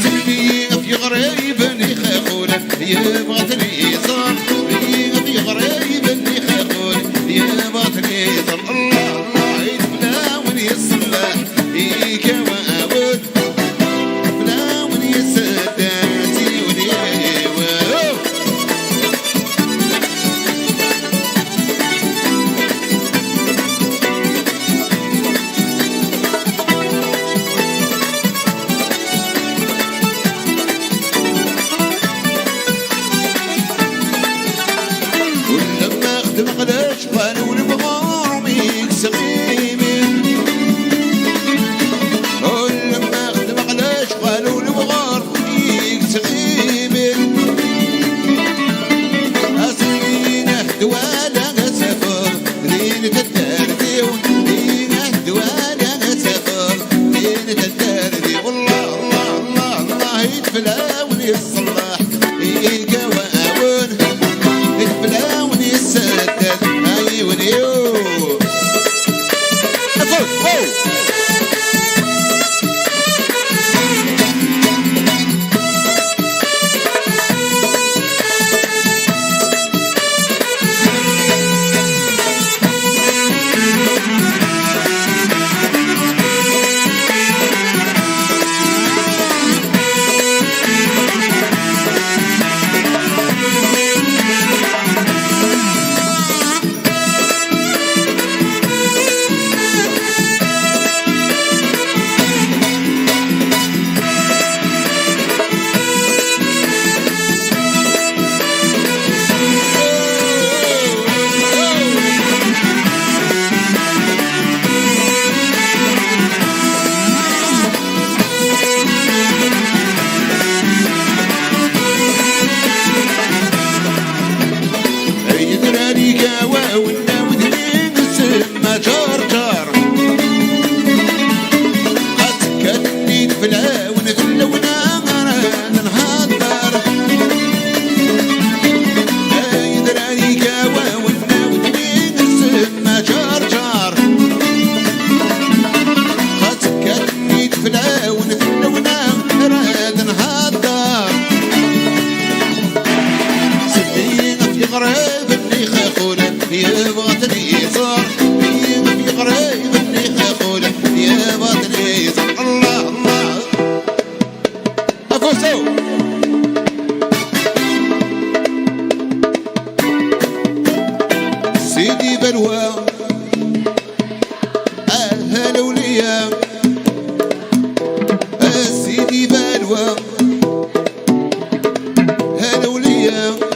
سلبي في غريب يبغتني صار في غريب اللي خاخون يبغتني صار الله الله يتلاون يصلح يكواود فلاون يسداتي وليوه مقلاش قالوا البغار ميك سقيمين ولما خدم مقلاش قالوا البغار ميك سقيمين أصلينه دوالا سفر دين تترديون دينه دوالا سفر دين تتردي والله الله الله الله يتفلاون يصلح يقواون يتفلاون يسدد هاي وليو جرجر أسكني الفلاون في اللونة مراد نهضر أي دراري قاوة والناود يسمى جرجر أسكني الفلاون في اللونة مراد نهضر سدينا في غريب اللي خاخونا يبغتني صار قريب اللي خاخوله يا باطني الله الله أفوسو سيدي بلوى أهل وليا سيدي بلوى أهل وليا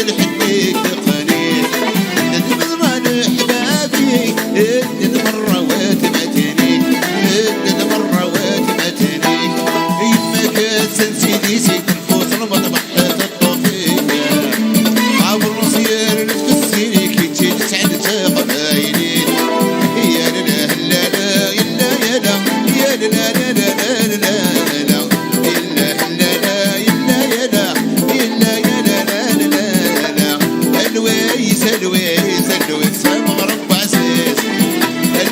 بالحنيك تقاني تتمرن احبابي ادد مرة واتمتني ادد مرة واتمتني يما كاسن سيدي سيد الفوت المطبخ تطفيك عبر نصير نتكسيني كي تسعد تقبايني يا لا لا لا يا لا يا لا يا لا لا لا لا لا الويس الويس الويس المغرب عزيز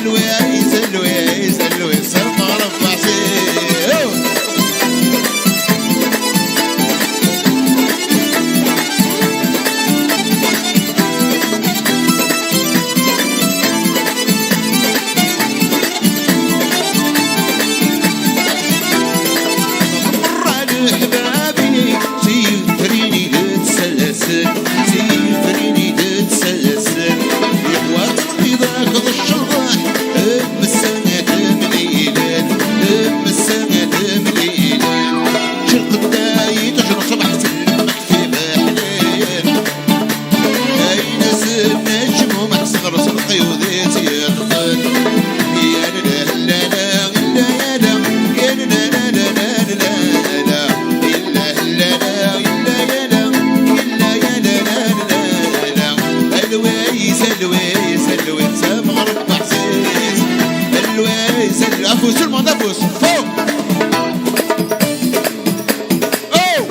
الويس الويس الويس المغرب عزيز مر على احبابي تيفريني تسلسل تيفريني تسلسل يحوى تنقيضك ذا الشرح ام السنة مليلان ام السنة مليلان شرق الداي تجرى صبح سلمك في بحلين اين سنة نجم مع صغر صدقي وذيتي يدخل يا لا لا لا لا لا يا لا لا لا لا لا لا إلا لا لا إلا لا إلا يا لا لا لا لا الويس الويس الويس مغرب عزيز الويس العفوس المنافس فوق أو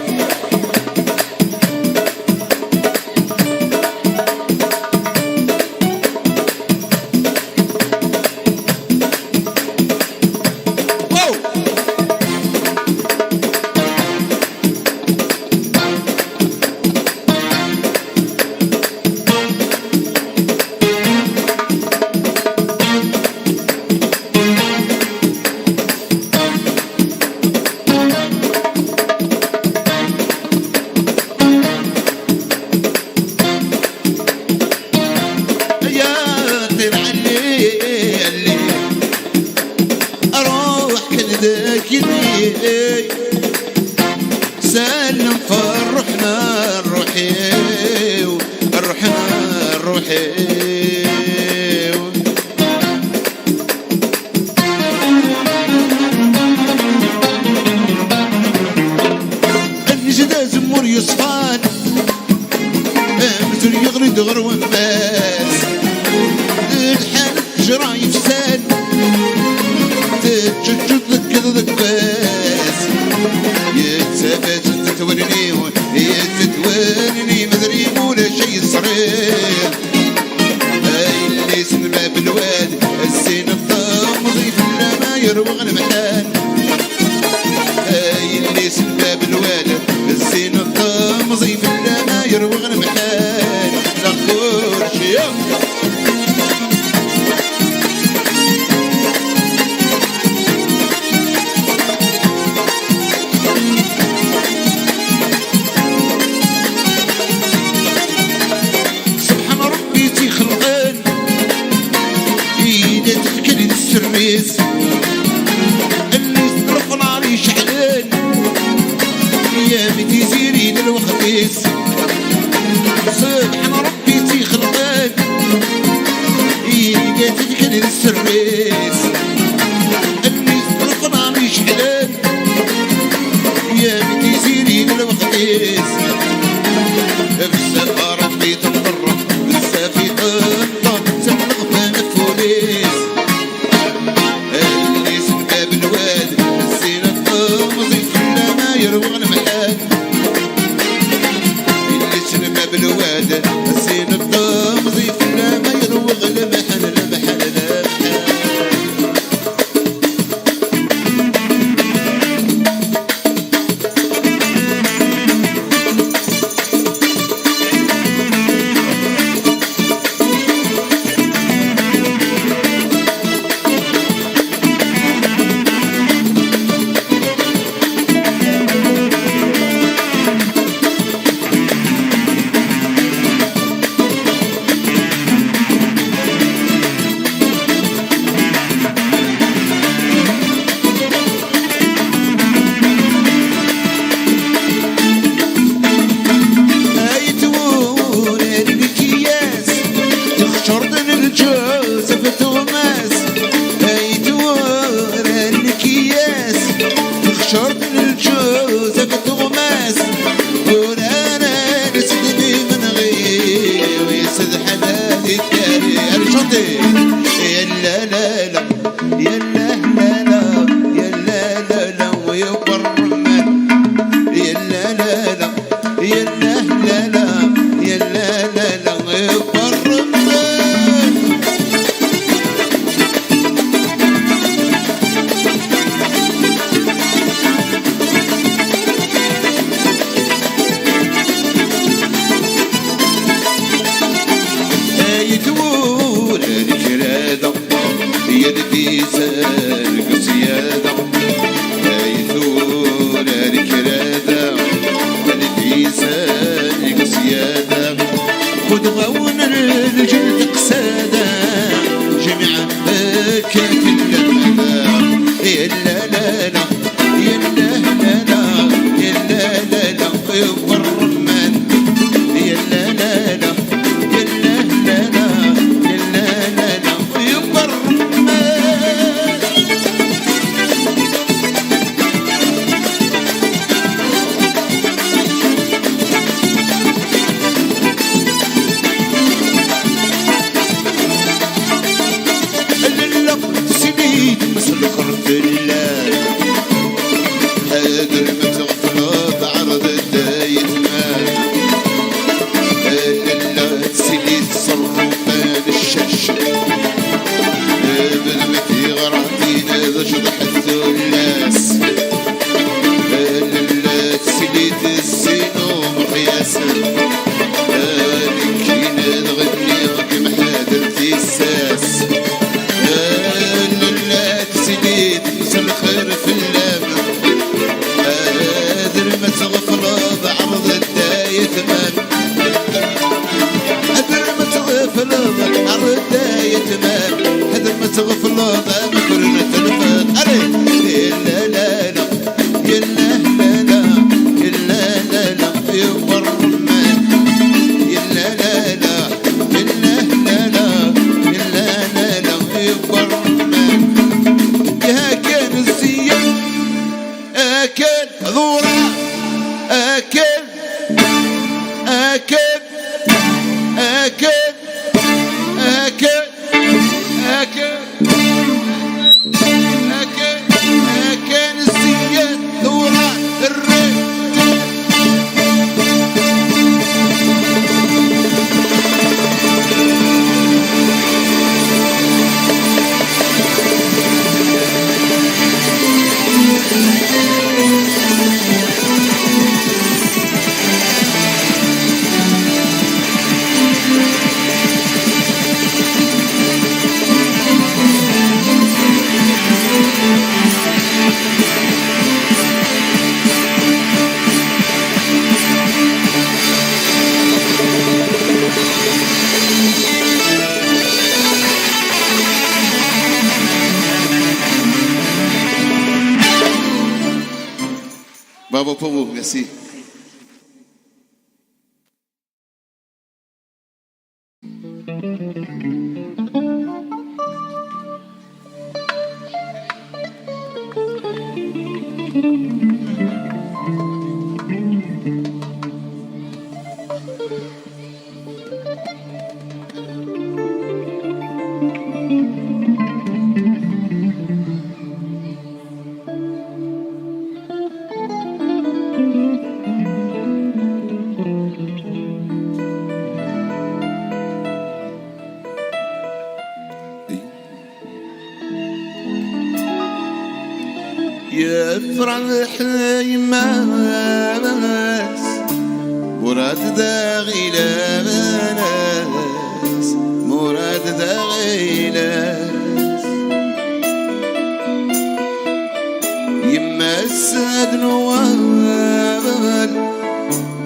أو يا طير علي اروح كنذاك اللي سلم فرحنا الروحي الروحنا الروحي النجدة زمور يصفان مثل يغري دغر ونفاس الحال جرايم سال تجد لك ذكاس يتسابات تتولني يتتولني مدري ولا شي صريح هاي اللي سنما بالواد السين الطامضي في ما يروغ المحال هاي اللي سنما بالواد السين الطامضي في ما يروغ المحال نقول شيء سبحان ربي تخلقان إذا تفكر السرميس اللي صرف ناري شعلان يا بنتي زيرين الوخميس سبحان ربي تخلقان إذا تفكر السرميس اللي صرف ناري شعلان يا بنتي زيرين الوخميس بزاف ربي تنضر بزاف يطلع تبلغ بان فوليس اللي سنبا بالواد الزين الطامضي فلا ما يروغ المحال اللي سنبا بالواد الزين الطامضي فلا ما يروغ المحال المحال المحال أكل أكل أكل أكل أكل الزيت ثورة الرجل. Bravo pour vous, merci. يفرح يماس مراد داغي لاباس مراد داغي لاس يماس نوال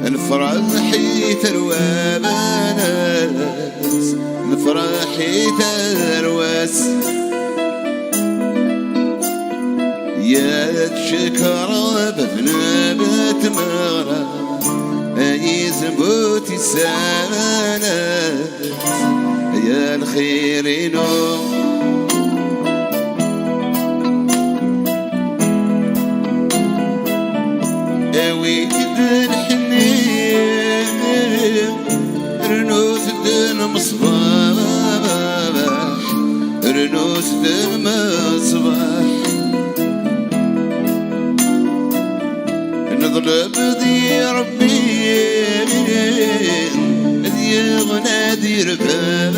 الفرحي ترواباناس الفرحي ترواس يا تشكر بنبات مغرب أي زبوتي السمانات يا الخير نوم أويت الحنين رنوس دن مصباح رنوس دن مصباح نضرب ذي ربي ذي غنادي رباح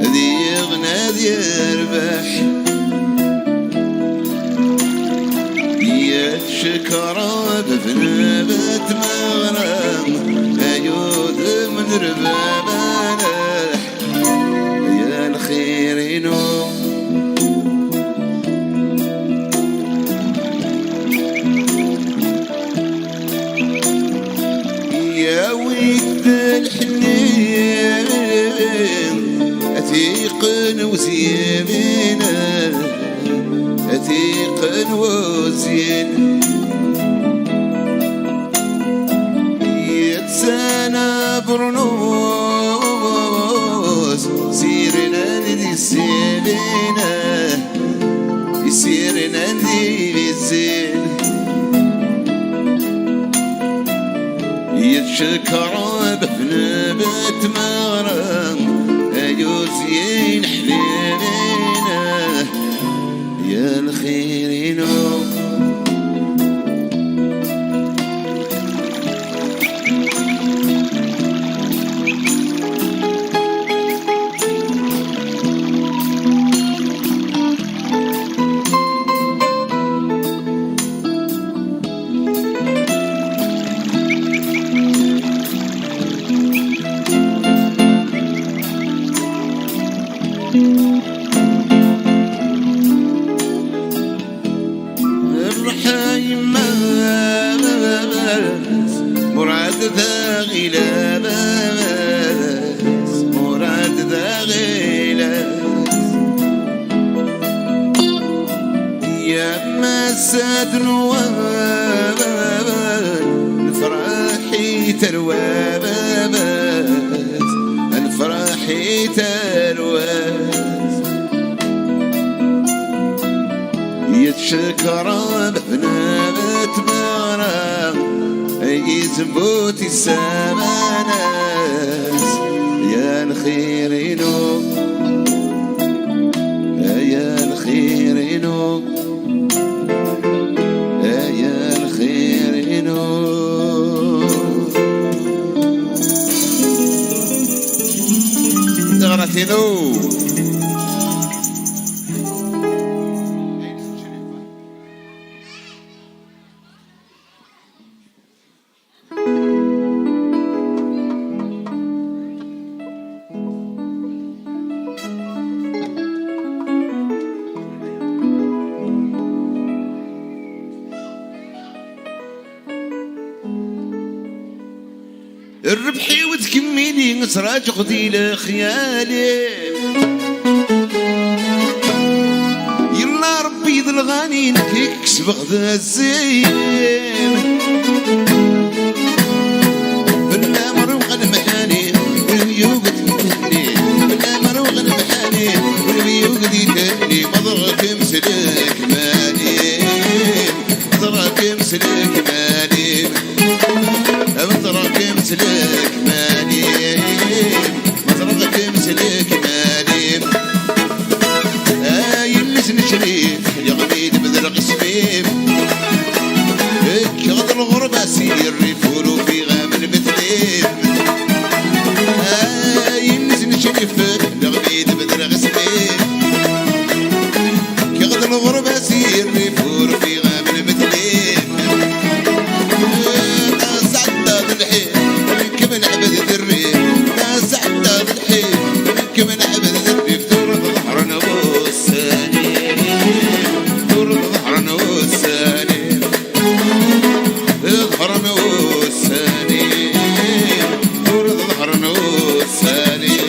ذي غنادي رباح يا شكر بنبات مغرم أيود من رباح يا الخير نوم يا ويد الحنين أثيق وزين أثيق وزين يتسانى برنوس سيرنا ندي السيلينة سيرنا ندي الزين يتشكر بنبات مغرم أيوزين حبيبنا يا الخير نوم مراد ذاغي لاباس مراد ذاغي لاس يا مساد نوال الفرحي ترواباس الفرحي ترواس يتشكر بنبات مغرب يزبوتي السماناس يا الخيرينو يا الخيرينو يا الخيرينو دغرتينو الربحي وتكملي نتراجع قديل خيالي يلا ربي يض الغاني نكيكس بغدا الزين بلا مروغ المحاني والبيوق تهني بلا مروغ المحاني والبيوق تهني مضرك مسلك مالي مضرك مسلك مالي مضرك مسلك مالي مضرك مسلك مالي يلزن شريف يا غميد بدرق سميم كغد الغربة سير يفولو في غام المثليم يلزن شريف يا غميد بدرق سميم كغد الغربة سير يفولو في غام المثليم كمن عبد الريف ناس عدى الحين كمن عبد الريف تورد ظهرنا والساني تورد ظهرنا والساني ظهرنا والساني تورد ظهرنا والساني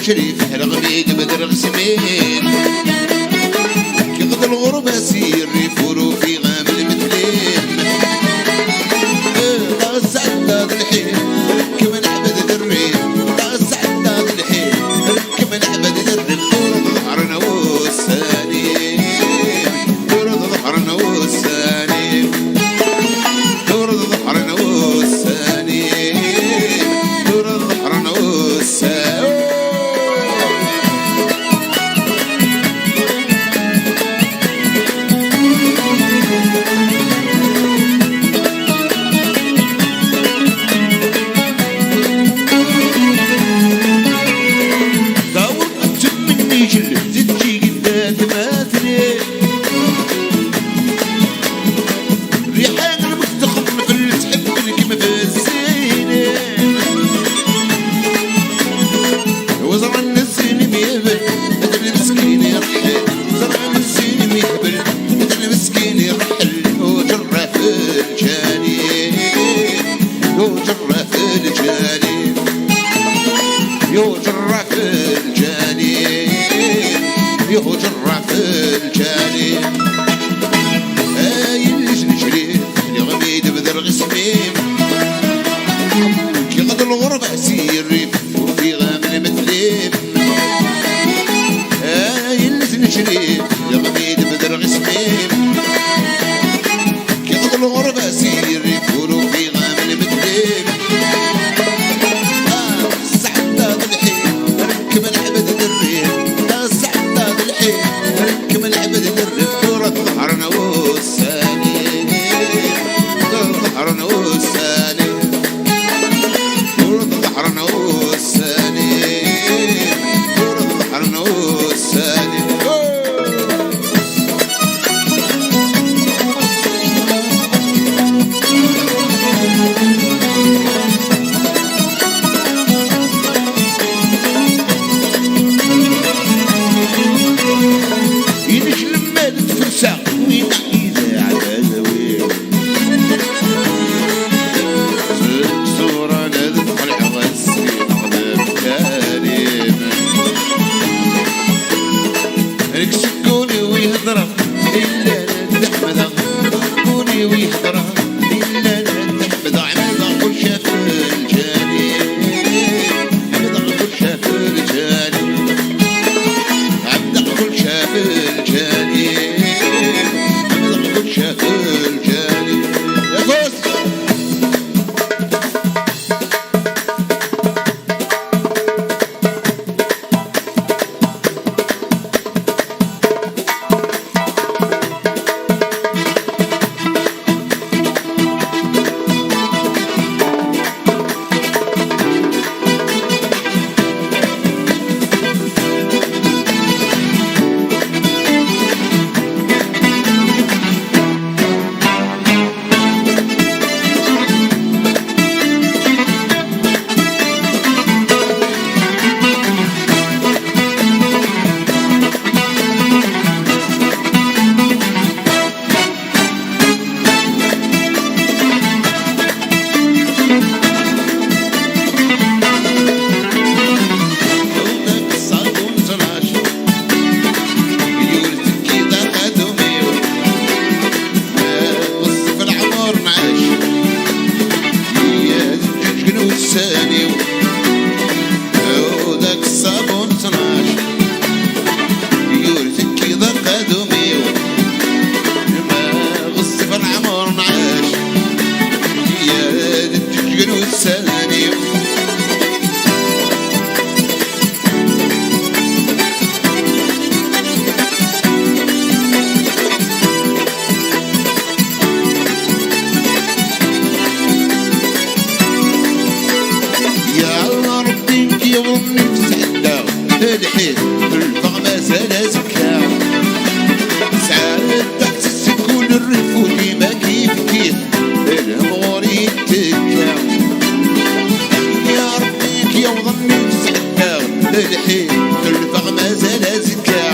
شريف رغميد بدر سمين كغد الغربة سير يفورو في غام المثلين طاس عداد الحين كمن عبد الريف طاس عداد الحين كمن عبد الريف تورد ظهرنا والساني تورد ظهرنا والساني تورد ظهرنا والساني تورد ظهرنا والساني يهجر في الجاني يلج نشري يغميد بذر غسميم كي غد الغربة سيري وفي غام المثليم يلج نشري يغميد بذر غسميم كي غد الغربة سيري وفي غام المثليم سعداد الحين ركب العبد الريم سعداد الحين ركب العبد الريم تورد ظهرنا والساني ثاني وداك الصابون 12 يورثك كذا قدومي ما غص في العمر نعاش يا الدجل والثاني الحين الفغمة زال زكا سعادة تحسس كل الريف وديما كيف كيف الأمور يتكا يا ربيك يا وظني تسعدا الحين الفغمة زال زكا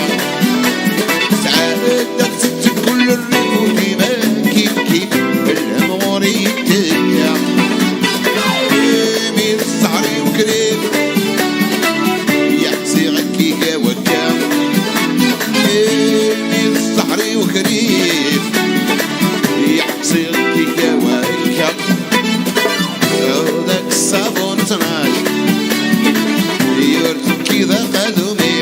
سعادة تحسس كل الريف وديما كيف كيف الأمور يتكا يمين الصعري وكريم وكريم يعصيك كواكب وداك الصابون 12 يورثك كذا قدومي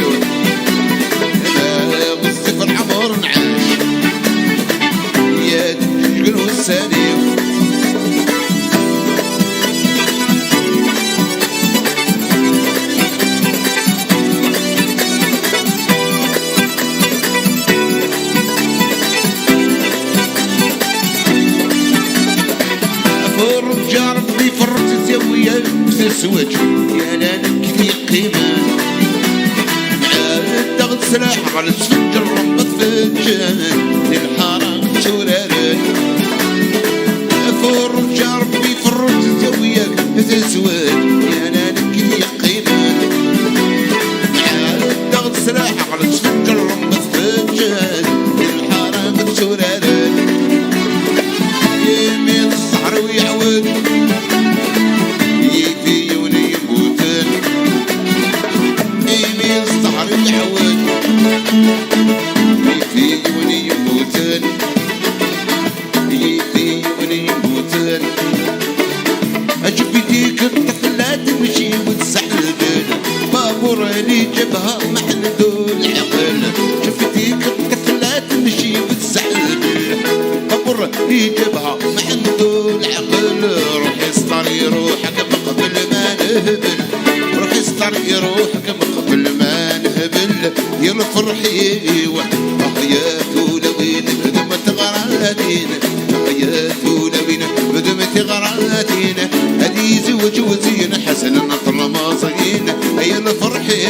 ما غص في العمر نعاش يا الدجل والسليم ربي فرت الزاوية بتسوج يا لانك في قيمة عاد تاخد سلاح على السفنج الرمبط في الجنان الحرام توراري فرج ربي فرت الزاوية بتسوج يا لانك في قيمة عاد تاخد سلاح على السفنج الرمبط في الجنان الحرام توراري يمين الصحر ويعود أجبديك الطفلة تمشي وتسحلبن بابور اللي جابها محلدول عقل شفتيك الطفلة تمشي وتسحلبن بابور اللي جابها محلدول عقل روحي استري روحك من قبل ما نهبل روحي استري روحك من قبل ما نهبل يا الفرحي حياته لوين بدمت غراتينا حياته لوين بدمت غراتينا هدي زوج وزين حسن نطل ماصين هيا الفرحي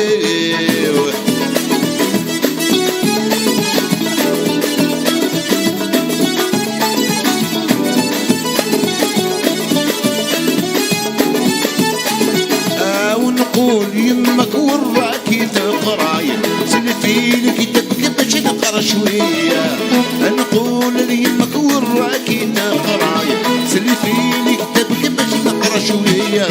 ونقول يمك وراكي تقراي سلفي لكتابك باش نقرا شويه نقول يمك وراكي تقراي سلفي لكتابك باش نقرا شويه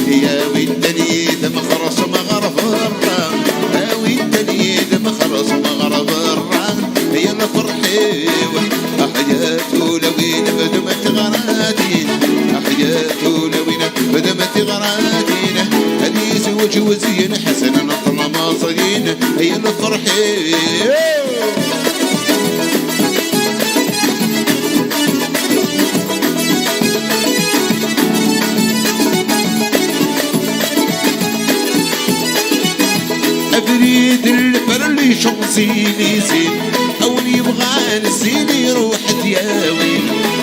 يا ويدني دم خرص مغرب الرام يا ويدني دم خرص مغرب الرام هي الفرحي حياته لوين بدمت غراتين حياته لوين بدمت غراتين هدي زوج وزين حسن نطل ماصين هي الفرحي أبريد الفرلي شمسيني زين أو يبغى نسيني روح دياوي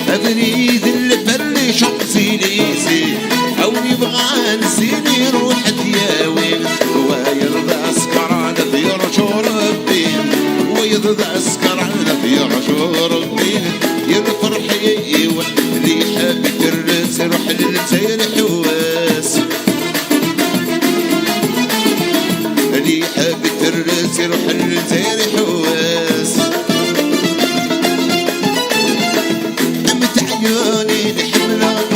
أبريد الفرلي شمسيني زين أو يبغى نسيني روح دياوي ويرضى أسكران في رجو ربي ويرضى أسكران في رجو ربي يفرحي اللي حاب يدرس روح للسير حواس اللي حاب يدرس روح للسير حواس أمت عيوني نحملك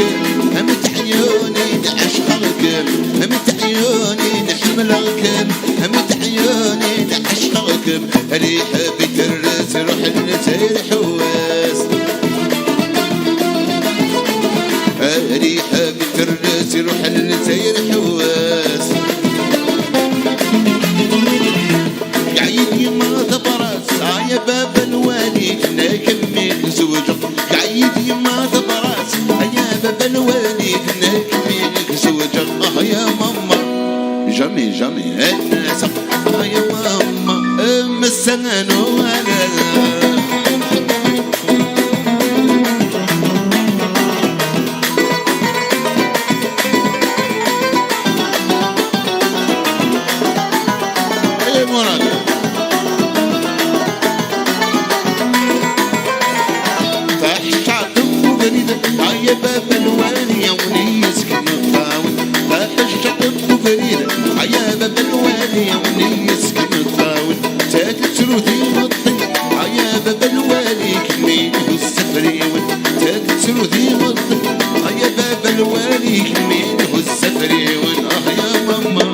أمت عيوني نعشقك أمت عيوني نحملك أمت عيوني نعشقك اللي حاب يدرس روح للسير حواس اللي حاب ترس يروح لسير حواس قايد يما تبرس يا باب الوالي كنا كميك زوجك قايد يما تبرس يا باب الوالي كنا كميك زوجك يا ماما جامي جامي الناس يا ماما مسنان ولا يا باب الوالي وني يسكن الطاول فحش طب فريدة يا باب الوالي وني يسكن الطاول تاك تروثي وطي يا باب الوالي كمين والسفري تاك تروثي وطي يا باب الوالي كمين والسفري يا ماما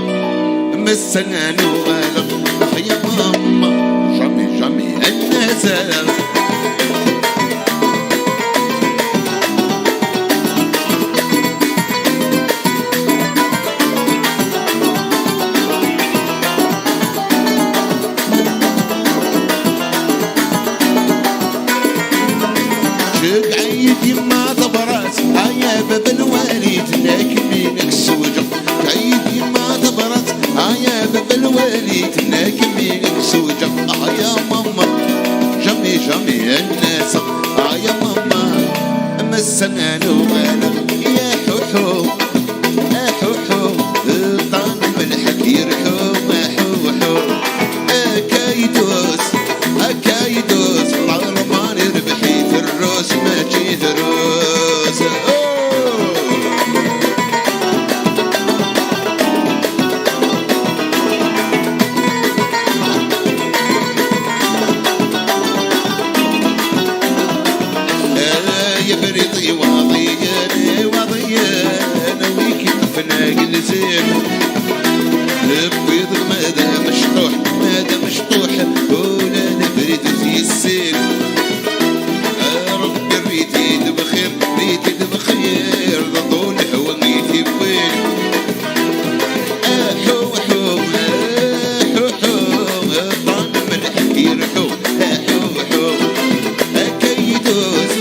مسنان وغالب يا ماما جامي جامي الناس قايد يما تبرس يا باب الوالي تناكمينك السوجة قايد يما تبرس يا باب الوالي تناكمينك السوجة يا ماما جامي جامي الناس يا ماما مسنان وغالب يا حوحو يا حوحو طعم ملحك يرحو ما حوحو كايدوس كايدوس العرمان ربحيت الروس ما جيت روس يا بريطي وضيان وضيان ويكي طفنا زين بيض ماذا مشطوح ماذا مشطوح ولا نبرد في السيل ربي ريتي بخير ريتي بخير طول هويتي بوين حو حو حو حو طعم ملح يرحو حو حو كيدوس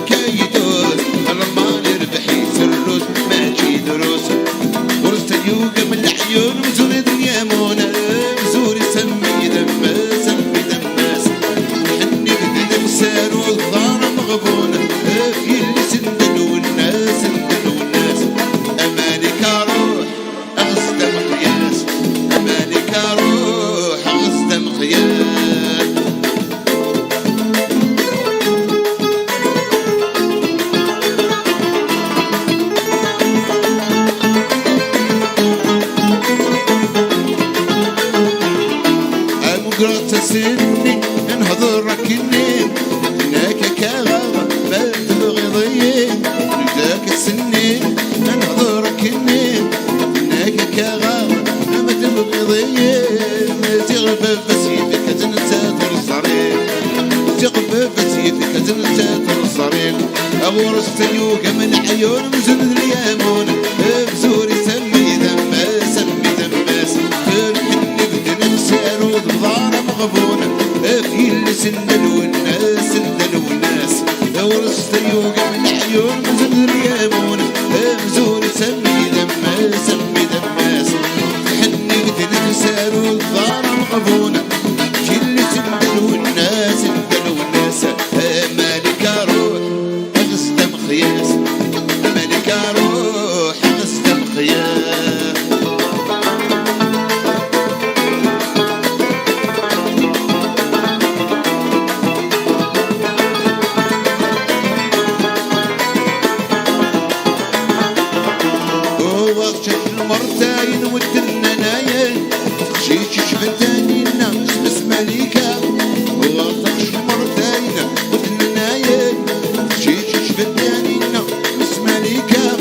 كيدوس الرمان ربحيت الروس ما جي دروس ورست اليوغا من العيون مزور دنيا مونا مزور سمي دماس سمي دماس حني بدي دمسان والظهر مغبونة في اللي سندل والناس سندل والناس أمانك أروح أغصد مقياس أمانك أروح أغصد مقياس قرأت سني انهضرك النين هناك كغابة ما تبغي ضيين ذاك السنين انهضرك النين هناك كغابة ما تبغي ضيين تغفى بسيفك تنسى الصريح تغفى بسيفك تنسى الصريح أورست اليوغا من عيون مزن اليامون بزوري سمي دماس سمي دماس فرحني بدن نسان وضبضار مغبونة في اللي سندل والناس سندل والناس ورست اليوغا من عيون مزن اليامون بزوري سمي دماس سمي دماس فرحني بدن نسان وضبضار مغبونة في اللي سندل والناس سندل والناس مالك أروح أغصد مخياس مالك أروح أغصد مخياس المرتاين والدناناين خشيش شفتاني الناس بس مليكا وغطش المرتاين والدناناين خشيش شفتاني الناس بس مليكا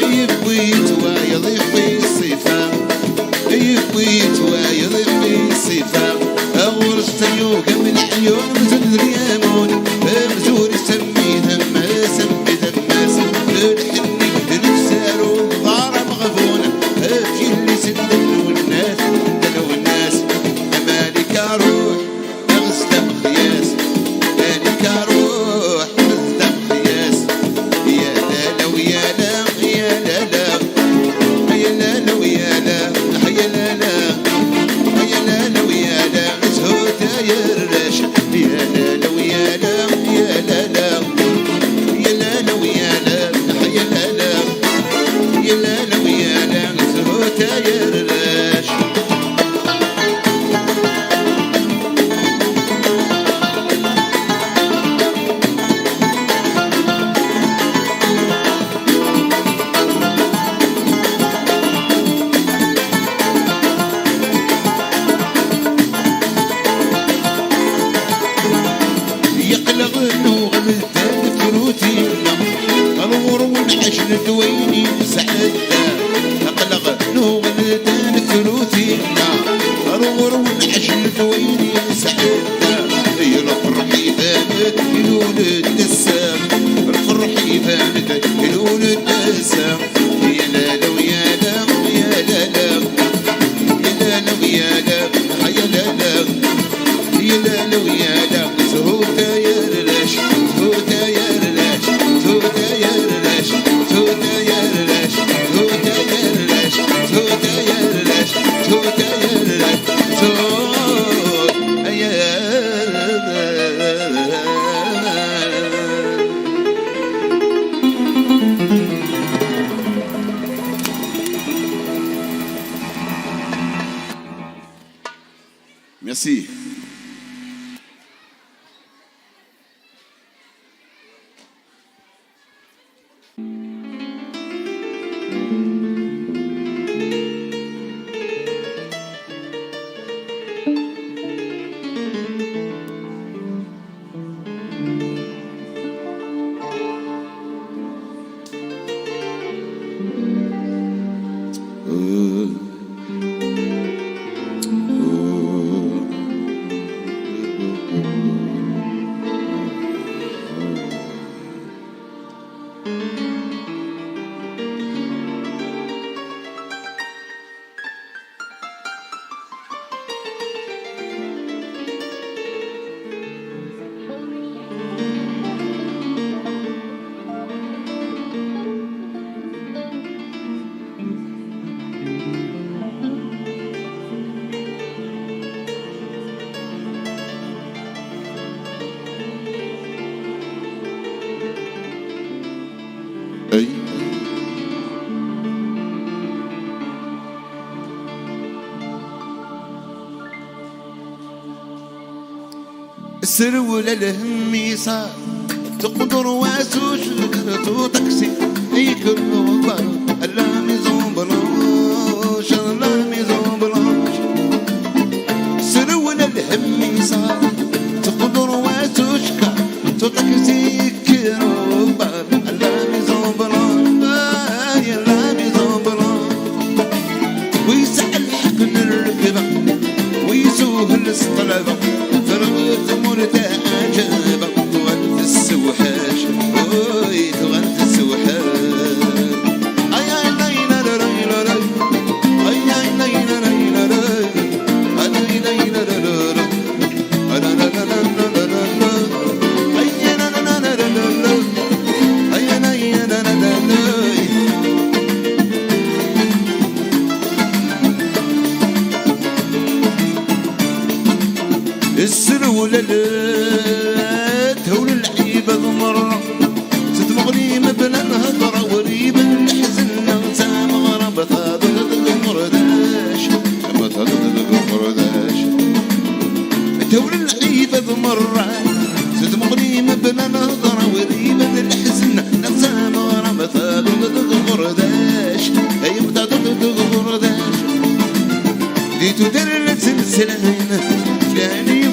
يبويت ويضيفي الصفا يبويت ويضيفي الصفا أغرست يوغا من عيون مزن ريامون مزور سمي دماس سمي دماس الحني بدنسا ونعجن دويني سعدة أقلق نوغلدان ثلوثينا أرور ونعجن دويني سعدة الفرح يبانت الولد السام الفرح يبانت الولد السام يا لالا ويا لا يا لالا يا لالا ويا لا يا لالا يا لالا ويا لا زهوتا يا رلاش زهوتا يا رلاش زهوتا يا رلاش زهوتا يا رلاش زهوتا يا رلاش زهوتا يا رلاش زهوتا يا رلاش زهوتا يا Merci. أي السرول الهميصة تقدر واسوش تو تاكسي اي كل وضع لا ميزون بلاش لا ميزون بلاش السرول الهميصة تقدر واسوش تو تاكسي كروبا لا ميزون بلاش لا ميزون بلاش ويسأل حق الركبة ويسوه الاسطلبة فرغت مرتاجة تغنت السوحاش وي تغنت السوحاش اي اي ليلى ليلى اي اي ليلى ليلى اي ليلى ليلى انا لا لا لا لا لا اي لا لا لا لا اي ليلى لا لا لا السرولة تهول العيبة مرة تتمغني مبنى نهضرة وريبة الحزن وتامغرة بطاطا مرداش بطاطا مرداش تهول العيبة مرة تتمغني مبنى نهضرة وريبة الحزن وتامغرة بطاطا مرداش أي بطاطا مرداش ديتو در السلسلين فلاني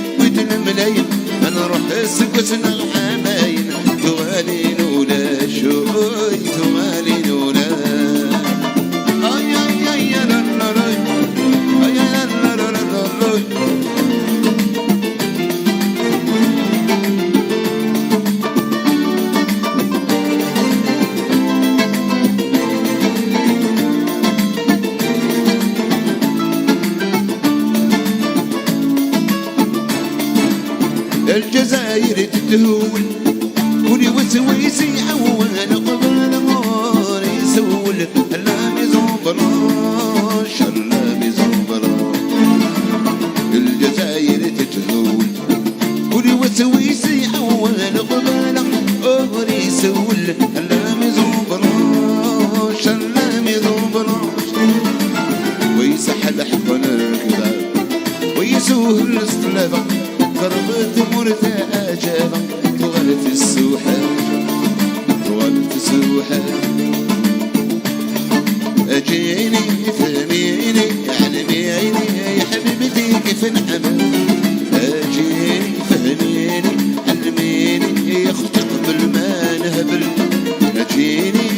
الملايين انا روح سكتنا الحماين توالين ولا شوي توالين ولا اي اي اي لا لا لا اي لا لا لا لا الجزائر تتهول ولي وسويسي يحول قبل نهار يسول لا ميزون بلاش لا ميزون بلاش الجزائر تتهول ولي وسويسي يحول قبل نهار يسول لا ميزون بلاش لا ميزون بلاش ويسحل حفن الركبة ويسوه الاسطلبة قربت مرتاجة تغلت السوحات تغلت السوحات أجيني فهميني علميني يا حبيبتي كيف نعمل أجيني فهميني علميني يا أختي قبل ما نهبل أجيني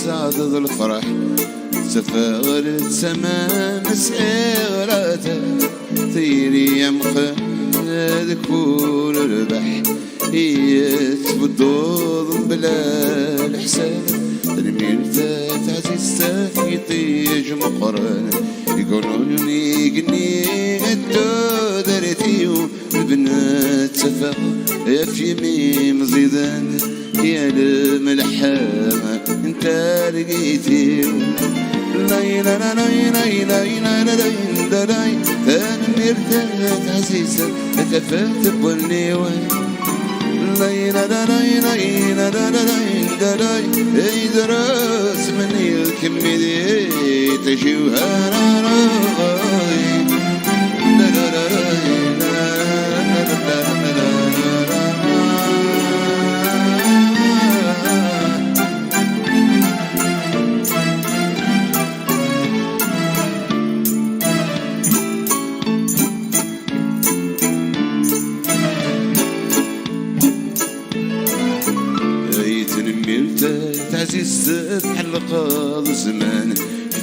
صاد الفرح سفارة سما مسعيرته ثيري يمخد كل البح يتبدوض بلا الحساب الميرتا تعزيزتا يطيج مقرن يقولوني قني الدو درتيو البنات سفا في ميم زيدان يا الملحمة انت لقيتي لاي لا لا لاي لاي لاي لا لا لا لاي ثاني مرتاح عزيزة تفات بولني وين لاي لا لا لاي لاي لا لا لا لاي اي دراس مني الكميدي تشوها راي لا لا لا تعزيز تحلق الزمان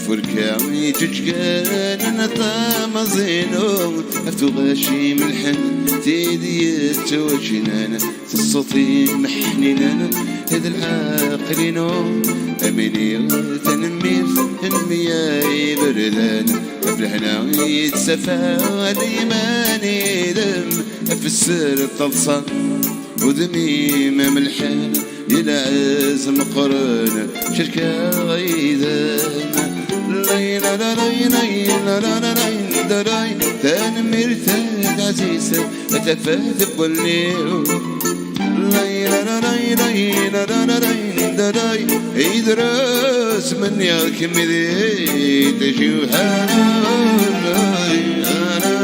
فركام يججان انا طام زينو افتو غاشي ملحن تيدي توجنان الصوتي محنينان هذا العاقلين اميني تنمير المياي بردان افلحنا يتسفى الايماني دم في السر الطلصان ودمي ما ملحان يلعز مقرن شركة غيدان لاي لا لا لاي لاي لا لا لا لاي لاي تان مرتاح عزيزة أتفات بوليو لاي لا لا لاي لاي لا لا لا لاي لاي يدرس من ياكم ذي تشوفها لاي أنا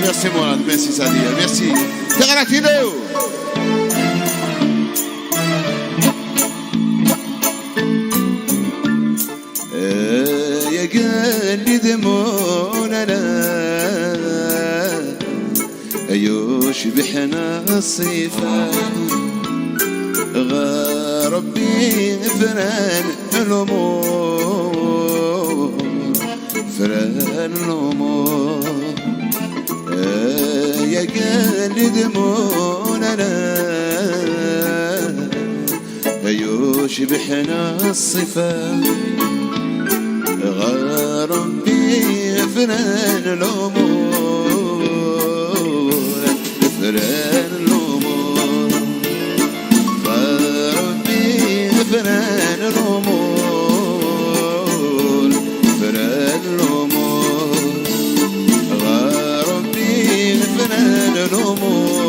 Merci Mourad, merci Sadia, merci. Terra يا قلبي دموعنا أيوش بحنا الصيفة ربي فران الأمور فران الأمور يا قلبي دموعنا أيوش بحنا الصفة ربي فران الأمور فران الأمور ربي فران الأمور فران الأمور ربي فران الأمور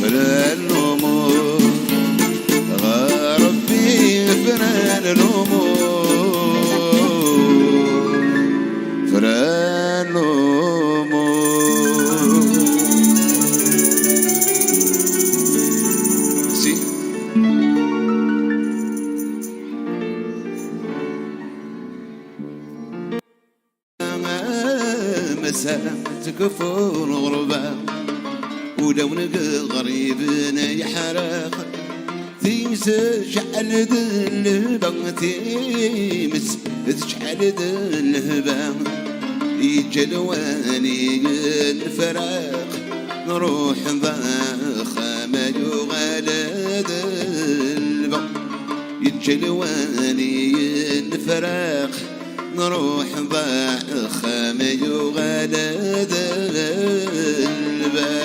فران الأمور ربي فران الأمور فران الأمور سي مساء تكفر غربة ولو نلقى غريبنا يحرق تيمس شحال الهبة تيمس شحال الهبة يجلواني الفراق نروح ضاخ ما يغالد البا يجلواني الفراق نروح ضاخ ما يغالد البا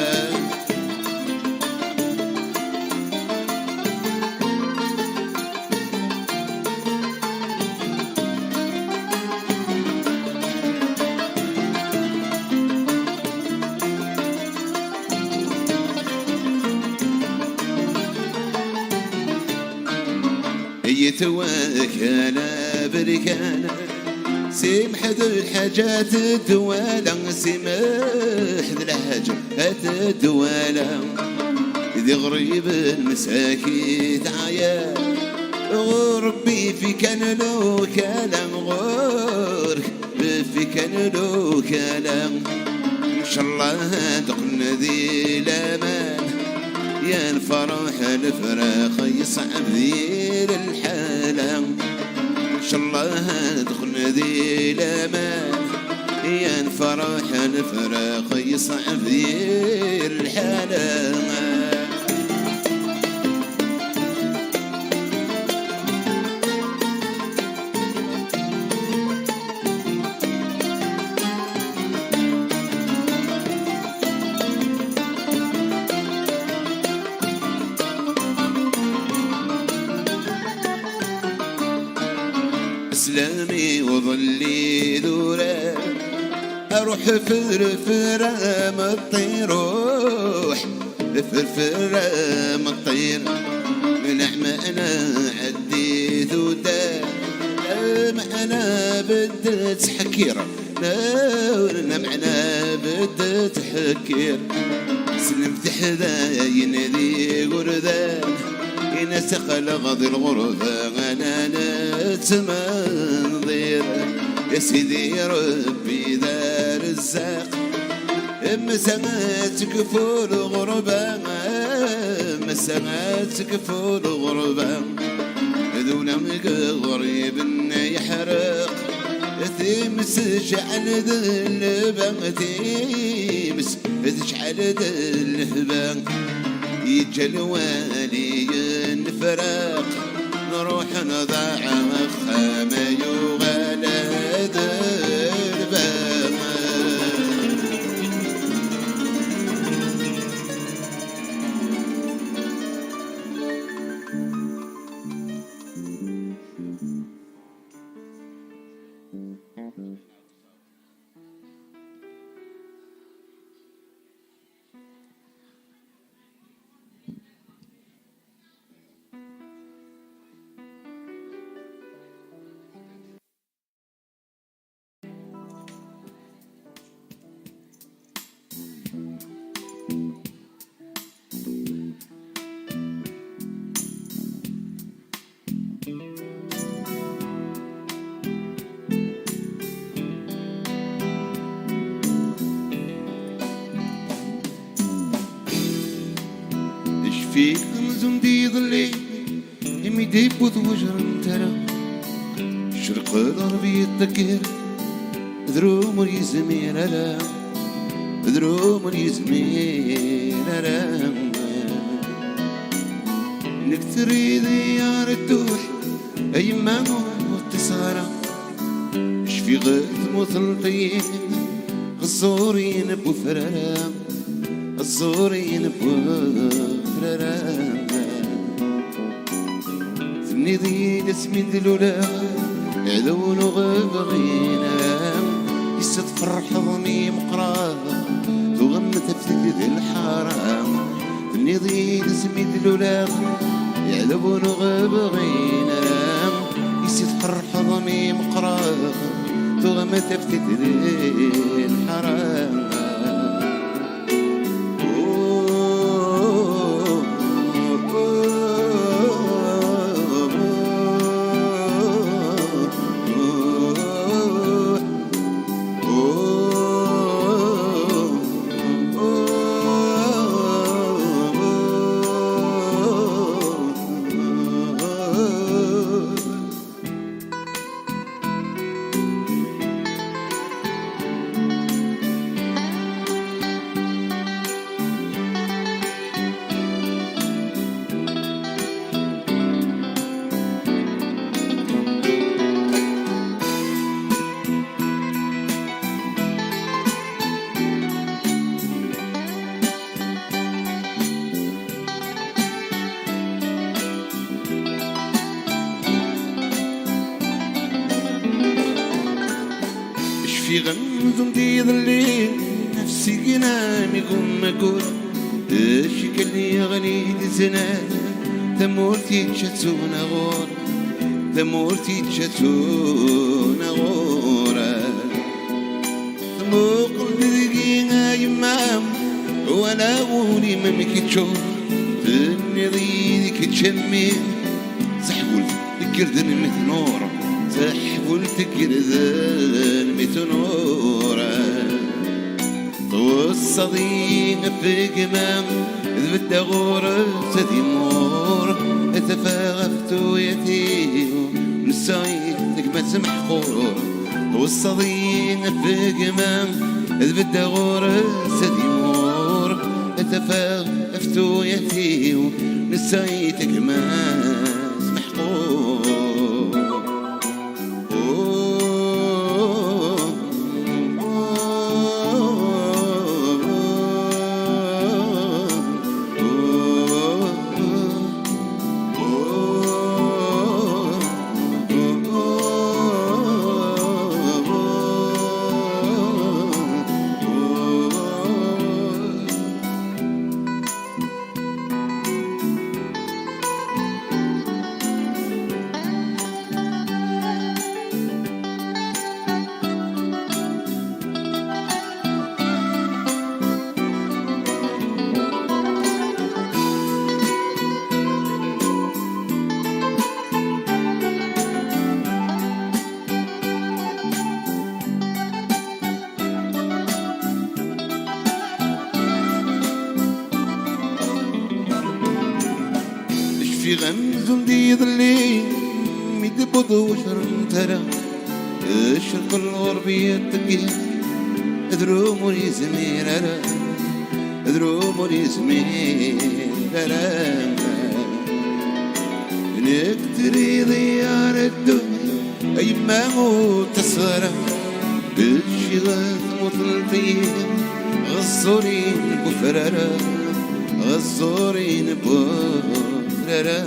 يتوكل بركانه سمح ذو الحاجات الدوالة سمح ذو الحاجات الدوالة ذي غريب المساكين عيا غربي في كان له كلام غور في كان له كلام إن شاء الله دقنا ذي الأمان يا الفرح الفراق يصعب ذي الحالة إن شاء الله دقنا ذي الأمان يا الفرح الفراق يصعب ذي الحالة اسلامي وظلي ذولا اروح فرفرة مطير روح فرفرة مطير نعمة عديت ودا معنا بدت حكير نعمنا بدت حكير سلمت حذاين ذي قردان ينسخ لغض الغرفة أنا نتمنظر يا سيدي ربي ذا رزاق مساماتك فول غربة مساماتك فول غربة ذولا غريب يحرق تيمس شعل ذلبة تيمس شعل ذلبة يجي الوالي الفراق نروح نضع خامة يغلى دربان فيك نزم دي ظلي يميدي بوذ وجر ترى شرق الغرب يتذكر ذروم يزمير لا ذروم يزمير لا نكثر ديار الدوح أي ما متصارة شفي غير مثلقين الصورين بوفرارا الصورين بوفرارا ثني ذي اسمي دلولا عذون غبغينا يستفرح ضمي مقرا تغم تفتك ذي الحرام ثني ذي اسمي دلولا يعذون غبغينا يستفرح ضمي مقرا تغم تفتك ذي الحرام في غمزم دي ظلي نفسي جنامي قم أقول شكلي غني زنا ثمورتي تشتون غور ثمورتي تشتون غورا ثمو قلبي دقيقة يمام ولا غولي ممكي تشوف ثني ضيدك تشمي سحبوا الكردن مثنورة سحبوا الكردن مثنورة والصديق في قمام ذبت غورة سدي مور اتفاغفتو يتيو نسايد نقمة محقورة والصديق في قمام ذبت غورة سدي مور اتفاغفتو يتيو نسايد نقمة محقورة في غمز دي ظلي ميدبض وشرم ترى الشرق الغربي التقي ادروم يزمير انا ادروم يزمير انا نكتري ضيار الدنيا اي ما موت تصرى بالشغاث مطلتين غصورين بفرارا غصورين بفرارا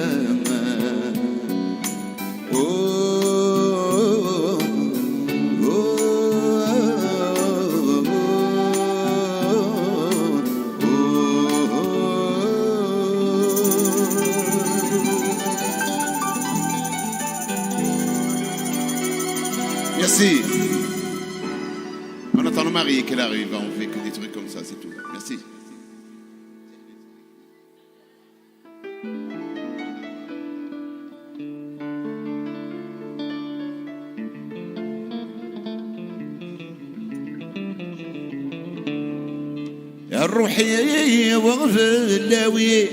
Merci. On attend le mari qu'elle arrive, on fait que des trucs comme ça, c'est tout. Merci. يا الروحي وغفلاوي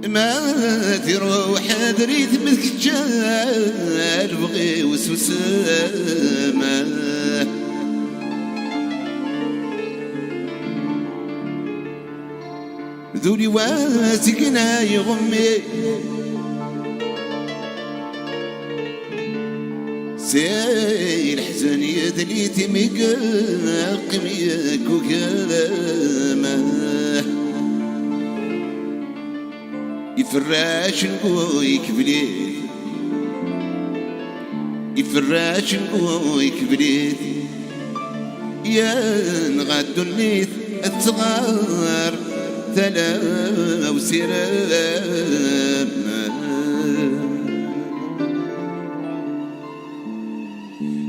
ما تروح دريت متكجال بغي وسوسامة ذولي واسقنا يغمي سير حزن يدليتي مقاقم ياكو كلامه يفراش نقويك بليت يفراش نقويك بليت يا نغادو النيت الصغار تلا وسرام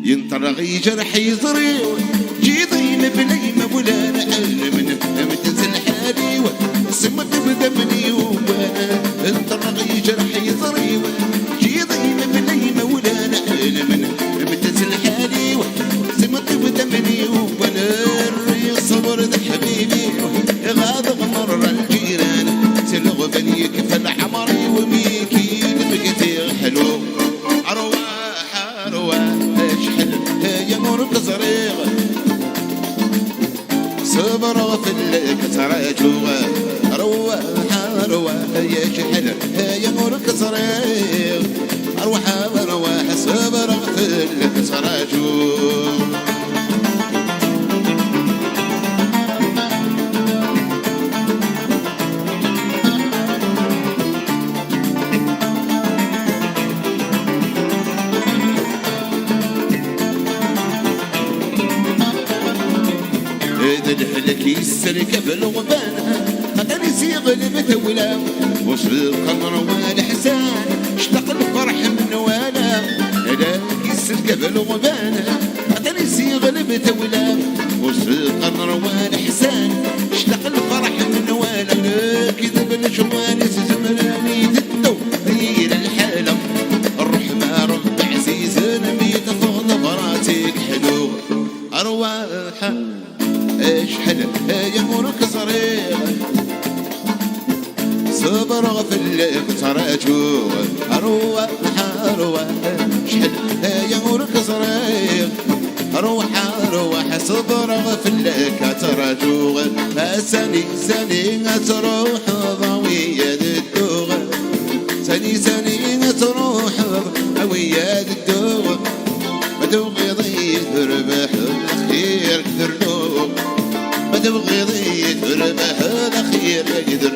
ينطرغ جرح يضري جيضي مبني مولانا من متنزل حالي سمت بدمني وانا انطرغ جرح يضري جيضي مبني مولانا من متنزل حالي سمت بدمني وانا الصبر ذا حبيبي غاضب مر الجيران سلغ بني كفل عمري وميكي بقيتي حلو أرواح أرواح اشحل يا مرق صريغ صبر في الكسر جوغ أرواح أرواح يا شحل يا مرق صريغ أرواح أرواح صبر في الكسر جوغ لك يسلك بالغبان خلاني يصيغ المتولى وصل القمر والحسان اشتاق الفرح من وانا لك يسلك بالغبان خلاني يصيغ المتولى وصل القمر والحسان اشتاق الفرح من وانا روحه شحال يمرك صريغ صبر غفلك تراجو روح روح شحال يمرك صريغ روح روح صبر غفلك تراجو ساني ساني تروح ضوية الدوغ ساني ساني تروح ضوية الدوغ ما تبغي ضيت ربح الأخير كثر ما تبغي ضيت ربح الأخير كثر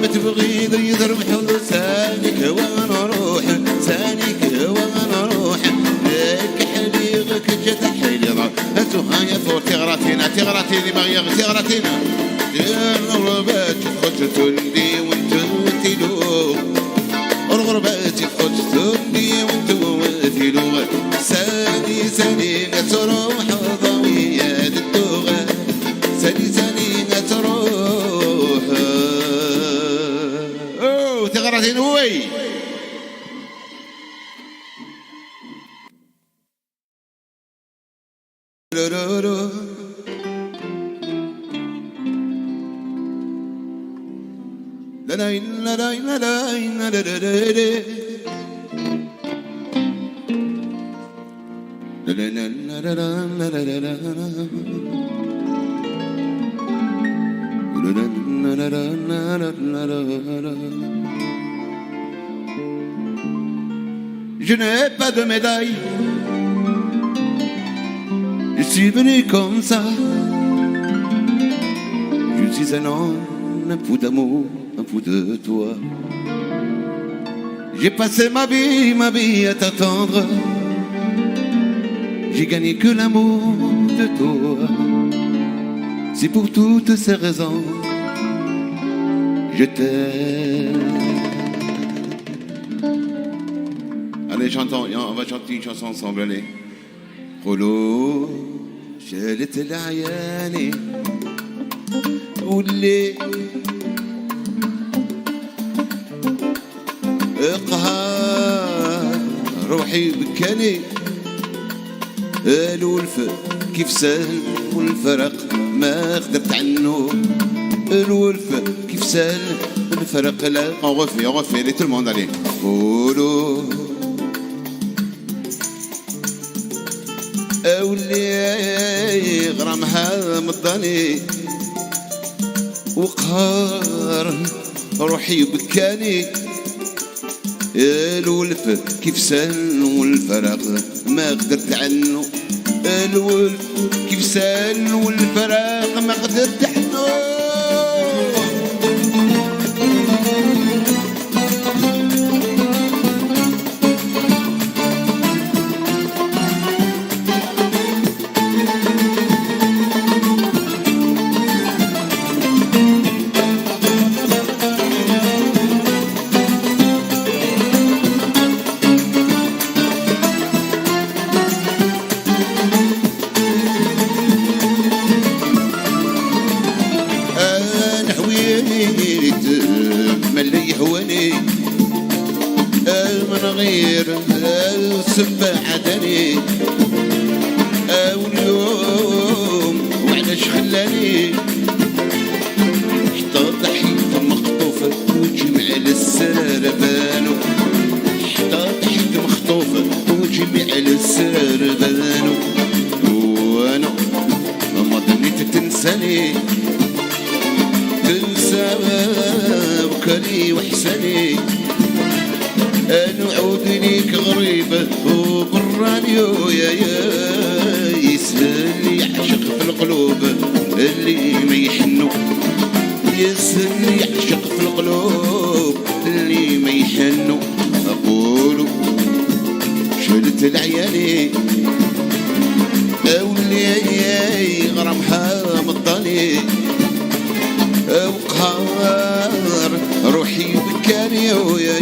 ما تبغي ضيت ربح لسانك وانا روح سانك وانا روح لك حليغك جد حليغ هاتوها يا فور تغراتينا تغراتيني بغيغ تغراتينا الغربات تخرج تولي وانتو تلو الغربات تخرج تولي وانتو تلو ساني ساني تروح ضوية الدوغ ساني ساني تروح تغراتين وي Je n'ai pas de médaille, je suis venu comme ça. Je suis un homme, un fou d'amour, un fou de toi. J'ai passé ma vie à t'attendre. J'ai gagné que l'amour de toi. C'est pour toutes ces raisons, je t'aime. Allez, chantons, on va chanter une chanson ensemble, allez. قولوا شالت العياني واللي اقهار روحي بكاني الولف كيف سهل والفرق ما قدرت عنه الولف كيف سهل الفرق لا on refait tout le monde allez قولوا أولي غرامها مضاني وقهار روحي بكاني الولف كيف سهل والفراق ما قدرت عنه الولف كيف سهل والفراق ما قدرت عنه ملي هواني من غير السبة عدني واليوم وعلاش خلاني حتى ضحيت مخطوفة وجمع للسربانو حتى ضحيت مخطوفة وجمع للسربانو وانا ما ظنيت تنساني تنسى بكري وحسني نعود ليك غريبة وبرانيو يا يسهل يعشق في القلوب اللي ما يحنو يسهل يعشق في القلوب اللي ما يحنو أقولو شلت العيالي أولي غرامها مضاني وقهار روحي بكاني يا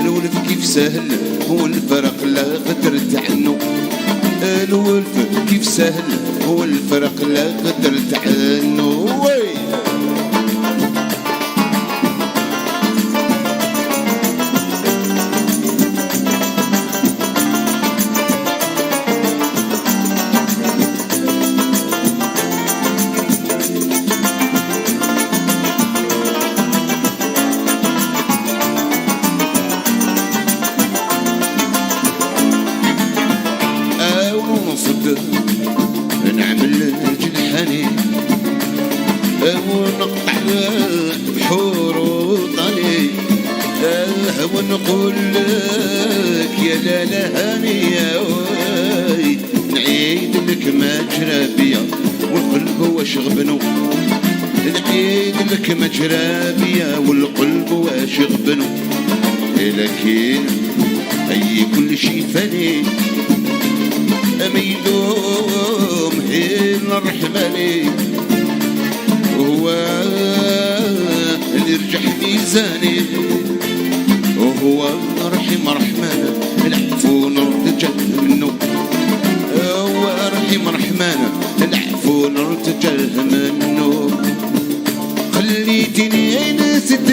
الولد كيف سهل والفرق لا قدرت عنه. الولف كيف سهل والفرق لا قدرت عنه. نعمل جنحاني ونقطع بحور وطني ونقول لك يا لالا هانية نعيد لك ما جرى بيا والقلب واش غبنو. نعيد لك ما جرى بيا والقلب واش غبنو. لكن أي كل شي فاني ما يدوم هيل الرحماني وهو اللي رجح ميزاني وهو رحم رحمانه العفو نرتجل منه. هو رحم رحمانه العفو نرتجل منه. خليتني نسيت